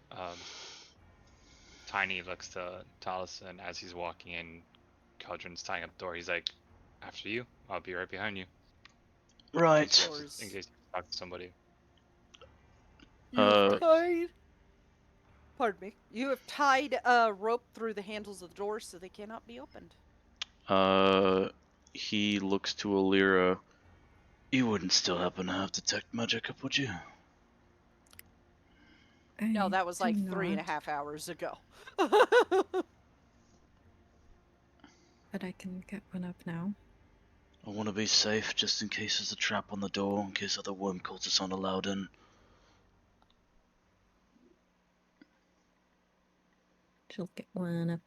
Tiny looks to Taliesin as he's walking in. Caldron's tying up the door. He's like, "After you, I'll be right behind you."
Right.
In case you talk to somebody.
You have tied. Pardon me. You have tied a rope through the handles of the doors so they cannot be opened.
He looks to Alira. You wouldn't still happen to have detect magic up, would you?
No, that was like
do
3.5
not.
hours ago.
But I can get one up now.
I want to be safe, just in case there's a trap on the door, in case other worm cultists aren't allowed in.
She'll get one up.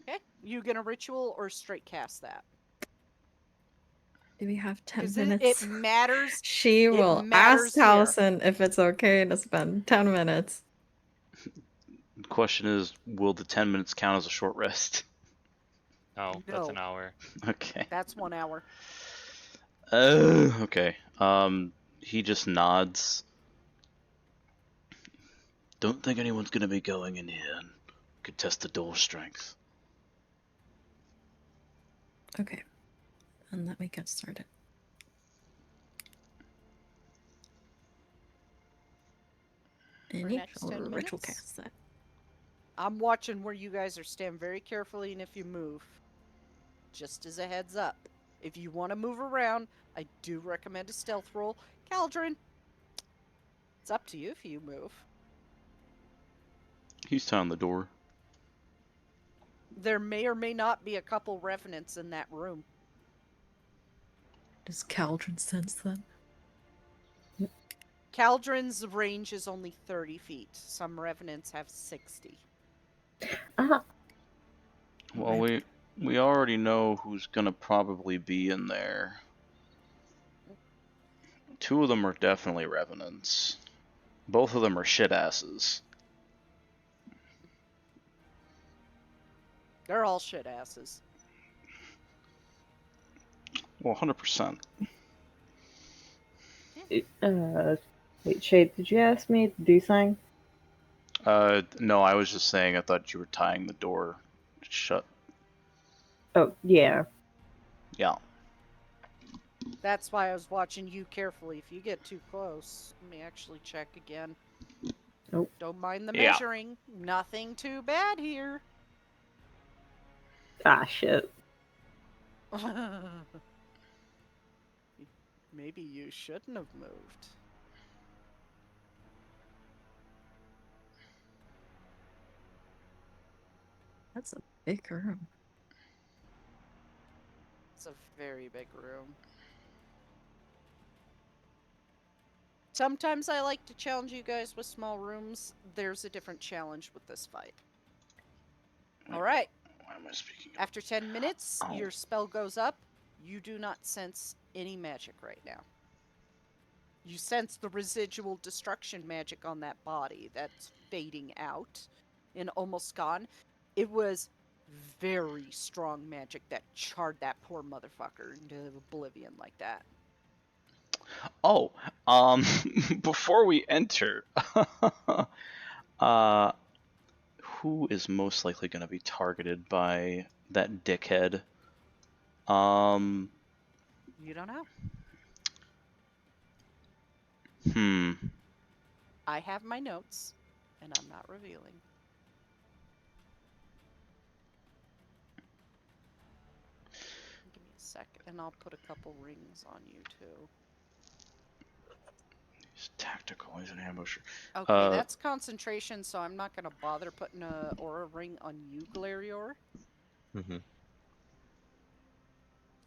Okay. You gonna ritual or straight cast that?
Do we have 10
Because
minutes?
it matters.
She
It
will
matters
ask
here.
Taliesin if it's okay to spend 10 minutes.
The question is, will the 10 minutes count as a short rest?
No, that's an
No.
hour.
Okay.
That's 1 hour.
Okay. He just nods. Don't think anyone's gonna be going in here. Could test the door strength.
Okay. And let me get started. Any
next 10
ritual
minutes?
cast that.
I'm watching where you guys are. Stand very carefully, and if you move, just as a heads up, if you want to move around, I do recommend a stealth roll. Caldron, it's up to you if you move.
He's tying the door.
There may or may not be a couple revenants in that room.
Does Caldron sense them?
Caldron's range is only 30 feet. Some revenants have 60.
Well, we already know who's gonna probably be in there. 2 of them are definitely revenants. Both of them are shit asses.
They're all shit asses.
Well, 100%.
Wait, Shade, did you ask me to do something?
No, I was just saying I thought you were tying the door shut.
Oh, yeah.
Yeah.
That's why I was watching you carefully. If you get too close, let me actually check again.
Nope.
Don't mind the
Yeah.
measuring. Nothing too bad here.
Ah, shit.
Maybe you shouldn't have moved.
That's a big room.
It's a very big room. Sometimes I like to challenge you guys with small rooms. There's a different challenge with this fight. All right.
Why am I speaking?
After 10 minutes,
Oh.
your spell goes up. You do not sense any magic right now. You sense the residual destruction magic on that body that's fading out and almost gone. It was very strong magic that charred that poor motherfucker into oblivion like that.
Oh, before we enter, who is most likely going to be targeted by that dickhead?
You don't know. I have my notes, and I'm not revealing. Give me a sec, and I'll put a couple rings on you too.
He's tactical. He's an ambusher.
Okay, that's concentration, so I'm not gonna bother putting a aura ring on you, Galerior.
Mm-hmm.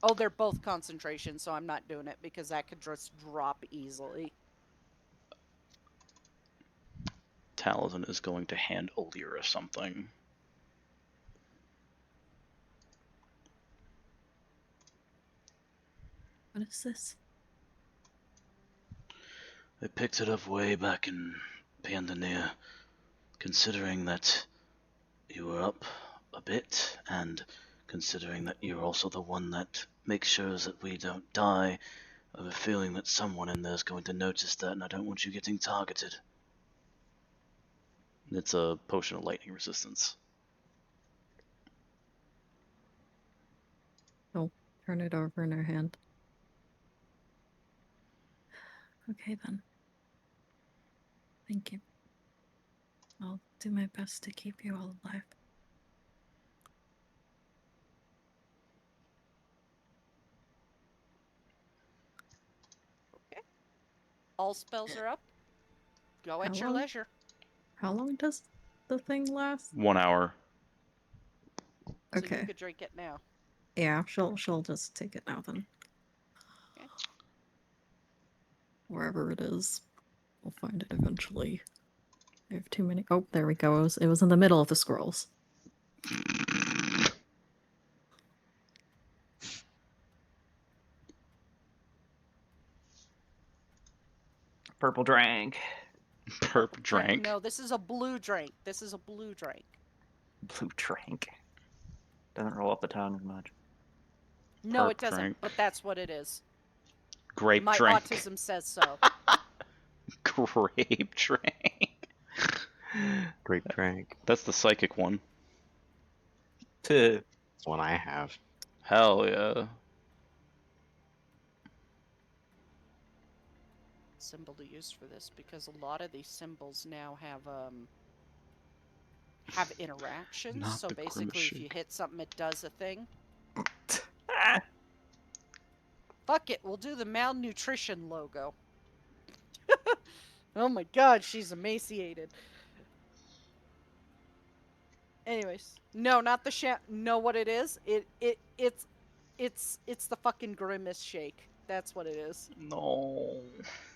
Oh, they're both concentration, so I'm not doing it because that could just drop easily.
Taliesin is going to hand Olyra something.
What is this?
I picked it up way back in Pandania, considering that you were up a bit, and considering that you're also the one that makes sure that we don't die. I have a feeling that someone in there is going to notice that, and I don't want you getting targeted. It's a potion of lightning resistance.
Oh, turn it over in her hand. Okay then. Thank you. I'll do my best to keep you all alive.
Okay. All spells are up. Go at your leisure.
How long does the thing last?
1 hour.
So you
Okay.
could drink it now.
Yeah, she'll just take it now then.
Okay.
Wherever it is. We'll find it eventually. I have too many. Oh, there we go. It was in the middle of the scrolls.
Purple drink.
Perp drank.
No, this is a blue drink. This is a blue drink.
Blue drink. Doesn't roll up the tongue as much.
No,
Perp
it doesn't.
drink.
But that's what it is.
Grape
My
drink.
autism says so.
Grape drink.
Grape drink.
That's the psychic one.
That's one I have.
Hell yeah.
Symbol to use for this, because a lot of these symbols now have interactions.
Not
So
the
basically,
grimace
if you
shake.
hit something, it does a thing. Fuck it, we'll do the malnutrition logo. Oh my god, she's emaciated. Anyways, no, not the know what it is? It's the fucking grimace shake. That's what it is.
No.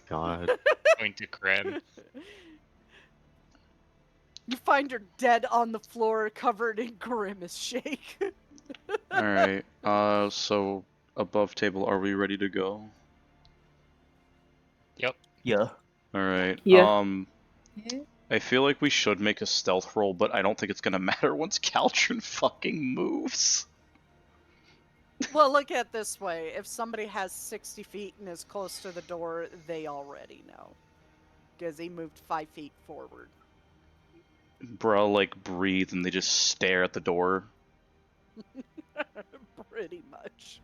God.
Going to Grim.
You find her dead on the floor, covered in grimace shake.
Alright, so above table, are we ready to go?
Yep.
Yeah.
Alright,
Yeah.
Okay.
I feel like we should make a stealth roll, but I don't think it's gonna matter once Caltrin fucking moves.
Well, look at it this way. If somebody has 60 feet and is close to the door, they already know. Because he moved 5 feet forward.
Bruh, like, breathe and they just stare at the door.
Pretty much.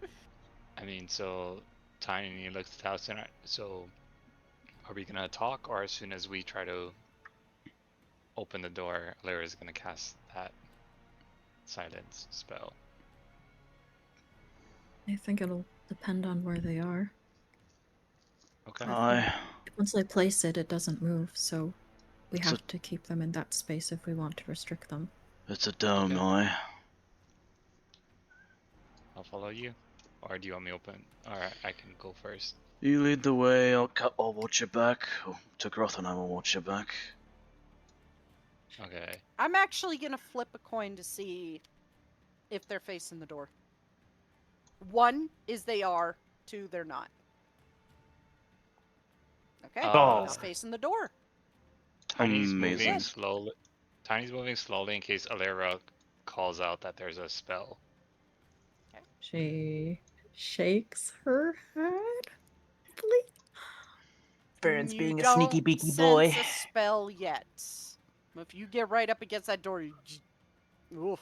I mean, so Tiny looks at House and so are we gonna talk, or as soon as we try to open the door, Lyra's gonna cast that silence spell?
I think it'll depend on where they are.
Okay.
Once I place it, it doesn't move, so we
It's a-
have to keep them in that space if we want to restrict them.
It's a dumb
Okay.
eye.
I'll follow you. Or do you want me open? Alright, I can go first.
You lead the way, I'll watch your back. To Groth and I will watch your back.
Okay.
I'm actually going to flip a coin to see if they're facing the door. 1 is they are, 2 they're not. Okay,
Oh.
not facing the door.
Tiny's
Amazing.
moving slowly. Tiny's moving slowly in case Lyra calls out that there's a spell.
She shakes her head. Please.
Baron's
You
being a
don't
sneaky beaky boy.
sense a spell yet. If you get right up against that door, you oof.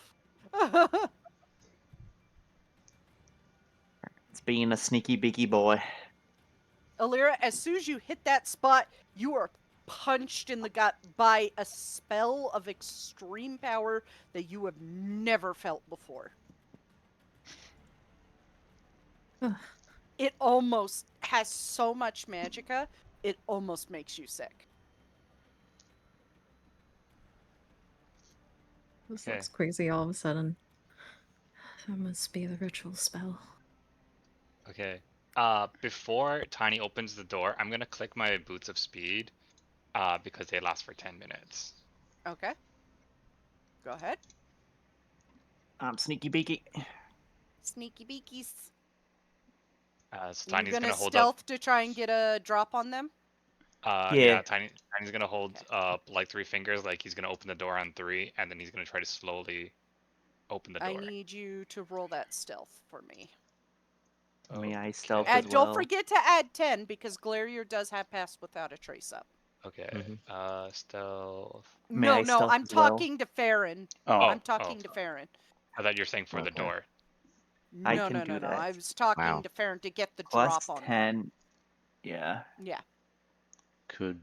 It's being a sneaky beaky boy.
Alira, as soon as you hit that spot, you are punched in the gut by a spell of extreme power that you have never felt before. It almost has so much magicka, it almost makes you sick.
This
Okay.
looks crazy all of a sudden. That must be the ritual spell.
Okay. Before Tiny opens the door, I'm gonna click my Boots of Speed, because they last for 10 minutes.
Okay. Go ahead.
Sneaky beaky.
Sneaky beakies.
So
You're
Tiny's
gonna
gonna hold
stealth to try and get a drop on them?
up.
Yeah.
Yeah, Tiny's gonna hold up like 3 fingers, like he's gonna open the door on 3, and then he's gonna try to slowly open the door.
I need you to roll that stealth for me.
May I stealth
Okay.
as
And
well?
don't forget to add 10 because Glarier does have pass without a trace up.
Okay.
Mhm.
Stealth.
May
No,
I
no,
stealth
I'm
as well?
talking to Farron.
Oh,
I'm talking to Farron.
I thought you were saying for the
Okay.
door.
No,
I
no,
can
no,
do
no.
that.
I was talking
Wow.
to Farron to get the
Plus
drop on
10. Yeah.
them. Yeah.
could.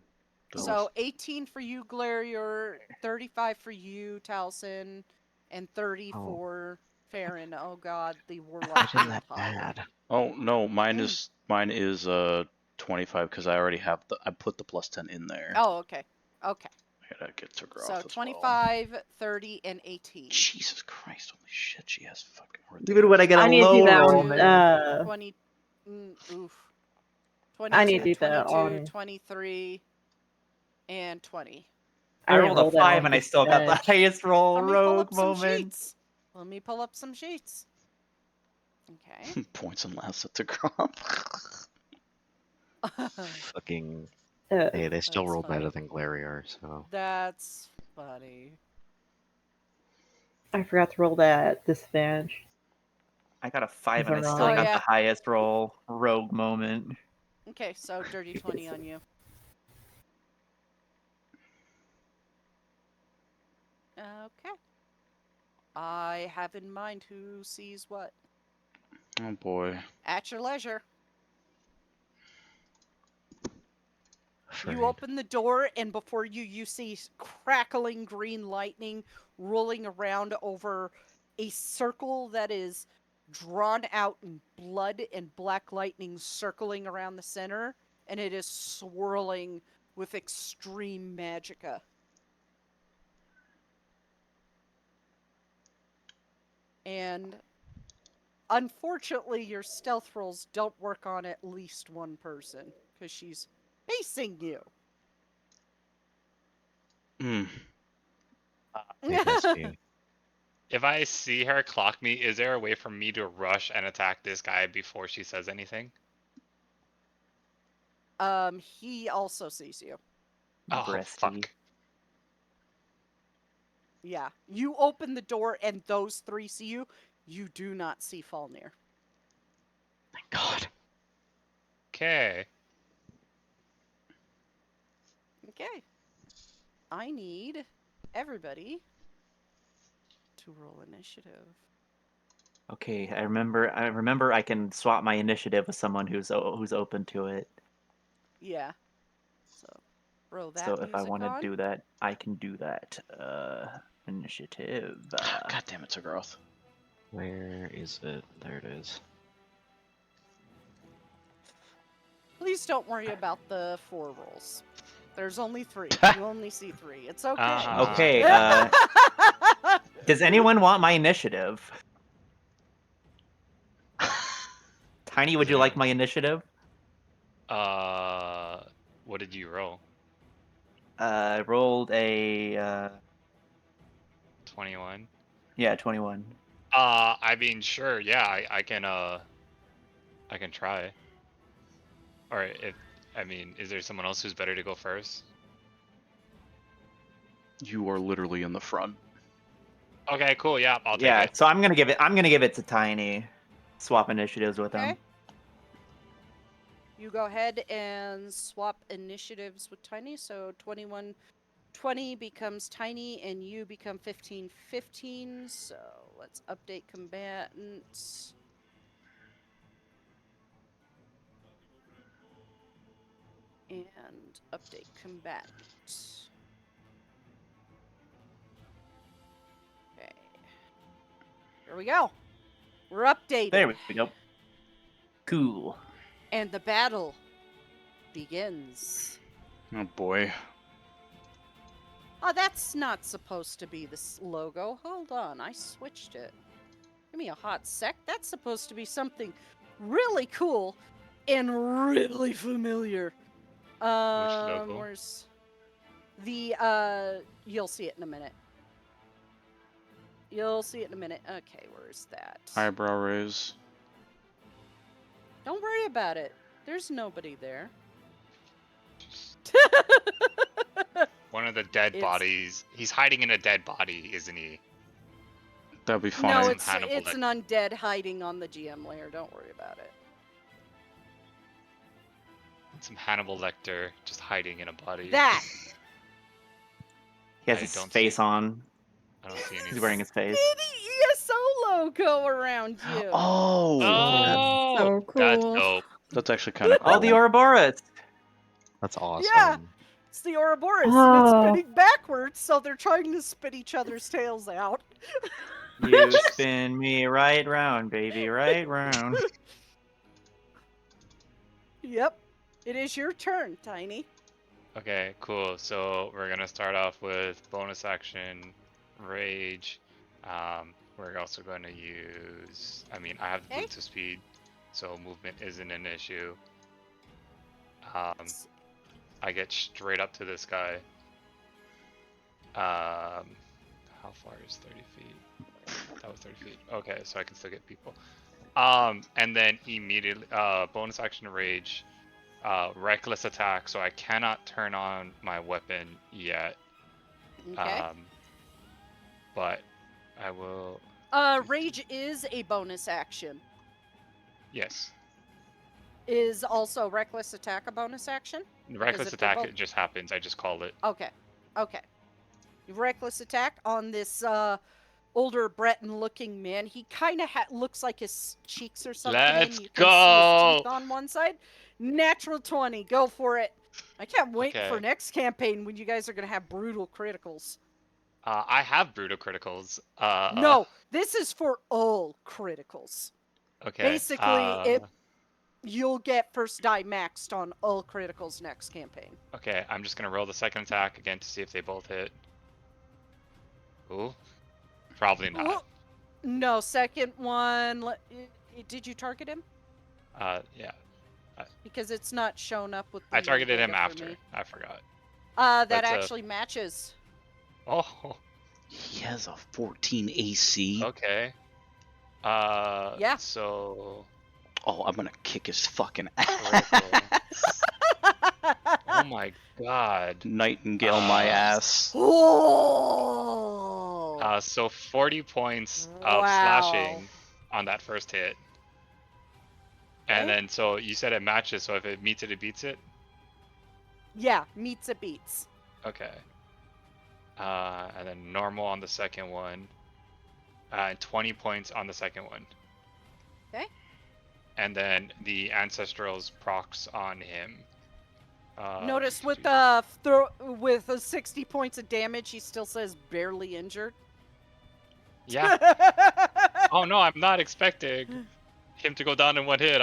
So 18 for you, Glarier, 35 for you, Taliesin, and 30
Oh.
for Farron. Oh god, the
Why
warlock
did
rolled
that
high.
bad?
Oh no, mine is 25 because I already have I put the plus 10 in there.
Oh, okay. Okay.
I gotta get to Groth
So
as well.
25, 30, and 18.
Jesus Christ, holy shit, she has fucking worth
Even when I get a
I need to
low
do that
roll,
on,
man.
20, oof.
I need
22,
to do that
22,
on.
23, and 20.
I
didn't
rolled a
roll that
5
on
and I
just
still got the
edge.
highest roll
Let me pull
rogue
up some
moment.
sheets. Let me pull up some sheets. Okay.
Points and last to Groth.
Fucking.
Uh,
Hey, they still
That's
roll
funny.
better than Glariar, so.
That's funny.
I forgot to roll that at disadvantage.
I got a 5 and I
These are
still
not-
got
yeah.
the highest roll rogue moment.
Okay, so dirty 20 on you. Okay. I have in mind who sees what.
Oh boy.
At your leisure.
Afraid.
You open the door, and before you see crackling green lightning rolling around over a circle that is drawn out in blood and black lightning circling around the center, and it is swirling with extreme magicka. And unfortunately, your stealth rolls don't work on at least one person, because she's facing you.
Hmm.
It must be.
If I see her clock me, is there a way for me to rush and attack this guy before she says anything?
He also sees you.
Oh,
Breasty.
fuck.
Yeah. You open the door and those three see you. You do not see Falnir.
Thank God.
Okay.
Okay. I need everybody to roll initiative.
Okay, I remember I can swap my initiative with someone who's open to it.
Yeah. So, throw that
So if I
music
want to
on.
do that, I can do that. Initiative.
God damn it, Groth.
Where is it? There it is.
Please don't worry about the 4 rolls. There's only 3. You only see 3. It's okay.
Uh-huh.
Okay, does anyone want my initiative? Tiny, would
Does
you like
anyone-
my initiative?
What did you roll?
I rolled a
21.
21.
I mean, sure, yeah, I can try. Or is there someone else who's better to go first?
You are literally in the front.
Okay, cool, yeah, I'll take
Yeah,
it.
so I'm gonna give it to Tiny. Swap initiatives with him.
Okay. You go ahead and swap initiatives with Tiny. So 21-20 becomes Tiny, and you become 15-15. So let's update combatants. And update combatant. Okay. Here we go. We're updating.
There we go. Cool.
And the battle begins.
Oh boy.
Oh, that's not supposed to be this logo. Hold on, I switched it. Give me a hot sec. That's supposed to be something really cool and really familiar.
logo?
Where's the you'll see it in a minute. You'll see it in a minute. Okay, where's that?
Eyebrow raise.
Don't worry about it. There's nobody there.
One of the dead
It's-
bodies. He's hiding in a dead body, isn't he?
That'd be funny.
No,
Some
it's
Hannibal
an undead hiding on the GM layer. Don't worry about it.
Some Hannibal Lecter just hiding in a body.
That
He has
I
his
don't
face
see-
on.
I don't see anything.
He's wearing his face.
mini ESO logo around you.
Oh!
Oh,
so
that's
cool.
dope.
That's actually kind of cool.
Oh, the Ouroboros!
That's awesome.
Yeah. It's the Ouroboros, and
Oh.
it's spinning backwards, so they're trying to spit each other's tails out.
You spin me right round, baby, right round.
Yep. It is your turn, Tiny.
Okay, cool. So we're gonna start off with bonus action, rage. We're also going to use. I mean, I have the
Okay.
boots of speed, so movement isn't an issue. I get straight up to this guy. How far is 30 feet? That was 30 feet. Okay, so I can still get people. And then immediately, bonus action rage, reckless attack. So I cannot turn on my weapon yet.
Okay.
But I will.
Rage is a bonus action.
Yes.
Is also reckless attack a bonus action?
Reckless
if they're
attack,
both-
it just happens. I just called it.
Okay. Okay. Reckless attack on this older Breton-looking man. He kind of looks like his cheeks or something.
Let's
you can see
go!
his teeth on one side. Natural 20. Go for it. I can't wait for
Okay.
next campaign when you guys are going to have brutal criticals.
I have brutal criticals.
No, this is for all criticals.
Okay.
Basically, you'll get first die maxed on all criticals next campaign.
Okay, I'm just gonna roll the second attack again to see if they both hit. Ooh, probably not.
Ooh. No, second one. Did you target him?
Yeah.
Because it's not shown up with the
I targeted him
data for
after.
me.
I forgot.
That
But,
actually matches.
Oh.
He has a 14 AC.
Okay.
Yeah.
So.
Oh, I'm gonna kick his fucking ass.
Critical. Oh my god.
Nightingale my ass.
Oh.
So 40 points of
Wow.
slashing on that first hit. And
Okay.
then, so you said it matches, so if it meets it, it beats it?
Yeah, meets it beats.
Okay. And then normal on the second one. And 20 points on the second one.
Okay.
And then the Ancestral's procs on him.
Notice with with 60 points of damage, he still says barely injured.
Yeah. Oh no, I'm not expecting him to go down in one hit.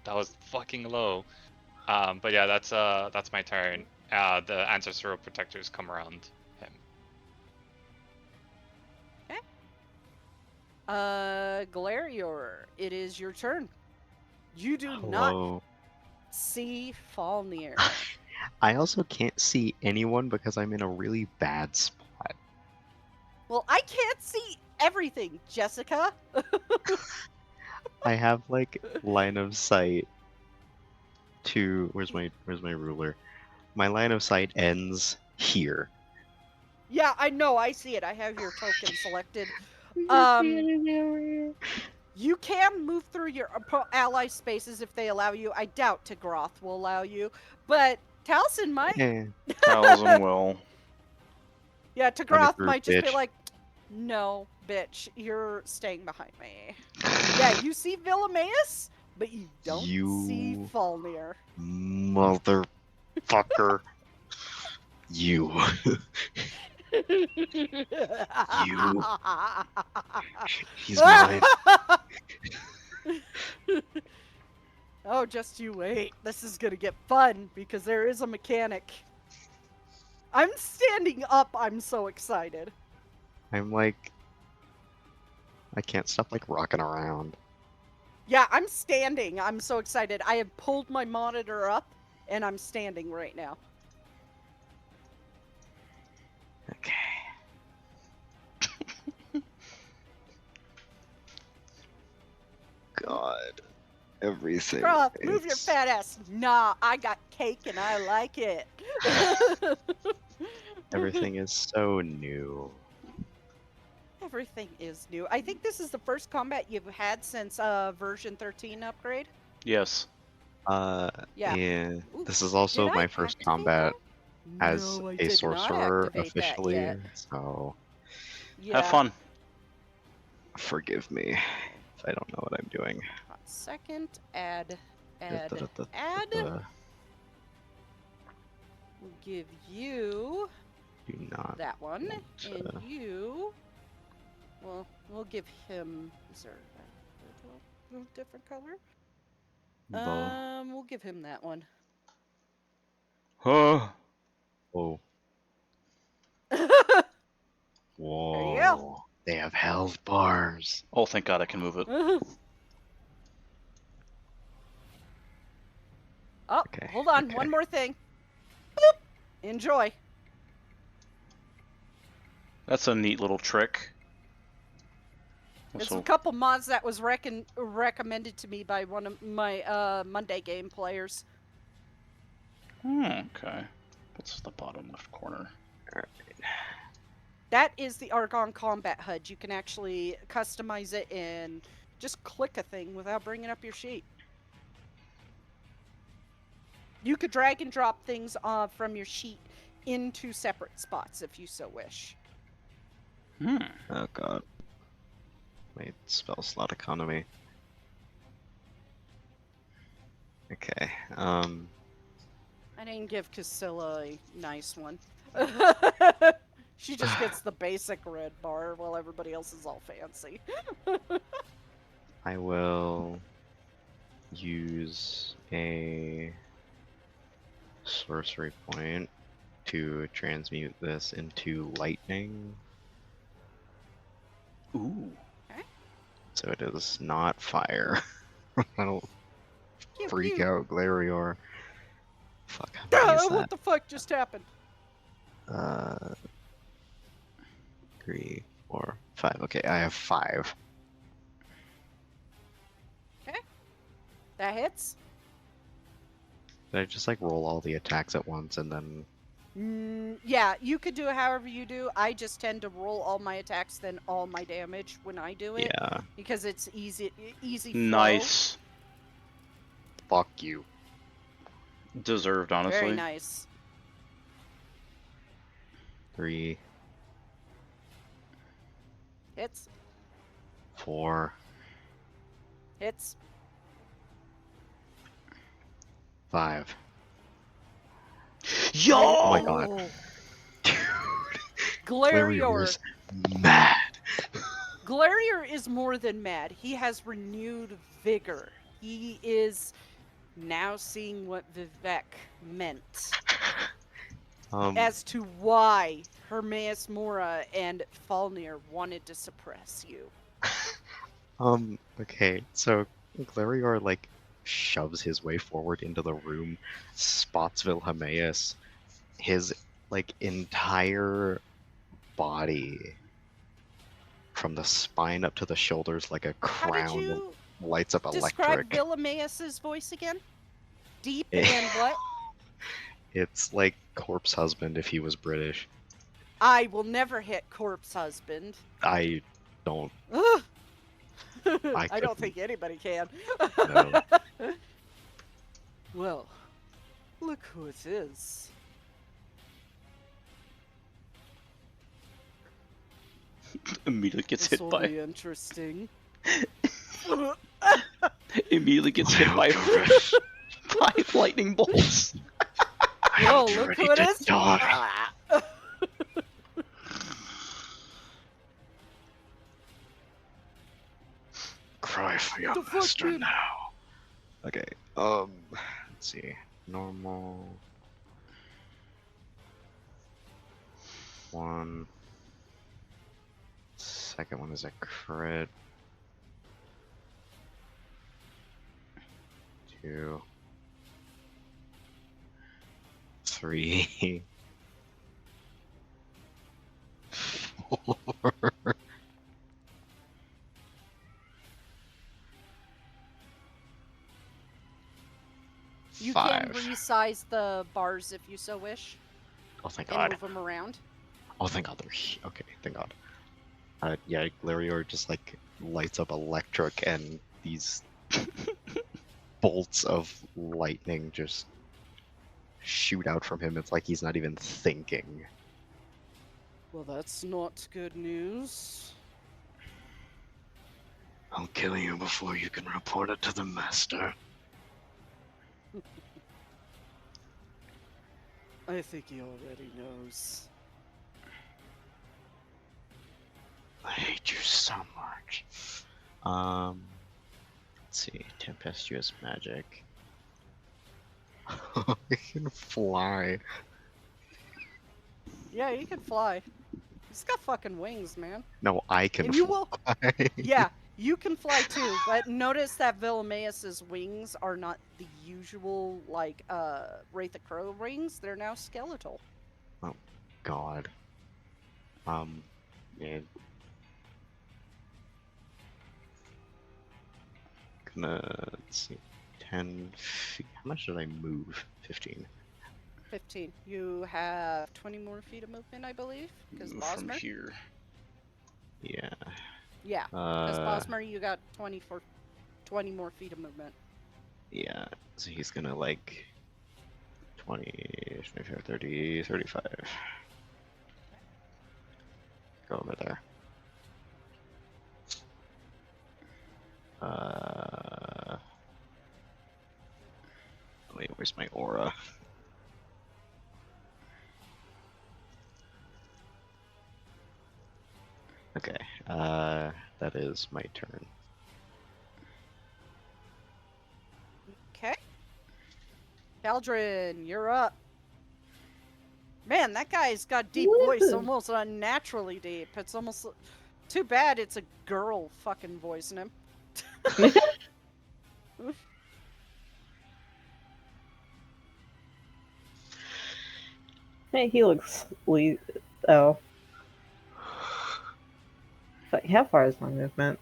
That was fucking low. But yeah, that's my turn. The Ancestral Protectors come around him.
Galarior, it is your turn. You do not
Hello.
see Falnir.
I also can't see anyone because I'm in a really bad spot.
Well, I can't see everything, Jessica.
I have like line of sight to where's my ruler? My line of sight ends here.
Yeah, I know. I see it. I have your token selected. You can move through your ally spaces if they allow you. I doubt Tagroth will allow you, but Taliesin might.
Yeah.
Taliesin will.
Yeah, Tagroth
group,
might just be
bitch.
like, no, bitch, you're staying behind me. Yeah, you see Villimaeus, but you don't see
You
Falnir.
motherfucker. You. You. He's mine.
Oh, just you wait. This is gonna get fun because there is a mechanic. I'm standing up. I'm so excited.
I'm like, I can't stop like rocking around.
Yeah, I'm standing. I'm so excited. I have pulled my monitor up and I'm standing right now.
Okay. God, everything.
Croft, move your
is-
fat ass. Nah, I got cake and I like it.
Everything is so new.
Everything is new. I think this is the first combat you've had since version 13 upgrade.
Yes.
Yeah.
And
Ooh,
this is also
did I
my first
activate
combat
that?
as
No, I
a
did not
sorcerer
activate that
officially.
yet.
So
Yeah.
Have fun.
forgive me if I don't know what I'm doing.
Second, add.
Da-da-da-da-da-da.
We'll give you
Do not.
that one,
want
and
to-
you. Well, we'll give him. Is there a different color?
Bo.
We'll give him that one.
Huh.
Whoa.
There you go.
Whoa. They have health bars.
Oh, thank God I can move it.
Oh,
Okay,
hold on.
okay.
One more thing. Boop. Enjoy.
That's a neat little trick.
It's
So,
a couple mods that was recommended to me by one of my Monday game players.
okay. What's the bottom left corner?
That is the Argon Combat HUD. You can actually customize it and just click a thing without bringing up your sheet. You could drag and drop things from your sheet into separate spots if you so wish.
Oh god. Wait, spell slot economy. Okay,
I didn't give Casilla a nice one. She just gets the basic red bar while everybody else is all fancy.
I will use a sorcery point to transmute this into lightning.
Ooh.
Okay.
So it is not fire. That'll
Pew,
freak
pew.
out Glarior. Fuck, how many is that?
What the fuck just happened?
3, 4, 5. Okay, I have 5.
Okay. That hits.
Did I just like roll all the attacks at once and then?
Yeah, you could do it however you do. I just tend to roll all my attacks, then all my damage when I do it.
Yeah.
Because it's easy flow.
Nice.
Fuck you.
Deserved, honestly.
Very nice.
3,
Hits.
4,
Hits.
5.
Yo!
Oh my god. Dude.
Glarior.
is mad.
Glarior is more than mad. He has renewed vigor. He is now seeing what Vivek meant as to why Hermaeus Mora and Falnir wanted to suppress you.
Okay, so Glarior like shoves his way forward into the room, spots Wilhelmaeus, his like entire body from the spine up to the shoulders like a
How did
crown
you
lights up
describe
electric.
Wilhelmaeus's voice again? Deep and what?
It's like Corpse Husband if he was British.
I will never hit Corpse Husband.
I don't
Ugh. I
couldn't.
don't think anybody can.
know.
Well, look who it is.
Immediately gets
This
hit
will
by.
be interesting.
Immediately gets hit by by lightning bolts.
Whoa, look who it is. Ah.
Cry for your
The fuck,
master
dude?
now. Okay, let's see. Normal. 1. Second one is a crit. 2. 3. 4.
You
5.
can resize the bars if you so wish
Oh, thank
and
God.
move them around.
Oh, thank God. Okay, thank God. Yeah, Glarior just like lights up electric and these bolts of lightning just shoot out from him. It's like he's not even thinking.
Well, that's not good news.
I'll kill you before you can report it to the master.
I think he already knows.
I hate you so much.
Let's see, tempestuous magic. I can fly.
Yeah, he can fly. He's got fucking wings, man.
No, I can
And you
fly.
will. Yeah, you can fly too, but notice that Vilmaeus's wings are not the usual, like, Wraith the Crow wings. They're now skeletal.
Oh, God. Yeah. Let's see. 10 feet. How much did I move? 15.
15. You have 20 more feet of movement, I believe, because
Move from
Bosmer.
here.
Yeah.
Yeah, because Bosmer, you got 20 more feet of movement.
Yeah. So he's gonna like 20, 25, 30, 35. Go over there. Wait, where's my aura? Okay, that is my turn.
Okay. Caldrin, you're up. Man, that guy's got deep voice,
Woohoo.
almost unnaturally deep. It's almost too bad it's a girl fucking voicing him.
Hey, he looks oh. But how far is my movement?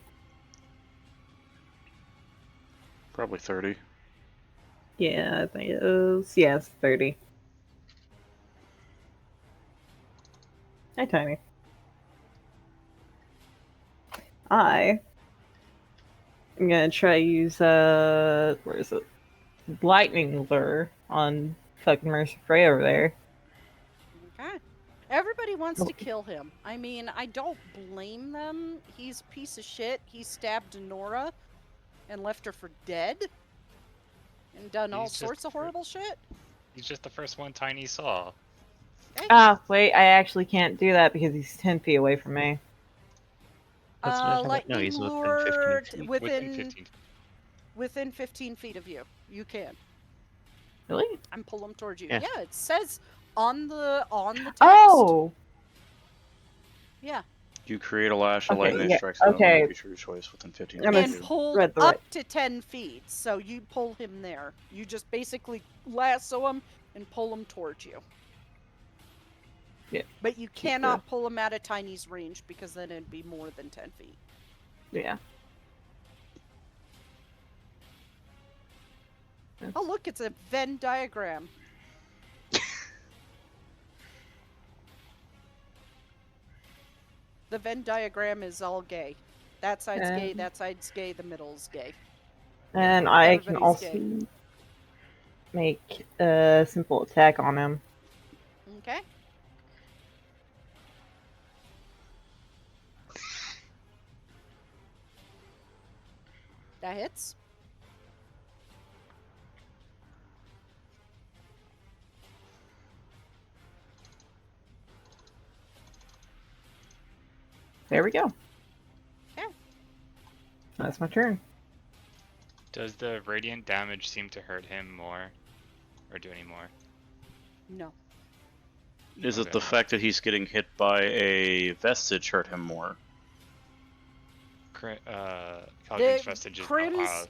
Probably 30.
Yeah, I think it is. Yeah, it's 30. Hi, Tiny. I am gonna try to use where is it? Lightning lure on fucking Mercer Frey over there.
Okay. Everybody wants to kill him. I mean, I don't blame them. He's a piece of shit. He stabbed Nora and left her for dead. And done all
He's just
sorts of horrible shit.
He's just the first one Tiny saw.
Okay.
Ah, wait, I actually can't do that because he's 10 feet away from me.
That's what I thought.
Lightning
No, he's within
lure
15 feet.
within 15 feet of you. You can.
Really?
And pull him towards you.
Yeah.
Yeah, it says on the text.
Oh!
Yeah.
You create a lash, a
Okay,
lightning
yeah,
strikes down
okay.
on a creature of your choice within 15
I'm
feet
And
of you.
pulled
read the
up
right-
to 10 feet. So you pull him there. You just basically lasso him and pull him towards you.
Yeah.
But you cannot pull him out of Tiny's range because then it'd be more than 10 feet.
Yeah.
Oh, look, it's a Venn diagram. The Venn diagram is all gay. That side's gay, that side's gay, the middle's gay.
And I can
Everybody's
also
gay.
make a simple attack on him.
Okay. That hits.
There we go.
Okay.
That's my turn.
Does the radiant damage seem to hurt him more? Or do any more?
No.
Is it
Okay.
the fact that he's getting hit by a vestige hurt him more?
Caldron's vestige is
Crims-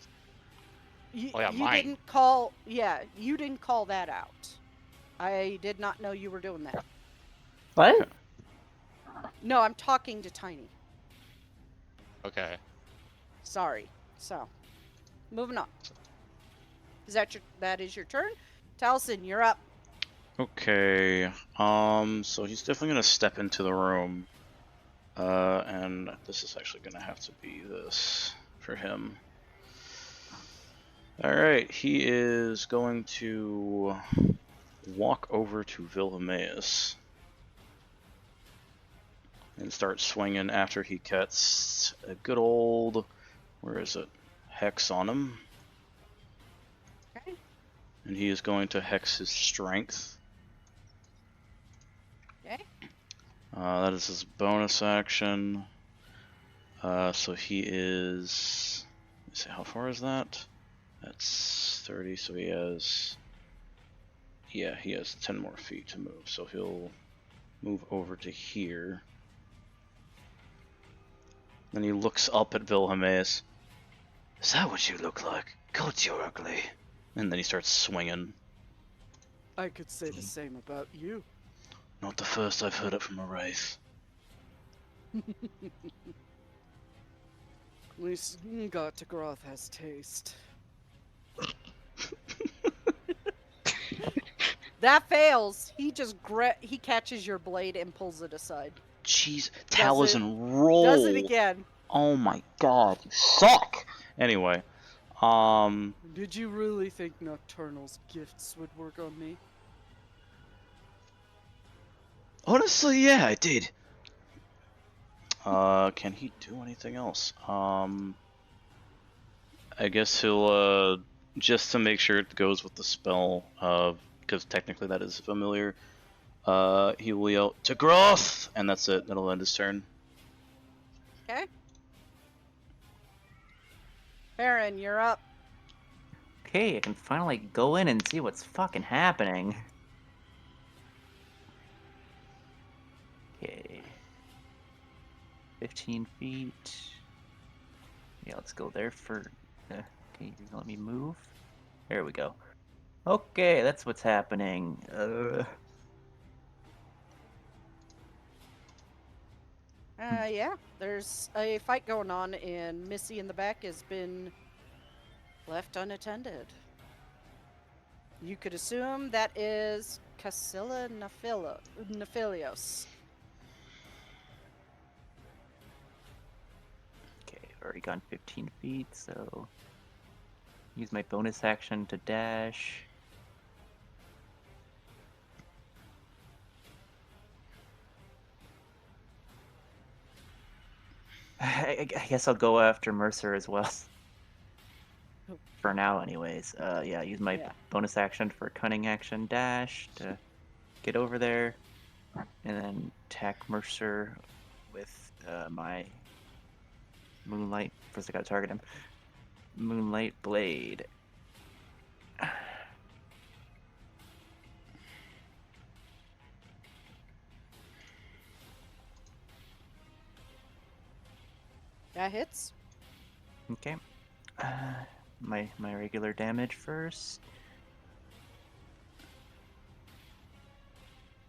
You,
Oh, yeah,
you
mine.
didn't call. Yeah, you didn't call that out. I did not know you were doing that.
What?
No, I'm talking to Tiny.
Okay.
Sorry. So, moving on. That is your turn? Taliesin, you're up.
Okay, so he's definitely gonna step into the room. And this is actually gonna have to be this for him. Alright, he is going to walk over to Vilmaeus and start swinging after he gets a good old, where is it, hex on him.
Okay.
And he is going to hex his strength.
Okay.
That is his bonus action. So he is, let's see, how far is that? That's 30, so he has, yeah, he has 10 more feet to move, so he'll move over to here. Then he looks up at Wilhelmus. Is that what you look like? God, you're ugly. And then he starts swinging.
I could say the same about you.
Not the first I've heard it from a wraith.
At least God Tagroth has taste. That fails. He just he catches your blade and pulls it aside.
Jeez,
Does it-
Taliesin, roll.
Does it again.
Oh my god, you suck. Anyway,
Did you really think Nocturnal's gifts would work on me?
honestly, yeah, I did. Can he do anything else? I guess he'll, just to make sure it goes with the spell, because technically that is familiar, he will yell, Tagroth! And that's it, that'll end his turn.
Okay. Baron, you're up.
Okay, I can finally go in and see what's fucking happening. Okay. 15 feet. Yeah, let's go there for... okay, you're gonna let me move? There we go. Okay, that's what's happening.
Yeah, there's a fight going on, and Missy in the back has been left unattended. You could assume that is Cassilla Nephilios.
Okay, I've already gone 15 feet, so... use my bonus action to dash. I guess I'll go after Mercer as well. For now, anyways. Yeah, use my bonus action for cunning action dash to get over there. And then attack Mercer with my Moonlight. First, I gotta target him. Moonlight Blade.
That hits.
Okay. My regular damage first.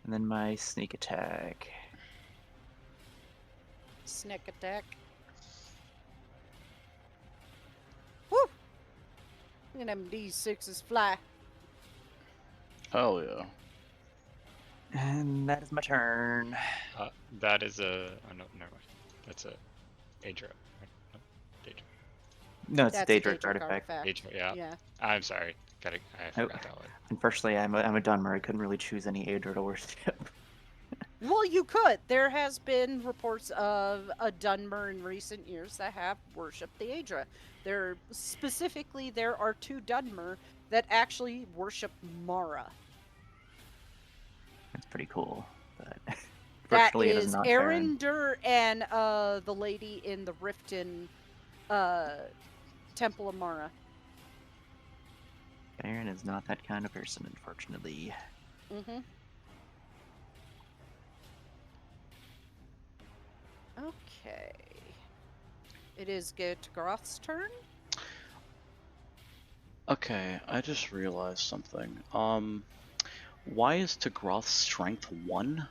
And then my sneak attack.
Sneak attack. Woo! Look at them D6s fly.
Hell yeah.
And that is my turn.
That is a... oh, no, never mind. That's a Daedra. Right? No, Daedra.
No, it's
That's
a
a
Daedric
Daedric
artifact.
Daedra, yeah.
Yeah.
I'm sorry. I forgot that one.
Unfortunately, I'm a Dunmer. I couldn't really choose any Aedra to worship.
Well, you could. There has been reports of a Dunmer in recent years that have worshipped the Aedra. There are 2 Dunmer that actually worship Mara.
That's pretty cool. But
That
fortunately, it
is
is not Farron.
Erinder and the lady in the Riften Temple of Mara.
Farron is not that kind of person, unfortunately.
Mm-hmm. Okay. It is Gitgroth's turn.
Okay, I just realized something. Why is Tagroth's strength 1?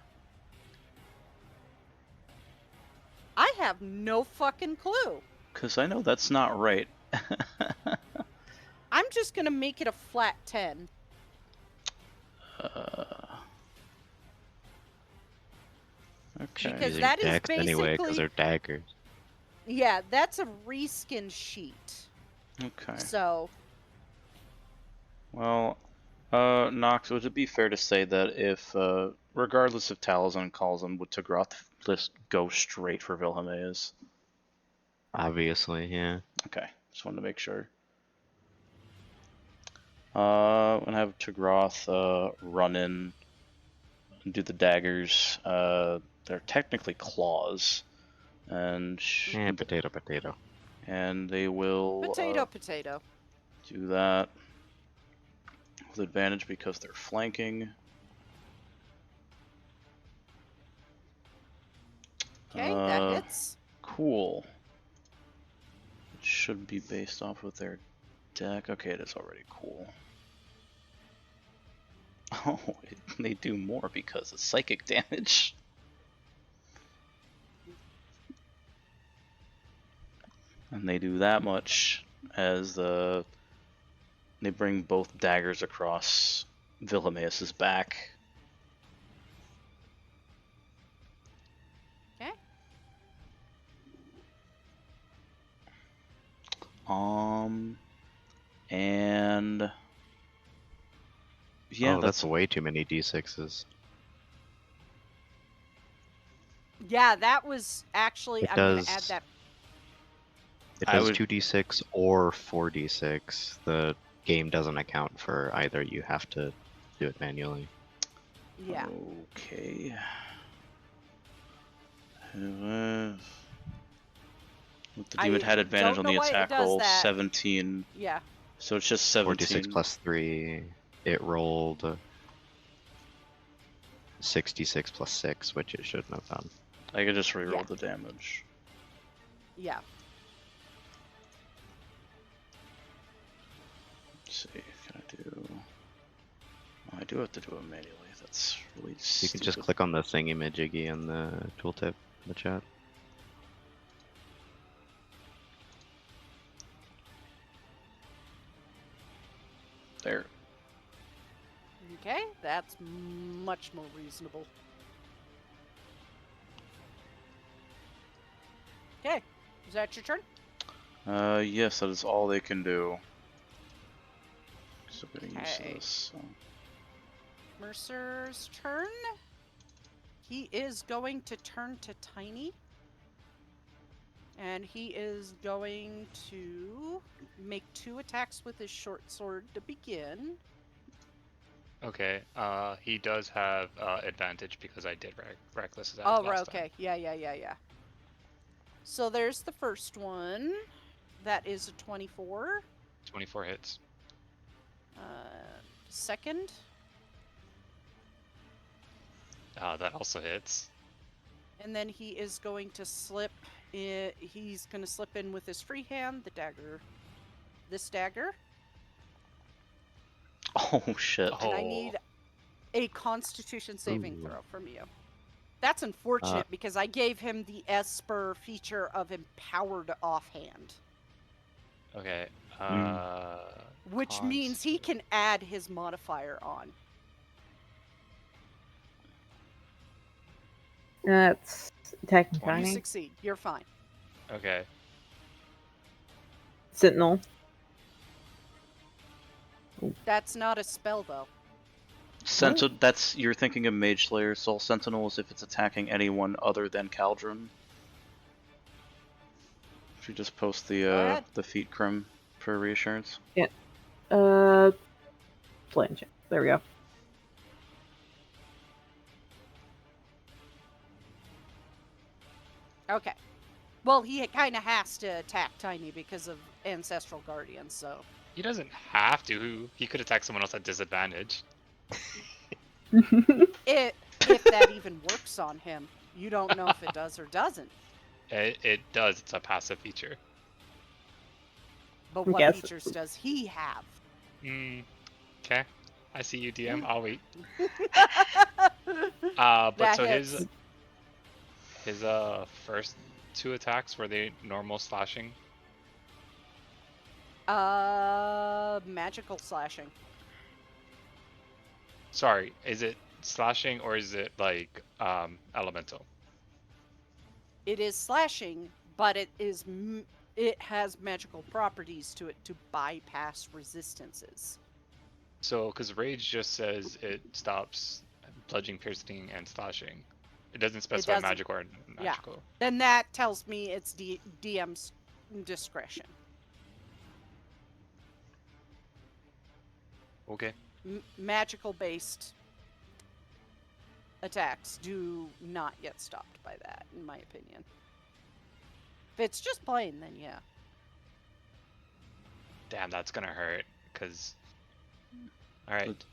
I have no fucking clue.
Because I know that's not right.
I'm just gonna make it a flat 10.
Okay.
Because
Using
that is
dex anyway, because
basically-
they're daggers.
Yeah, that's a reskin sheet.
Okay.
So,
Well, Nox, would it be fair to say that if, regardless if Taliesin calls him, would Tagroth just go straight for Wilhelmus?
Obviously, yeah.
Okay, just wanted to make sure. I'm gonna have Tagroth run in and do the daggers. They're technically claws, and
And potato.
and they will
potato.
do that with advantage because they're flanking.
Okay, that hits.
Cool. It should be based off of their deck. Okay, it is already cool. Oh, they do more because of psychic damage. And they do that much as they bring both daggers across Villameus's back.
Okay.
And yeah,
oh, that's way too many d6s.
Yeah, that was actually.
It
I'm gonna
does-
add that.
It
I
does
would-
2d6 or 4d6. The game doesn't account for either. You have to do it manually.
Yeah.
Okay. The demon had advantage
don't
on
know
the
why it
attack
does
roll,
that.
17.
Yeah.
So it's just 17.
4d6 plus 3. It rolled 66 plus 6, which it shouldn't have done.
I could just reroll
Yeah.
the damage.
Yeah.
Let's see, can I do... Oh, I do have to do it manually. That's really
You
stupid.
can just click on the thingy-majiggy in the tooltip in the chat.
There.
Okay, that's much more reasonable. Okay, is that your turn?
Yes, that is all they can do. Still gonna use
Okay.
this. So.
Mercer's turn. He is going to turn to Tiny. And he is going to make 2 attacks with his short sword to begin.
Okay. He does have advantage because I did reckless attack
Oh,
last
okay. Yeah. So there's the first one. That is a 24.
time. 24 hits.
Second.
That also hits.
And then he is going to slip. He's going to slip in with his free hand the dagger. This dagger.
Oh shit.
And I need a Constitution saving
Ooh.
throw from you. That's unfortunate because I gave him the Esper feature of empowered offhand.
Okay.
Which means he can add his modifier on.
That's attacking
You
Tiny.
succeed. You're fine.
Okay.
Sentinel.
That's not a spell, though.
That's you're thinking of Mage Slayer. Soul Sentinel is if it's attacking anyone other than Caldron. Should we just post the feat crim for reassurance?
Flame check. There we go.
Okay. Well, he kind of has to attack Tiny because of Ancestral Guardian, so...
He doesn't have to. He could attack someone else at disadvantage.
If that even works on him. You don't know if it does or doesn't.
It does. It's a passive feature.
But what
Yes.
features does he have?
Okay. I see you, DM. I'll wait. But
That
so
hits.
his first 2 attacks, were they normal slashing?
Magical slashing.
Sorry, is it slashing or is it like elemental?
It is slashing, but it has magical properties to it to bypass resistances.
So, because rage just says it stops bludgeoning, piercing, and slashing. It doesn't specify
doesn't.
magic or magical.
Then that tells me it's DM's discretion.
Okay.
Magical based attacks do not get stopped by that, in my opinion. If it's just plain, then yeah.
Damn, that's gonna hurt. Cause. All right.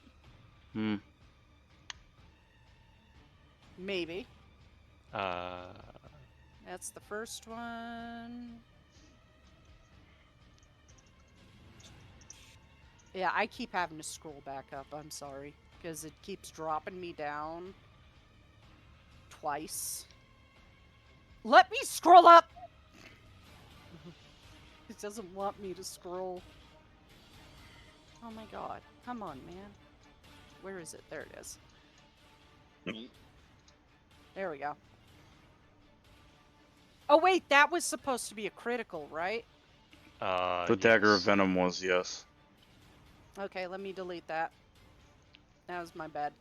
Maybe. That's the first one. Yeah, I keep having to scroll back up. I'm sorry. Because it keeps dropping me down twice. Let me scroll up! It doesn't want me to scroll. Oh my god. Come on, man. Where is it? There it is. There we go. Oh wait, that was supposed to be a critical, right?
The Dagger of
Yes.
Venom was, yes.
Okay, let me delete that. That was my bad.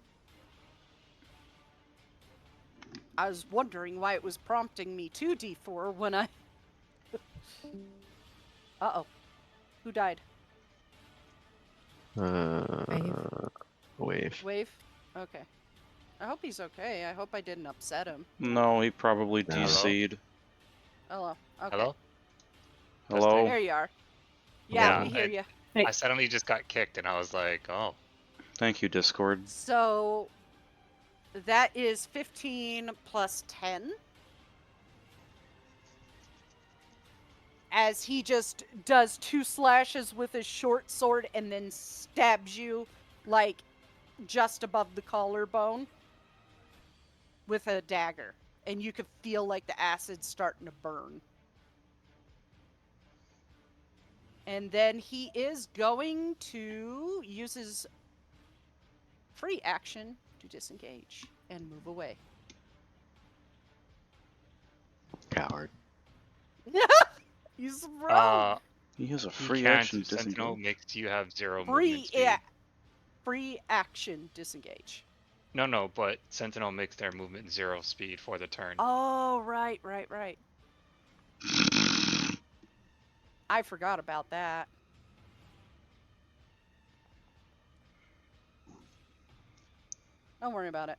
I was wondering why it was prompting me to D4 when I... Uh-oh. Who died?
Wave.
Wave? Okay. I hope he's okay. I hope I didn't upset him.
No, he probably
Hello?
DC'd.
Hello. Okay.
Hello?
Hello?
There you are. Yeah,
Yeah,
we hear you.
Hey.
I suddenly just got kicked, and I was like, oh.
Thank you, Discord.
So that is 15 plus 10. As he just does 2 slashes with his short sword and then stabs you like just above the collarbone with a dagger. And you can feel like the acid starting to burn. And then he is going to use his free action to disengage and move away.
Coward.
He's rogue.
He has a
You
free
can't.
action
Sentinel
disengage.
makes you have 0
Free,
movement speed.
yeah, free action disengage.
No, but Sentinel makes their movement 0 speed for the turn.
Oh, right. I forgot about that. Don't worry about it.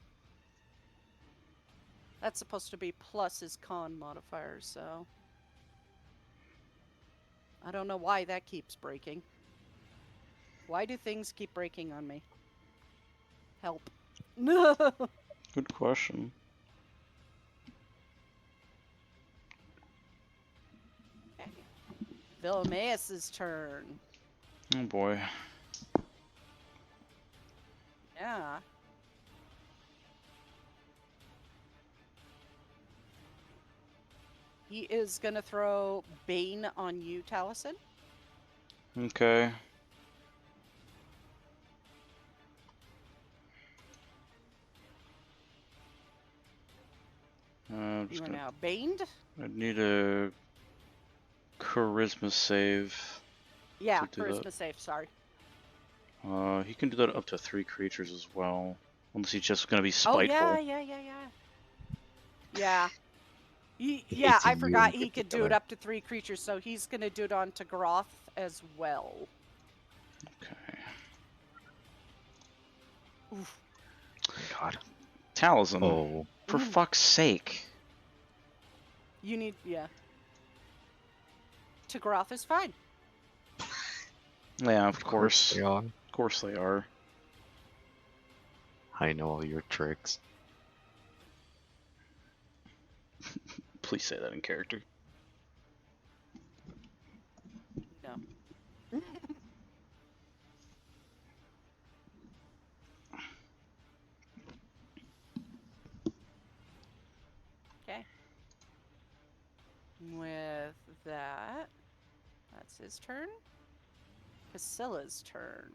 That's supposed to be plus his con modifier, so... I don't know why that keeps breaking. Why do things keep breaking on me? Help.
Good question.
Vilmaeus' turn.
Oh boy.
Yeah. He is gonna throw Bane on you, Taliesin.
Okay. I'm
You
just
are
gonna...
now baned.
I need a charisma save.
Yeah,
to do
charisma
that.
save, sorry.
He can do that up to 3 creatures as well. Unless he's just gonna be
Oh,
spiteful.
yeah. Yeah,
He
I
hates you
forgot
in
he could do it
particular.
up to 3 creatures, so he's gonna do it on to Groth as well.
Okay.
Oof.
God.
Taliesin.
Oh.
For fuck's sake.
You need, yeah. Tagroth is fine.
Yeah, of course.
They are.
Of course they are.
I know all your tricks.
Please say that in character.
No. Okay. With that, that's his turn. Priscilla's turn.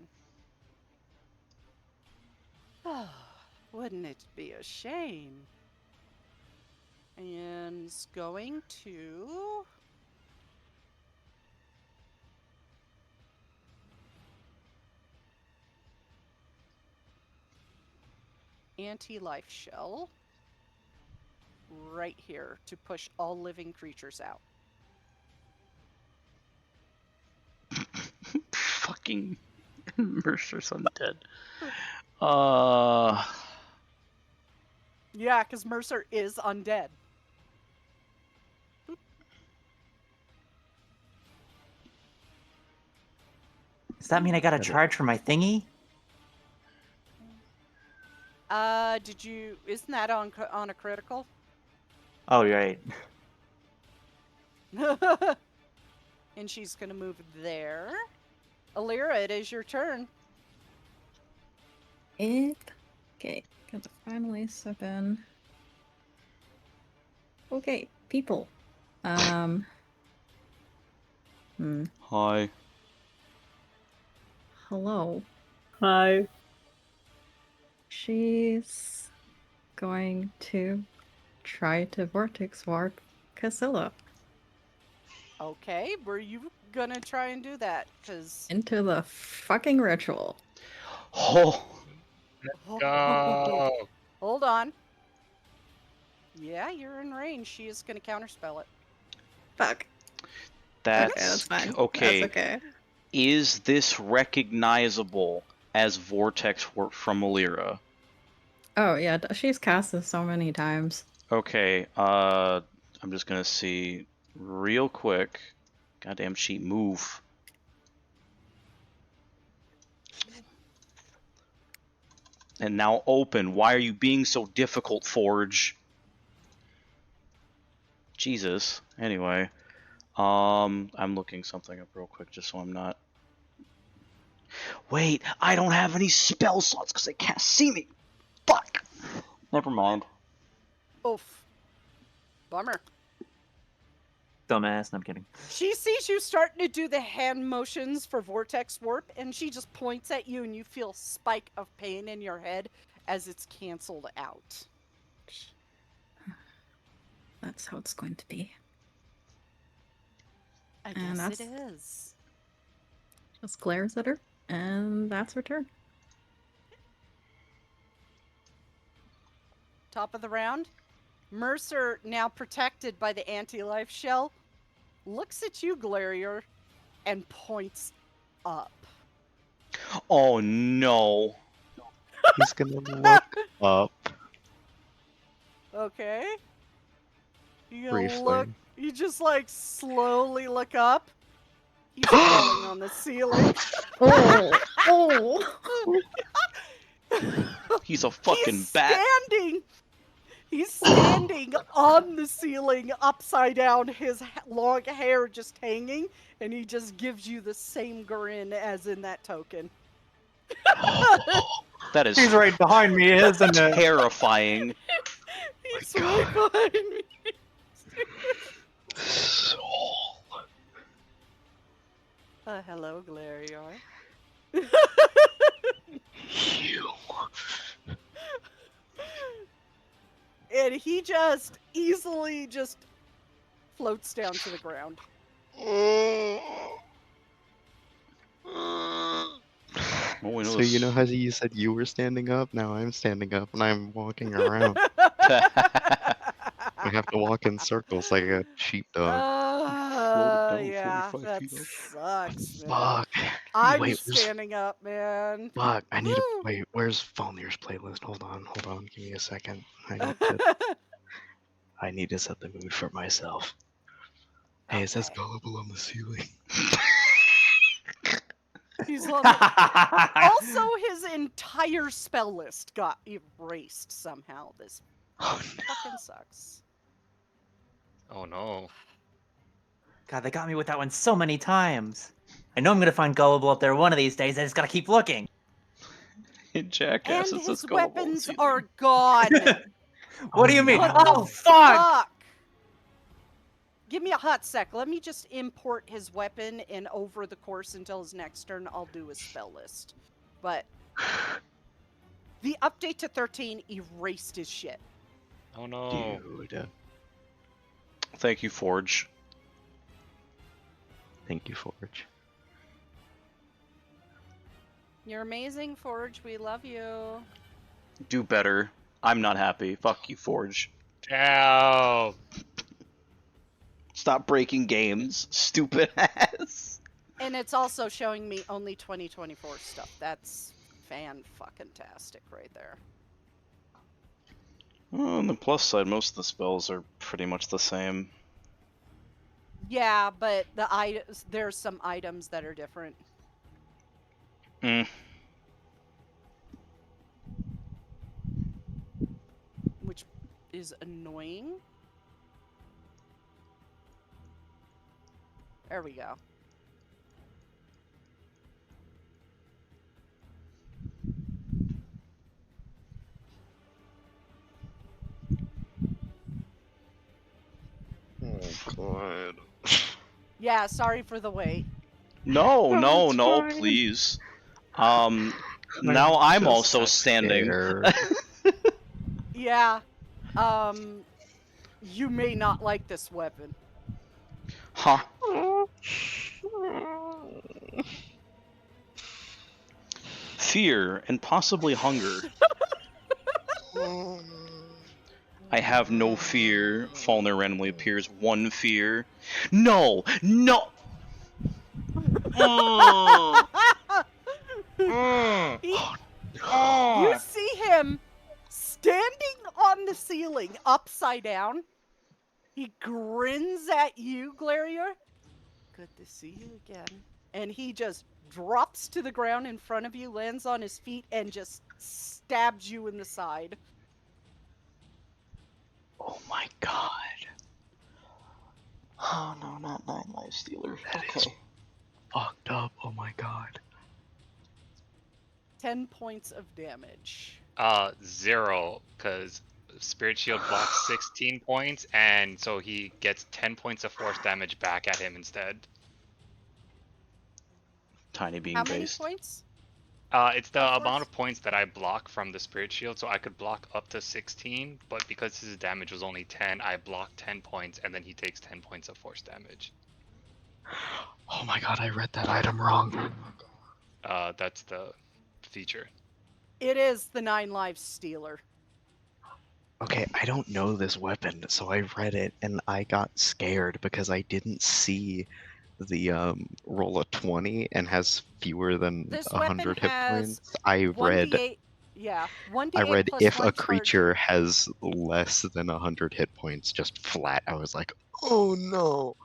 Wouldn't it be a shame? And is going to... Anti-life shell. Right here to push all living creatures out.
Fucking Mercer's undead.
Yeah, because Mercer is undead.
Does that mean I got a charge for my thingy?
Isn't that on a critical?
Oh, you're right.
And she's gonna move there. Alira, it is your turn.
Okay, gotta finally step in. Okay, people.
Hi.
Hello.
Hi.
She's going to try to vortex warp Casilla
Okay, were you gonna try and do that? Cause
into the fucking ritual.
Oh,
Go.
Hold on. Yeah, you're in range. She is gonna counterspell it.
Fuck.
that's
Okay, that's fine.
okay.
That's okay.
Is this recognizable as Vortex Warp from Alira?
Oh yeah, she's cast this so many times.
Okay, I'm just gonna see real quick. Goddamn sheet, move. And now open. Why are you being so difficult, Forge? Jesus. Anyway, I'm looking something up real quick just so I'm not. Wait, I don't have any spell slots because they can't see me. Fuck. Never mind.
Oof. Bummer.
Dumbass. No, I'm kidding.
She sees you starting to do the hand motions for vortex warp, and she just points at you, and you feel a spike of pain in your head as it's canceled out.
That's how it's going to be.
I
And
guess it
that's-
is.
Just glares at her, and that's her turn.
Top of the round. Mercer, now protected by the anti-life shell, looks at you, Glarier, and points up.
Oh no.
He's gonna look up
Okay. You gonna
briefly.
look. You just like slowly look up. He's falling on the ceiling.
Oh!
He's a fucking
He's
bat.
standing. He's standing on the ceiling, upside down, his long hair just hanging, and he just gives you the same grin as in that token.
That is
He's right behind me, isn't it?
terrifying.
He's right behind me.
Soul.
Hello, Glarior.
You.
And he just easily just floats down to the ground.
Well, we know
So
this.
you know how you said you were standing up? Now I'm standing up and I'm walking around. I have to walk in circles like a sheepdog.
down
Yeah,
45
that
feet up.
sucks, man.
Fuck.
I'm
Wait, where's
standing up, man.
fuck? I need to
Woo!
wait. Where's Falnir's playlist? Hold on. Give me a second. I need to set the mood for myself. Hey, it says
Okay.
gullible on the ceiling.
He's on the... Also, his entire spell list got erased somehow. This
Oh
fucking sucks.
Oh no.
God, they got me with that one so many times. I know I'm gonna find Gullible up there one of these days. I just gotta keep looking.
In Jackass,
And
it says
his
gullible
weapons
ceiling.
are gone.
What do you mean?
What
Oh,
the
fuck!
Give me a hot sec. Let me just import his weapon, and over the course until his next turn, I'll do his spell list. But the update to 13 erased his shit.
Oh no.
Dude.
Thank you, Forge.
Thank you, Forge.
You're amazing, Forge. We love you.
Do better. I'm not happy. Fuck you, Forge.
Damn.
Stop breaking games, stupid ass.
And it's also showing me only 2024 stuff. That's fan-fucking-tastic right there.
Well, on the plus side, most of the spells are pretty much the same.
Yeah, but there's some items that are different.
Mm.
Which is annoying. There we go.
Oh god.
Yeah, sorry for the wait.
No, no,
it's
no,
fine.
please. Now I'm
just
also standing.
scared.
Yeah. You may not like this weapon.
Huh. Fear and possibly hunger. I have no fear. Faulkner randomly appears. One fear. No! No! Mm. Mm.
You see him standing on the ceiling, upside down. He grins at you, Glarier. Good to see you again. And he just drops to the ground in front of you, lands on his feet, and just stabs you in the side.
Oh my god. Oh no, not 9 Life Stealer.
That is fucked up. Oh my god.
10 points of damage.
0, because Spirit Shield blocks 16 points, and so he gets 10 points of force damage back at him instead.
Tiny being
How many
based.
points?
It's the
Of
amount
force?
of points that I block from the Spirit Shield, so I could block up to 16, but because his damage was only 10, I block 10 points, and then he takes 10 points of force damage.
Oh my god, I read that item wrong.
That's the feature.
It is the 9 Lives Stealer.
Okay, I don't know this weapon, so I read it and I got scared because I didn't see the roll a 20 and has fewer than
This
100
weapon
hit
has
points. I read
1d8. Yeah, 1d8
I read
plus
if
1
a
charge.
creature has less than 100 hit points, just flat. I was like, oh no.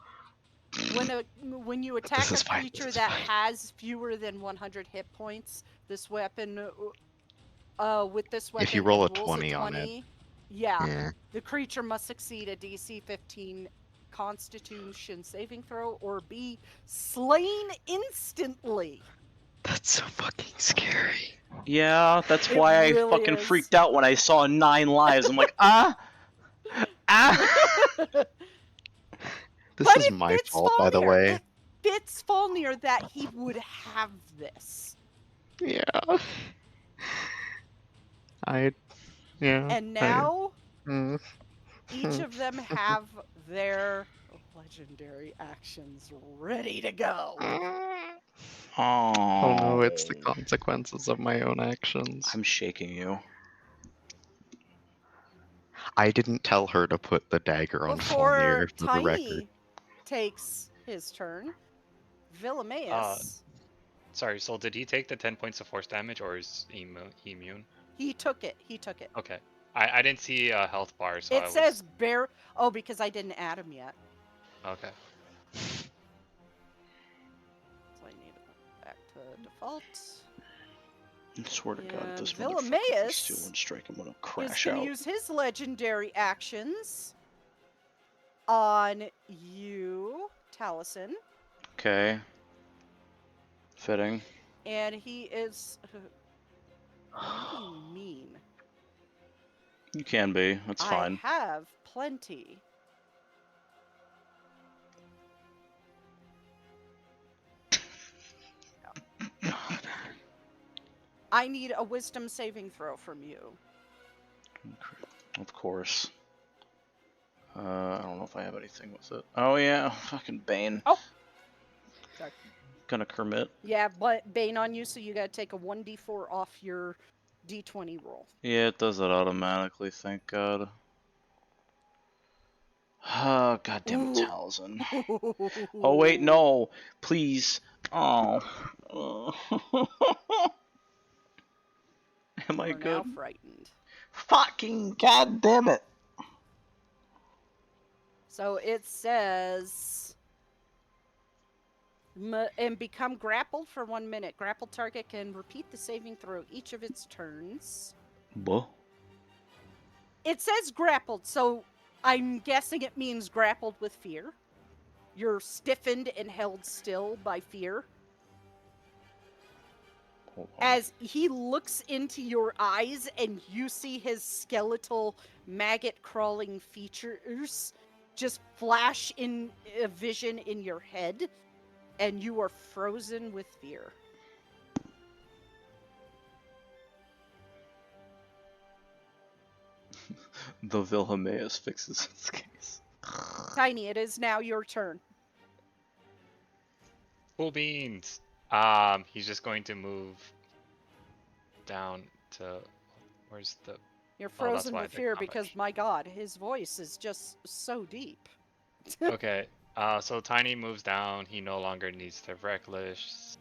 When you attack
is
a
fine,
creature
this is
that
fine.
has fewer than 100 hit points, this weapon, with this weapon,
If you roll a
it rolls
20 on it.
Yeah,
Yeah.
the creature must succeed a DC 15 Constitution saving throw or be slain instantly.
That's so fucking scary.
Yeah, that's
It
why I
really
fucking
is.
freaked out when I saw 9 lives. I'm like,
This
But
is
it
my
fits
fault, by the
Falnir.
way.
It fits Falnir that he would have this.
Yeah. Yeah.
And now
Mm.
each of them have their legendary actions ready to go.
Oh no, it's the consequences of my own actions.
I'm shaking you.
I didn't tell her to put the dagger on
Before
Falnir for the record.
Tiny takes his turn, Villimaeus,
Sorry, Soul, did he take the 10 points of force damage, or is he immune?
he took it. He took it.
Okay. I didn't see a health bar, so
It says bear. Oh, because I didn't add him yet.
Okay.
So I need it back to default.
I swear to God, if this
And
motherfucker
Villimaeus
is stealing strike, I'm gonna
He's
crash
going
out.
to use his legendary actions on you, Taliesin.
Okay. Fitting.
And he is... I'm being mean.
You can be. That's fine.
I have plenty.
God.
I need a wisdom saving throw from you.
Of course. I don't know if I have anything with it. Oh yeah, fucking Bane.
Oh! Sorry.
Gonna commit.
Yeah, but Bane on you, so you gotta take a 1d4 off your d20 roll.
Yeah, it does that automatically, thank God. Oh, goddamn it, Taliesin. Oh, wait, no. Please. Oh. Am I
You're
good?
now frightened.
Fucking goddamn it.
So it says, and become grappled for 1 minute. Grappled target can repeat the saving throw each of its turns.
Buh.
It says grappled, so I'm guessing it means grappled with fear. You're stiffened and held still by fear.
Hold on.
As he looks into your eyes and you see his skeletal maggot-crawling features just flash in a vision in your head, and you are frozen with fear.
The Wilhelmius fixes its case.
Tiny, it is now your turn.
Cool beans. He's just going to move down to where's the
You're
Oh, that's
frozen
why
with
the
fear
combination.
because, my god, his voice is just so deep.
Okay. So Tiny moves down. He no longer needs to reckless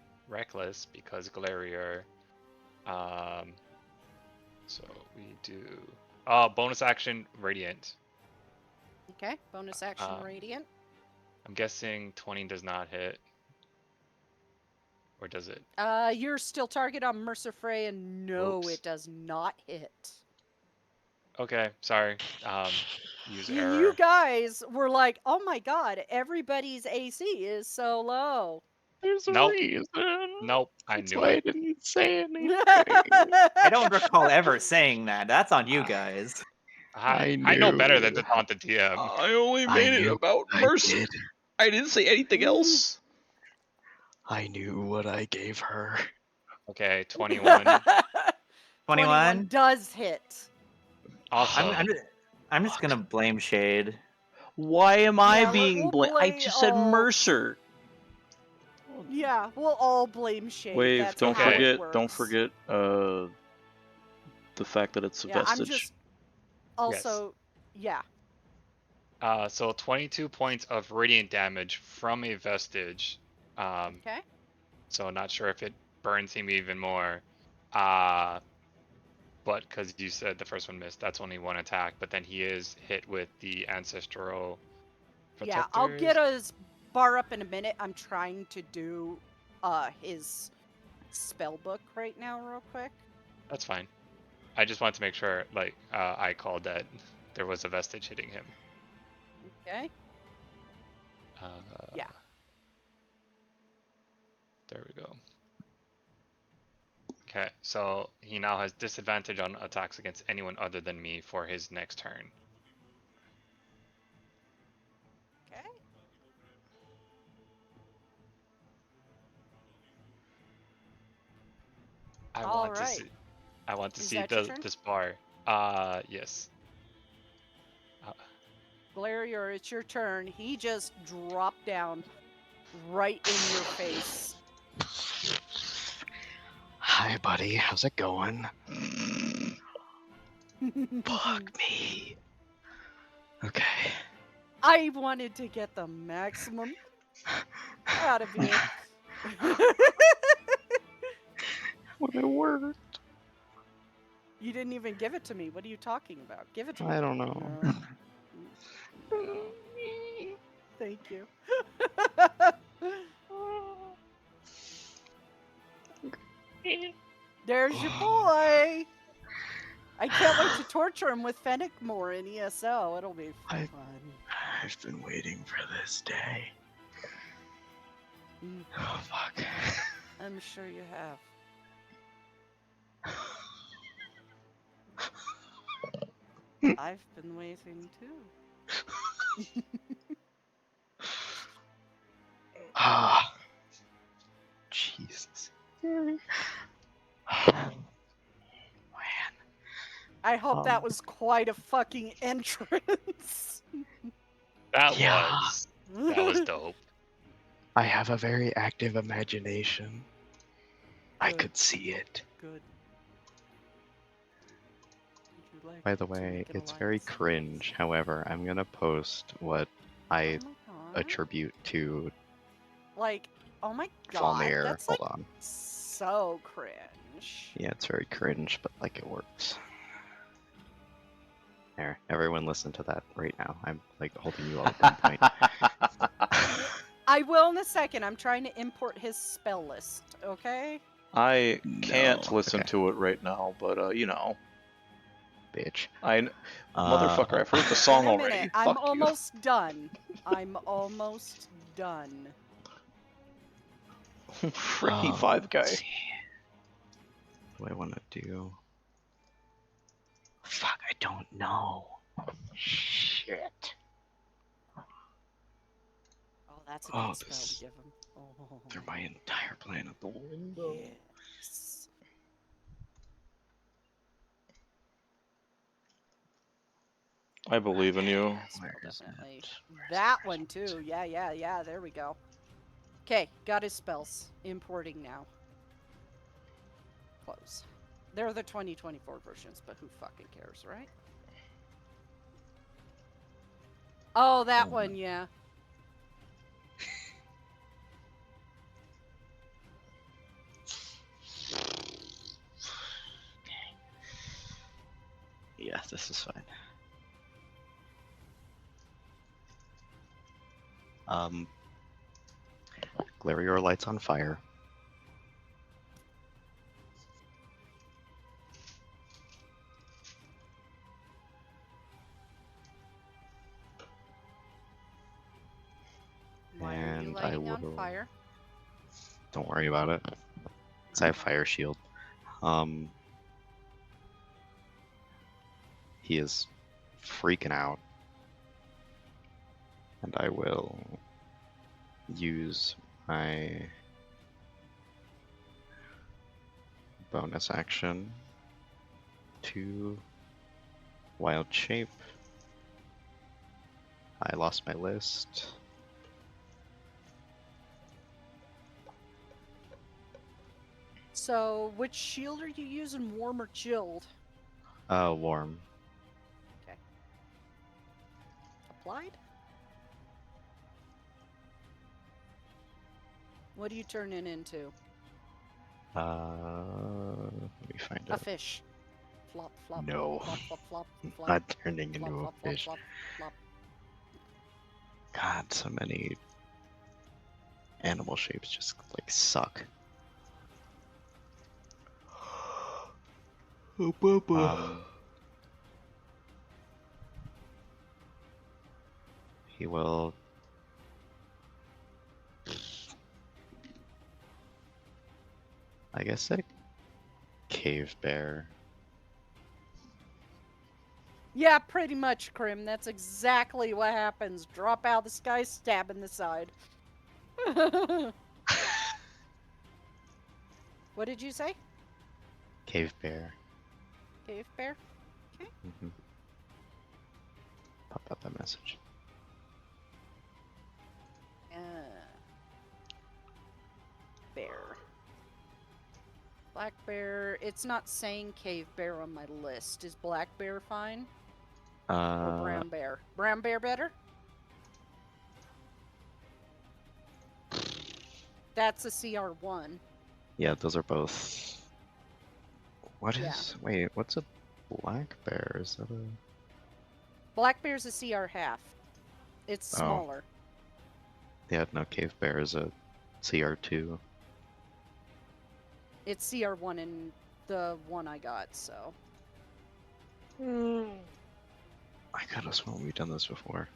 because Galarier. So we do bonus action Radiant.
Okay, bonus action Radiant.
I'm guessing 20 does not hit. Or does it?
You're still target on Mercer Frey, and no,
Oops.
it does not hit.
Okay, sorry. Use
You
error.
guys were like, oh my god, everybody's AC is so low.
There's a
Nope.
reason.
Nope, I
That's
knew
why I
it.
didn't say anything.
I don't recall ever saying that. That's on you guys.
I know better than
knew.
to taunt the DM.
I only
I
made it
knew
about
I
Mercer.
did.
I didn't say anything else.
I knew what I gave her.
Okay, 21.
21?
does hit.
Awesome.
I'm just gonna blame Shade.
Why am I
Yeah,
being
we'll
blamed? I
blame
just said
all-
Mercer.
Yeah, we'll all blame Shade.
Wave,
That's
don't
how it
forget,
works.
don't forget, the fact that it's a
Yeah, I'm
vestige.
just also, yeah.
So 22 points of radiant damage from a vestige.
Okay.
So not sure if it burns him even more. But because you said the first one missed, that's only one attack. But then he is hit with the ancestral protectors.
Yeah, I'll get his bar up in a minute. I'm trying to do his spell book right now real quick.
That's fine. I just wanted to make sure, like, I called that there was a vestige hitting him.
Okay. Yeah.
There we go. Okay, so he now has disadvantage on attacks against anyone other than me for his next turn.
Okay.
I
All
want to
right.
see. I want to
Is
see
that your turn?
this bar. Yes.
Galarior, it's your turn. He just dropped down right in your face.
Hi, buddy. How's it going? Fuck me. Okay.
I wanted to get the maximum out of you.
Would it work?
You didn't even give it to me. What are you talking about? Give it to me.
I don't know.
No. No. Thank you. There's your boy. I can't wait to torture him with Fennec more in ESO. It'll be fun.
I've been waiting for this day.
Mm,
Oh, fuck.
I'm sure you have. I've been waiting too.
Ah. Jesus. Man.
I hope that was quite a fucking entrance.
That
Yeah.
was dope.
I have a very active imagination. I
Good.
could see it.
Good. Would you like
By the
to
way,
make an
it's very
alliance?
cringe. However, I'm gonna post what I
Oh my God.
attribute to
Like, oh my god,
Falmir.
that's
Hold
like
on.
so cringe.
Yeah, it's very cringe, but like it works. There, everyone listen to that right now. I'm like holding you all at gunpoint.
I will in a second. I'm trying to import his spell list, okay?
I can't
No,
listen
okay.
to it right now, but you know,
Bitch.
motherfucker, I've heard the song
Wait a
already.
minute. I'm
Fuck you.
almost done. I'm almost done.
Freaky
Oh,
five guy.
let's see. What do I want to do? Fuck, I don't know. Shit.
Oh, that's a
Oh,
good spell
this-
to give him. Oh,
Threw my entire plan out the window.
yes.
I believe in you.
That spell,
Where is
definitely.
it? Where's
That
where's
one
it?
too. Yeah. There we go. Okay, got his spells. Importing now. Close. They're the 2024 versions, but who fucking cares, right? Oh, that one, yeah.
Yeah, this is fine. Glare lights on fire.
Why are you
And I
lighting on
will-
fire?
Don't worry about it. 'Cause I have fire shield. He is freaking out. And I will use my bonus action to wild shape. I lost my list.
So, which shield are you using, warm or chilled?
Warm.
Applied? What are you turning into?
Let me find
A
it.
fish. Flop, flop.
No.
Flop, flop, flop, flop.
Not turning
flop,
into
flop,
a fish.
Flop, flop,
God, so many animal shapes just like suck. He will. I guess a cave bear.
Yeah, pretty much, Krim. That's exactly what happens. Drop out of the sky, stab in the side. What did you say?
Cave bear.
Cave bear? Okay.
Pop up that message.
Bear. Black bear. It's not saying cave bear on my list. Is black bear fine? Or brown bear? Brown bear better? That's a CR1.
Yeah, those are both. What is?
Yeah.
Wait, what's a black bear? Is that a?
Black bear's a CR half. It's
Oh.
smaller.
Yeah, no, cave bear is a CR2.
It's CR1 in the one I got, so.
I could have sworn we've done this before.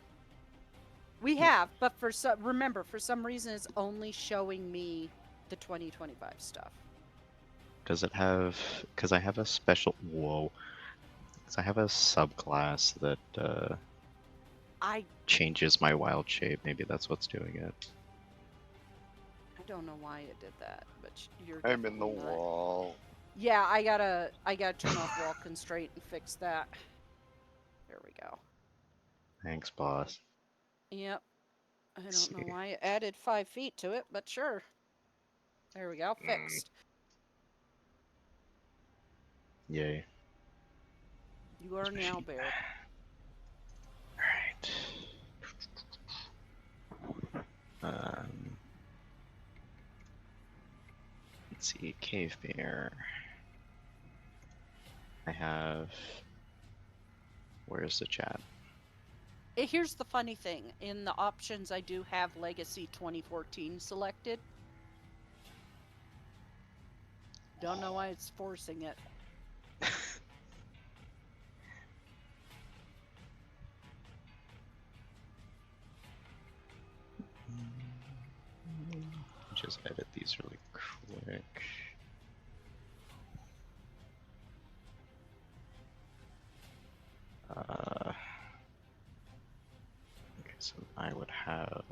We have, but for some, remember, for some reason, it's only showing me the 2025 stuff.
Does it have? Because I have a special. Whoa. Because I have a subclass that
I
changes my wild shape. Maybe that's what's doing it.
don't know why it did that, but you're.
I'm in the
definitely not.
wall.
Yeah, I gotta turn off wall constraint and fix that. There we go.
Thanks, boss.
Yep. I don't
See.
know why it added 5 feet to it, but sure. There we go. Fixed.
Yay.
You are now bear.
Alright. Let's see, cave bear. I have. Where's the chat?
Here's the funny thing. In the options, I do have Legacy 2014 selected. Don't know why it's forcing it.
just edit these really quick. Okay, so I would have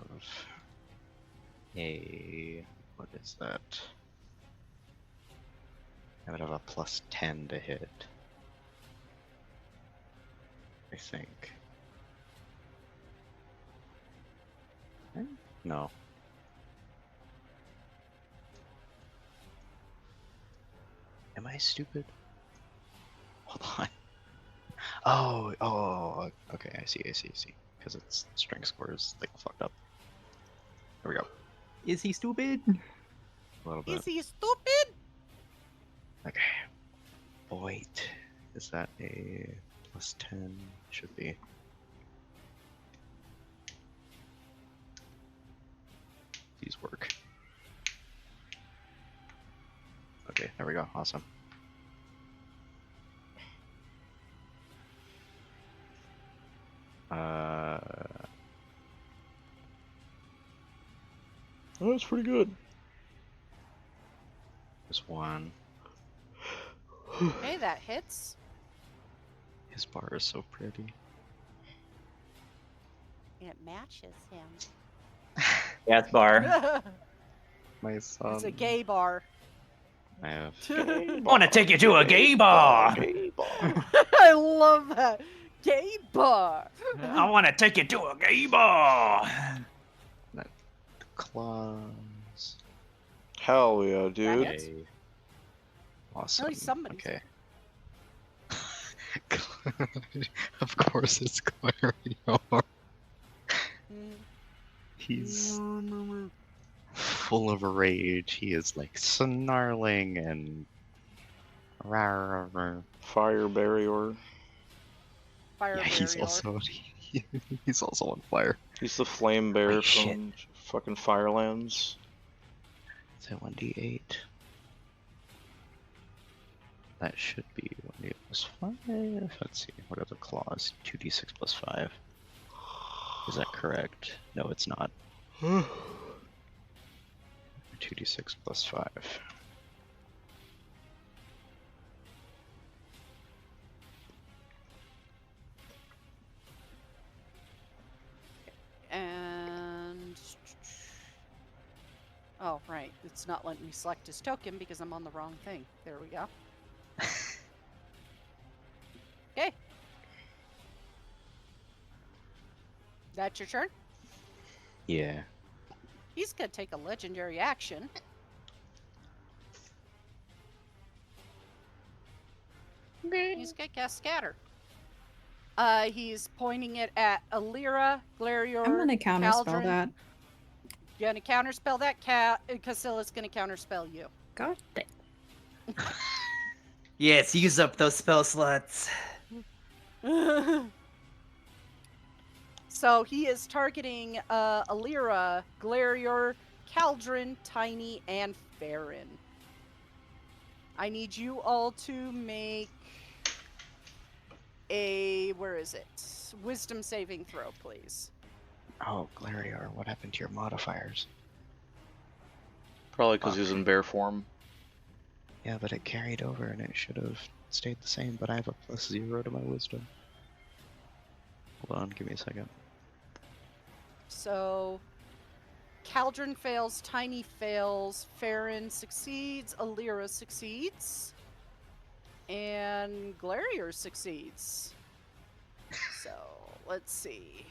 a, what is that? I would have a +10 to hit. I think. No. Am I stupid? Hold on. Oh, okay, I see. Because its strength score is like fucked up. There we go.
Is he stupid?
A little bit.
Is he stupid?
Okay. Oh, wait. Is that a +10? Should be. These work. Okay, there we go. Awesome.
Oh, that's pretty good.
There's one.
Hey, that hits.
His bar is so pretty.
It matches him.
Yes, bar.
My son.
It's a gay bar.
I have.
I want to take you to a gay bar.
I love that. Gay bar.
I want to take you to a gay bar.
Claws.
Hell yeah, dude.
hits?
Okay. Awesome.
At least somebody's
Okay. Of course it's Clarion. He's full of rage. He is like snarling and
Fire barrier.
Fire
yeah, he's
barrier.
also he's also on fire.
He's the flame bear
Wait, shit.
from fucking Firelands.
Is that 1d8? That should be 1d8 plus 5. Let's see. What are the claws? 2d6 plus 5. Is that correct? No, it's not. 2d6 plus 5.
And oh, right, it's not letting me select his token because I'm on the wrong thing. There we go. Okay. That's your turn?
Yeah.
He's gonna take a legendary action. He's gonna cast Scatter. He's pointing it at Alira, Glarior,
I'm gonna counterspell
Caldron.
that.
You're gonna counterspell that Casilla's gonna counterspell you.
God damn.
Yes, use up those spell slots.
So he is targeting Alira, Glarior, Caldron, Tiny, and Farron. I need you all to make a, where is it? Wisdom saving throw, please.
Oh, Glarior, what happened to your modifiers?
Probably because he was in bear form.
Yeah, but it carried over and it should have stayed the same, but I have a +0 to my wisdom. Hold on, give me a second.
So Caldron fails, Tiny fails, Farron succeeds, Alira succeeds, and Glarior succeeds. So let's see.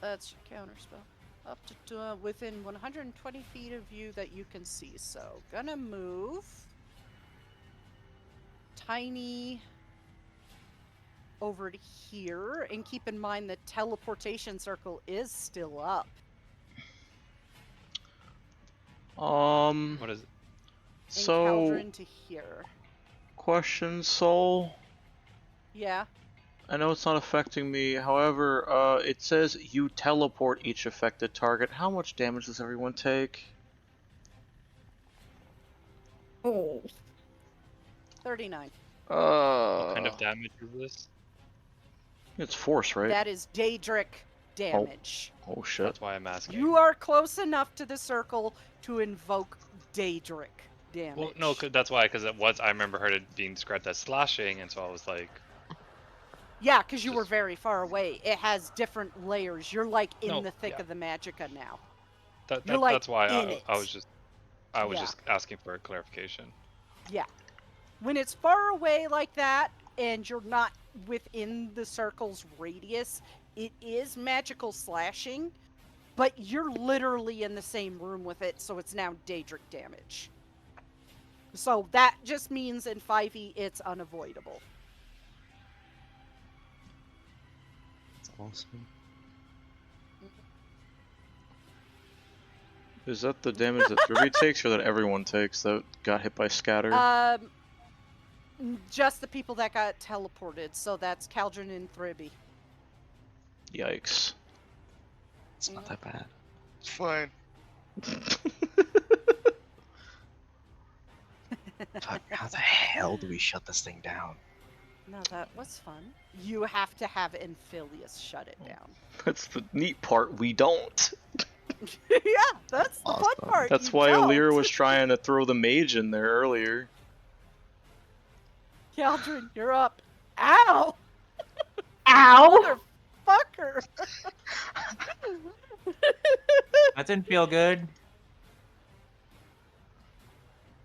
That's your counterspell. Up to within 120 feet of you that you can see. So gonna move Tiny over to here, and keep in mind the teleportation circle is still up.
What is it?
And
So,
Caldron to here.
question, Soul.
Yeah.
I know it's not affecting me, however, it says you teleport each affected target. How much damage does everyone take?
Oh.
39.
What kind of damage is this?
It's force, right?
That is Daedric. damage.
Oh shit.
That's why I'm asking.
You are close enough to the circle to invoke Daedric damage.
Well, no, that's why, because I remember heard it being described as slashing, and so I was like,
yeah, because you were
just-
very far away. It has different layers. You're like in
No,
the thick
yeah.
of the magicka now.
That's why I was just
Yeah.
just asking for a clarification.
Yeah. When it's far away like that, and you're not within the circle's radius, it is magical slashing, but you're literally in the same room with it, so it's now Daedric damage. So that just means in 5e it's unavoidable.
That's awesome.
Is that the damage that Ruby takes, or that everyone takes that got hit by scatter?
Just the people that got teleported, so that's Caldron and Thribby.
Yikes.
It's not that bad.
It's fine.
Fuck, how the hell do we shut this thing down?
No, that was fun. You have to have Infilius shut it down.
That's the neat part. We don't.
Yeah, that's the fun
Awesome.
part.
That's
you
why
don't.
Alira was trying to throw the mage in there earlier.
Caldron, you're up. Ow!
Ow!
Motherfucker!
That didn't feel good.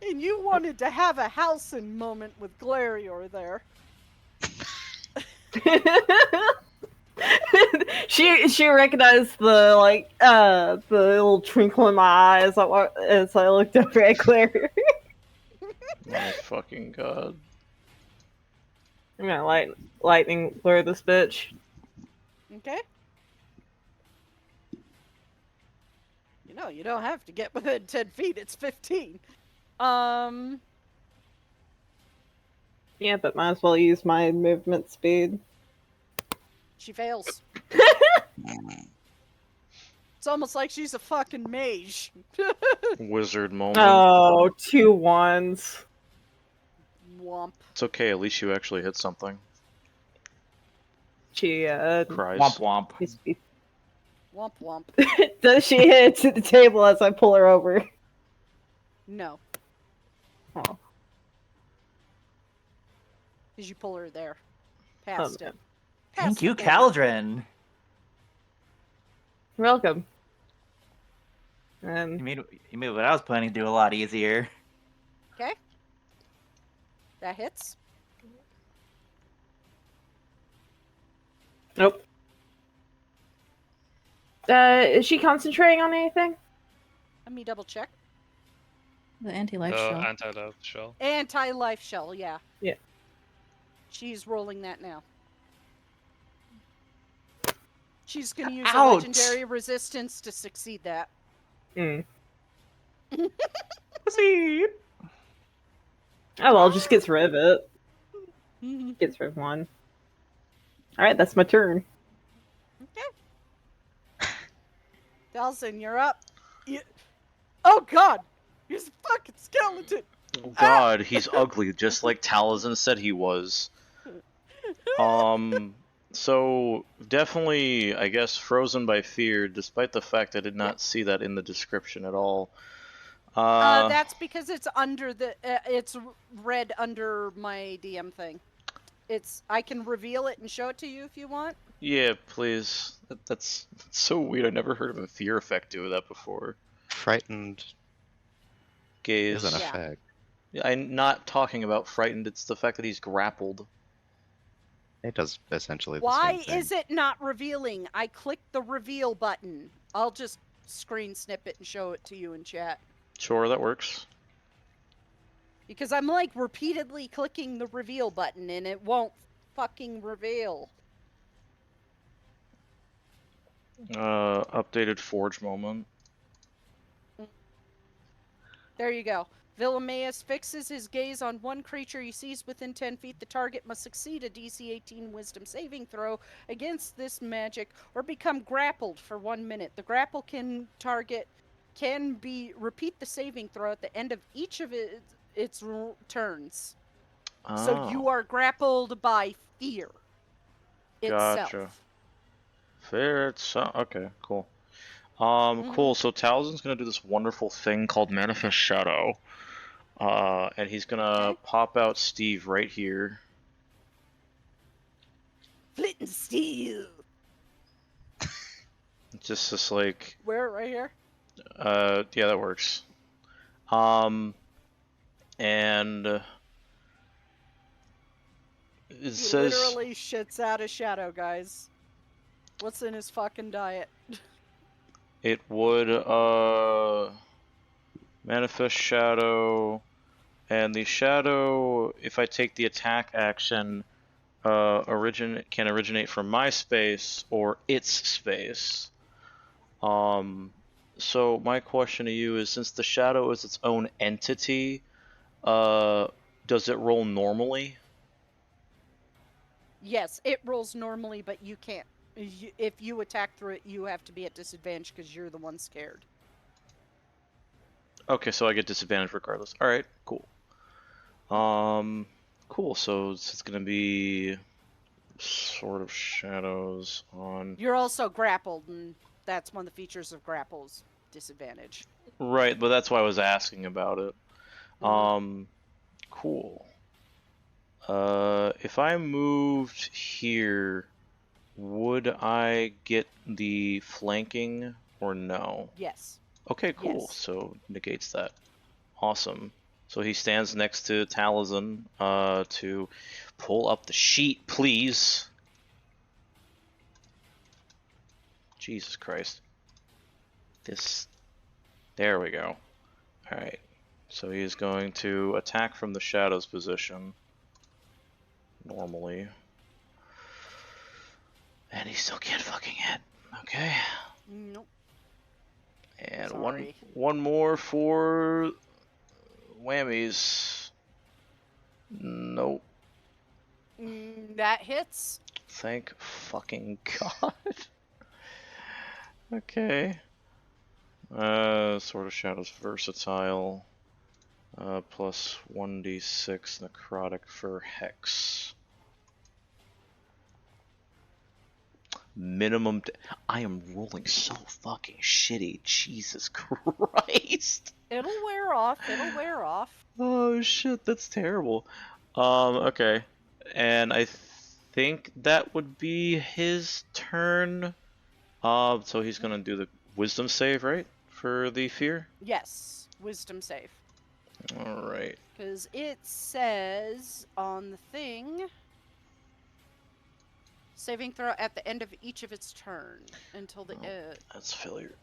And you wanted to have a Halcyon moment with Glarior there.
she recognized the little twinkle in my eye as I looked over at Claire.
My fucking god.
I'm gonna lightning lure this bitch.
Okay? You know, you don't have to get within 10 feet, it's 15.
Yeah, but might as well use my movement speed.
She fails. It's almost like she's a fucking mage.
Wizard moment.
Oh, 2 1s.
Womp.
It's okay, at least you actually hit something.
She
Cries.
Womp womp.
Womp womp.
Does she hit to the table as I pull her over?
No.
Oh.
Because you pull her there. Past
Oh,
it.
Thank
Past
you,
the
Caldron.
You're welcome.
You
And
made what I was planning to do a lot easier.
Okay. That hits.
nope. Is she concentrating on anything?
Let me double check.
The anti-life
The
shell.
anti-love shell.
Anti-life shell, yeah.
Yeah.
She's rolling that now. She's gonna use a
Ouch!
legendary resistance to succeed that.
Mm.
See?
Oh well, just gets rid of it. Gets rid of 1. Alright, that's my turn.
Okay. Delson, you're up. Oh god! He's a fucking skeleton!
Oh god, he's ugly, just like Taliesin said he was. So definitely, I guess, frozen by fear, despite the fact I did not see that in the description at all.
That's because it's under the. It's read under my DM thing. I can reveal it and show it to you if you want.
Yeah, please. That's so weird. I never heard of a fear effect do that before.
Frightened
Gaze.
is an
Yeah.
effect.
Yeah, I'm not talking about frightened. It's the fact that he's grappled.
It does essentially the
Why
same thing.
is it not revealing? I clicked the reveal button. I'll just screen snip it and show it to you in chat.
Sure, that works.
Because I'm like repeatedly clicking the reveal button and it won't fucking reveal.
Updated Forge moment.
There you go. Vilamaeus fixes his gaze on one creature he sees within 10 feet. The target must succeed a DC 18 Wisdom saving throw against this magic or become grappled for 1 minute. The grapple can repeat the saving throw at the end of each of its turns. So you are grappled by fear itself.
Gotcha. Fair. It's okay. Cool.
Mm-hmm.
Cool. So Talzin's gonna do this wonderful thing called Manifest Shadow. And he's gonna
Okay.
pop out Steve right here.
Flint and steel.
Just like,
Where? Right here?
yeah, that works. And it
He
says
literally shits out a shadow, guys. What's in his fucking diet?
it would manifest shadow, and the shadow, if I take the attack action, can originate from my space or its space. So my question to you is, since the shadow is its own entity, does it roll normally?
Yes, it rolls normally, but you can't. If you attack through it, you have to be at disadvantage because you're the one scared.
Okay, so I get disadvantage regardless. All right, cool. Cool. So it's gonna be sort of shadows on.
You're also grappled, and that's one of the features of grapples, disadvantage.
Right, but that's why I was asking about it. Cool. If I moved here, would I get the flanking or no?
Yes.
Okay, cool.
Yes.
So negates that. Awesome. So he stands next to Talazin to pull up the sheet, please. Jesus Christ. There we go. Alright. So he is going to attack from the shadows position. Normally. And he still can't fucking hit. Okay.
Nope.
And
Sorry.
one more for whammies. Nope.
That hits.
Thank fucking God. Okay. Sword of Shadows versatile. Plus 1d6 necrotic for hex. Minimum. I am rolling so fucking shitty. Jesus Christ.
It'll wear off. It'll wear off.
Oh shit, that's terrible. Okay. And I think that would be his turn. So he's gonna do the wisdom save, right? For the fear?
Yes. Wisdom save.
Alright.
Because it says on the thing, saving throw at the end of each of its turn until the
That's failure.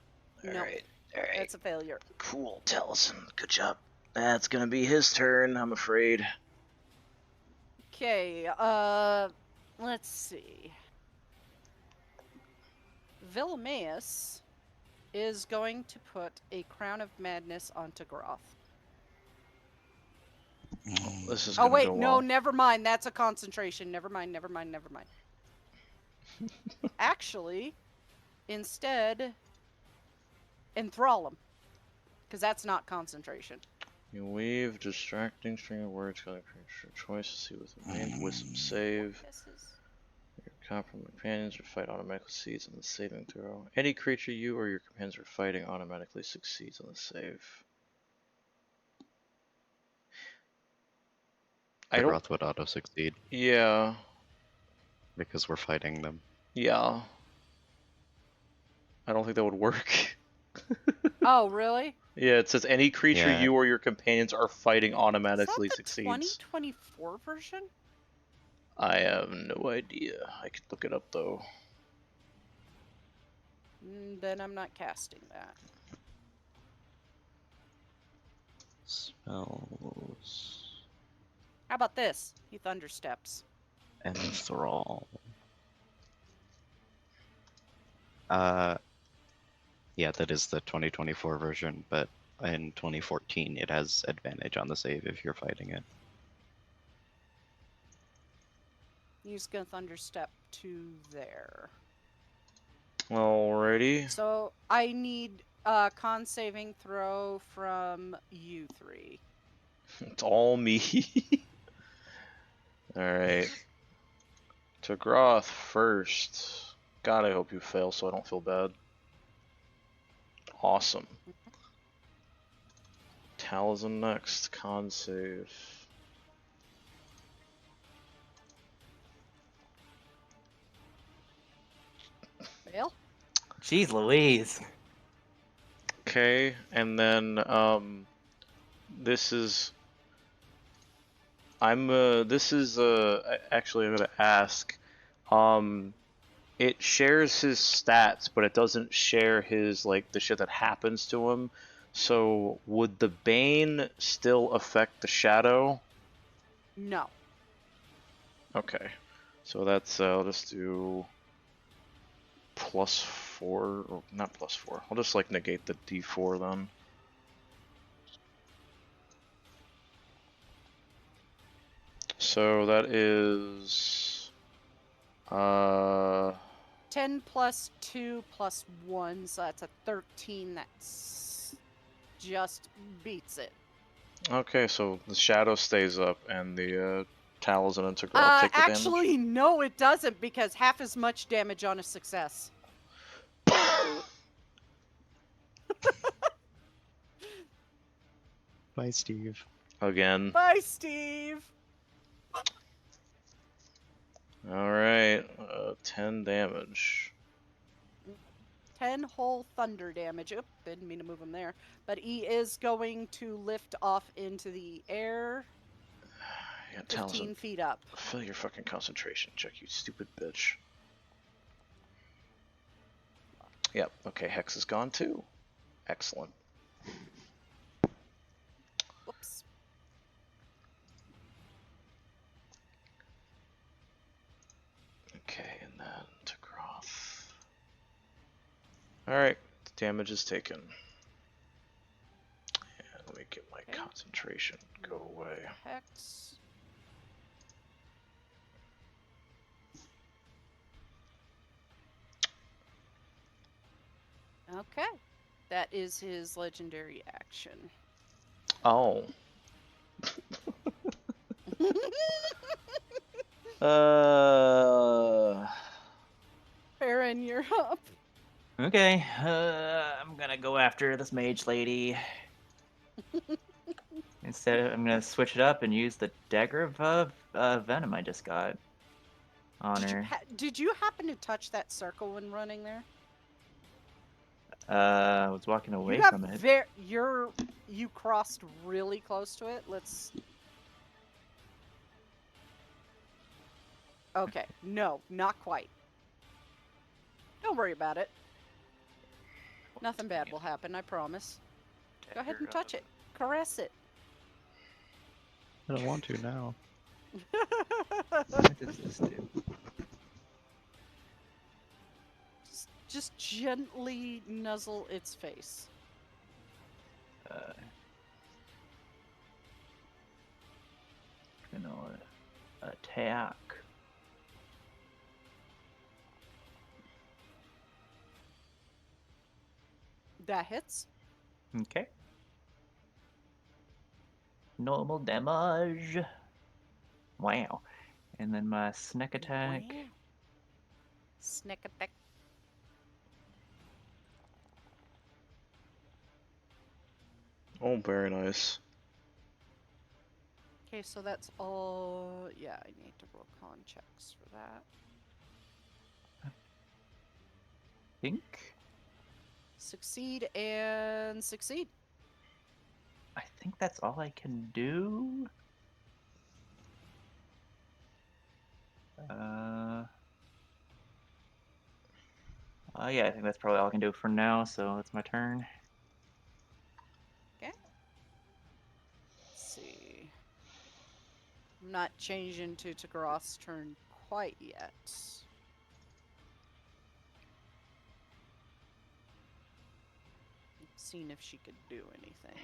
Nope.
Alright. Alright.
That's a failure.
Cool, Taliesin. Good job. That's gonna be his turn, I'm afraid.
Okay, let's see. Vilmaeus is going to put a Crown of Madness onto Groth.
This is
Oh
gonna
wait,
go
no,
well.
never mind. That's a concentration. Never mind. Actually, instead, enthrall him, because that's not concentration.
You weave distracting string of words, color creature choice to see with a main wisdom save. Your companions or fight automatically succeeds on the saving throw. Any creature you or your companions are fighting automatically succeeds on the save.
The Groth would auto succeed.
Yeah.
Because we're fighting them.
Yeah. I don't think that would work.
Oh, really?
Yeah, it says any creature
Yeah.
you or your companions are fighting automatically
Is that the
succeeds.
2024 version?
I have no idea. I could look it up though.
Then I'm not casting that.
Spells.
How about this? He thundersteps.
Enthrall. Yeah, that is the 2024 version, but in 2014 it has advantage on the save if you're fighting it.
He's gonna thunderstep to there.
Alrighty.
So I need a con saving throw from you three.
It's all me. Alright. To Groth first. God, I hope you fail so I don't feel bad. Awesome. Talisman next. Con save.
Fail.
Jeez Louise.
Okay, and then this is actually I'm gonna ask. It shares his stats, but it doesn't share his like the shit that happens to him. So would the Bane still affect the Shadow?
No.
Okay, so that's I'll just do +4, or not +4. I'll just like negate the D4 then. So that is
10 plus 2 plus 1, so that's a 13. That's just beats it.
okay, so the Shadow stays up and the Talisman and Tigrel take the damage.
Actually, no, it doesn't, because half as much damage on a success.
Bye, Steve.
Again.
Bye, Steve.
Alright, 10 damage.
10 whole thunder damage. Oop, didn't mean to move him there. But he is going to lift off into the air.
Yeah,
15
Talisman,
feet up.
fill your fucking concentration check, you stupid bitch. Yep, okay, Hex is gone too. Excellent.
Whoops.
Okay, and then to Groth. Alright, damage is taken. And let me get my
Okay.
concentration go away.
Hex. Okay. That is his legendary action.
Oh.
Farron, you're up.
Okay, I'm gonna go after this mage lady. Instead, I'm gonna switch it up and use the dagger of venom I just got on her.
Did you happen to touch that circle when running there?
I was walking away
You have
from it.
you crossed really close to it. Let's. Okay, no, not quite. Don't worry about it. Nothing bad will happen, I promise. Go ahead and touch it. Caress it.
I don't want to now.
What does this do?
Just gently nuzzle its face.
Gonna attack.
That hits.
Okay. Normal damage. Wow. And then my snack attack.
Wow. Snack attack.
Oh, very nice.
Okay, so that's all. Yeah, I need to roll con checks for that.
Think.
Succeed and succeed.
I think that's all I can do. Yeah, I think that's probably all I can do for now, so it's my turn.
Okay. Let's see. I'm not changing to Takaroth's turn quite yet. Seeing if she could do anything.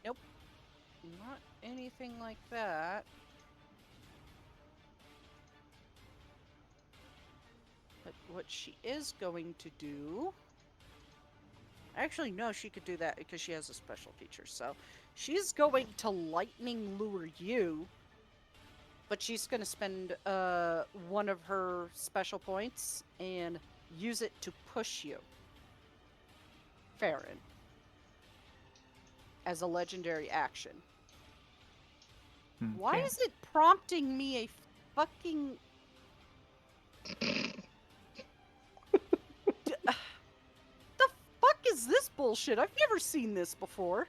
Nope. Not anything like that. But what she is going to do... Actually, no, she could do that because she has a special feature. So she's going to lightning lure you, but she's going to spend one of her special points and use it to push you, Farron, as a legendary action. Why
Okay.
is it prompting me a fucking... The fuck is this bullshit? I've never seen this before.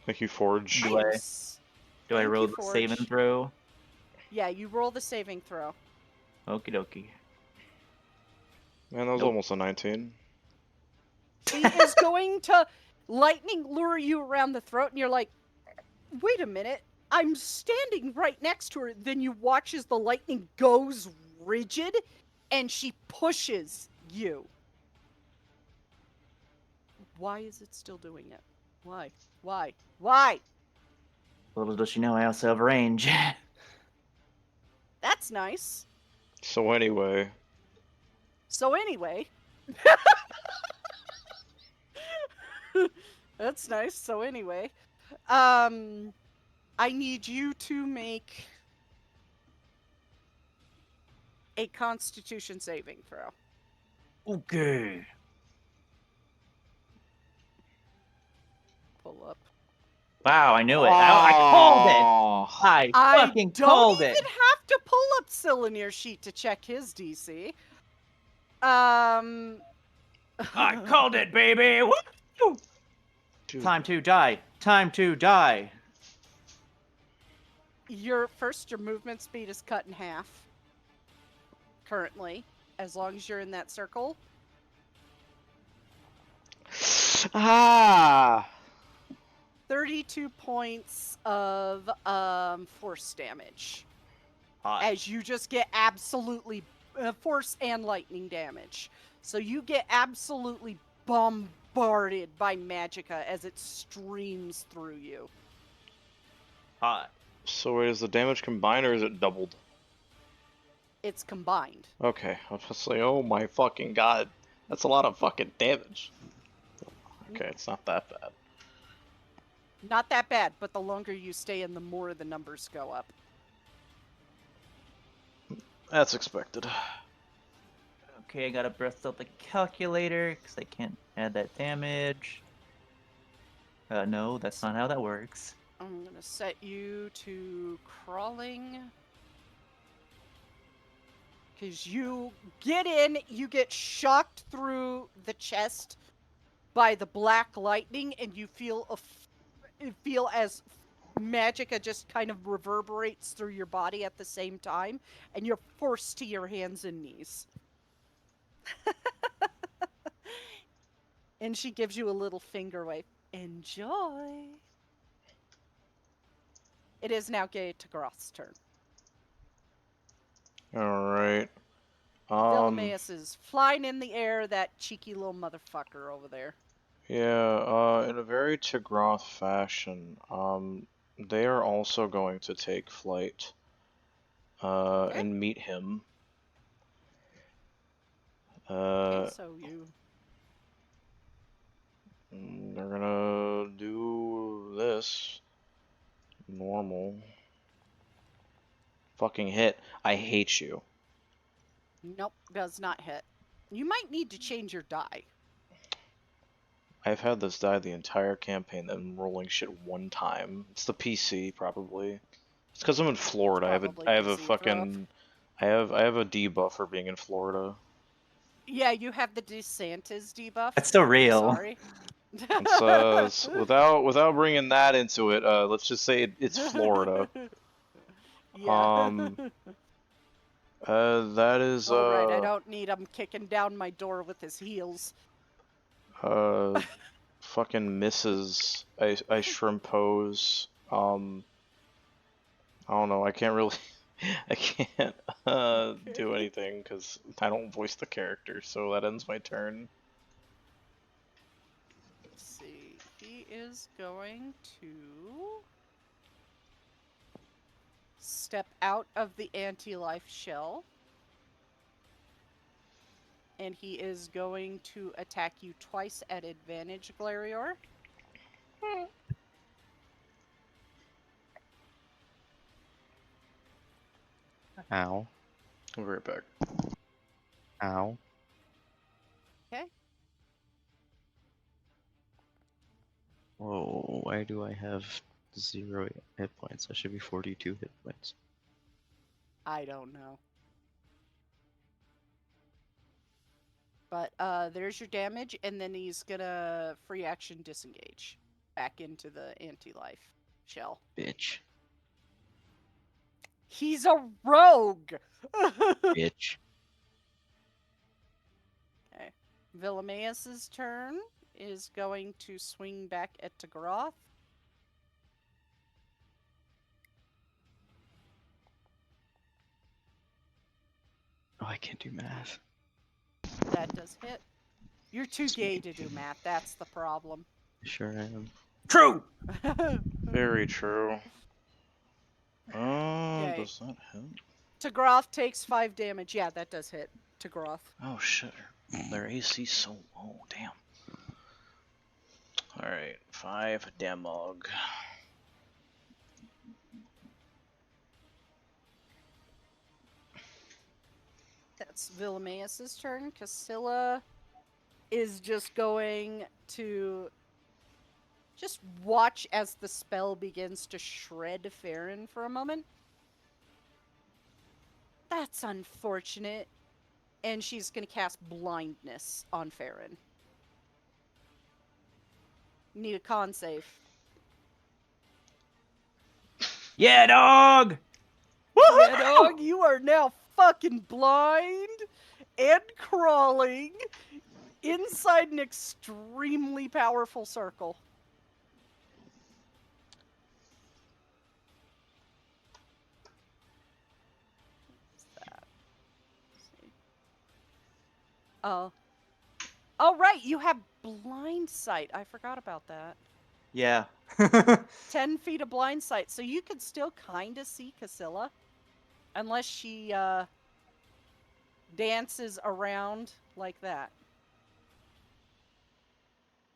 Thank you, Forge.
Do I
Thank
roll
you,
the
Forge.
saving throw?
Yeah, you roll the saving throw.
Okie dokie.
Man, that was
Nope.
almost a 19.
She is going to lightning lure you around the throat, and you're like, wait a minute, I'm standing right next to her. Then you watch as the lightning goes rigid, and she pushes you. Why is it still doing it? Why? Why? Why?
Little does she know I also have range.
That's nice.
So anyway,
So anyway... That's nice. So anyway... I need you to make a Constitution saving throw.
Okay.
Pull up.
Wow, I knew it. I called it. I fucking
don't
called
even
it.
have to pull up Cylinear's sheet to check his DC.
I called it, baby. Woo!
Dude.
Time to die. Time to die.
Your movement speed is cut in half. Currently, as long as you're in that circle.
Ah!
32 points of force damage.
Hot.
As you just get absolutely force and lightning damage. So you get absolutely bombarded by magicka as it streams through you.
Hot.
So wait, is the damage combined or is it doubled?
It's combined.
Okay, I was just like, oh my fucking god. That's a lot of fucking damage. Okay, it's not that bad.
Not that bad, but the longer you stay in, the more the numbers go up.
That's expected.
Okay, I gotta burst out the calculator because I can't add that damage. No, that's not how that works.
I'm gonna set you to crawling. Because you get in, you get shocked through the chest by the black lightning, and you feel as magicka just kind of reverberates through your body at the same time, and you're forced to your hands and knees. And she gives you a little finger wave. Enjoy. It is now Gaetagroth's turn.
Alright.
Vilmaeus is flying in the air, that cheeky little motherfucker over there.
Yeah, in a very Tigroth fashion, they are also going to take flight, and meet him.
Okay, so you...
They're gonna do this. Normal. Fucking hit. I hate you.
Nope, does not hit. You might need to change your die.
I've had this die the entire campaign, then rolling shit one time. It's the PC, probably. It's because I'm in Florida. I have a fucking... I have a debuff for being in Florida.
Yeah, you have the DeSantis debuff.
That's still real.
Sorry.
It's, without bringing that into it, let's just say it's Florida.
Yeah.
That is,
right, I don't need him kicking down my door with his heels.
fucking misses. I shrimpose. I don't know, I can't really, I can't, do anything, because I don't voice the character, so that ends my turn.
Let's see, he is going to step out of the anti-life shell and he is going to attack you twice at advantage, Glarior.
Ow.
I'll be right back.
Ow.
Okay.
Whoa, why do I have 0 hit points? I should be 42 hit points.
I don't know. But there's your damage, and then he's gonna free action disengage back into the anti-life shell.
Bitch.
He's a rogue!
Bitch.
Okay. Villimaeus' turn is going to swing back at Tagroth.
Oh, I can't do math.
That does hit. You're too gay to do math, that's the problem.
Sure I am.
True.
Very true.
Yay.
Does that hit?
Tagroth takes 5 damage. Yeah, that does hit Tagroth.
Oh shit. Their AC's so low, damn. Alright, 5 damage.
That's Villimaeus' turn. Cassilla is just going to just watch as the spell begins to shred Farron for a moment. That's unfortunate. And she's going to cast blindness on Farron. Need a con save.
Yeah, dog.
Yeah, dog, you are now fucking blind and crawling inside an extremely powerful circle. What's that? Let's see. Oh, right, you have blind sight. I forgot about that.
Yeah.
10 feet of blind sight, so you can still kind of see Cassilla. Unless she dances around like that.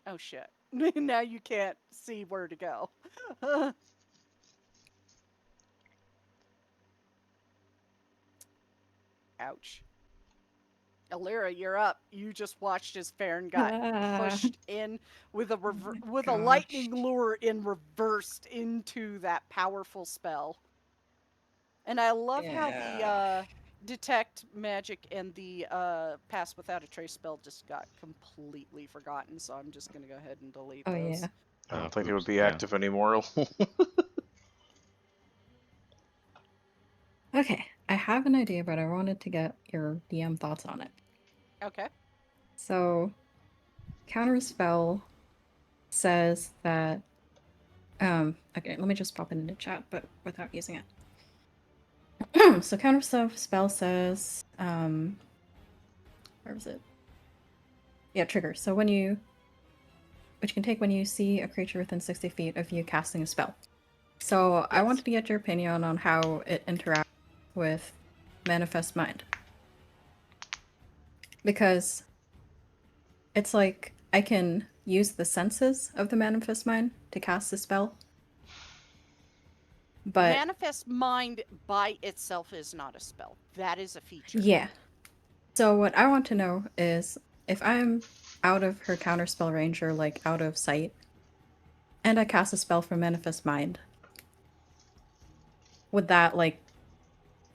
Oh shit. Now you can't see where to go. Ouch. Alira, you're up. You just watched as Farron got pushed in with a with a lightning lure in reversed into that powerful spell. And I love how the detect magic and the pass without a trace spell just got completely forgotten, so I'm just gonna go ahead and delete those.
Yeah.
I don't think they would
oops,
be
yeah.
active anymore.
Okay, I have an idea, but I wanted to get your DM thoughts on it.
Okay.
So, Counterspell says that. Okay, let me just pop it into chat, but without using it. So, Counterspell says, where was it? Yeah, trigger. So which you can take when you see a creature within 60 feet of you casting a spell. So
Yes.
I wanted to get your opinion on how it interacts with Manifest Mind. Because it's like I can use the senses of the Manifest Mind to cast a spell. But
Manifest Mind by itself is not a spell. That is a feature.
yeah. So what I want to know is if I'm out of her counterspell range or like out of sight, and I cast a spell from Manifest Mind, would that like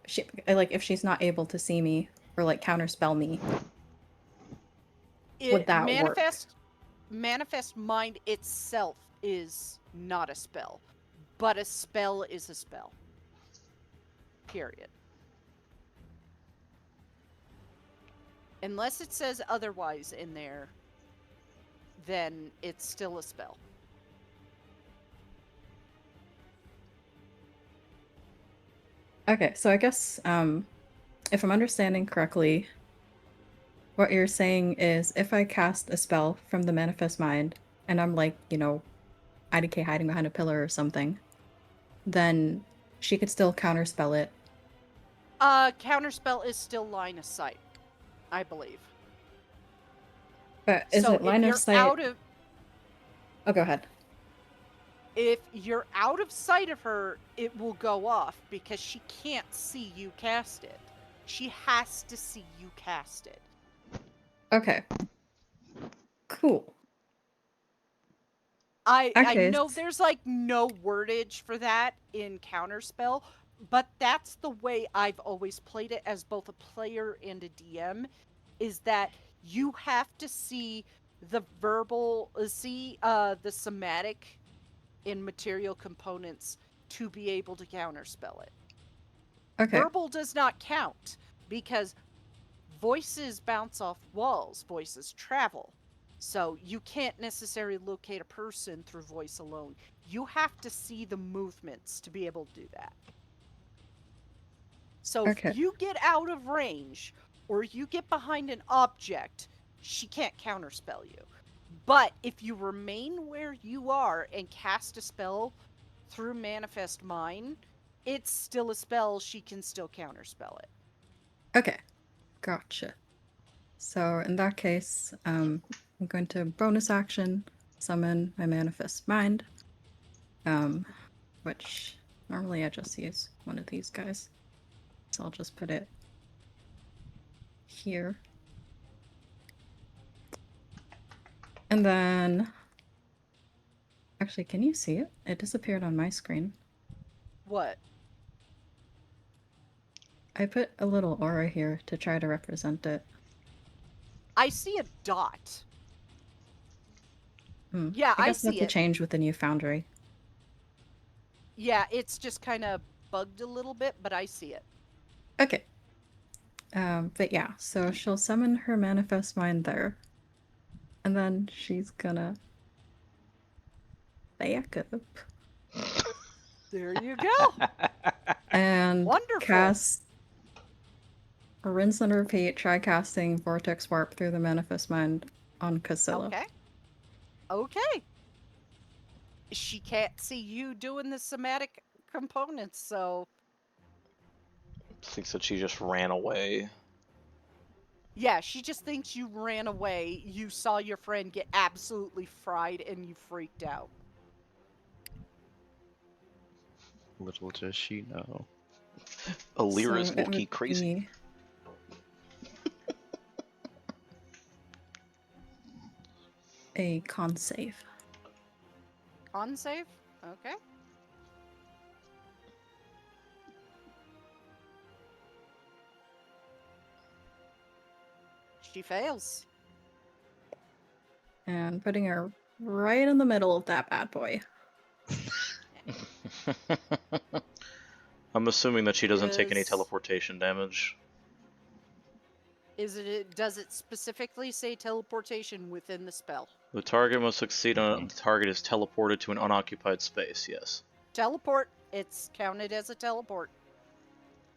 if she's not able to see me or like counterspell me, would that work?
Manifest Mind itself is not a spell, but a spell is a spell. Period. Unless it says otherwise in there, then it's still a spell.
Okay, so I guess if I'm understanding correctly, what you're saying is if I cast a spell from the Manifest Mind and I'm like, IDK hiding behind a pillar or something, then she could still counterspell it.
Counterspell is still line of sight, I believe.
But is
So
it line of sight? Oh, go ahead.
If you're out of sight of her, it will go off because she can't see you cast it. She has to see you cast it.
Okay. Cool.
I
Okay.
know there's like no wordage for that in Counterspell, but that's the way I've always played it as both a player and a DM, is that you have to see the the somatic and material components to be able to counterspell it.
Okay.
Verbal does not count because voices bounce off walls, voices travel. So you can't necessarily locate a person through voice alone. You have to see the movements to be able to do that. So
Okay.
if you get out of range or you get behind an object, she can't counterspell you. But if you remain where you are and cast a spell through Manifest Mind, it's still a spell. She can still counterspell it.
Okay. Gotcha. So in that case, I'm going to bonus action summon my Manifest Mind, which normally I just use one of these guys. So I'll just put it here. And then, actually, can you see it? It disappeared on my screen.
What?
I put a little aura here to try to represent it.
I see a dot. Yeah,
I
I
guess
see
that's a
it.
change with the new foundry.
Yeah, it's just kind of bugged a little bit, but I see it.
Okay. But yeah, so she'll summon her Manifest Mind there. And then she's gonna back up.
There you go.
And
Wonderful.
cast rinse and repeat, try casting Vortex Warp through the Manifest Mind on Casilla.
Okay. Okay. She can't see you doing the somatic components, so
Thinks that she just ran away.
yeah, she just thinks you ran away. You saw your friend get absolutely fried and you freaked out.
Little does she know.
Alira's
So it
Wookiee
would
crazy.
be a con save.
Con save? Okay. She fails.
And putting her right in the middle of that bad boy.
I'm assuming that she doesn't take any teleportation damage.
Does it specifically say teleportation within the spell?
The target must succeed on the target is teleported to an unoccupied space, yes.
Teleport, it's counted as a teleport.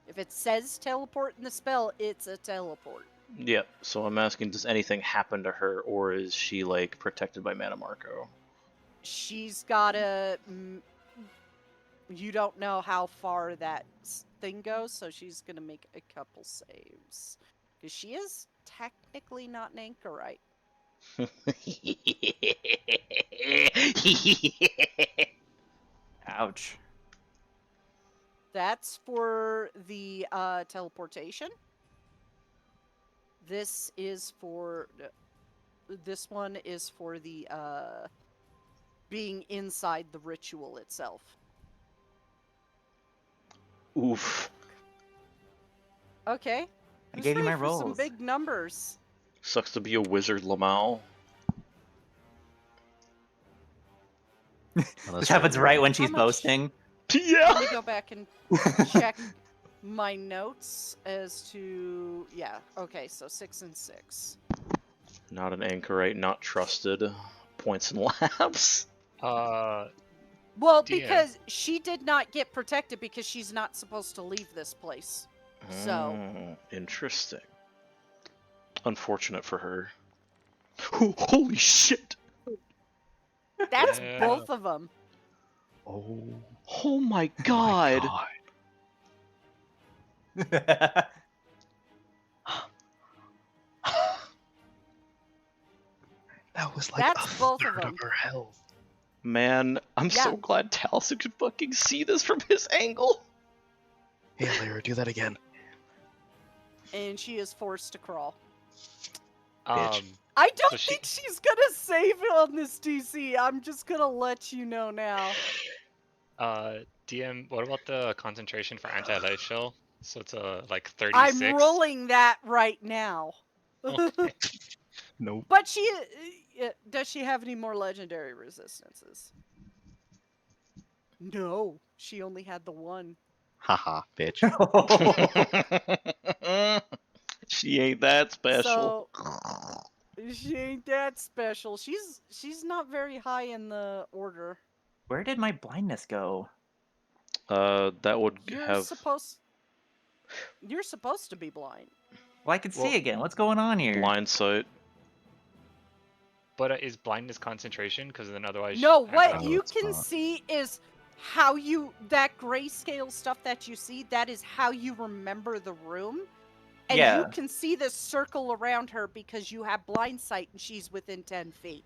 If it says teleport in the spell, it's a teleport.
Yep, so I'm asking, does anything happen to her, or is she, like, protected by Mana Marco?
She's got a... You don't know how far that thing goes, so she's going to make a couple saves. Because she is technically not an anchorite.
Ouch.
That's for the teleportation. This one is for the being inside the ritual itself.
Oof.
Okay.
I gave you my rolls.
Some big numbers.
Sucks to be a wizard, Lamau.
This happens right when she's boasting.
Yeah.
Let me go back and check my notes as to... Yeah, okay, so 6 and 6.
Not an anchorite, not trusted. Points and lapse.
Well,
DM.
because she did not get protected because she's not supposed to leave this place. So...
Interesting. Unfortunate for her. Holy shit!
That's
Yeah.
both of them.
Oh my god!
That was like
That's
a
both of
third
them.
of her health.
Man, I'm
Yeah.
so glad Taliesin could fucking see this from his angle.
Hey, Lyra, do that again.
And she is forced to crawl.
Bitch.
I don't
So
think she's gonna save it on this DC. I'm just gonna let you know now.
DM, what about the concentration for anti-life shell? So it's like 36.
I'm rolling that right now.
Okay.
Nope.
But does she have any more legendary resistances? No, she only had the one.
Haha, bitch.
She ain't that special.
So she ain't that special. She's not very high in the order.
Where did my blindness go?
That would
You're
have.
supposed to be blind.
Well, I can see
Well-
again. What's going on here?
Blind sight.
But is blindness concentration? Because then otherwise.
No, what
Oh,
you
it's
can
not.
see is how that grayscale stuff that you see, that is how you remember the room. And you
Yeah.
can see the circle around her because you have blind sight and she's within 10 feet.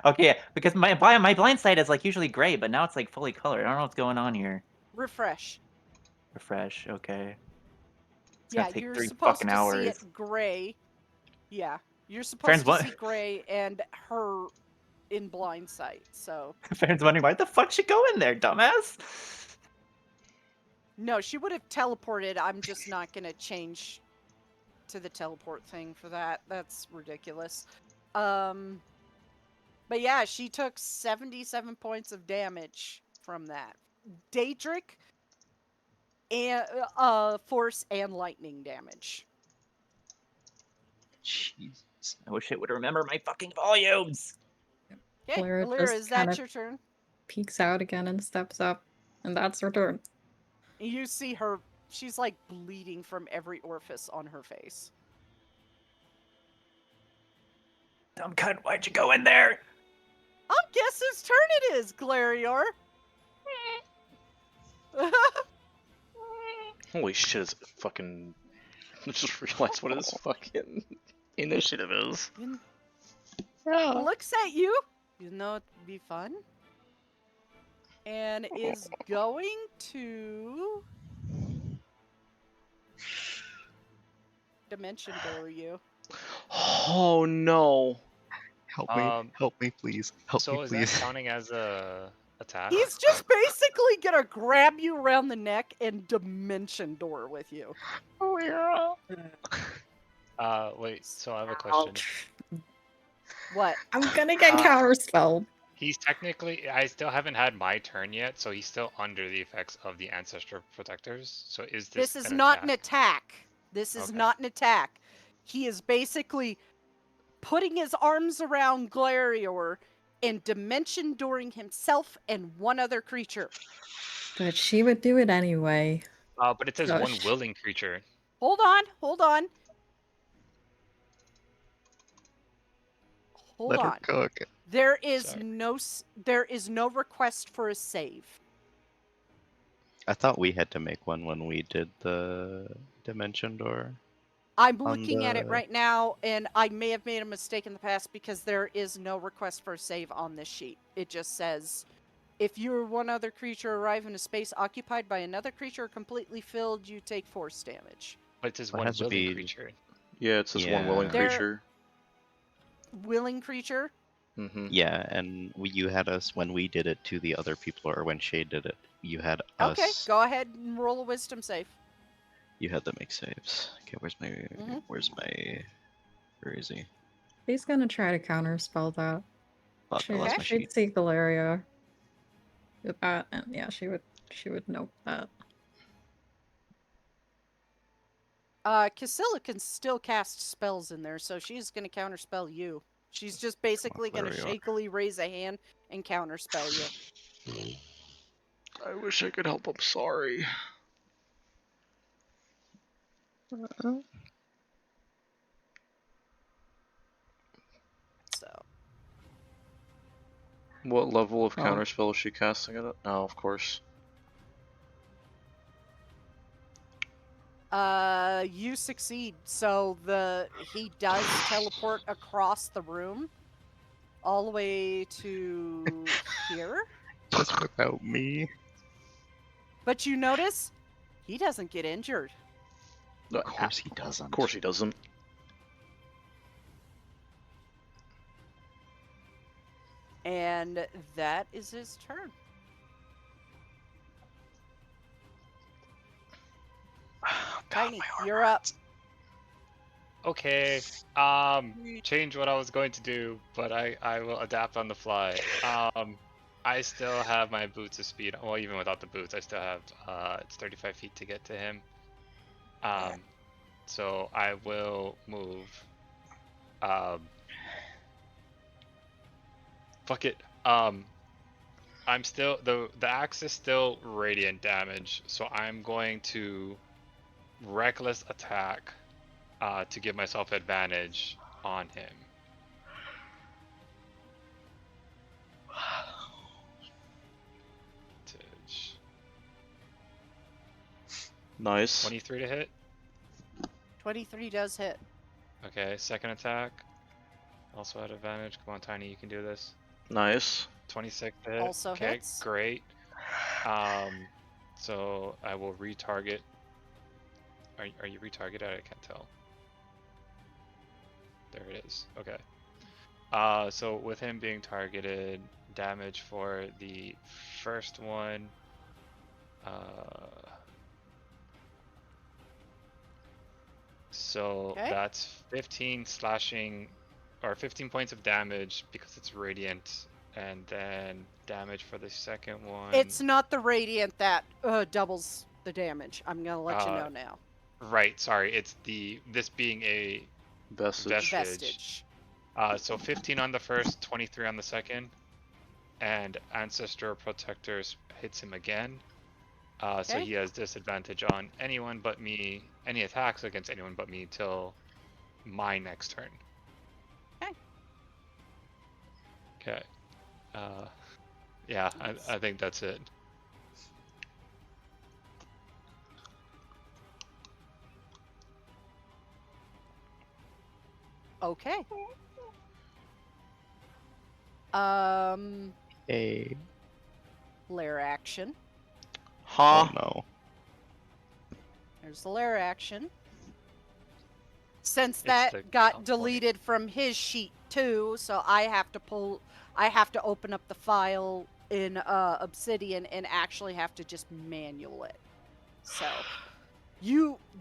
Okay, yeah, because my blind sight is like usually gray, but now it's like fully colored. I don't know what's going on here.
Refresh.
Refresh. Okay. It's
Yeah,
gonna take
you're
3
supposed
fucking
to see
hours.
it gray. Yeah, you're
Friends,
supposed to
what?
see gray and her in blind sight. So
Fans wondering why the fuck she go in there, dumbass.
no, she would have teleported. I'm just not gonna change to the teleport thing for that. That's ridiculous. But yeah, she took 77 points of damage from that. Daedric and force and lightning damage.
Jesus, I wish I would remember my fucking volumes.
Okay,
Lyra
Lyra,
just
is
kind
that
of-
your turn?
Peeks out again and steps up, and that's her turn.
You see her, she's like bleeding from every orifice on her face.
Dumb cunt, why'd you go in there?
Oh, guess whose turn it is, Glarior?
Holy shit! It's fucking. I just realized what his fucking initiative is.
Looks at you. You know it'd be fun. And is going to dimension door you.
Oh no!
Help me, please. Help
So
me,
is
please.
that counting as a attack?
He's just basically gonna grab you around the neck and dimension door with you.
Wait. So I have a question.
What?
I'm gonna get
Uh,
counterspelled.
He's technically. I still haven't had my turn yet, so he's still under the effects of the ancestor protectors. So is this?
This is
an
not
attack?
an attack. This is
Okay.
not an attack. He is basically putting his arms around Glarior and dimension dooring himself and one other creature.
But she would do it anyway.
But it says one
Gosh.
willing creature.
Hold on, hold on. Hold
Let
on.
her cook.
There is
Sorry.
no request for a save.
I thought we had to make one when we did the dimension door.
I'm
On
looking at it
the-
right now, and I may have made a mistake in the past because there is no request for a save on this sheet. It just says, if you or one other creature arrive in a space occupied by another creature or completely filled, you take force damage.
But it says
Well, it
one
has to
willing
be-
creature.
Yeah, it's this one willing
Yeah.
There-
creature.
Willing creature?
Mm-hmm.
Yeah, and you had us when we did it to the other people, or when Shay did it. You had
Okay,
us.
go ahead and roll a wisdom save.
You had them make saves. Okay, where's my?
Mhm.
Where is he?
She's gonna try to counterspell that.
Fuck, I lost my
She'd
sheet.
see Galeria with that, and yeah, she would note that.
Casilla can still cast spells in there, so she's going to counterspell you. She's just basically going to
Glarior.
shakily raise a hand and counterspell you.
I wish I could help. I'm sorry.
So,
What level of
Oh.
counterspell is she casting it at? Oh, of course.
You succeed. So he does teleport across the room, all the way to here.
Just without me.
But you notice he doesn't get injured.
Of course he doesn't.
Of course he doesn't.
And that is his turn. Tiny, you're up.
Okay. Change what I was going to do, but I will adapt on the fly. I still have my boots of speed. Well, even without the boots, I still have it's 35 feet to get to him. So I will move. Fuck it. I'm still the axe is still radiant damage, so I'm going to reckless attack to give myself advantage on him.
Nice.
23 to hit.
23 does hit.
Okay, second attack. Also at advantage. Come on, Tiny, you can do this.
Nice.
26 to hit.
Also
okay,
hits.
Great. So I will retarget. Are you retargeted? I can't tell. There it is. Okay. So with him being targeted, damage for the first one. So
Okay.
that's 15 slashing, or 15 points of damage because it's radiant, and then damage for the second one.
It's not the radiant that doubles the damage. I'm gonna let you know now.
Right. Sorry. It's this being a
Vestige.
Vestige.
So 15 on the first, 23 on the second, and Ancestor Protectors hits him again. So
Okay.
he has disadvantage on anyone but me, any attacks against anyone but me till my next turn.
Okay.
Okay. Yeah, I think that's it.
Okay.
Hey.
Lair action.
Huh?
Oh no.
There's the lair action. Since
It's
that
the
got
count point.
deleted from his sheet too, so I have to open up the file in Obsidian and actually have to just manual it. So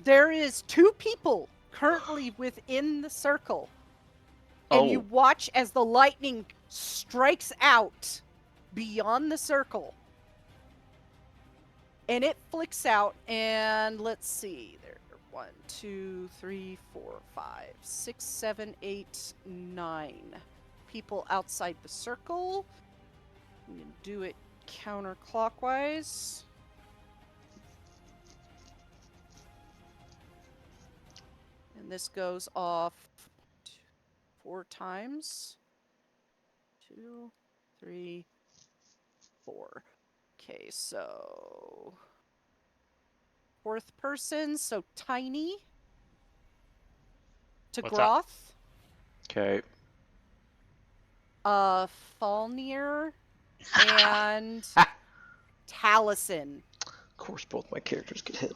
there is 2 people currently within the circle. And you watch as the lightning strikes out beyond the circle. And it flicks out, and let's see. There are 1, 2, 3, 4, 5, 6, 7, 8, 9 people outside the circle. I'm going to do it counterclockwise. And this goes off 4 times. 2, 3, 4. Okay, so 4th person, so Tiny to
What's up?
Groth,
Okay.
Falnir, and Taliesin.
Of course, both my characters get hit.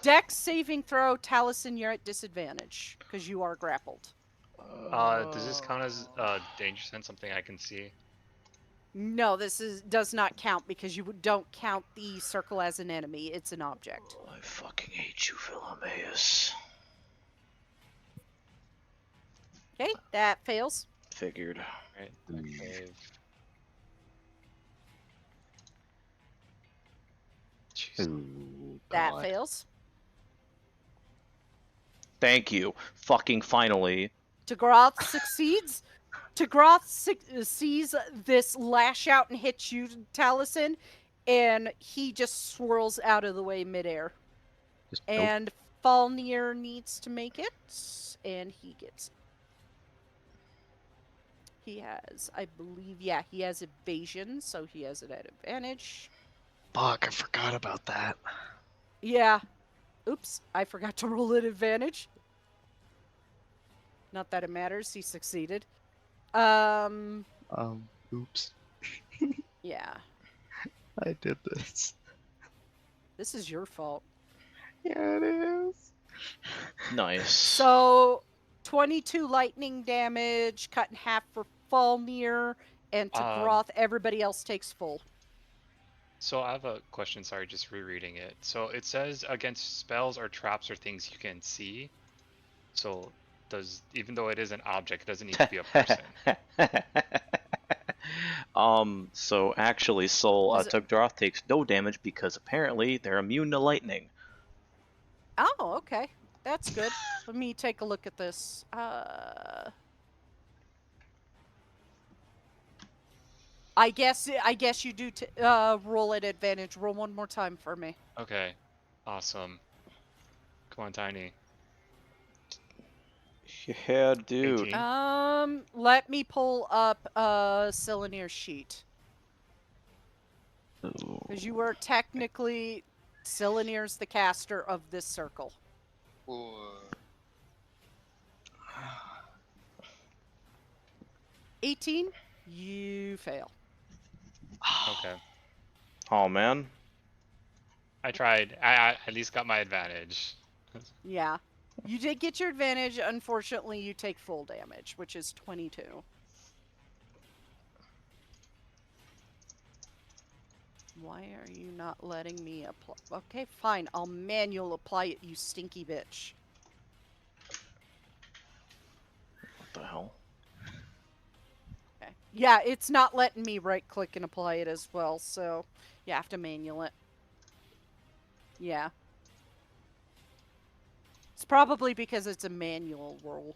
Dex saving throw, Taliesin, you're at disadvantage because you are grappled.
Does this count as danger sense, something I can see?
No, this does not count because you don't count the circle as an enemy. It's an object.
Oh, I fucking hate you, Philomaeus.
Okay, that fails.
Figured.
Right. Okay. Jeez.
Ooh,
That
God.
fails.
Thank you. Fucking finally.
Tagroth succeeds. Tagroth sees this lash out and hits you, Taliesin, and he just swirls out of the way midair. And Falnir needs to make it, and he gets it. He has, I believe, yeah, he has evasion, so he has it at advantage.
Fuck, I forgot about that.
Yeah. Oops, I forgot to roll an advantage. Not that it matters, he succeeded.
Oops.
Yeah.
I did this.
This is your fault.
Yeah, it is.
Nice.
So, 22 lightning damage, cut in half for Falmir, and to Groth, everybody else takes full.
So I have a question, sorry, just rereading it. So it says against spells or traps or things you can see. So even though it is an object, it doesn't need to be a person.
So actually, Soul, Tugdroth takes no damage because apparently they're immune to lightning.
Oh, okay. That's good. Let me take a look at this. I guess you do roll at advantage. Roll one more time for me.
Okay. Awesome. Come on, Tiny.
Yeah, dude.
18.
Let me pull up Selenir's sheet. Because you were technically Selenir's the caster of this circle. 18, you fail.
Okay.
Oh man.
I tried. I at least got my advantage.
Yeah. You did get your advantage. Unfortunately, you take full damage, which is 22. Why are you not letting me apply? Okay, fine. I'll manual apply it, you stinky bitch.
What the hell?
Okay. Yeah, it's not letting me right-click and apply it as well, so you have to manual it. Yeah. It's probably because it's a manual roll.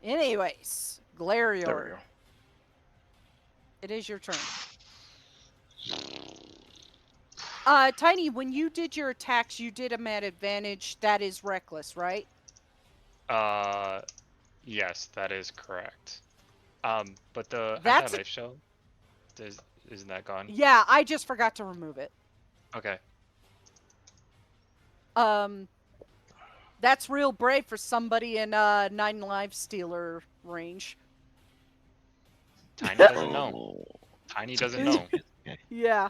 Anyways, Glarior.
There we go.
It is your turn. Tiny, when you did your attacks, you did them at advantage. That is reckless, right?
Yes, that is correct. But the
That's
anti-life shell, isn't that gone?
Yeah, I just forgot to remove it.
Okay.
That's real brave for somebody in 9 life stealer range.
Tiny doesn't know. Tiny doesn't know.
Yeah.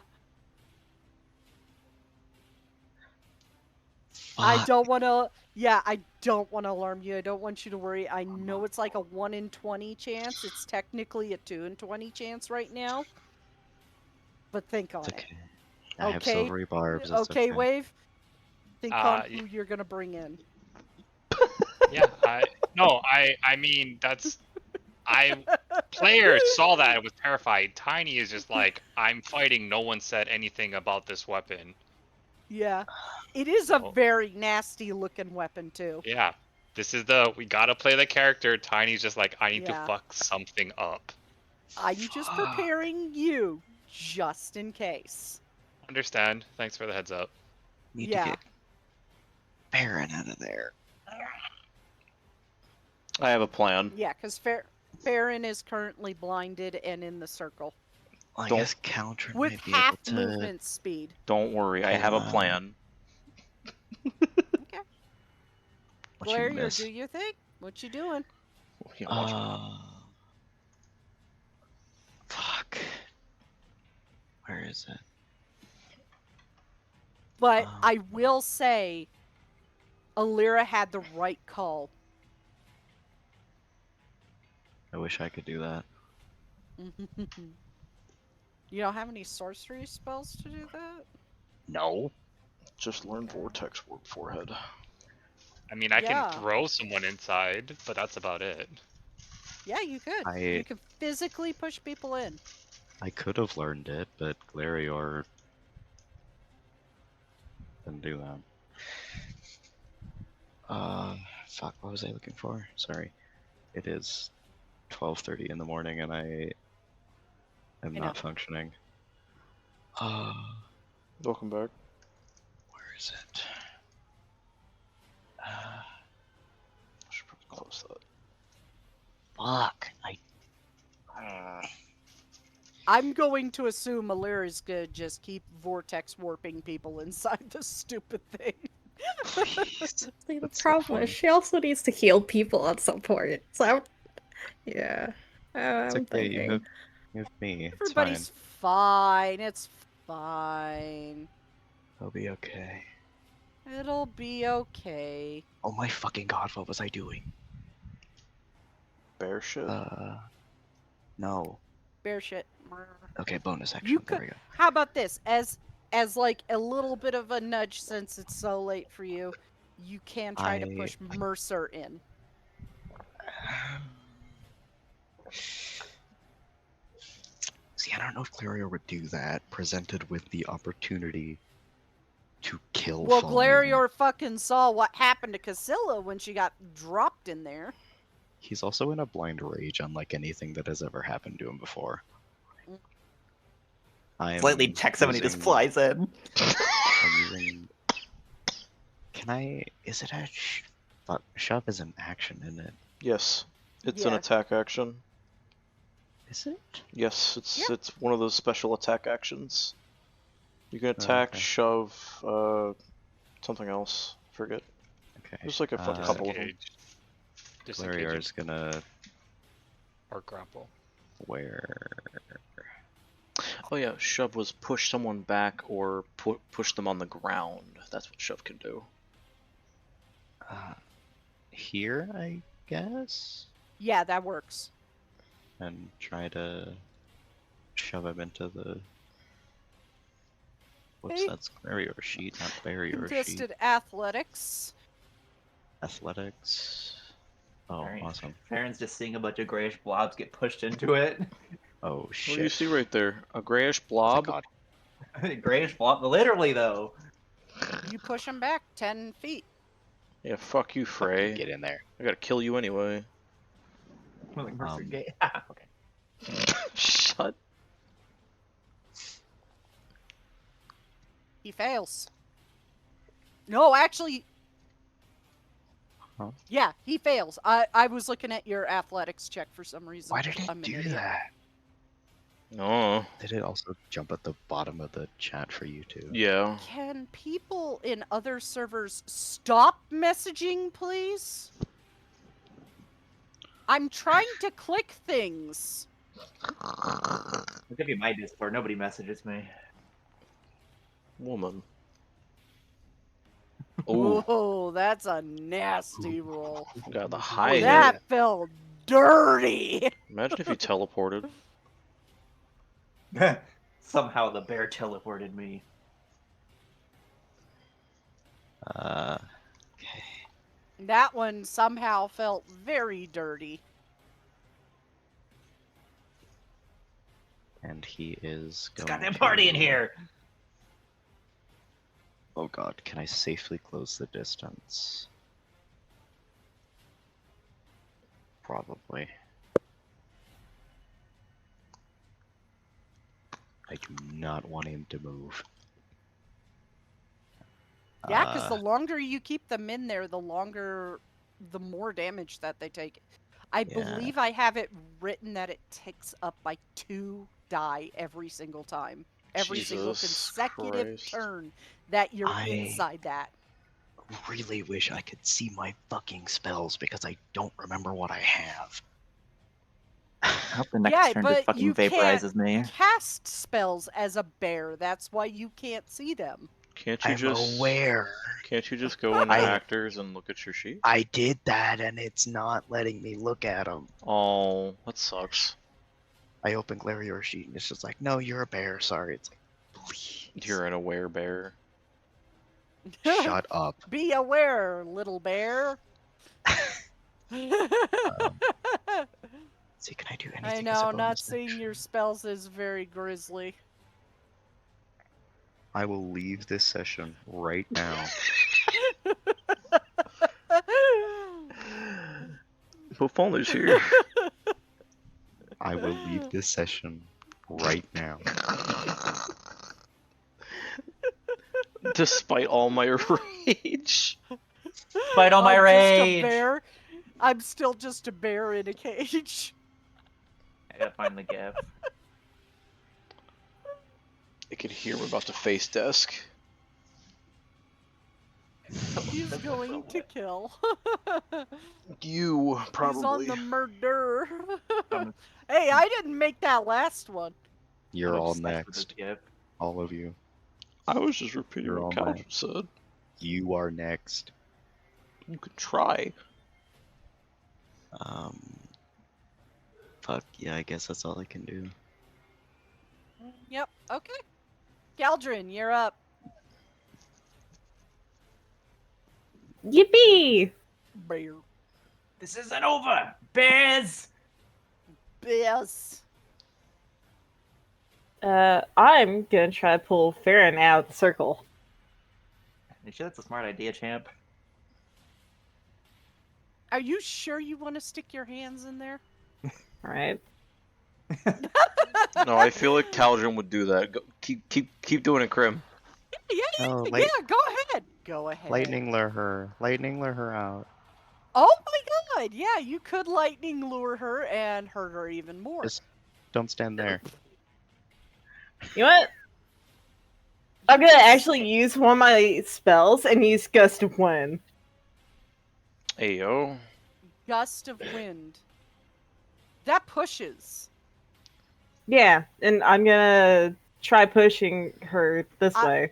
Fuck.
I don't want to. Yeah, I don't want to alarm you. I don't want you to worry. I know it's like a 1 in 20 chance. It's technically a 2 in 20 chance right now. But think on it.
I have silvery barbs. It's
okay, Wave. Think on
y-
who you're gonna bring in.
Yeah, I mean player saw that and was terrified. Tiny is just like, I'm fighting, no one said anything about this weapon.
Yeah. It is a very nasty looking weapon too.
Yeah. This is we gotta play the character. Tiny's just like, I need to fuck something up.
I'm just preparing you, just in case.
Understand. Thanks for the heads up.
Need to get Baron out of there.
I have a plan.
Yeah, because Farron is currently blinded and in the circle.
Well, I guess Caldron
with
might be
half
able to...
movement speed.
Don't worry, I have a plan.
Okay. Glarior, do your thing. What you doing?
Fuck. Where is it?
But I will say, Alira had the right call.
I wish I could do that.
You don't have any sorcery spells to do that?
No. Just learn Vortex Warp Forehead.
I mean, I can throw someone inside, but that's about it.
Yeah, you could. You could physically push people in.
I could have learned it, but Glarior didn't do that. Fuck, what was I looking for? Sorry. It is 12:30 in the morning and I am not functioning.
Welcome back.
Where is it?
I should probably close that.
Fuck.
I'm going to assume Alira's gonna just keep vortex warping people inside this stupid thing.
Please.
See, the
That's so
problem is
funny.
she also needs to heal people at some point. So, yeah.
It's
I'm
okay. You
thinking.
have me. It's
Everybody's
fine.
fine. It's fine.
I'll be okay.
It'll be okay.
Oh my fucking god, what was I doing?
Bear shit.
No.
Bear shit.
Okay, bonus action.
You
There
could.
we go.
How about this? As like a little bit of a nudge, since it's so late for you, you can try to push Mercer in.
See, I don't know if Clarior would do that, presented with the opportunity to kill
Well,
Fallen.
Glarior fucking saw what happened to Cassilla when she got dropped in there.
He's also in a blind rage, unlike anything that has ever happened to him before.
Slightly check somebody just flies in.
I'm using... Can I... Is it a... Shove is an action, isn't it?
Yes. It's an attack action.
Is it?
Yes, it's one of those special attack actions. You can attack,
okay.
shove, something else. Forget.
Okay.
There's like a couple of them.
Clarior is gonna...
Or grapple.
Where...
Oh yeah, shove was push someone back or push them on the ground. That's what shove can do.
Here, I guess?
Yeah, that works.
And try to shove him into the... Whoops,
Okay.
that's Clarior sheet, not barrier sheet.
Contested athletics.
Athletics. Oh, awesome.
Farron's just seeing a bunch of grayish blobs get pushed into it.
Oh shit.
What do you see right there? A grayish blob?
God.
Grayish blob, literally though.
You push them back 10 feet.
Yeah, fuck you, Frey.
Get in there.
I gotta kill you anyway.
Like Mercer gay. Okay.
Shut.
He fails. No, actually.
Huh?
Yeah, he fails. I was looking at your athletics check for some reason.
Why did it do that?
No.
Did it also jump at the bottom of the chat for you too?
Yeah.
Can people in other servers stop messaging, please? I'm trying to click things.
I'll give you my Discord. Nobody messages me.
Woman. Oh,
Oh, that's a nasty roll.
got the high
That
hit.
felt dirty.
Imagine if you teleported.
Somehow the bear teleported me.
Okay.
That one somehow felt very dirty.
And he is going
Goddamn party in here!
Oh god, can I safely close the distance? Probably. I do not want him to move.
Yeah, because the longer you keep them in there, the more damage that they take. I believe I have it written that it ticks up by 2 die every single time. Every single
Jesus
consecutive
Christ.
turn that you're inside that.
Really wish I could see my fucking spells because I don't remember what I have.
I hope the next turn just fucking vaporizes me.
Cast spells as a bear. That's why you can't see them.
Can't you just
aware.
Can't you just go into actors and look at your sheet?
I did that and it's not letting me look at them.
Oh, that sucks.
I open Glarior sheet and it's just like, no, you're a bear. Sorry. It's like, please.
You're an aware bear.
Shut up.
Be aware, little bear.
See, can I do anything?
I know, not seeing your spells is very grisly.
I will leave this session right now.
Buffon is here.
I will leave this session right now.
Despite all my rage.
Despite all my rage.
Just a bear. I'm still just a bear in a cage.
I gotta find the gif.
I can hear him about to face desk.
He's going to kill.
You
He's on
probably.
the murder.
Um,
Hey, I didn't make that last one.
You're
I'm
all
obsessed with this
next.
gift.
All of you.
I was just repeating
You're
what
all
Caldron
next.
said.
You are next.
You could try.
Fuck yeah, I guess that's all I can do.
Yep. Okay. Galdrin, you're up.
Yippee!
Bear.
This isn't over, bears.
Yes.
I'm gonna try to pull Farron out of the circle.
You sure that's a smart idea, champ?
Are you sure you want to stick your hands in there?
Alright.
No, I feel like Caldron would do that. Go, keep doing it, Krim.
Yeah,
Oh,
yeah, go ahead. Go ahead.
Lightning lure her. Lightning lure her out.
Oh my god, yeah, you could lightning lure her and hurt her even more.
Just don't stand there.
You know what? I'm gonna actually use one of my spells and use Gust of Wind.
Ayo.
Gust of wind. That pushes.
Yeah, and I'm gonna try pushing her this way.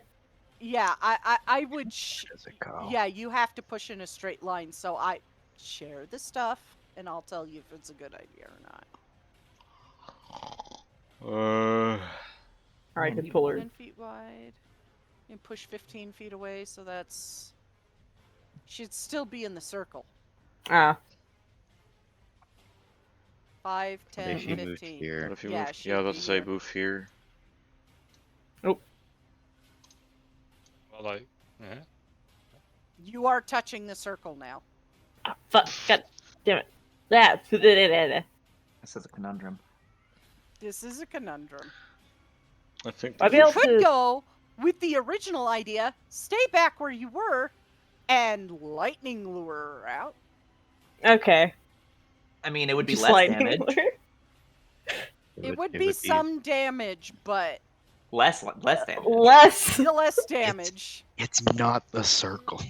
Yeah, I would.
Does it go?
Yeah, you have to push in a straight line. So I share the stuff, and I'll tell you if it's a good idea or not.
Or I can pull her.
10 feet wide. And push 15 feet away, so that's. She'd still be in the circle.
Ah.
5, 10,
If you
15.
moved here.
What if you
Yeah,
moved?
she'd
Yeah, I was about
be
to say
here.
move here.
Well, like,
You are touching the circle now.
Ah, fuck. God damn it. That.
This is a conundrum.
This is a conundrum.
I think.
I'll be
You
able
could
to-
go with the original idea, stay back where you were, and lightning lure her out.
Okay.
I mean, it would be
Just
less
lightning
damage.
lure.
It would be some damage, but
Less damage.
Less.
still less damage.
It's not the circle.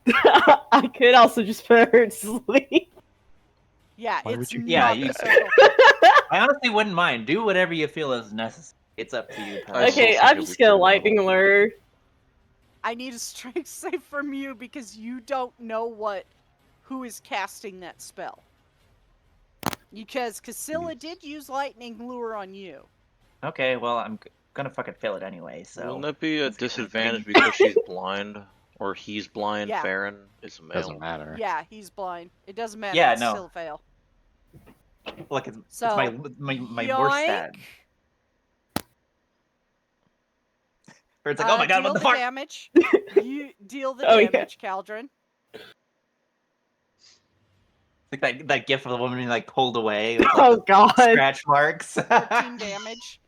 I could also just put her to sleep.
Yeah,
Why would
it's
you do
not
that?
the circle.
I honestly wouldn't mind. Do whatever you feel is necessary. It's up to you.
I still
Okay,
think
I'm
it'd
just
be
gonna
pretty
lightning
novel.
lure.
I need a strength save from you because you don't know who is casting that spell. Because Casilla did use lightning lure on you.
Okay, well, I'm gonna fucking fail it anyway, so...
Wouldn't that be a
That's good.
disadvantage because she's blind, or he's blind?
Yeah.
Farron is a male.
Doesn't matter.
Yeah, he's blind. It doesn't matter.
Yeah,
it's
no.
still a fail.
Look, it's
So,
my worst stat.
yoink.
Where it's like, oh my god,
deal
what the fuck?
damage. You deal the
Oh, yeah.
damage, Caldron.
Like that gif of the woman being like pulled away with
Oh
like,
god.
scratch marks.
13 damage.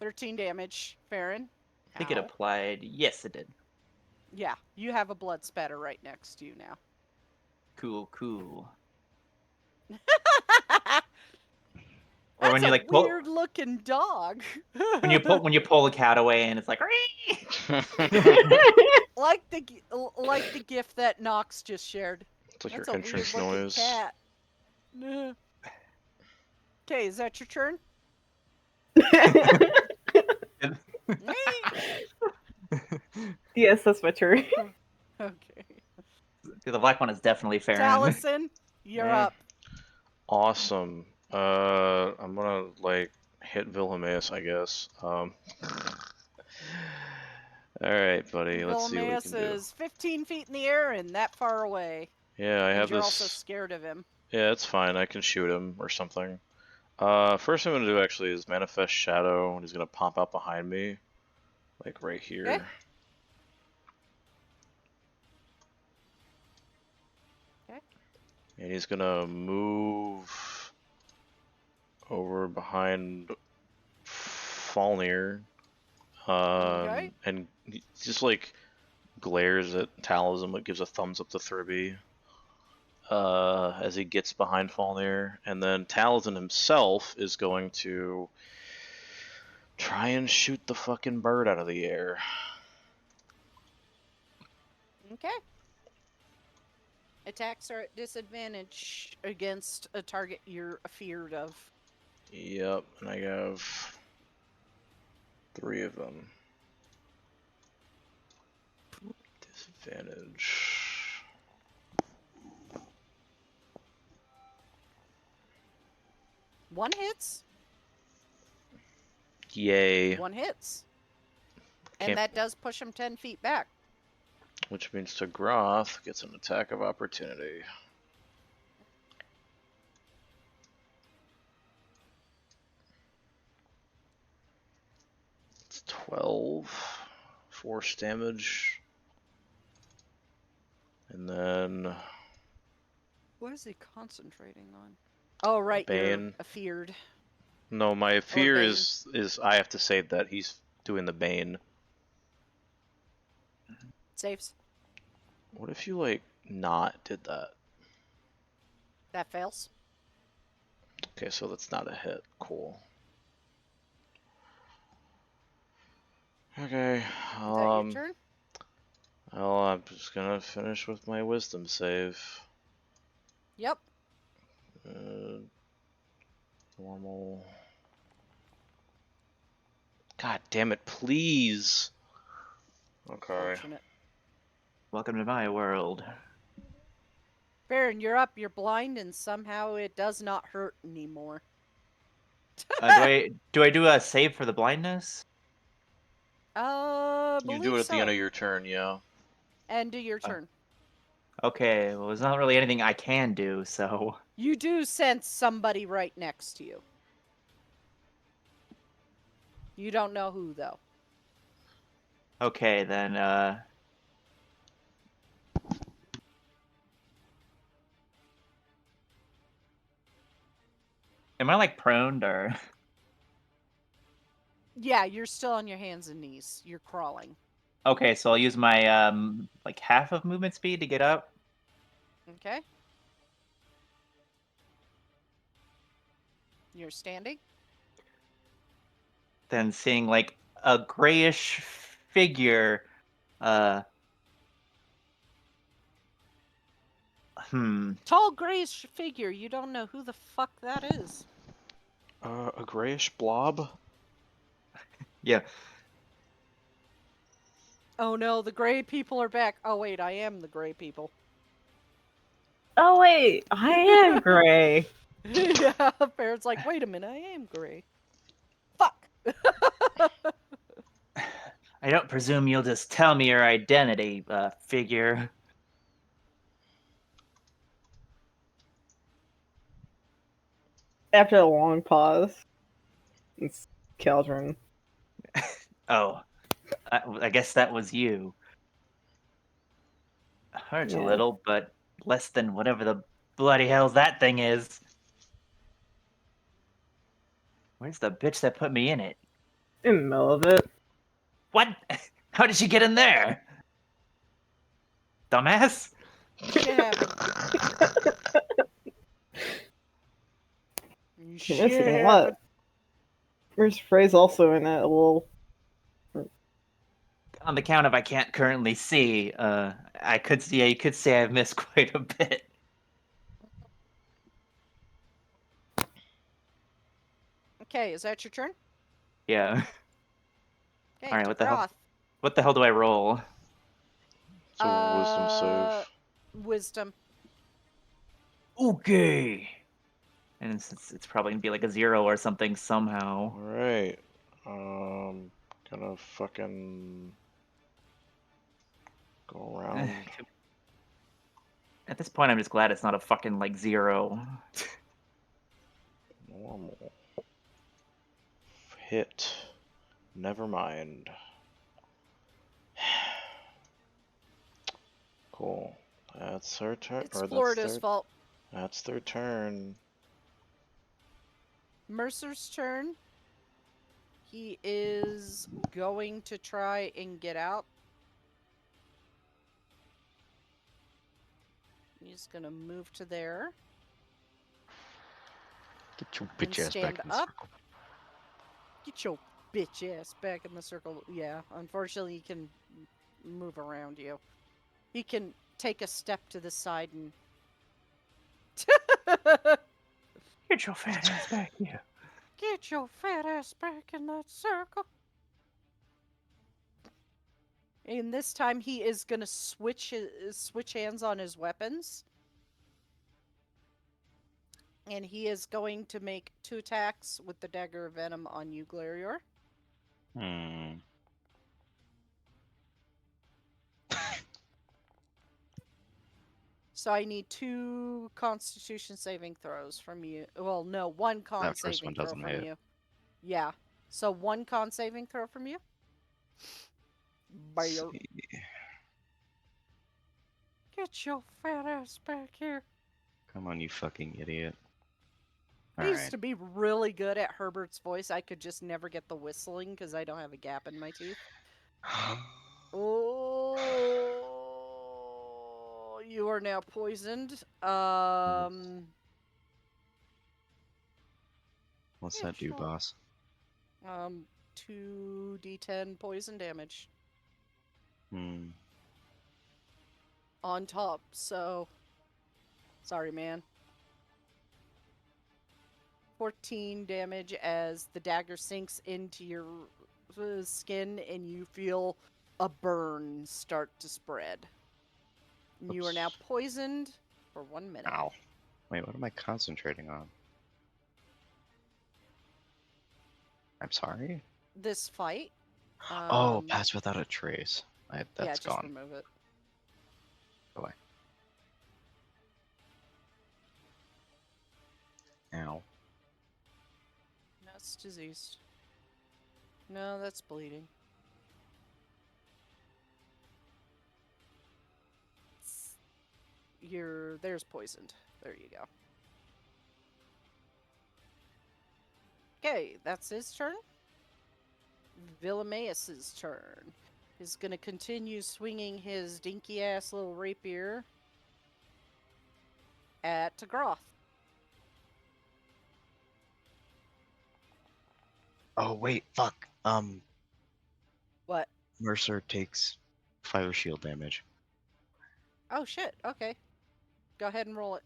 13 damage, Farron.
I think it
Ow.
applied. Yes, it did.
Yeah, you have a blood spatter right next to you now.
Cool, cool.
That's
when you,
a
like, pull-
weird looking dog.
When you pull the cat away and it's like,
like the gift that Nox just shared.
It's like
That's
your
a weird
entrance
looking
noise.
cat. Okay, is that your turn?
Yes, that's my turn.
Okay.
the black one is definitely Farron.
Taliesin, you're
Yeah.
up.
Awesome. I'm gonna like hit Wilhelmus, I guess. All right, buddy. Let's see what we
Vilmaeus
can do.
is 15 feet in the air and that far away.
Yeah, I
And
have
you're
this.
also scared of him.
Yeah, it's fine. I can shoot him or something. First thing I'm gonna do actually is manifest shadow, and he's gonna pop out behind me, like right here.
Okay. Okay.
And he's gonna move over behind Falnir,
Okay.
and he just like glares at Talism, but gives a thumbs up to Thurby. As he gets behind Falnir, and then Taliesin himself is going to try and shoot the fucking bird out of the air.
Okay. Attacks are at disadvantage against a target you're afeared of.
Yep, and I have 3 of them. Disadvantage.
One hits.
Yay.
One hits.
Can't-
And that does push him 10 feet back.
Which means Tagroth gets an attack of opportunity. It's 12 force damage. And then
What is he concentrating on? Oh, right,
Bane.
you're afeared.
No, my fear
Bane.
is I have to say that he's doing the Bane.
Saves.
What if you like not did that?
That fails.
Okay, so that's not a hit. Cool. Okay.
Is that your turn?
Well, I'm just gonna finish with my wisdom save.
Yep.
Normal. God damn it, please. Okay.
Fortunate.
Welcome to my world.
Baron, you're up. You're blind, and somehow it does not hurt anymore.
Do I do a save for the blindness?
You
Believe
do it at
so.
the end of your turn, yeah.
And do your turn.
Okay, well, there's not really anything I can do, so.
You do sense somebody right next to you. You don't know who, though.
Okay, then, am I, like, prone, or?
Yeah, you're still on your hands and knees. You're crawling.
Okay, so I'll use my, like, half of movement speed to get up.
Okay. You're standing?
Then seeing, like, a grayish figure,
Tall, grayish figure. You don't know who the fuck that is.
A grayish blob?
Yeah.
Oh no, the gray people are back. Oh wait, I am the gray people.
Oh wait, I am gray.
Yeah, Baron's like, wait a minute, I am gray. Fuck.
I don't presume you'll just tell me your identity, figure.
After a long pause, it's Caldron.
Oh, I guess that was you. Hurts a
Yeah.
little, but less than whatever the bloody hell's that thing is. Where's the bitch that put me in it?
In the middle of it.
What? How did she get in there? Dumbass?
Make it happen.
You're missing what? Where's Frey's also in it? Well,
On the count of I can't currently see, I could see. Yeah, you could say I've missed quite a bit.
Okay, is that your turn?
Yeah.
Okay,
All right. What the hell?
Roth.
What the hell do I roll?
It's a wisdom save.
Wisdom.
Okay. And it's probably gonna be like a 0 or something somehow.
Alright. Gonna fucking go around.
At this point, I'm just glad it's not a fucking like 0.
Normal. Hit. Never mind. Cool. That's her turn.
It's Florida's fault.
That's their turn.
Mercer's turn. He is going to try and get out. He's going to move to there.
Get your
and
bitch ass
stand
back in the
up.
circle.
Get your bitch ass back in the circle. Yeah, unfortunately, he can move around you. He can take a step to the side and.
Get your fat ass back here.
Get your fat ass back in that circle. And this time he is gonna switch hands on his weapons. And he is going to make 2 attacks with the dagger of venom on you, Glarior. So I need 2 Constitution saving throws from you. Well, no, 1 con
That first
saving
one
throw
doesn't
from
hit.
you. Yeah. So 1 con saving throw from you.
Let's
Bear.
see.
Get your fat ass back here.
Come on, you fucking idiot.
I used
Alright.
to be really good at Herbert's voice. I could just never get the whistling because I don't have a gap in my teeth. Oh, you are now poisoned.
What's that do, boss?
2d10 poison damage
Hmm.
on top. So, sorry, man. 14 damage as the dagger sinks into your skin and you feel a burn start to spread. You are now
Oops.
poisoned for 1 minute.
Ow. Wait, what am I concentrating on? I'm sorry?
This fight.
Oh, pass without a trace.
Yeah,
That's
just
gone.
remove it.
Away. Ow.
That's diseased. No, that's bleeding. There's poisoned. There you go. Okay, that's his turn. Villamaeus' turn. He's gonna continue swinging his dinky ass little rapier at Tagroth.
Oh, wait, fuck.
What?
Mercer takes fire shield damage.
Oh shit, okay. Go ahead and roll it.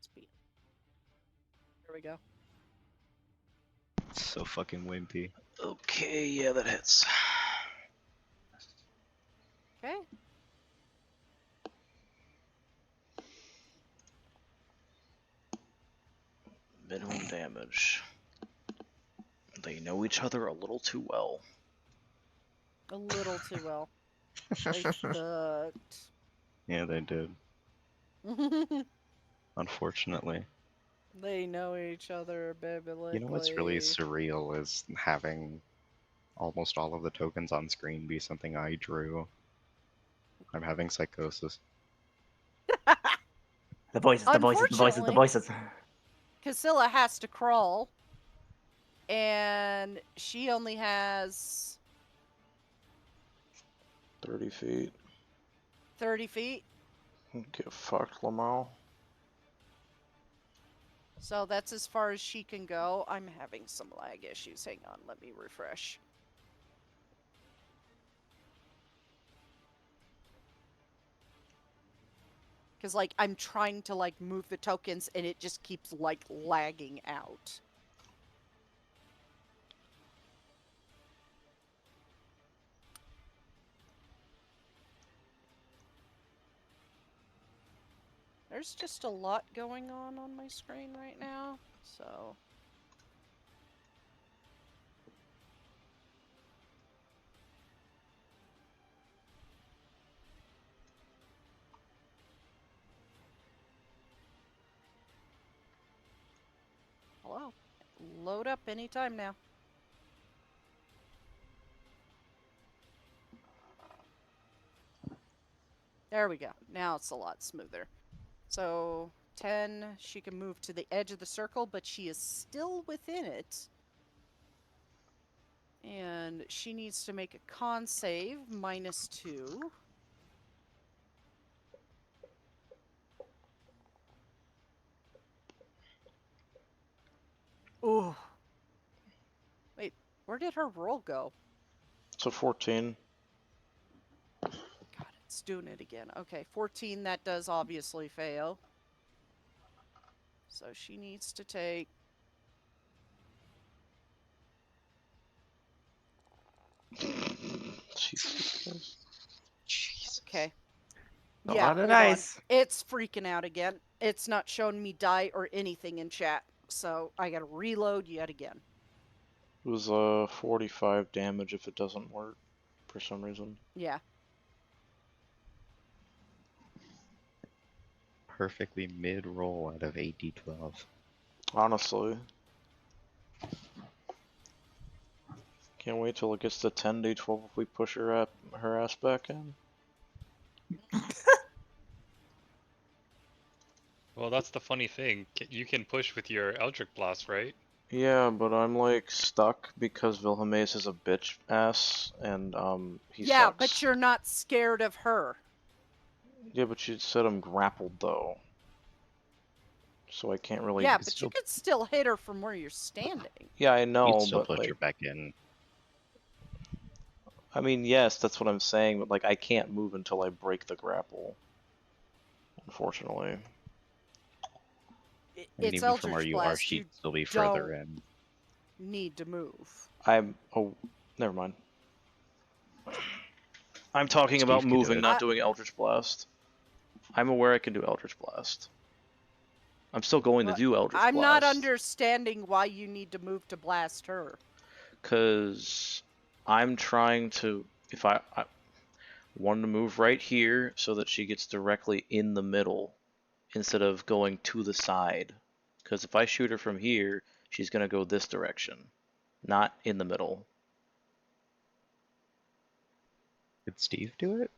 Speed. There we go.
It's so fucking wimpy.
Okay, yeah, that hits.
Okay.
Minimum damage. They know each other a little too well.
A little too well. They fucked.
Yeah, they did. Unfortunately.
They know each other biblically.
You know what's really surreal is having almost all of the tokens on screen be something I drew. I'm having psychosis.
The voices, the voices, the voices, the voices.
Casilla has to crawl, and she only has
30 feet.
30 feet.
Get fucked, Lamau.
So that's as far as she can go. I'm having some lag issues. Hang on, let me refresh. Because, like, I'm trying to, like, move the tokens, and it just keeps, like, lagging out. There's just a lot going on my screen right now, so... Hello. Load up anytime now. There we go. Now it's a lot smoother. So, 10, she can move to the edge of the circle, but she is still within it. And she needs to make a con save, -2. Where did her roll go?
So 14.
God, it's doing it again. Okay, 14, that does obviously fail. So she needs to take...
Jesus.
Okay.
A
Yeah,
lot of
hold on.
dice.
It's freaking out again. It's not showing me die or anything in chat. So I gotta reload yet again.
It was 45 damage if it doesn't work for some reason.
Yeah.
Perfectly mid-roll out of 8d12.
Honestly. Can't wait till it gets to 10d12 if we push her ass back in.
Well, that's the funny thing. You can push with your Eldritch Blast, right?
Yeah, but I'm like stuck because Wilhelmace is a bitch ass and he
Yeah,
sucks.
but you're not scared of her.
Yeah, but you said I'm grappled though. So I can't really.
Yeah, but you could still hit her from where you're standing.
Yeah, I
You
know,
can still
but
push her
like,
back in.
I mean, yes, that's what I'm saying, but like, I can't move until I break the grapple. Unfortunately.
I mean,
It's
even from where
Eldritch
you are,
Blast.
she'd
You
still be
don't
further in.
need to move.
Oh, never mind. I'm talking
Steve
about
can do
moving,
it.
not doing Eldritch Blast. I'm aware I can do Eldritch Blast. I'm still going to do Eldritch Blast.
I'm not understanding why you need to move to blast her.
Because I'm trying to, if I want to move right here so that she gets directly in the middle instead of going to the side. Because if I shoot her from here, she's going to go this direction, not in the middle.
Did Steve do it?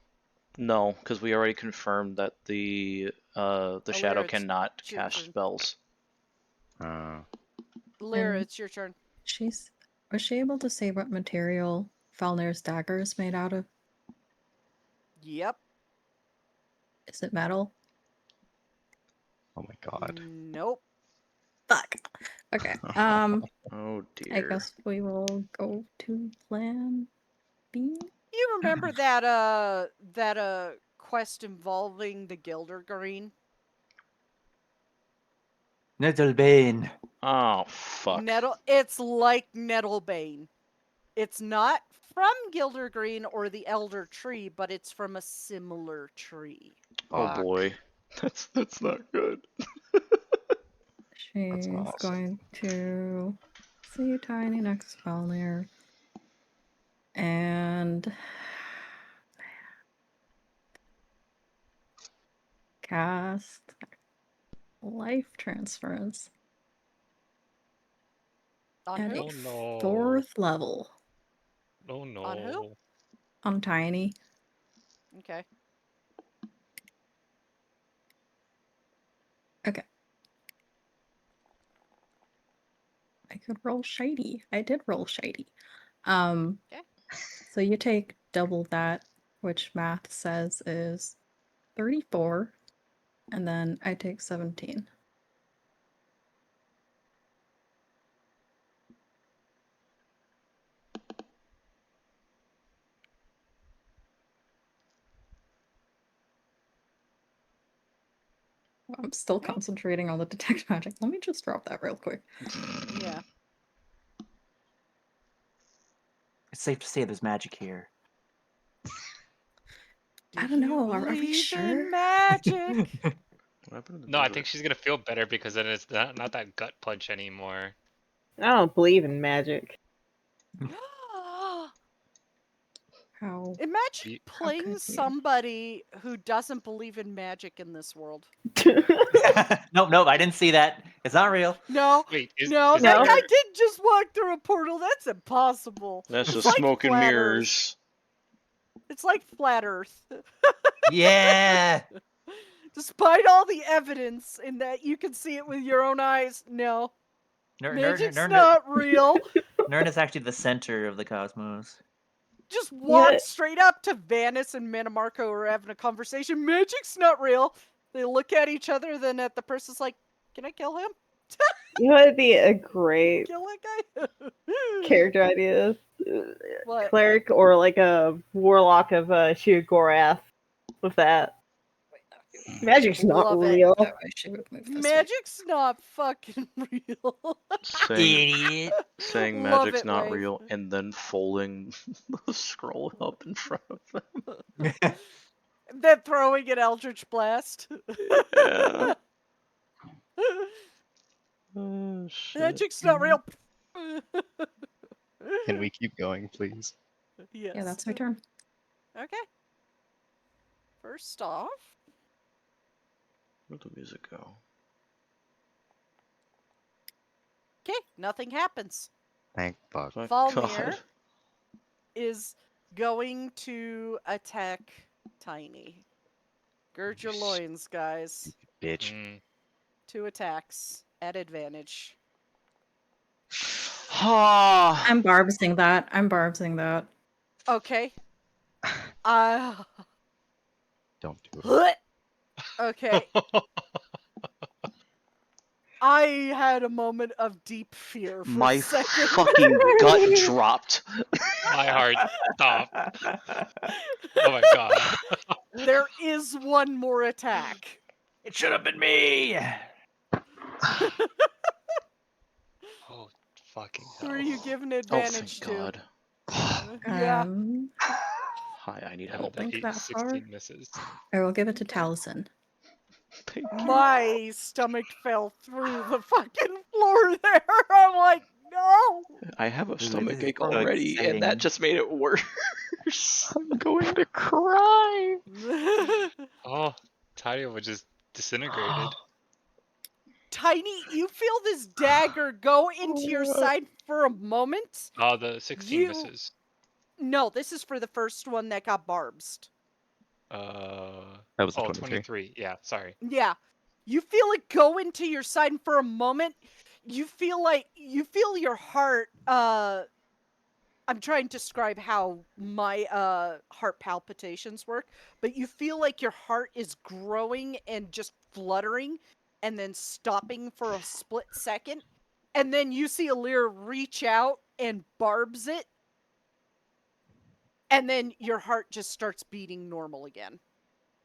No, because we already confirmed that the shadow cannot cast spells.
Lyra,
And
it's your turn.
Was she able to say what material Falnir's dagger is made out of?
Yep.
Is it metal?
Oh my god.
Nope.
Fuck. Okay.
Oh dear.
I guess we will go to plan B.
You remember that quest involving the Gildergreen?
Nettlebane.
Oh fuck.
It's like Nettlebane. It's not from Gildergreen or the Elder Tree, but it's from a similar tree.
Oh boy. That's not good.
She's going to see Tiny next to Falnir. And cast life transference
On
at
who?
a
Oh, no.
4th level.
Oh no.
On who?
On Tiny.
Okay.
Okay. I could roll shady. I did roll shady.
Okay.
So you take double that, which math says is 34, and then I take 17. I'm still concentrating on the detect magic. Let me just drop that real quick.
Yeah.
It's safe to say there's magic here.
I don't know. Are we sure?
Magic.
What happened to the
No, I
desert?
think she's gonna feel better because then it's not that gut punch anymore.
I don't believe in magic.
How?
Imagine playing somebody who doesn't believe in magic in this world.
Nope, I didn't see that. It's not real.
No,
Wait,
that guy didn't just walk through a portal. That's impossible.
That's
It's
just
like
smoke and
flat
mirrors.
Earth. It's like flat Earth.
Yeah.
Despite all the evidence in that you can see it with your own eyes, no. Magic's not real.
Nern is actually the center of the cosmos.
Just walk straight up to Vanis and Manamarco are having a conversation. Magic's not real. They look at each other, then at the person's like, "Can I kill him?"
You know what'd be a great
Kill that guy.
character idea?
What?
Cleric or like a warlock of Sheogorath with that. Magic's not
Love it.
real.
Oh, I should remove this one.
Magic's not fucking real.
Idiot.
Saying
Love
magic's
it,
not
Wave.
real and then folding the scroll up in front of them.
Then throwing an Eldritch Blast.
Yeah. Oh, shit.
Magic's not real.
Can we keep going, please?
Yes.
Yeah, that's our turn.
Okay. First off,
Where'd the music go?
okay, nothing happens.
Thank fuck.
Thank
Valmir
God.
is going to attack Tiny. Gird your loins, guys.
Bitch.
2 attacks at advantage.
I'm barbsing that. I'm barbsing that.
Okay.
Don't do it.
Okay. I had a moment of deep fear for
My
a second.
fucking gut dropped.
My heart stopped. Oh my god.
There is one more attack.
It should have been me.
Oh fucking
Who
hell.
are you giving
Oh,
advantage
thank
to?
God.
Yeah.
Hi, I need
And
help.
the
think
8,
that
16
far.
misses.
I will give it to Taliesin.
Thank you.
My stomach fell through the fucking floor there. I'm like, no.
I have a
Ooh,
stomach
this is
ache
so
already, and that
exciting.
just made it worse.
I'm going to cry.
Oh, Talia was just disintegrated.
Tiny, you feel this dagger go into your side for a moment.
Oh, the 16
You-
misses.
No, this is for the first one that got barbsed.
That was a 23.
23. Yeah, sorry.
Yeah. You feel it go into your side, and for a moment, you feel your heart. I'm trying to describe how my heart palpitations work, but you feel like your heart is growing and just fluttering, and then stopping for a split second, and then you see Alira reach out and barbs it, and then your heart just starts beating normal again.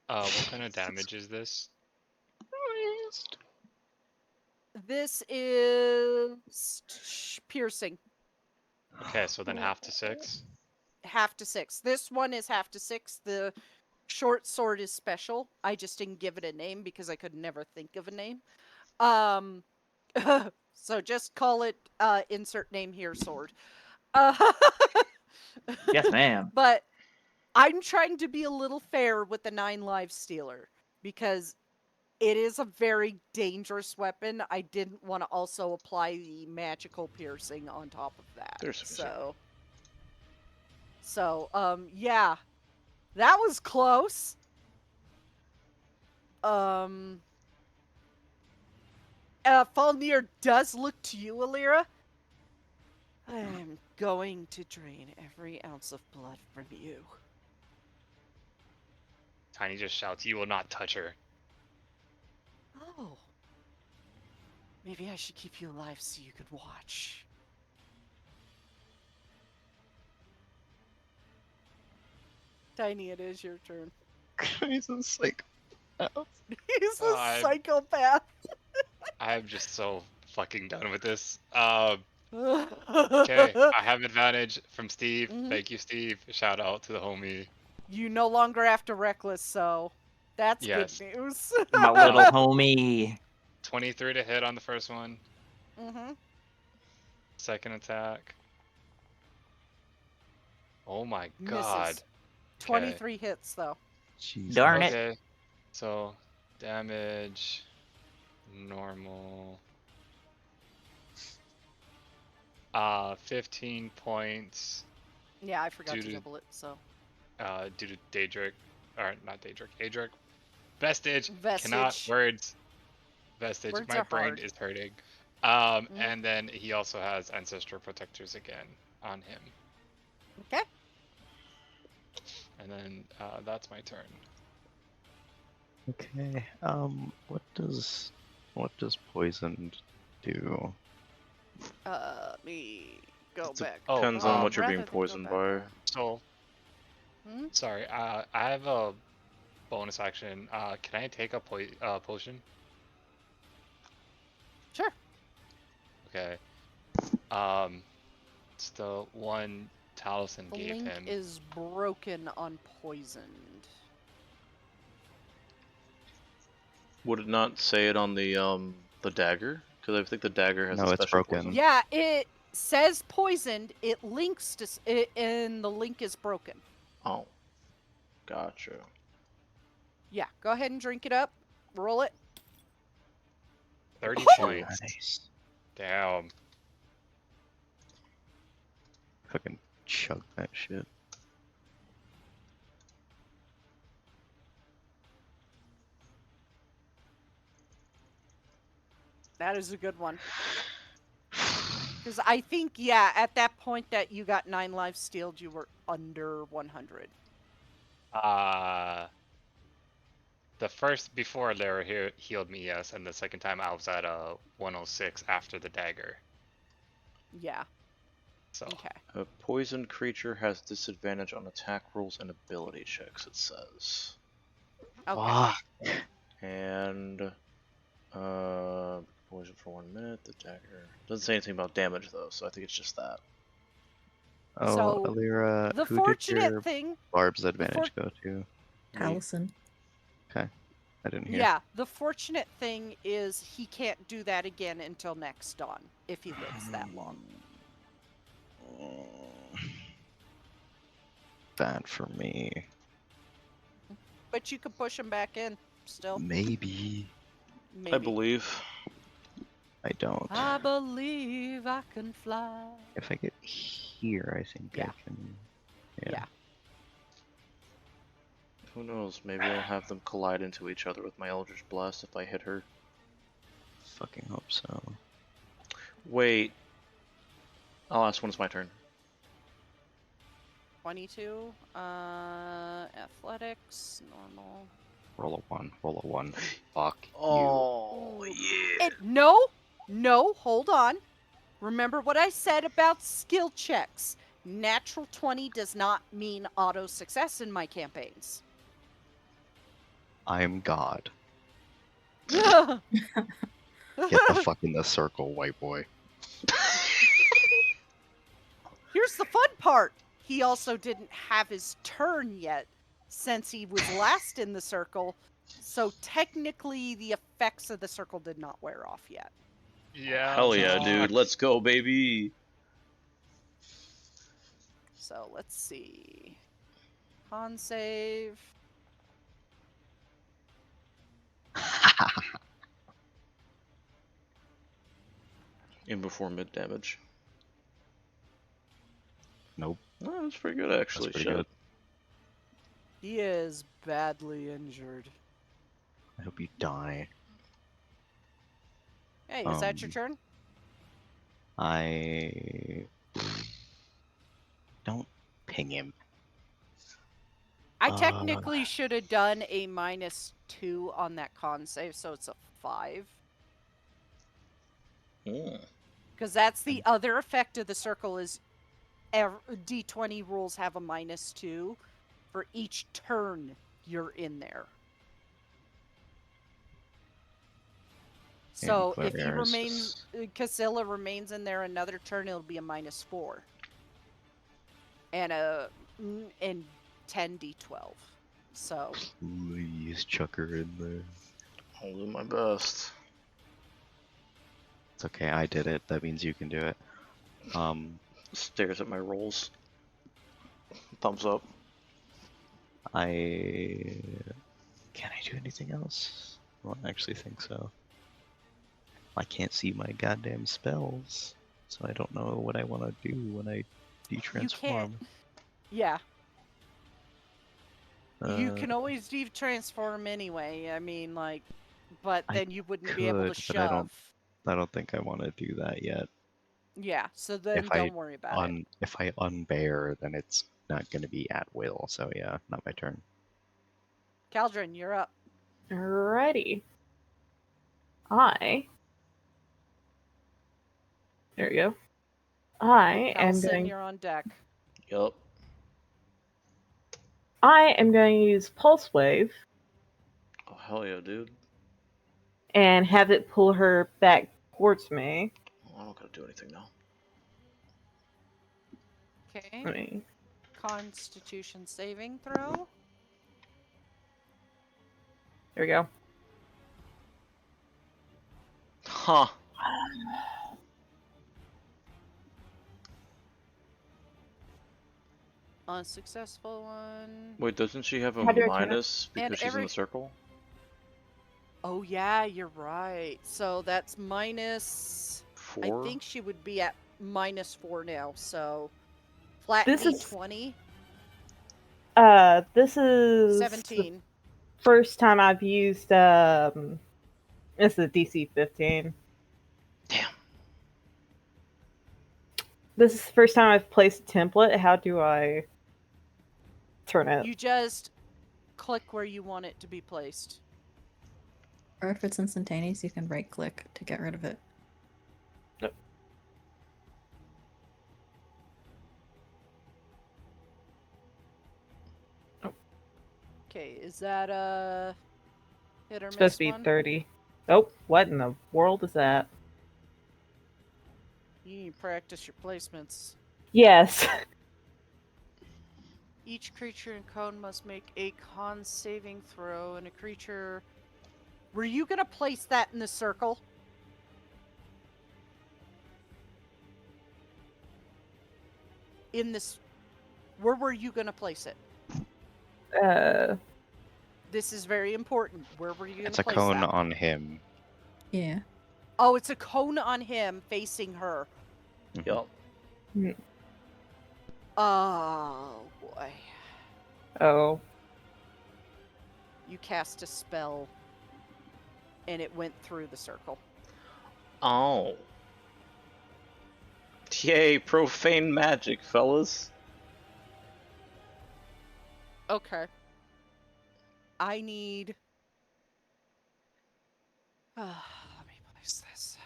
What kind of damage is this?
This is piercing.
Okay, so then half to 6.
Half to 6. This one is half to 6. The short sword is special. I just didn't give it a name because I could never think of a name. So just call it insert name here sword.
Yes, ma'am.
But I'm trying to be a little fair with the 9 live stealer because it is a very dangerous weapon. I didn't want to also apply the magical piercing on top of that. Yeah. That was close. Falnir does look to you, Alira. I am going to drain every ounce of blood from you.
Tiny just shouts, "You will not touch her."
Oh. Maybe I should keep you alive so you could watch. Tiny, it is your turn.
He's a psychopath.
He's a psychopath.
I'm just so fucking done with this. Okay, I have advantage from Steve. Thank you, Steve. Shout out to the homie.
You no longer have to reckless, so that's
Yes.
good news.
My little homie.
23 to hit on the first one.
Mm-hmm.
Second attack. Oh my god.
Misses. 23 hits, though.
Jesus.
Darn it.
Okay, so damage, normal. 15 points.
Yeah, I forgot to
Due to-
double it, so.
Due to Daedric, or not Daedric, Adric. Vestige.
Vestige.
Cannot words. Vestige.
Words
My
are
brain
hard.
is hurting.
Mhm.
And then he also has Ancestral Protectors again on him.
Okay.
And then that's my turn.
Okay. What does poisoned do?
Let me go
It
back.
depends
Oh,
on what you're
Rather
being
than go
poisoned
back
by.
on-
So,
Hmm?
sorry, I have a bonus action. Can I take a potion?
Sure.
Okay. It's the one Taliesin
The
gave
link
him.
is broken on poisoned.
Would it not say it on the dagger? Because I think the dagger has
No,
a
it's
special
broken.
poison.
Yeah, it says poisoned. It links to and the link is broken.
Oh, gotcha.
Yeah, go ahead and drink it up. Roll it.
30 points.
Nice.
Damn.
Fucking chug that shit.
That is a good one. Because I think, yeah, at that point that you got 9 lives stealed, you were under 100.
The first before Lara healed me, yes, and the second time I was at 106 after the dagger.
Yeah.
So
Okay.
A poisoned creature has disadvantage on attack rolls and ability checks, it says.
Okay.
Fuck.
And poison for 1 minute, the dagger. Doesn't say anything about damage though, so I think it's just that.
Oh,
So,
Alira,
The
who did
fortunate
your
thing.
barb's advantage go to?
Taliesin.
Okay, I didn't hear.
Yeah, the fortunate thing is he can't do that again until next dawn, if he lives that long.
Bad for me.
But you could push him back in still.
Maybe.
Maybe.
I believe.
I don't.
I believe I can fly.
If I get here, I think
Yeah.
I can.
Yeah.
Who knows? Maybe I'll have them collide into each other with my Eldritch Blast if I hit her.
Fucking hope so.
Wait. I'll ask when it's my turn.
22. Athletics, normal.
Roll a 1. Roll a 1. Fuck
Oh,
Ooh.
yeah.
No, hold on. Remember what I said about skill checks. Natural 20 does not mean auto success in my campaigns.
I'm God.
Yeah.
Get the fuck in the circle, white boy.
Here's the fun part. He also didn't have his turn yet since he was last in the circle. So technically the effects of the circle did not wear off yet.
yeah.
Hell yeah, dude. Let's go, baby.
So let's see. Con save.
In before mid damage.
Nope.
Oh, that's pretty good actually.
That's pretty
Shit.
good.
He is badly injured.
I hope you die.
Hey, is that your turn?
I don't ping him.
I technically should have done a -2 on that con save, so it's a 5. Because that's the other effect of the circle is D20 rules have a -2 for each turn you're in there. So if he remains, Casilla remains in there another turn, it'll be a -4. And 10d12. So.
Please chuck her in there.
I'll do my best.
It's okay, I did it. That means you can do it.
Stares at my rolls. Thumbs up.
Can I do anything else? I don't actually think so. I can't see my goddamn spells, so I don't know what I want to do when I de-transform.
Yeah. You can always de-transform anyway. I mean, like, but then you wouldn't be able to shove.
I don't think I want to do that yet.
Yeah, so then don't worry about it.
If I unbear, then it's not going to be at will, so yeah, not my turn.
Caldron, you're up.
Alrighty. I There we go. I am
Allison,
going.
you're on deck.
Yup.
I am going to use Pulse Wave
Oh, hell yeah, dude.
and have it pull her back towards me.
Oh, I don't gotta do anything now.
Okay.
I mean,
Constitution saving throw.
there we go.
Huh.
Unsuccessful one.
Wait, doesn't she have a
How do I turn it?
minus because
And
she's in
every-
the circle?
Oh yeah, you're right. So that's minus.
4?
I think she would be at -4 now. So flat
This is-
D20.
This is
17.
the first time I've used this is a DC 15.
Damn.
This is the first time I've placed a template. How do I turn it?
You just click where you want it to be placed.
Or if it's instantaneous, you can right click to get rid of it.
Okay, is that a hit or
It's
miss
supposed to be
one?
30. Oh, what in the world is that?
You need to practice your placements.
Yes.
Each creature in cone must make a con saving throw, and a creature. Were you gonna place that in the circle? In this. Where were you gonna place it? This is very important. Where were you gonna
It's a
place
cone
that?
on him.
Yeah.
Oh, it's a cone on him facing her.
Yup.
Oh boy.
Oh.
You cast a spell and it went through the circle.
Oh. Yay, profane magic, fellas.
Okay. I need. Let me place this.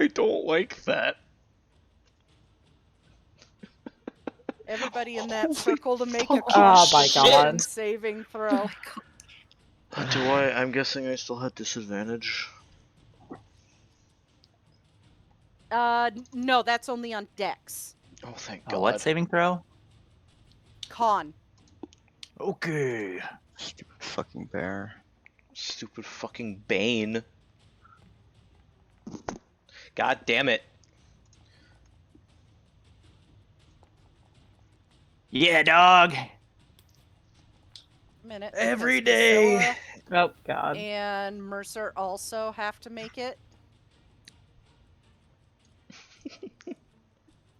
I don't like that.
Everybody in that
Holy
circle to make a
fucking
Oh my
Constitution
God.
saving throw.
Do I? I'm guessing I still had disadvantage.
No, that's only on Dex.
Oh, thank
Oh,
God.
what saving throw?
Con.
Okay.
Stupid fucking bear.
Stupid fucking Bane. God damn it.
Yeah, dog.
Minute.
Every
because
day.
Priscilla
Oh, God.
and Mercer also have to make it.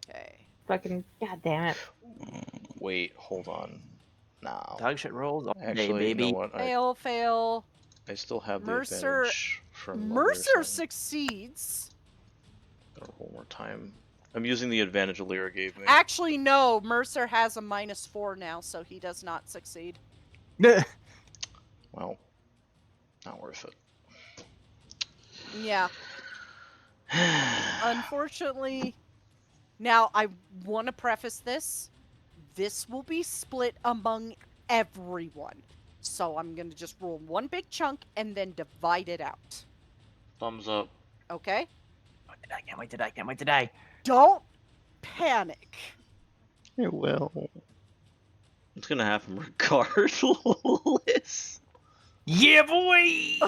Okay.
Fucking goddamn it.
Wait, hold on. Now.
Dog shit rolls all day,
Actually, you
baby.
know what?
Fail.
I still have the
Mercer-
advantage from
Mercer
Lyra, so
succeeds.
I'm gonna roll more time. I'm using the advantage Lyra gave me.
Actually, no. Mercer has a -4 now, so he does not succeed.
Well, not worth it.
Yeah. Unfortunately, now I want to preface this. This will be split among everyone. So I'm going to just roll one big chunk and then divide it out.
Thumbs up.
Okay?
I can't wait to die. Can't wait to die.
Don't panic.
It will.
It's gonna happen regardless.
Yeah, boy.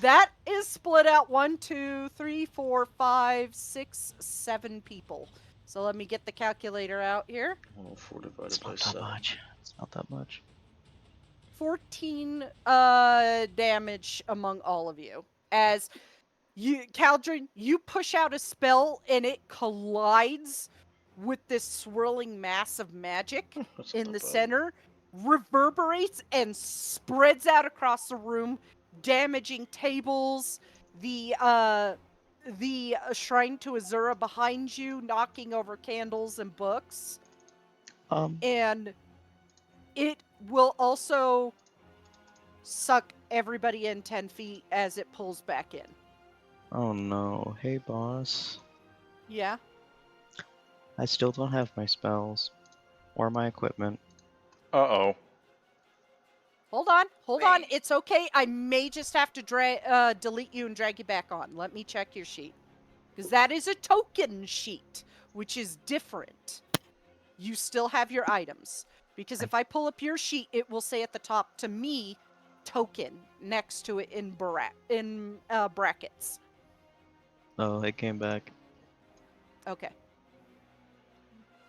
That is split out 1, 2, 3, 4, 5, 6, 7 people. So let me get the calculator out here.
104 divided
It's
by
not that
7.
much. It's not that much.
14 damage among all of you. As you, Caldrin, you push out a spell and it collides with this swirling mass of magic
That's
in
not
the
bad.
center, reverberates and spreads out across the room, damaging tables, the shrine to Azura behind you, knocking over candles and books. And it will also suck everybody in 10 feet as it pulls back in.
Oh no. Hey, boss.
Yeah.
I still don't have my spells. Or my equipment.
Uh-oh.
Hold on. It's okay. I may just have to delete you and drag you back on. Let me check your sheet. Because that is a token sheet, which is different. You still have your items. Because if I pull up your sheet, it will say at the top, to me, token, next to it in brackets.
Oh, it came back.
Okay.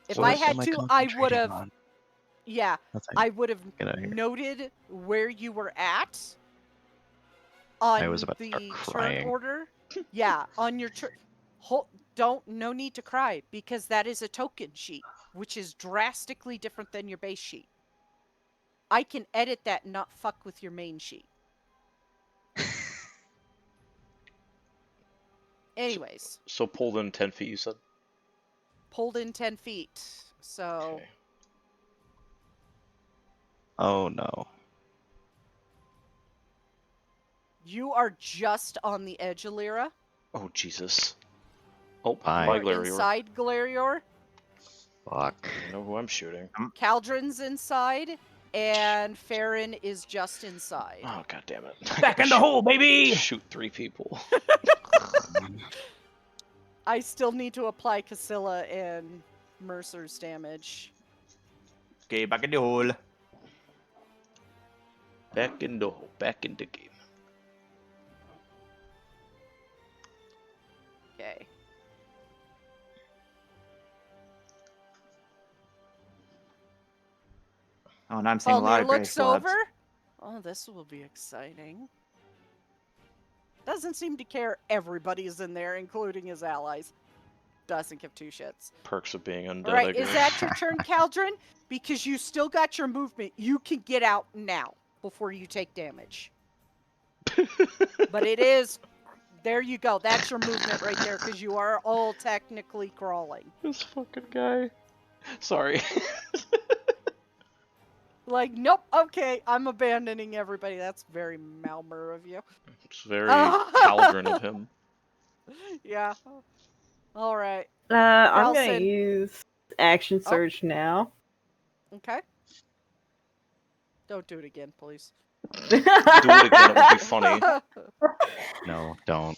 If
So
I
this-
had to, I would have...
on?
Yeah,
That's
I would have
Get outta here.
noted where you were at on
I was about to
the
start
turn
crying.
order. Yeah, on your turn. No need to cry, because that is a token sheet, which is drastically different than your base sheet. I can edit that and not fuck with your main sheet. Anyways,
So pulled in 10 feet, you said?
pulled in 10 feet. So,
Okay.
Oh no.
you are just on the edge of Lyra.
Oh, Jesus. Oh,
Bye.
bye,
You're
Glarior.
inside Glarior.
Fuck.
I know who I'm shooting.
Caldron's inside, and Farron is just inside.
Oh, god damn it.
Back in the hole, baby!
Shoot 3 people.
I still need to apply Cassilla and Mercer's damage.
Okay, back in the hole.
Back in the game.
Okay.
Oh, now I'm seeing a lot
Palmir
of gray
looks
slabs.
over. Oh, this will be exciting. Doesn't seem to care everybody's in there, including his allies. Doesn't give two shits.
Perks of being undead,
All
I
right,
guess.
is that your turn, Caldron? Because you still got your movement. You can get out now before you take damage. But it is... There you go. That's your movement right there, because you are all technically crawling.
This fucking guy. Sorry.
Like, nope, okay, I'm abandoning everybody. That's very Malmer of you.
It's very Caldron of him.
Yeah. All right.
I'm gonna
Nelson.
use action
Oh.
surge now.
Okay. Don't do it again, please.
Do it again, it would be funny.
No, don't.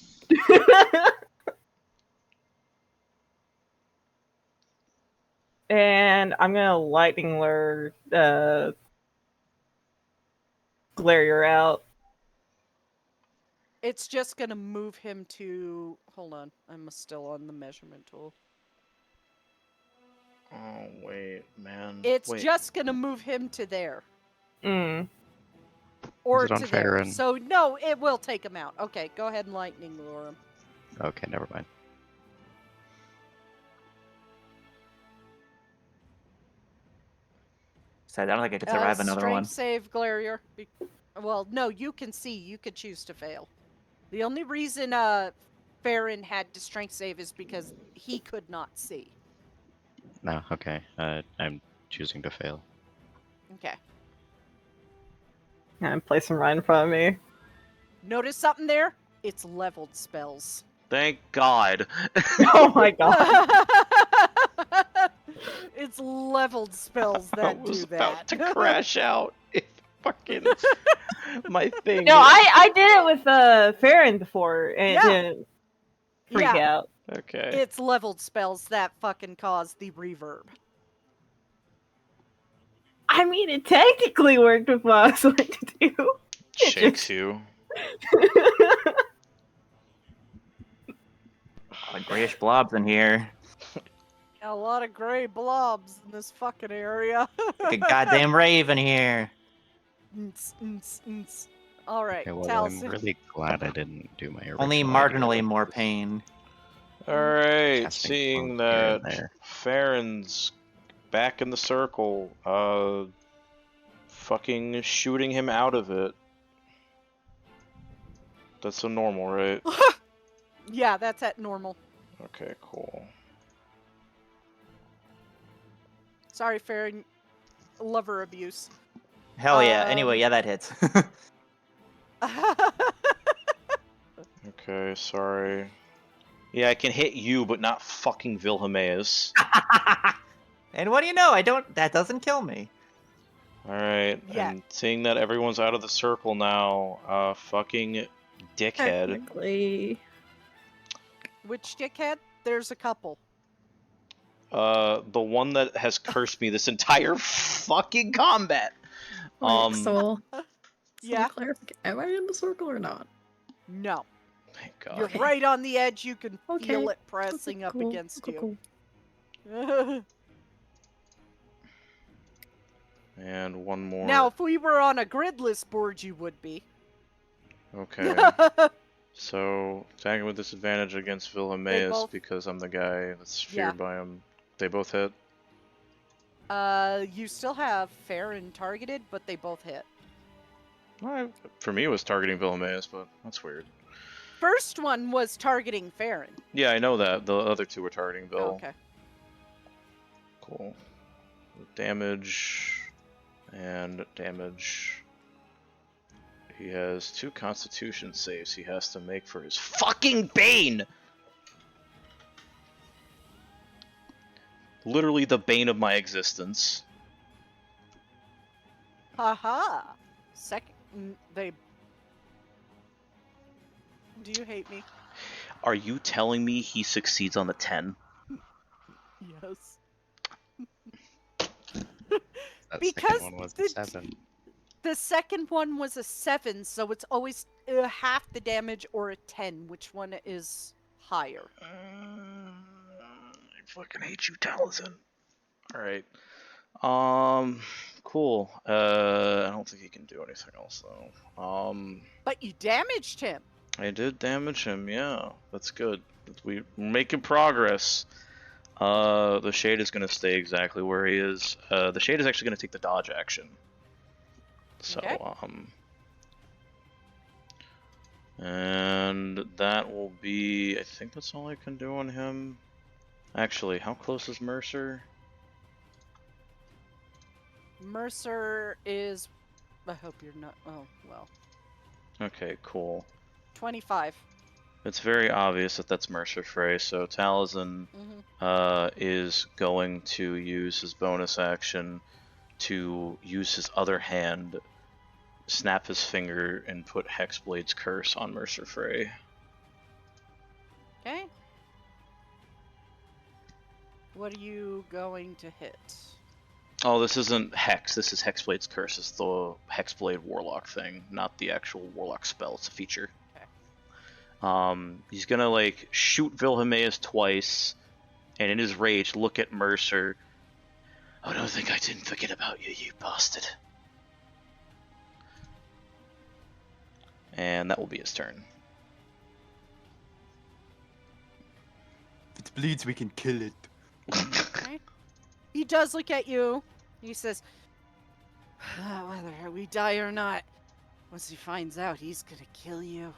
And I'm gonna lightning lure Glarior out.
It's just gonna move him to... Hold on, I'm still on the measurement tool.
Oh, wait, man.
It's
Wait.
just gonna move him to there.
Mm.
Or
Is it on
to there.
Farron?
So, no, it will take him out. Okay, go ahead and lightning lure him.
Okay, never mind.
So I don't think I could survive another
strength
one.
save, Glarior. Well, no, you can see. You could choose to fail. The only reason Farron had to strength save is because he could not see.
No, okay. I'm choosing to fail.
Okay.
And place him right in front of me.
Notice something there? It's leveled spells.
Thank God.
Oh my god.
It's leveled spells
I
that
was
do
about
that.
to crash out if fucking my thing.
No, I did it with Farron before and
Yeah.
it didn't freak
Yeah.
out.
Okay.
It's leveled spells that fucking cause the reverb.
I mean, it technically worked with what I was going to do.
Shakes you.
A grayish blobs in here.
A lot of gray blobs in this fucking area.
Like a goddamn rave in here.
All right,
Okay, well, I'm
Taliesin.
really glad I didn't do my
Only
original
marginally
idea.
more pain.
Alright,
Casting
seeing
cloak here and
that
there.
Farron's back in the circle, fucking shooting him out of it. That's a normal, right?
Yeah, that's at normal.
Okay, cool.
Sorry, Farron. Lover abuse.
Hell yeah. Anyway, yeah, that hits.
Okay, sorry. Yeah, I can hit you, but not fucking Wilhelmaeus.
And what do you know? That doesn't kill me.
Alright,
Yeah.
and seeing that everyone's out of the circle now, fucking dickhead.
Technically.
Which dickhead? There's a couple.
The one that has cursed me this entire fucking combat.
Wait, so
Yeah.
clarification. Am I in the circle or not?
No.
Thank
You're
God.
right on the edge. You can
Okay.
feel it pressing up
Cool,
against
cool,
you.
cool.
And one more.
Now, if we were on a gridless board, you would be.
Okay. So, attacking with disadvantage against Wilhelmaeus
both-
because I'm the guy that's
Yeah.
feared by him. They both hit.
You still have Farron targeted, but they both hit.
Alright. For me, it was targeting Wilhelmaeus, but that's weird.
First one was targeting Farron.
Yeah, I know that. The other two were targeting Bill.
Oh, okay.
Cool. Damage. And damage. He has 2 Constitution saves he has to make for his fucking Bane! Literally the bane of my existence.
Haha. Second, they. Do you hate me?
Are you telling me he succeeds on the 10?
Yes.
That
Because
second one was
the-
a 7.
The second one was a 7, so it's always half the damage or a 10. Which one is higher?
I fucking hate you, Taliesin. Alright. Cool. I don't think he can do anything else, though.
But you damaged him.
I did damage him, yeah. That's good. We're making progress. The Shade is going to stay exactly where he is. The Shade is actually going to take the dodge action. So,
Okay.
and that will be, I think that's all I can do on him. Actually, how close is Mercer?
Mercer is. I hope you're not. Oh, well.
Okay, cool.
25.
It's very obvious that that's Mercer Frey, so Taliesin is going to use his bonus action to use his other hand, snap his finger, and put Hexblade's Curse on Mercer Frey.
Okay. What are you going to hit?
Oh, this isn't Hex, this is Hexblade's Curse. It's the Hexblade Warlock thing, not the actual Warlock spell. It's a feature.
Okay.
He's gonna, like, shoot Wilhelmaeus twice, and in his rage, look at Mercer. Oh, don't think I didn't forget about you, you bastard. And that will be his turn.
If it bleeds, we can kill it.
Okay. He does look at you. He says, whether we die or not, once he finds out, he's gonna kill you.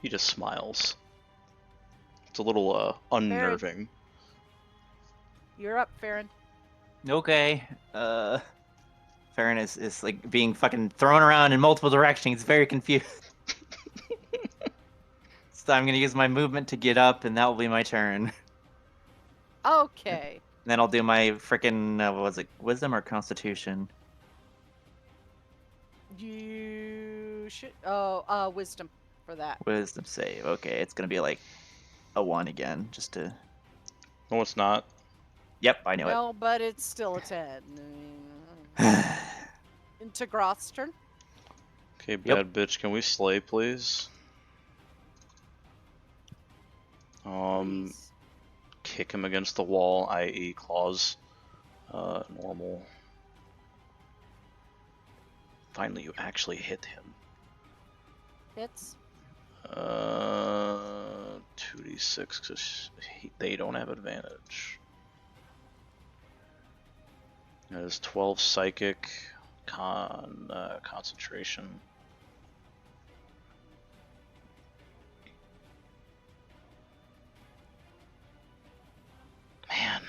He just smiles. It's a little, unnerving.
You're up, Farron.
Okay. Farron is like being fucking thrown around in multiple directions. He's very confused. So I'm gonna use my movement to get up, and that will be my turn.
Okay.
And then I'll do my frickin' what was it, Wisdom or Constitution?
You should. Wisdom for that.
Wisdom save. Okay, it's gonna be like a 1 again, just to.
No, it's not.
Yep, I know
No, but it's still a 10.
it.
Into Groth's turn.
Okay, bad bitch, can we slay, please?
Please.
Kick him against the wall, i.e. claws. Normal. Finally, you actually hit him.
Hits.
2d6, because they don't have advantage. That is 12 psychic, concentration. Man.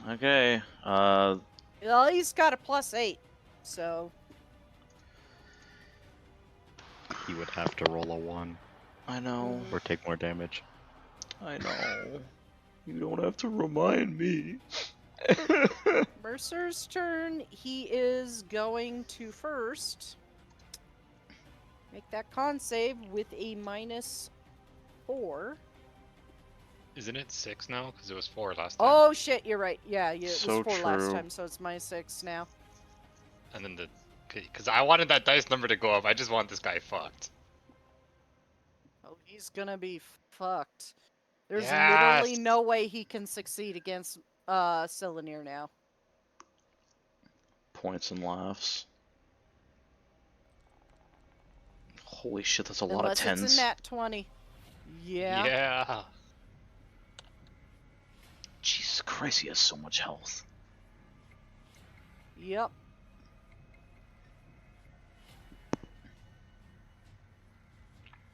Okay.
Well, he's got a +8, so
He would have to roll a 1
I know.
or take more damage.
I know. You don't have to remind me.
Mercer's turn. He is going to first make that con save with a -4.
Isn't it 6 now? Because it was 4 last time.
Oh shit, you're right. Yeah, it was
So
4 last
true.
time, so it's -6 now.
And then because I wanted that dice number to go up. I just want this guy fucked.
Oh, he's gonna be fucked. There's
Yes!
literally no way he can succeed against Selenir now.
Points and laughs. Holy shit, that's a lot of
Unless it's a
tens.
nat 20. Yeah.
Yeah.
Jesus Christ, he has so much health.
Yep.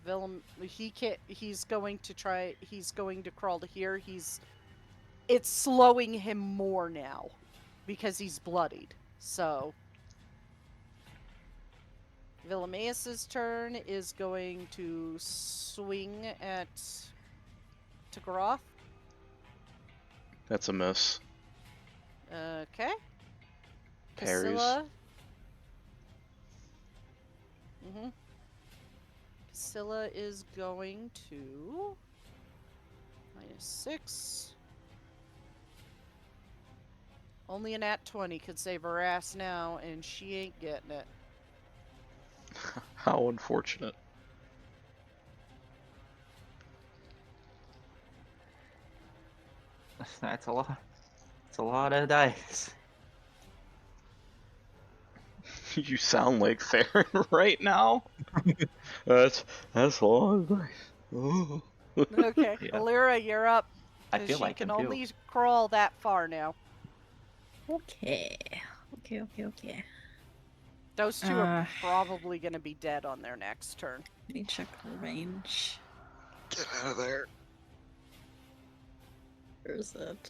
Willem, he can't. He's going to try. He's going to crawl to here. It's slowing him more now because he's bloodied. So Villemaeus's turn is going to swing at Tagroth.
That's a miss.
Okay.
Parries.
Casilla. Casilla is going to -6. Only a nat 20 could save her ass now, and she ain't getting it.
How unfortunate.
That's a lot. It's a lot of dice.
You sound like Theron right now. That's a lot of dice. Oh.
Okay,
Yeah.
Alira, you're up.
I
'cause
feel
she
like
can
him, too.
only crawl that far now.
Okay. Okay.
Those two are probably going to be dead on their next turn.
Let me check the range.
Get out of there.
Where is it?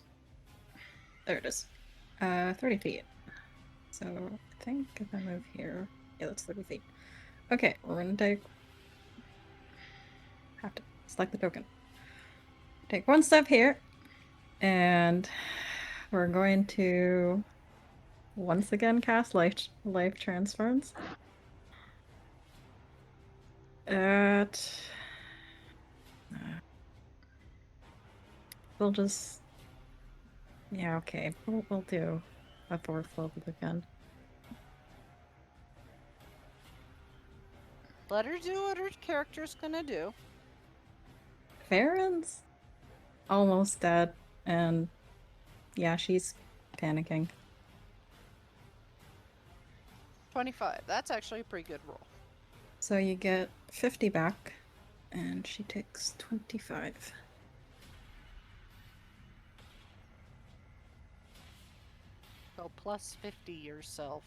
There it is. 30 feet. So I think if I move here, yeah, that's 30 feet. Okay, we're gonna have to select the token. Take one step here, and we're going to once again cast life transference. We'll just, yeah, okay, we'll do a 4th level again.
Let her do what her character's going to do.
Farron's almost dead, and yeah, she's panicking.
25. That's actually a pretty good roll.
So you get 50 back, and she takes 25.
So plus 50 yourself.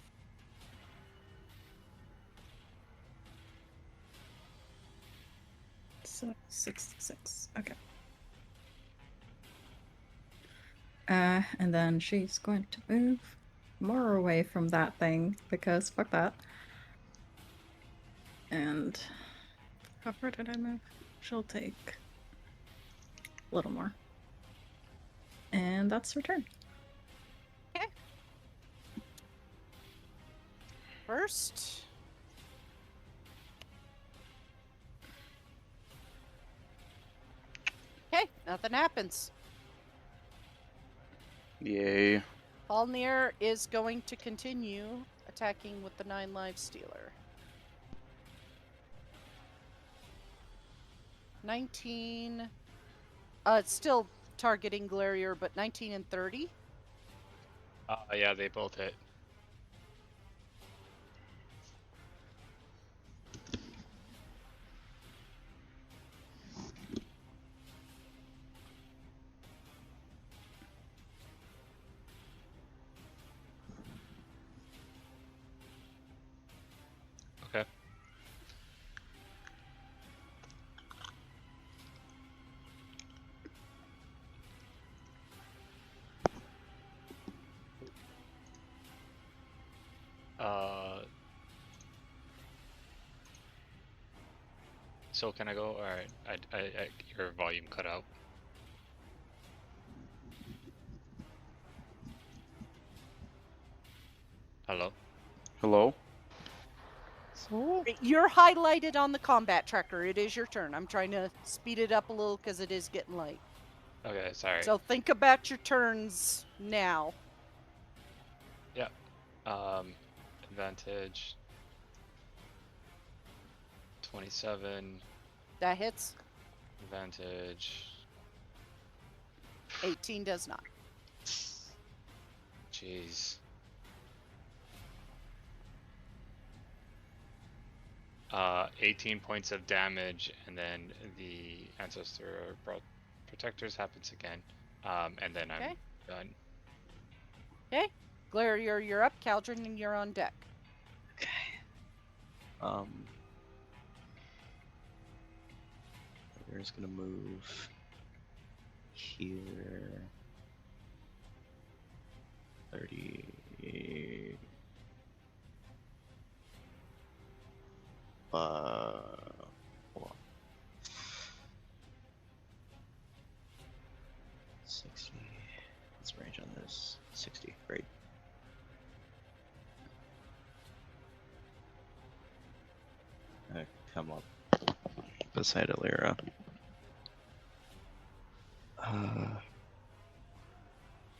So 66. Okay. And then she's going to move more away from that thing because fuck that. And how far did I move? She'll take a little more. And that's her turn.
Okay. First. Okay, nothing happens.
Yay.
Palnir is going to continue attacking with the 9 live stealer. 19. It's still targeting Glarier, but 19 and 30.
Yeah, they both hit. Okay. So can I go? All right. Your volume cut out. Hello.
Hello?
You're highlighted on the combat tracker. It is your turn. I'm trying to speed it up a little because it is getting late.
Okay, sorry.
So think about your turns now.
Yep. Advantage. 27.
That hits.
Advantage.
18 does not.
Jeez. 18 points of damage, and then the Ancestor Protectors happens again. And then I'm done.
Okay. Glarior, you're up. Caldron, and you're on deck.
Okay. There's gonna move here. 30. Hold on. 60. What's the range on this? 60. Great. Come up beside Alira.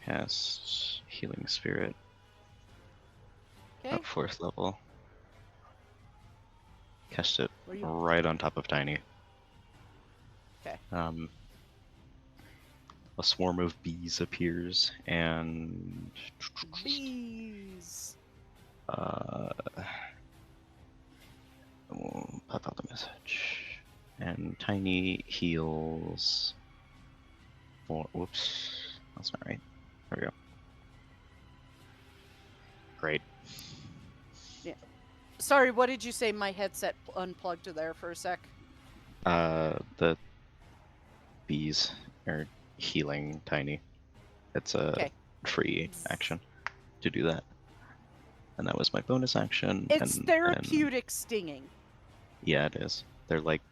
Cast Healing Spirit.
Okay.
At 4th level. Cast it
Where you-
right on top of Tiny.
Okay.
A swarm of bees appears and
Bees.
We'll pop out the message. And Tiny heals. Whoops, that's not right. There we go. Great.
Yeah. Sorry, what did you say? My headset unplugged there for a sec.
The bees are healing Tiny. It's a free action to do that. And that was my bonus action.
It's therapeutic stinging.
Yeah, it is. They're like,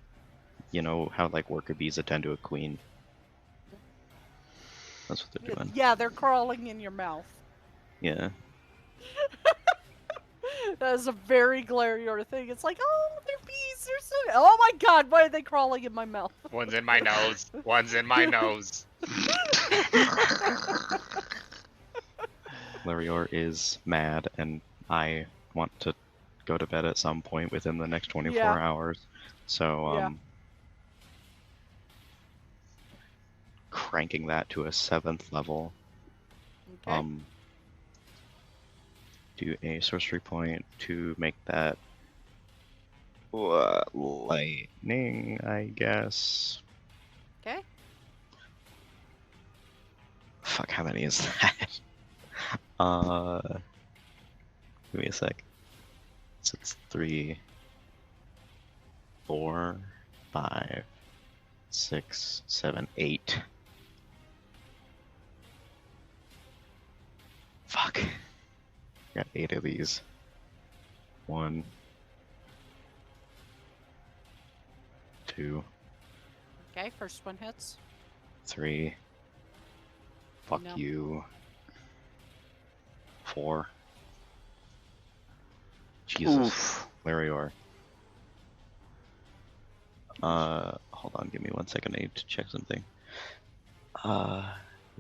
you know how like worker bees attend to a queen? That's what they're doing.
Yeah, they're crawling in your mouth.
Yeah.
That is a very Glarior thing. It's like, oh, they're bees. They're so. Oh my god, why are they crawling in my mouth?
One's in my nose. One's in my nose.
Glarior is mad, and I want to go to bed at some point within the next 24 hours. So, cranking that to a 7th level.
Okay.
Do a sorcery point to make that lightning, I guess.
Okay.
Fuck, how many is that? Give me a sec. So it's 3, 4, 5, 6, 7, 8. Fuck. Got 8 of these. 1, 2,
Okay, first one hits.
3. Fuck
No.
you. 4. Jesus. Glarior. Hold on, give me 1 second. I need to check something.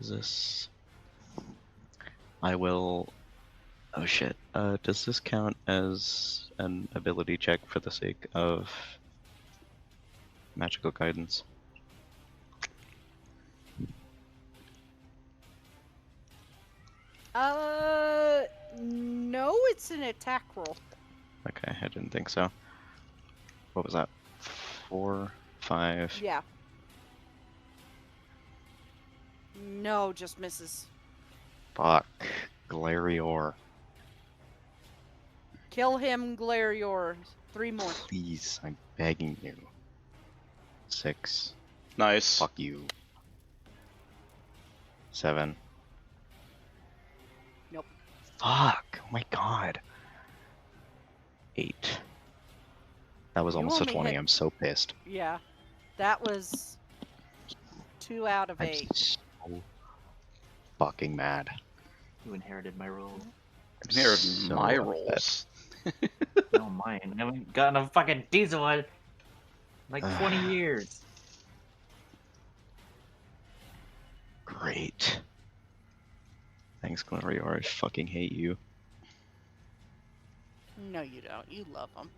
Is this... I will... Oh shit. Does this count as an ability check for the sake of magical guidance?
No, it's an attack roll.
Okay, I didn't think so. What was that? 4, 5.
Yeah. No, just misses.
Fuck. Glarior.
Kill him, Glarior. 3 more.
Please, I'm begging you. 6.
Nice.
Fuck you. 7.
Nope.
Fuck. Oh my god. 8. That was
You
almost a
only
20.
hit-
I'm so pissed.
Yeah, that was 2 out of
I'm
8.
so fucking mad.
You inherited my role.
I'm
Mirror
so
my
upset.
rolls.
No, mine. I haven't gotten a fucking decent one in like 20 years.
Great. Thanks, Glorior. I fucking hate you.
No, you don't. You love them.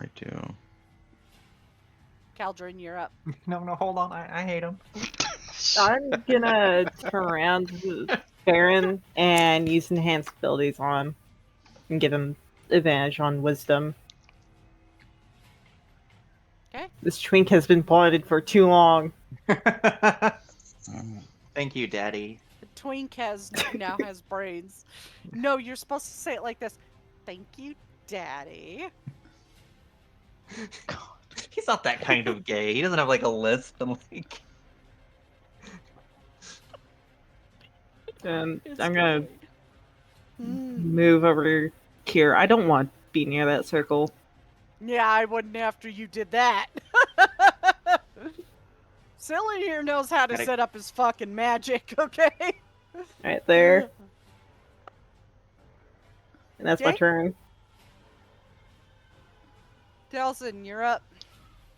I do.
Caldron, you're up.
No, hold on. I hate him.
I'm gonna turn around to Baron and use enhanced abilities on him and give him advantage on wisdom.
Okay.
This twink has been blinded for too long.
Thank you, Daddy.
The twink now has brains. No, you're supposed to say it like this. Thank you, Daddy.
God. He's not that kind of gay. He doesn't have like a list and like.
And
It's
I'm gonna
great. Mm.
move over here. I don't want to be near that circle.
Yeah, I wouldn't after you did that. Silly here knows how to
Gotta-
set up his fucking magic, okay?
Right there. And that's my
Okay.
turn.
Delson, you're up.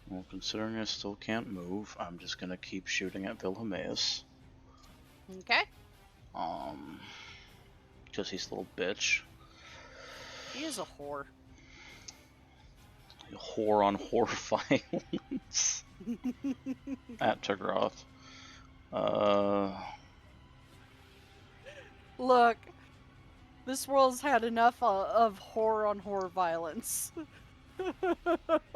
Well, considering I still can't move, I'm just gonna keep shooting at Wilhelmus.
Okay.
Because he's a little bitch.
He is a whore.
Whore on whore violence. At Tagroth.
Look, this world's had enough of whore on whore violence.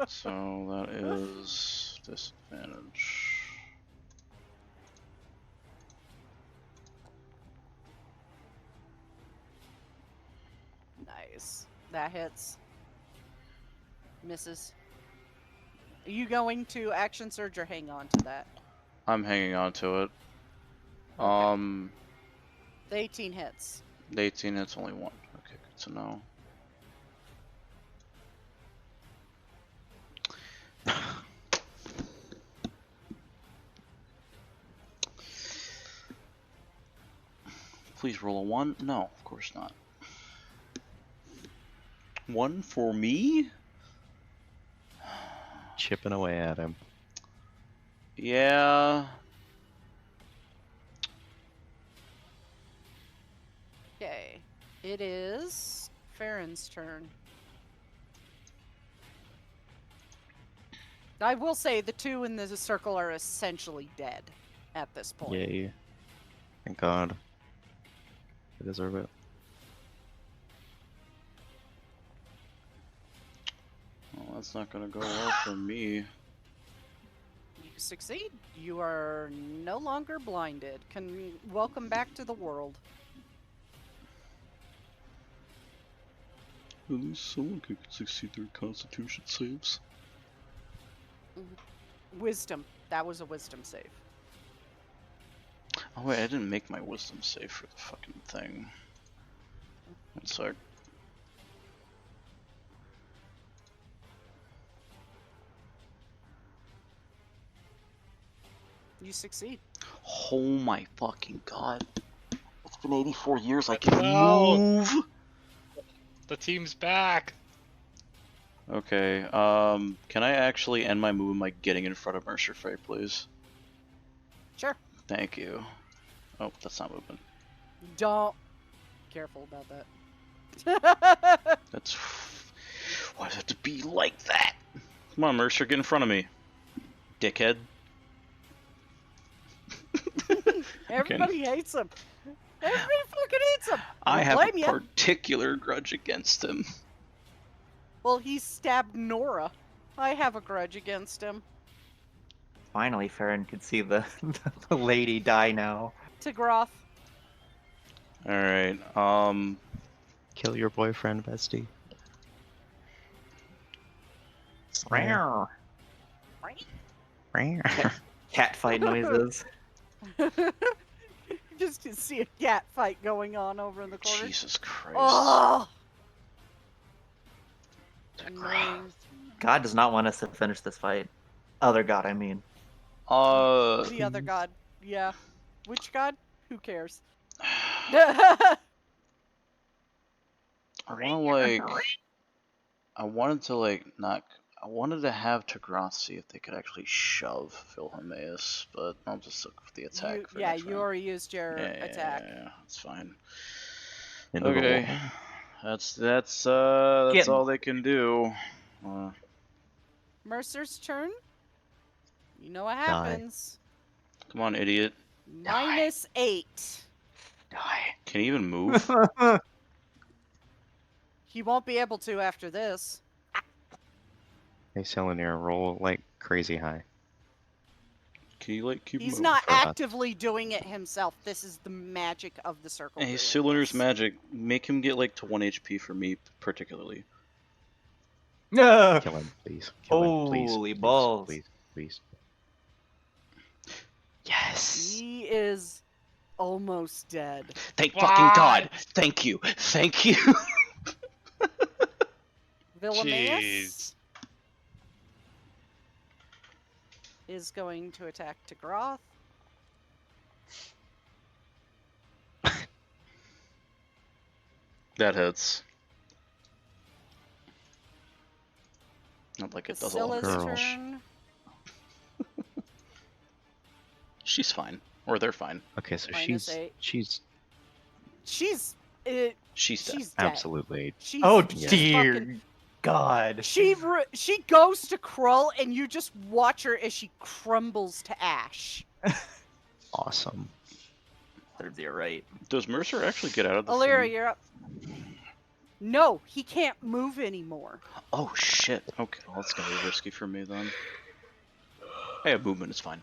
So that is disadvantage.
Nice. That hits. Misses. Are you going to action surge or hang on to that?
I'm hanging on to it.
Okay. The 18 hits.
The 18 hits only one. Okay, good to know. Please roll a 1. No, of course not. 1 for me?
Chipping away at him.
Yeah.
Okay. It is Farron's turn. I will say the two in the circle are essentially dead at this point.
Yay. Thank God. I deserve it.
Well, that's not gonna go well for me.
You succeed. You are no longer blinded. Welcome back to the world.
At least someone could succeed their constitution saves.
Wisdom. That was a wisdom save.
Oh wait, I didn't make my wisdom save for the fucking thing. One sec.
You succeed.
Oh my fucking god. It's been 84 years, I can
No.
move!
The team's back.
Okay, can I actually end my move by getting in front of Mercer Frey, please?
Sure.
Thank you. Oh, that's not moving.
Don't. Careful about that.
That's... Why does it have to be like that? Come on, Mercer, get in front of me. Dickhead.
Everybody hates him. Everybody fucking hates him.
I
Don't
have
blame
a
ya.
particular grudge against him.
Well, he stabbed Nora. I have a grudge against him.
Finally, Farron could see the the lady die now.
Tagroth.
Alright,
Kill your boyfriend, bestie.
Rawr. Cat fight noises.
Just to see a cat fight going on over in the corner.
Jesus Christ.
Oh!
Tagroth.
God does not want us to finish this fight. Other God, I mean.
The other god. Yeah. Which god? Who cares?
I wanted to have Tagrath see if they could actually shove Philhemaeus, but I'll just look for the attack for next
you
round.
already used your attack.
Yeah, that's fine.
Into the
Okay,
wall.
that's
Get-
all they can do.
Mercer's turn. You know what
Die.
happens.
Come on, idiot.
-8.
Die.
Can he even move?
He won't be able to after this.
Hey, Selenir, roll like crazy high.
Can you keep
He's
moving?
not
for us.
actively doing it himself. This is the magic of the circle.
Hey,
doing
Selenir's
this.
magic. Make him get to 1 HP for me, particularly.
No.
Kill him, please. Kill him, please.
Holy
Please,
balls.
Please, please. Yes.
He is almost dead.
Thank fucking God! Thank you! Thank you!
Villimaeus
Jeez.
is going to attack Tagroth.
That hits. Not like it does all.
Basila's
girl.
turn.
She's fine. Or they're fine.
Okay, so
-8.
she's
She's
She's dead.
she's dead.
absolutely.
She's,
Oh
she's
dear
fucking-
God.
She goes to crawl, and you just watch her as she crumbles to ash.
Awesome.
Serves you right.
Does Mercer actually get out of the
Illyria,
thing?
you're up. No, he can't move anymore.
Oh shit. Okay, well, that's gonna be risky for me then. Hey, movement is fine.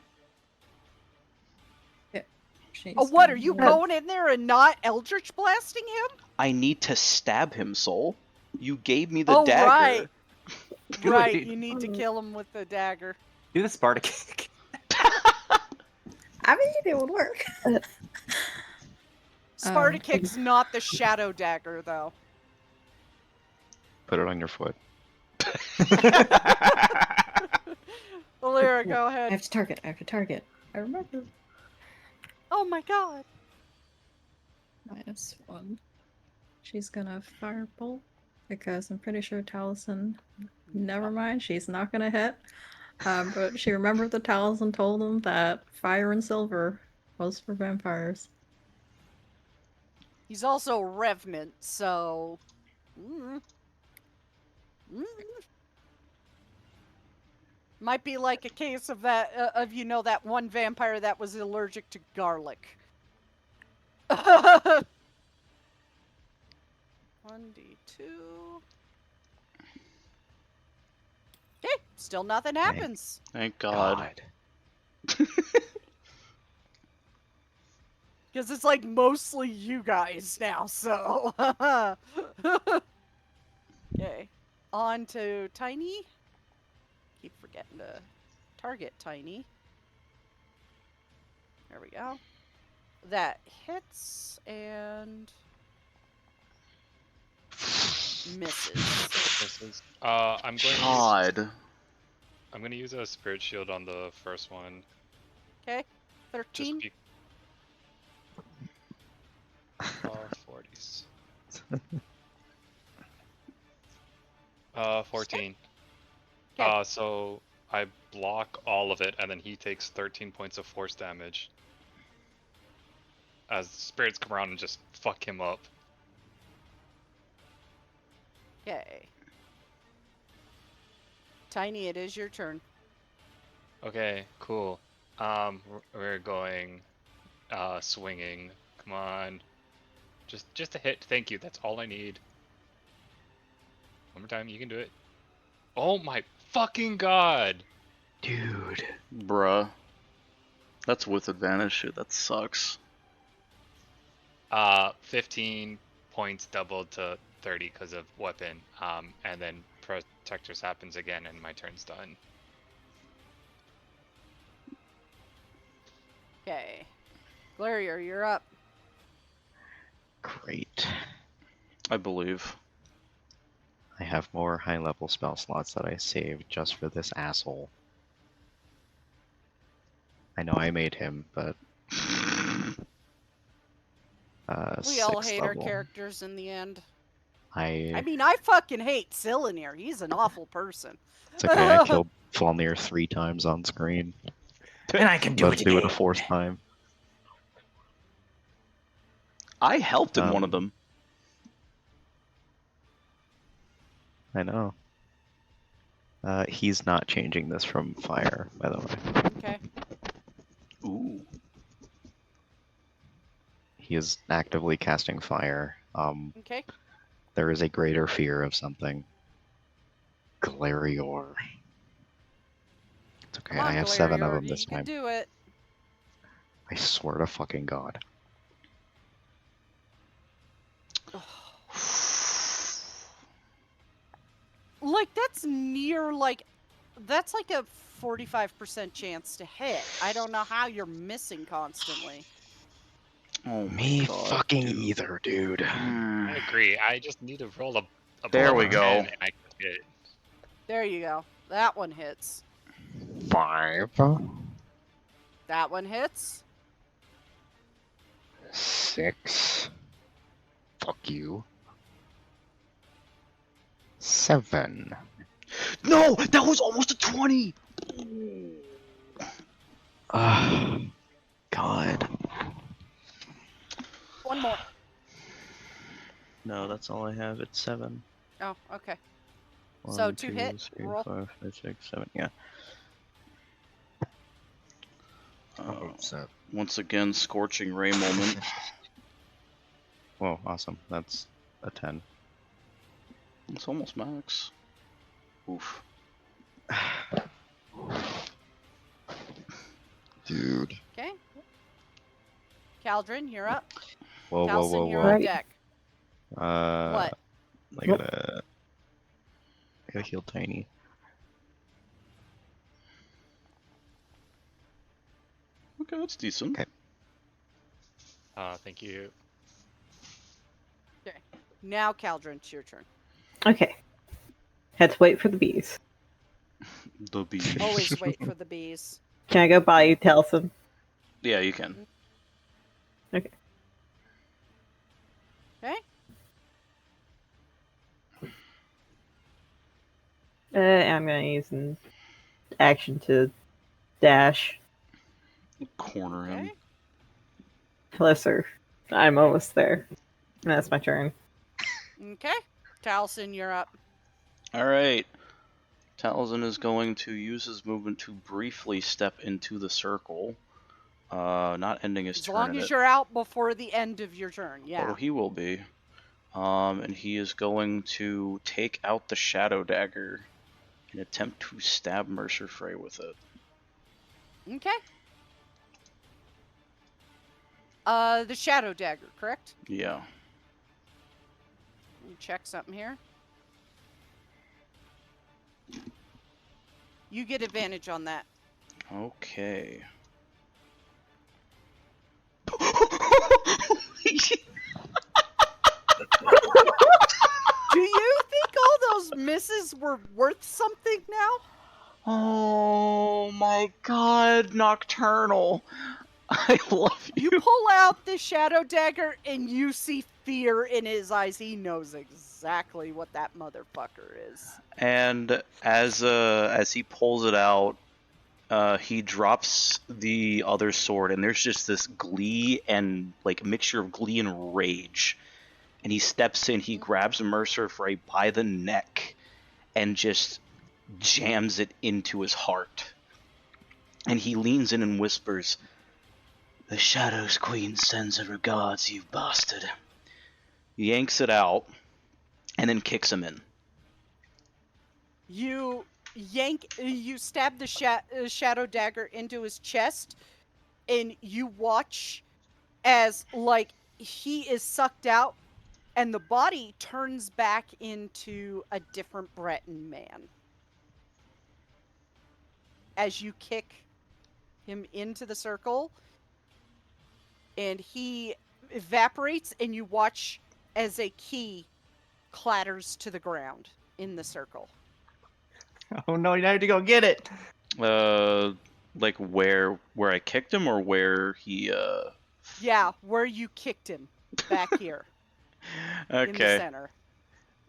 She's
Oh, what, are
gonna
you
move.
going in there and not Eldritch blasting him?
I need to stab him, Soul. You gave me the
Oh,
dagger.
right.
Do it,
Right,
dude.
you need to kill him with the dagger.
Do the Sparta kick.
I mean, it would work.
Sparta Kick's not the shadow dagger, though.
Put it on your foot.
Illyria, go
I
ahead.
have to target. I remember.
Oh my god.
-1. She's gonna firebolt because I'm pretty sure Taliesin. Never mind, she's not gonna hit. But she remembered that Taliesin told him that fire and silver was for vampires.
He's also Revenant, so... Might be like a case of that, that one vampire that was allergic to garlic. 1d2. Okay, still nothing happens.
Thank God.
Because it's like mostly you guys now, so. Okay. On to Tiny. Keep forgetting to target Tiny. There we go. That hits and misses.
I'm going
God.
I'm going to use a spirit shield on the first one.
Okay.
Just
13.
be 40s. 14.
Okay.
So I block all of it, and then he takes 13 points of force damage. As the spirits come around and just fuck him up.
Okay. Tiny, it is your turn.
Okay, cool. We're going, swinging. Come on. Just a hit. Thank you. That's all I need. One more time. You can do it. Oh my fucking god!
Dude.
Bruh. That's with advantage, shit. That sucks.
15 points doubled to 30 because of weapon. And then Protectors happens again, and my turn's done.
Okay. Glacier, you're up.
Great.
I believe.
I have more high-level spell slots that I saved just for this asshole. I know I made him, but
We all
6th
hate our
level.
characters in the end. I
I
mean, I fucking hate Cylinir. He's an awful person.
It's okay. I killed Falnir 3 times on screen.
And I can do
Let's
it
do it a
again.
4th time.
I helped in one of them.
I know. He's not changing this from fire, by the way.
Okay.
Ooh.
He is actively casting fire.
Okay.
There is a greater fear of something. Glarior. It's okay,
Come on,
I have 7 of
Galarior,
them this
you can
time.
do it.
I swear to fucking God.
Like, that's near, like, that's like a 45% chance to hit. I don't know how you're missing constantly.
Oh my
Me
God,
fucking
dude.
either, dude.
I agree. I just need to roll a
There we
10
go.
and I can hit it.
There you go. That one hits.
5.
That one hits.
6. Fuck you. 7.
No, that was almost a 20.
God.
One more.
No, that's all I have. It's 7.
Oh, okay.
1,
So
2,
2 hit.
3,
Roll.
4, 5, 6, 7. Yeah. Once again, scorching ray moment.
Whoa, awesome. That's a 10.
It's almost max. Oof.
Dude.
Okay. Caldrin, you're up.
Whoa, whoa,
Talson,
whoa,
you're
whoa.
on deck. What?
I gotta heal Tiny.
Okay, that's decent.
Okay.
Thank you.
Okay. Now, Caldrin, it's your turn.
Okay. Had to wait for the bees.
The bees.
Always wait for the bees.
Can I go buy you Talson?
Yeah, you can.
Okay.
Okay.
I'm gonna use an action to dash.
Corner him.
Okay.
Hello, sir. I'm almost there. And that's my turn.
Okay. Talson, you're up.
Alright. Talzin is going to use his movement to briefly step into the circle. Not ending his
As
turn
long
in
as
it.
you're out before the end of your turn, yeah.
Oh, he will be. And he is going to take out the Shadow Dagger and attempt to stab Mercer Frey with it.
Okay. The Shadow Dagger, correct?
Yeah.
Let me check something here. You get advantage on that.
Okay.
Do you think all those misses were worth something now?
Oh my God, Nocturnal. I love you.
You pull out the Shadow Dagger and you see fear in his eyes. He knows exactly what that motherfucker is.
And as he pulls it out, he drops the other sword, and there's just this glee and like mixture of glee and rage. And he steps in, he grabs Mercer Frey by the neck, and just jams it into his heart. And he leans in and whispers, "The Shadows Queen sends her regards, you bastard." He yanks it out, and then kicks him in.
You stab the Shadow Dagger into his chest, and you watch as, like, he is sucked out, and the body turns back into a different Breton man. As you kick him into the circle, and he evaporates, and you watch as a key clatters to the ground in the circle?
Oh no, you have to go get it.
Like where I kicked him, or where he
Yeah, where you kicked him. Back here. In the
Okay.
center.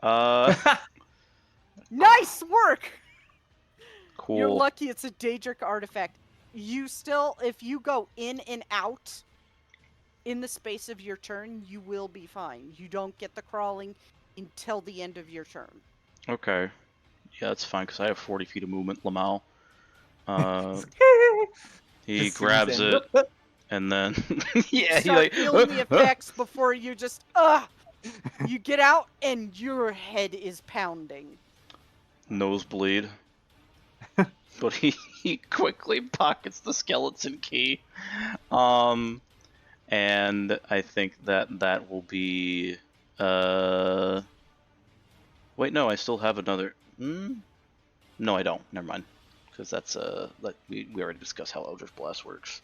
Cool.
Nice work! You're lucky it's a Daedric artifact. You still, if you go in and out in the space of your turn, you will be fine. You don't get the crawling until the end of your turn.
Okay. Yeah, that's fine, because I have 40 feet of movement, Lamau. He
Just
grabs
zooms in.
it, and then... yeah, he
Start
like...
feeling the effects before you just, you get out and your head is pounding.
Nosebleed. But he quickly pockets the skeleton key. And I think that will be... Wait, no, I still have another... No, I don't. Never mind. Because that's, like, we already discussed how Eldritch Blast works.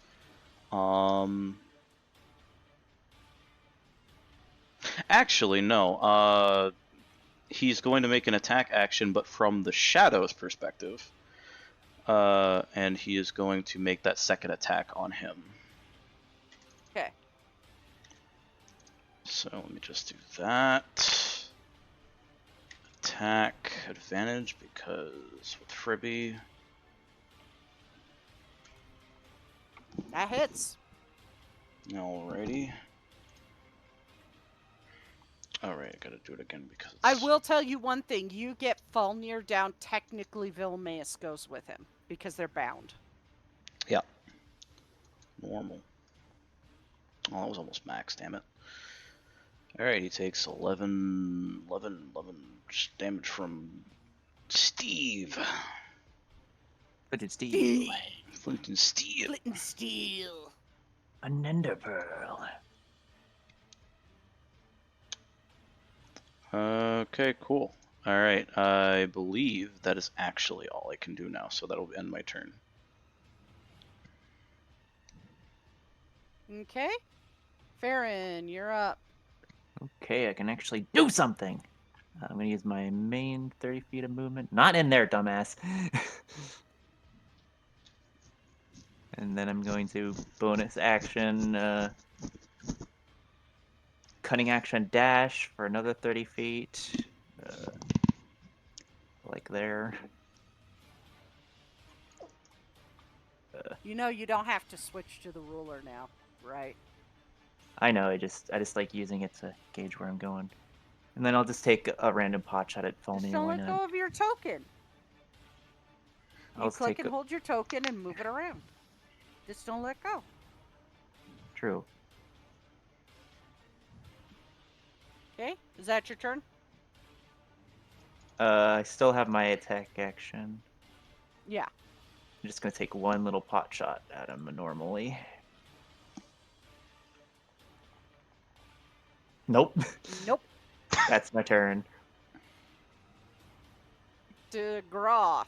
Actually, no. He's going to make an attack action, but from the Shadow's perspective. And he is going to make that second attack on him.
Okay.
So let me just do that. Attack advantage, because with Fribby.
That hits.
Alrighty. Alright, I gotta do it again because it's...
I will tell you one thing. You get Falnir down, technically Vilmaeus goes with him, because they're bound.
Yeah. Normal. Oh, that was almost max, damn it. Alright, he takes 11 damage from Steve.
Flintin' Steel.
Flintin' Steel.
Flintin' Steel.
A Nender Pearl.
Okay, cool. Alright, I believe that is actually all I can do now, so that'll end my turn.
Okay. Farron, you're up.
Okay, I can actually do something. I'm gonna use my main 30 feet of movement. Not in there, dumbass. And then I'm going to bonus action, cunning action dash for another 30 feet. Like there.
You know you don't have to switch to the ruler now, right?
I know, I just like using it to gauge where I'm going. And then I'll just take a random pot shot at
Just
Falnir.
don't
Why
let
not?
go of your token. You
I'll
click
take
and hold your token and move it around. Just don't let go.
True.
Okay, is that your turn?
I still have my attack action.
Yeah.
I'm just gonna take one little pot shot at him normally. Nope.
Nope.
That's my turn.
DeGroth.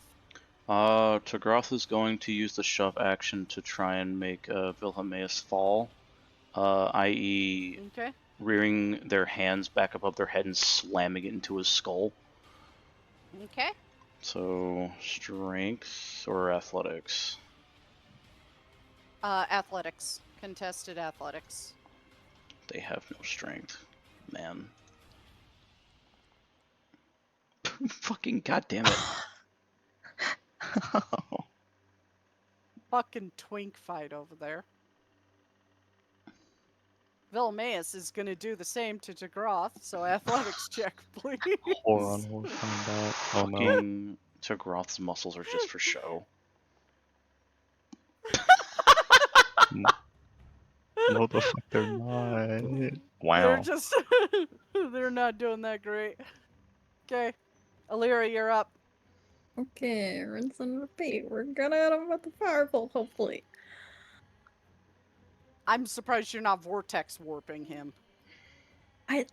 Tagroth is going to use the shove action to try and make Vilhelmeus fall, i.e.
Okay.
rearing their hands back above their head and slamming it into his skull.
Okay.
So, strength or athletics?
Athletics. Contested athletics.
They have no strength, man. Fucking goddamn it.
Fucking twink fight over there. Vilmaeus is gonna do the same to DeGroth, so athletics check, please.
Hold on, we'll find out. Oh no.
Fucking Tagroth's muscles are just for show.
No, the fuck they're not.
They're
Wow.
just they're not doing that great. Okay. Alira, you're up.
Okay, rinse and repeat. We're gonna hit him with the firebolt, hopefully.
I'm surprised you're not vortex warping him.
I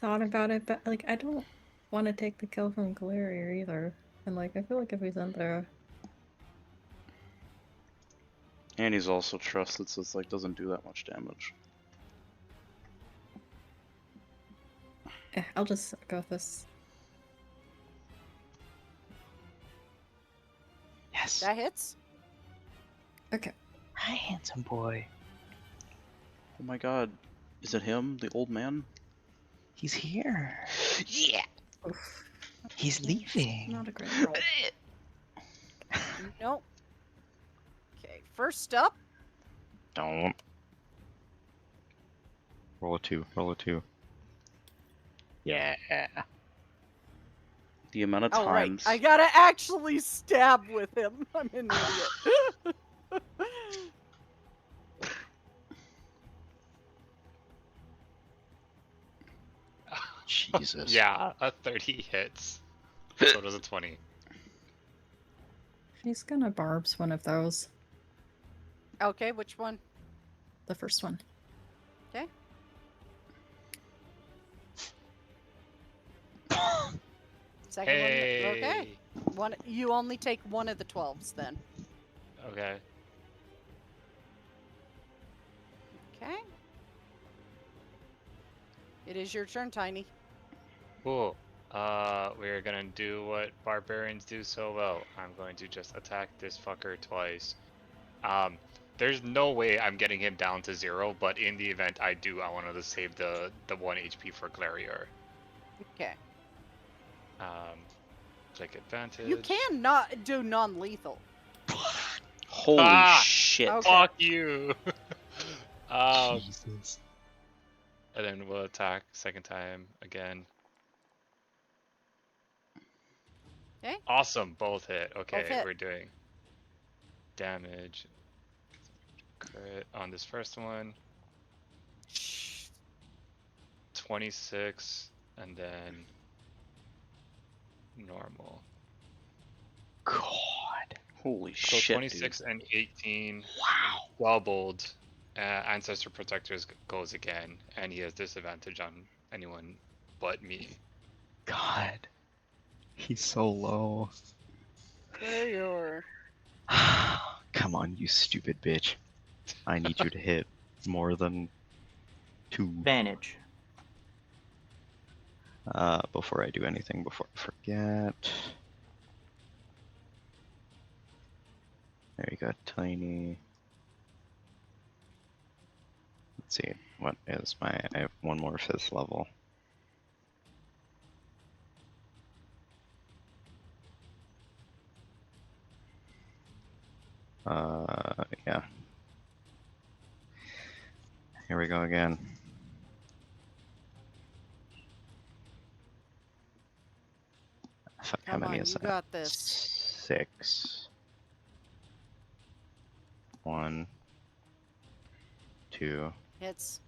thought about it, but I don't want to take the kill from Galarier either. And I feel like if he's in there,
And he's also trusted, so it's doesn't do that much damage.
I'll just go with this.
Yes.
That hits.
Okay.
Hi, handsome boy.
Oh my god. Is it him, the old man?
He's here.
Yeah!
Oof.
He's
That's
leaving.
Not a great roll.
Nope. Okay, first up.
Don't. Roll a 2. Roll a 2. Yeah.
The amount of
Oh, right.
times.
I gotta actually stab with him. I'm an idiot.
Jesus.
Yeah, a 30 hits. So does a 20.
He's gonna barbs one of those.
Okay, which one?
The first one.
Okay. Second
Hey.
one. Okay. One. You only take one of the 12s then.
Okay.
Okay. It is your turn, Tiny.
Cool. We're gonna do what barbarians do so well. I'm going to just attack this fucker twice. There's no way I'm getting him down to 0, but in the event I do, I wanted to save the 1 HP for Clarior.
Okay.
Take advantage.
You can not do non-lethal.
Holy shit.
Okay.
Fuck you!
Jesus.
And then we'll attack second time again.
Okay.
Awesome, both hit. Okay,
Both hit.
we're doing damage. Crit on this first one. 26, and then normal.
God.
Holy
So
shit,
26
dude.
and 18.
Wow.
Doubled. Ancestor Protectors goes again, and he has disadvantage on anyone but me.
God. He's so low.
There you are.
Come on, you stupid bitch. I need you to hit more than 2.
Advantage.
Before I do anything, before I forget. There you go, Tiny. Let's see, what is my... I have one more 5th level. Yeah. Here we go again. Fuck, how
Come
many
on,
is
you
that?
got this.
6. 1, 2,
Hits.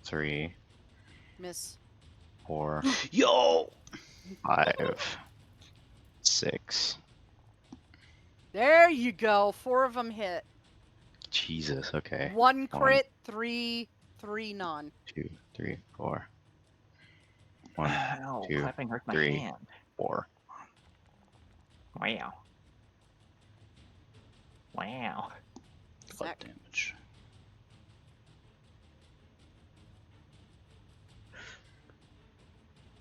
3,
Miss.
4,
Yo!
5, 6.
There you go. 4 of them hit.
Jesus, okay.
1 crit, 3 non.
2, 3, 4. 1,
Ow,
2,
clapping hurt my
3,
hand.
4.
Wow. Wow.
Blood
Sec.
damage.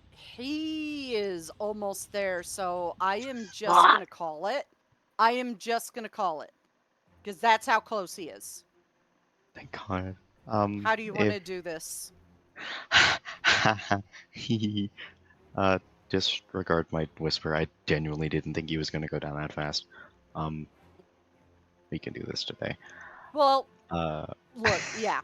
He is almost there, so I am just gonna call it. I am just gonna call it. Because that's how close he is.
Thank God.
How do you want to do this?
He disregard my whisper. I genuinely didn't think he was gonna go down that fast. We can do this today.
Well,
Uh,
look, yeah.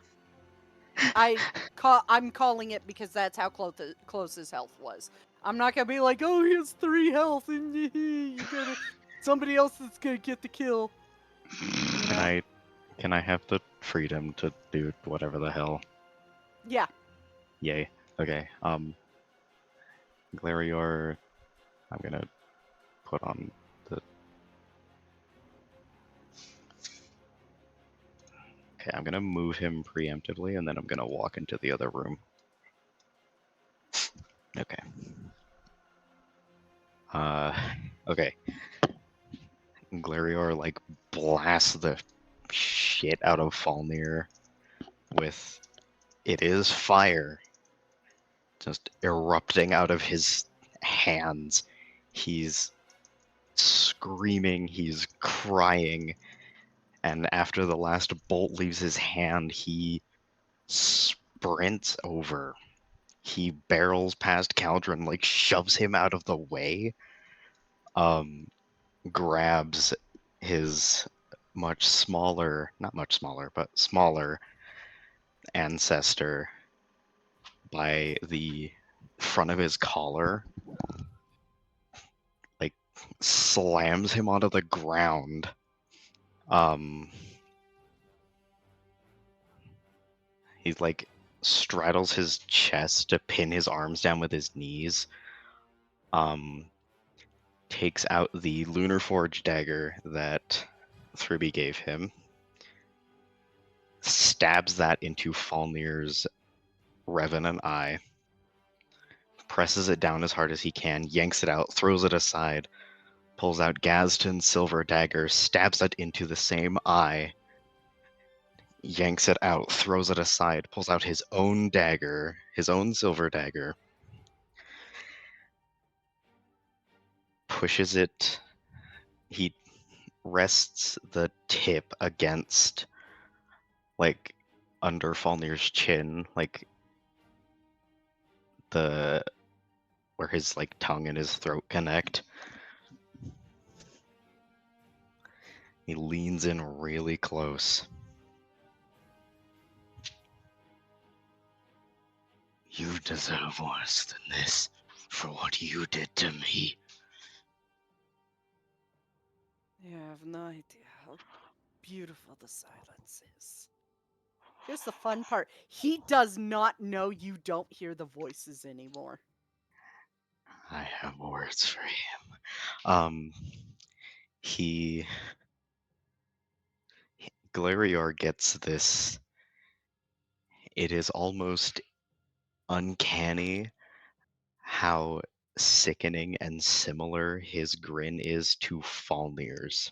I'm calling it because that's how close his health was. I'm not gonna be like, oh, he has 3 health, and you gotta somebody else that's gonna get the kill. You know?
Can I have the freedom to do whatever the hell?
Yeah.
Yay. Okay. Glarior, I'm gonna put on the... Okay, I'm gonna move him preemptively, and then I'm gonna walk into the other room. Okay. Okay. Glarior, like, blasts the shit out of Falnir with... It is fire. Just erupting out of his hands. He's screaming, he's crying, and after the last bolt leaves his hand, he sprints over. He barrels past Caldron, like shoves him out of the way, grabs his much smaller, not much smaller, but smaller ancestor by the front of his collar, like slams him onto the ground. He like straddles his chest to pin his arms down with his knees. Takes out the Lunar Forge dagger that Thribby gave him, stabs that into Falnir's revenant eye, presses it down as hard as he can, yanks it out, throws it aside, pulls out Gazton's silver dagger, stabs it into the same eye, yanks it out, throws it aside, pulls out his own dagger, his own silver dagger, pushes it. He rests the tip against, like, under Falnir's chin, like the where his like tongue and his throat connect. He leans in really close.
You deserve worse than this for what you did to me.
You have no idea how beautiful the silence is. Here's the fun part. He does not know you don't hear the voices anymore.
I have words for him. Glarior gets this. It is almost uncanny how sickening and similar his grin is to Falnir's.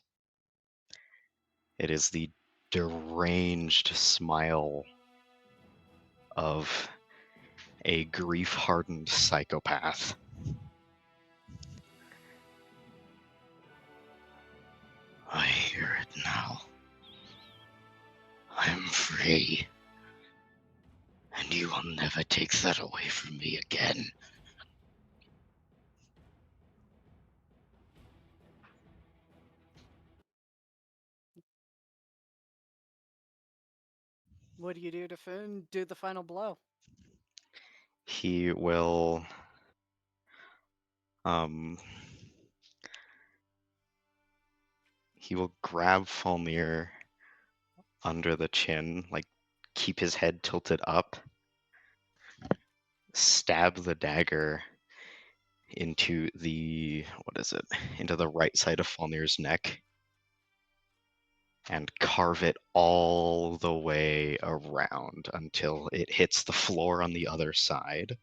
It is the deranged smile of a grief-hardened psychopath.
I hear it now. I'm free. And you will never take that away from me again.
What do you do to do the final blow?
He will grab Falnir under the chin, like keep his head tilted up, stab the dagger into the into the right side of Falnir's neck, and carve it all the way around until it hits the floor on the other side.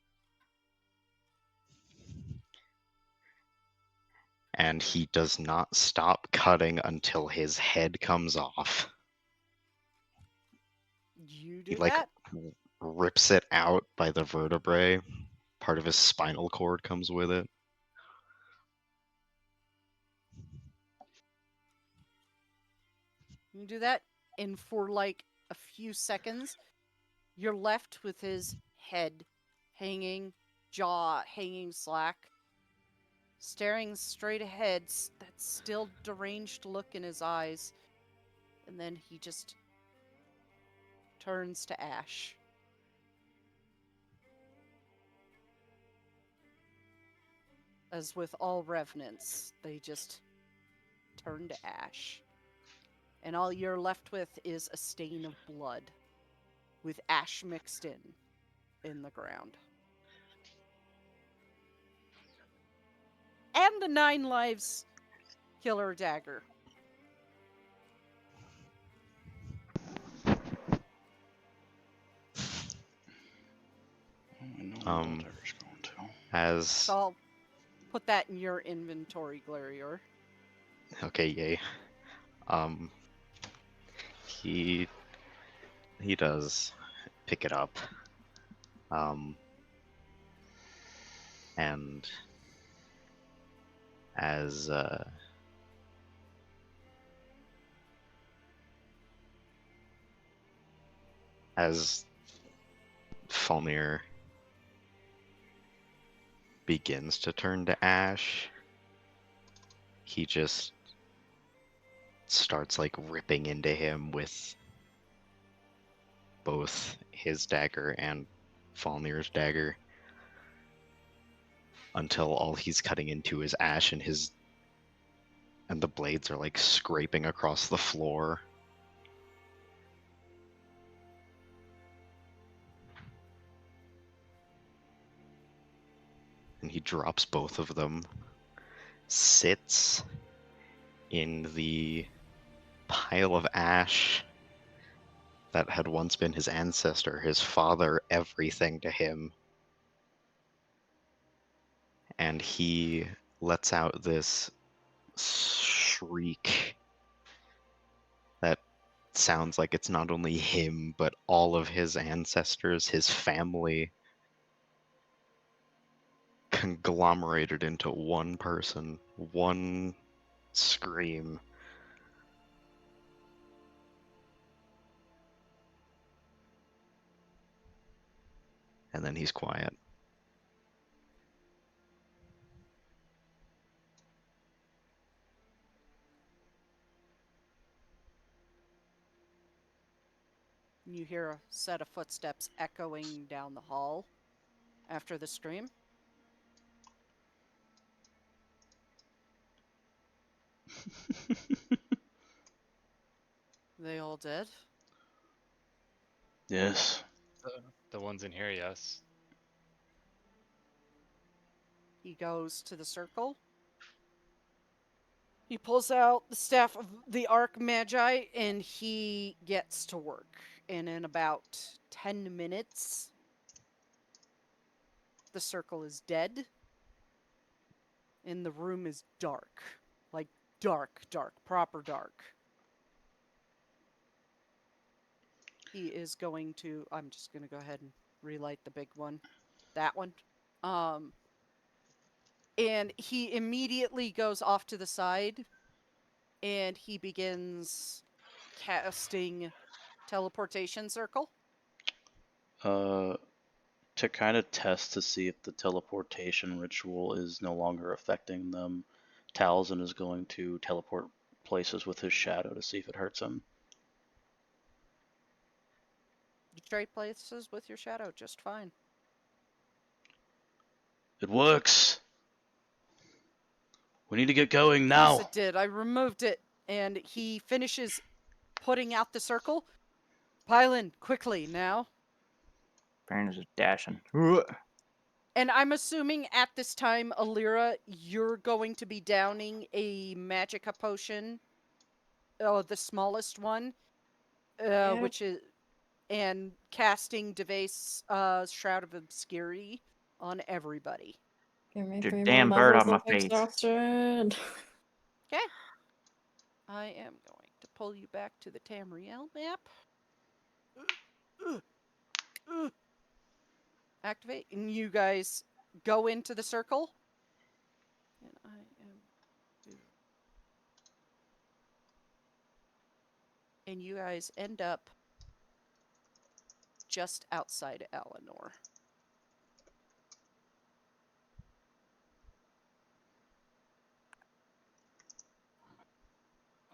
And he does not stop cutting until his head comes off.
You do
He like
that?
rips it out by the vertebrae. Part of his spinal cord comes with it.
You do that, and for like a few seconds, you're left with his head hanging, jaw hanging slack, staring straight ahead, that still deranged look in his eyes, and then he just turns to ash. As with all revenants, they just turn to ash. And all you're left with is a stain of blood with ash mixed in the ground. And the 9 lives killer dagger.
As
So I'll put that in your inventory, Glarior.
okay, yay. He does pick it up. And as as Falnir begins to turn to ash, he just starts like ripping into him with both his dagger and Falnir's dagger until all he's cutting into is ash, and the blades are like scraping across the floor. And he drops both of them, sits in the pile of ash that had once been his ancestor, his father, everything to him. And he lets out this shriek that sounds like it's not only him, but all of his ancestors, his family, conglomerated into one person, one scream. And then he's quiet.
You hear a set of footsteps echoing down the hall after the scream. They all dead?
Yes.
The ones in here, yes.
He goes to the circle. He pulls out the staff of the Archmagi and he gets to work. And in about 10 minutes, the circle is dead. And the room is dark. Like dark, proper dark. He is going to, I'm just going to go ahead and relight the big one. That one. And he immediately goes off to the side and he begins casting teleportation circle.
To kind of test to see if the teleportation ritual is no longer affecting them, Talzin is going to teleport places with his shadow to see if it hurts him.
You trade places with your shadow just fine.
It works! We need to get going now!
Yes, it did. I removed it. And he finishes putting out the circle. Pylon, quickly now.
Baron's just dashing.
And I'm assuming at this time, Alira, you're going to be downing a Magicka potion. Oh, the smallest one.
Yeah.
Which is... And casting Devase Shroud of Obscurity on everybody.
Give me
Your
3 more
damn bird
levels
on my
of
face.
exhaustion.
Okay. I am going to pull you back to the Tamriel map. Activate. And you guys go into the circle. And I am... And you guys end up just outside Eleanor.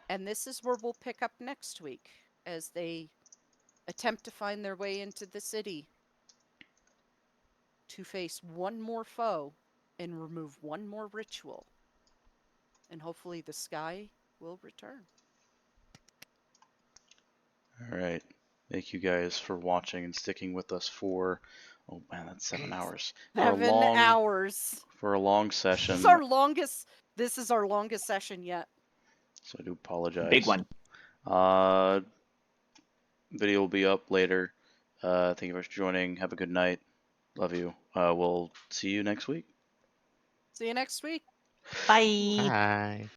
And this is where we'll pick up next week as they attempt to find their way into the city to face one more foe and remove one more ritual. And hopefully the sky will return.
Alright. Thank you guys for watching and sticking with us for... Oh man, that's 7 hours.
7 hours.
For a long session.
This is our longest session yet.
So I do apologize.
Big one.
Video will be up later. Thank you for joining. Have a good night. Love you. We'll see you next week.
See you next week.
Bye.
Bye.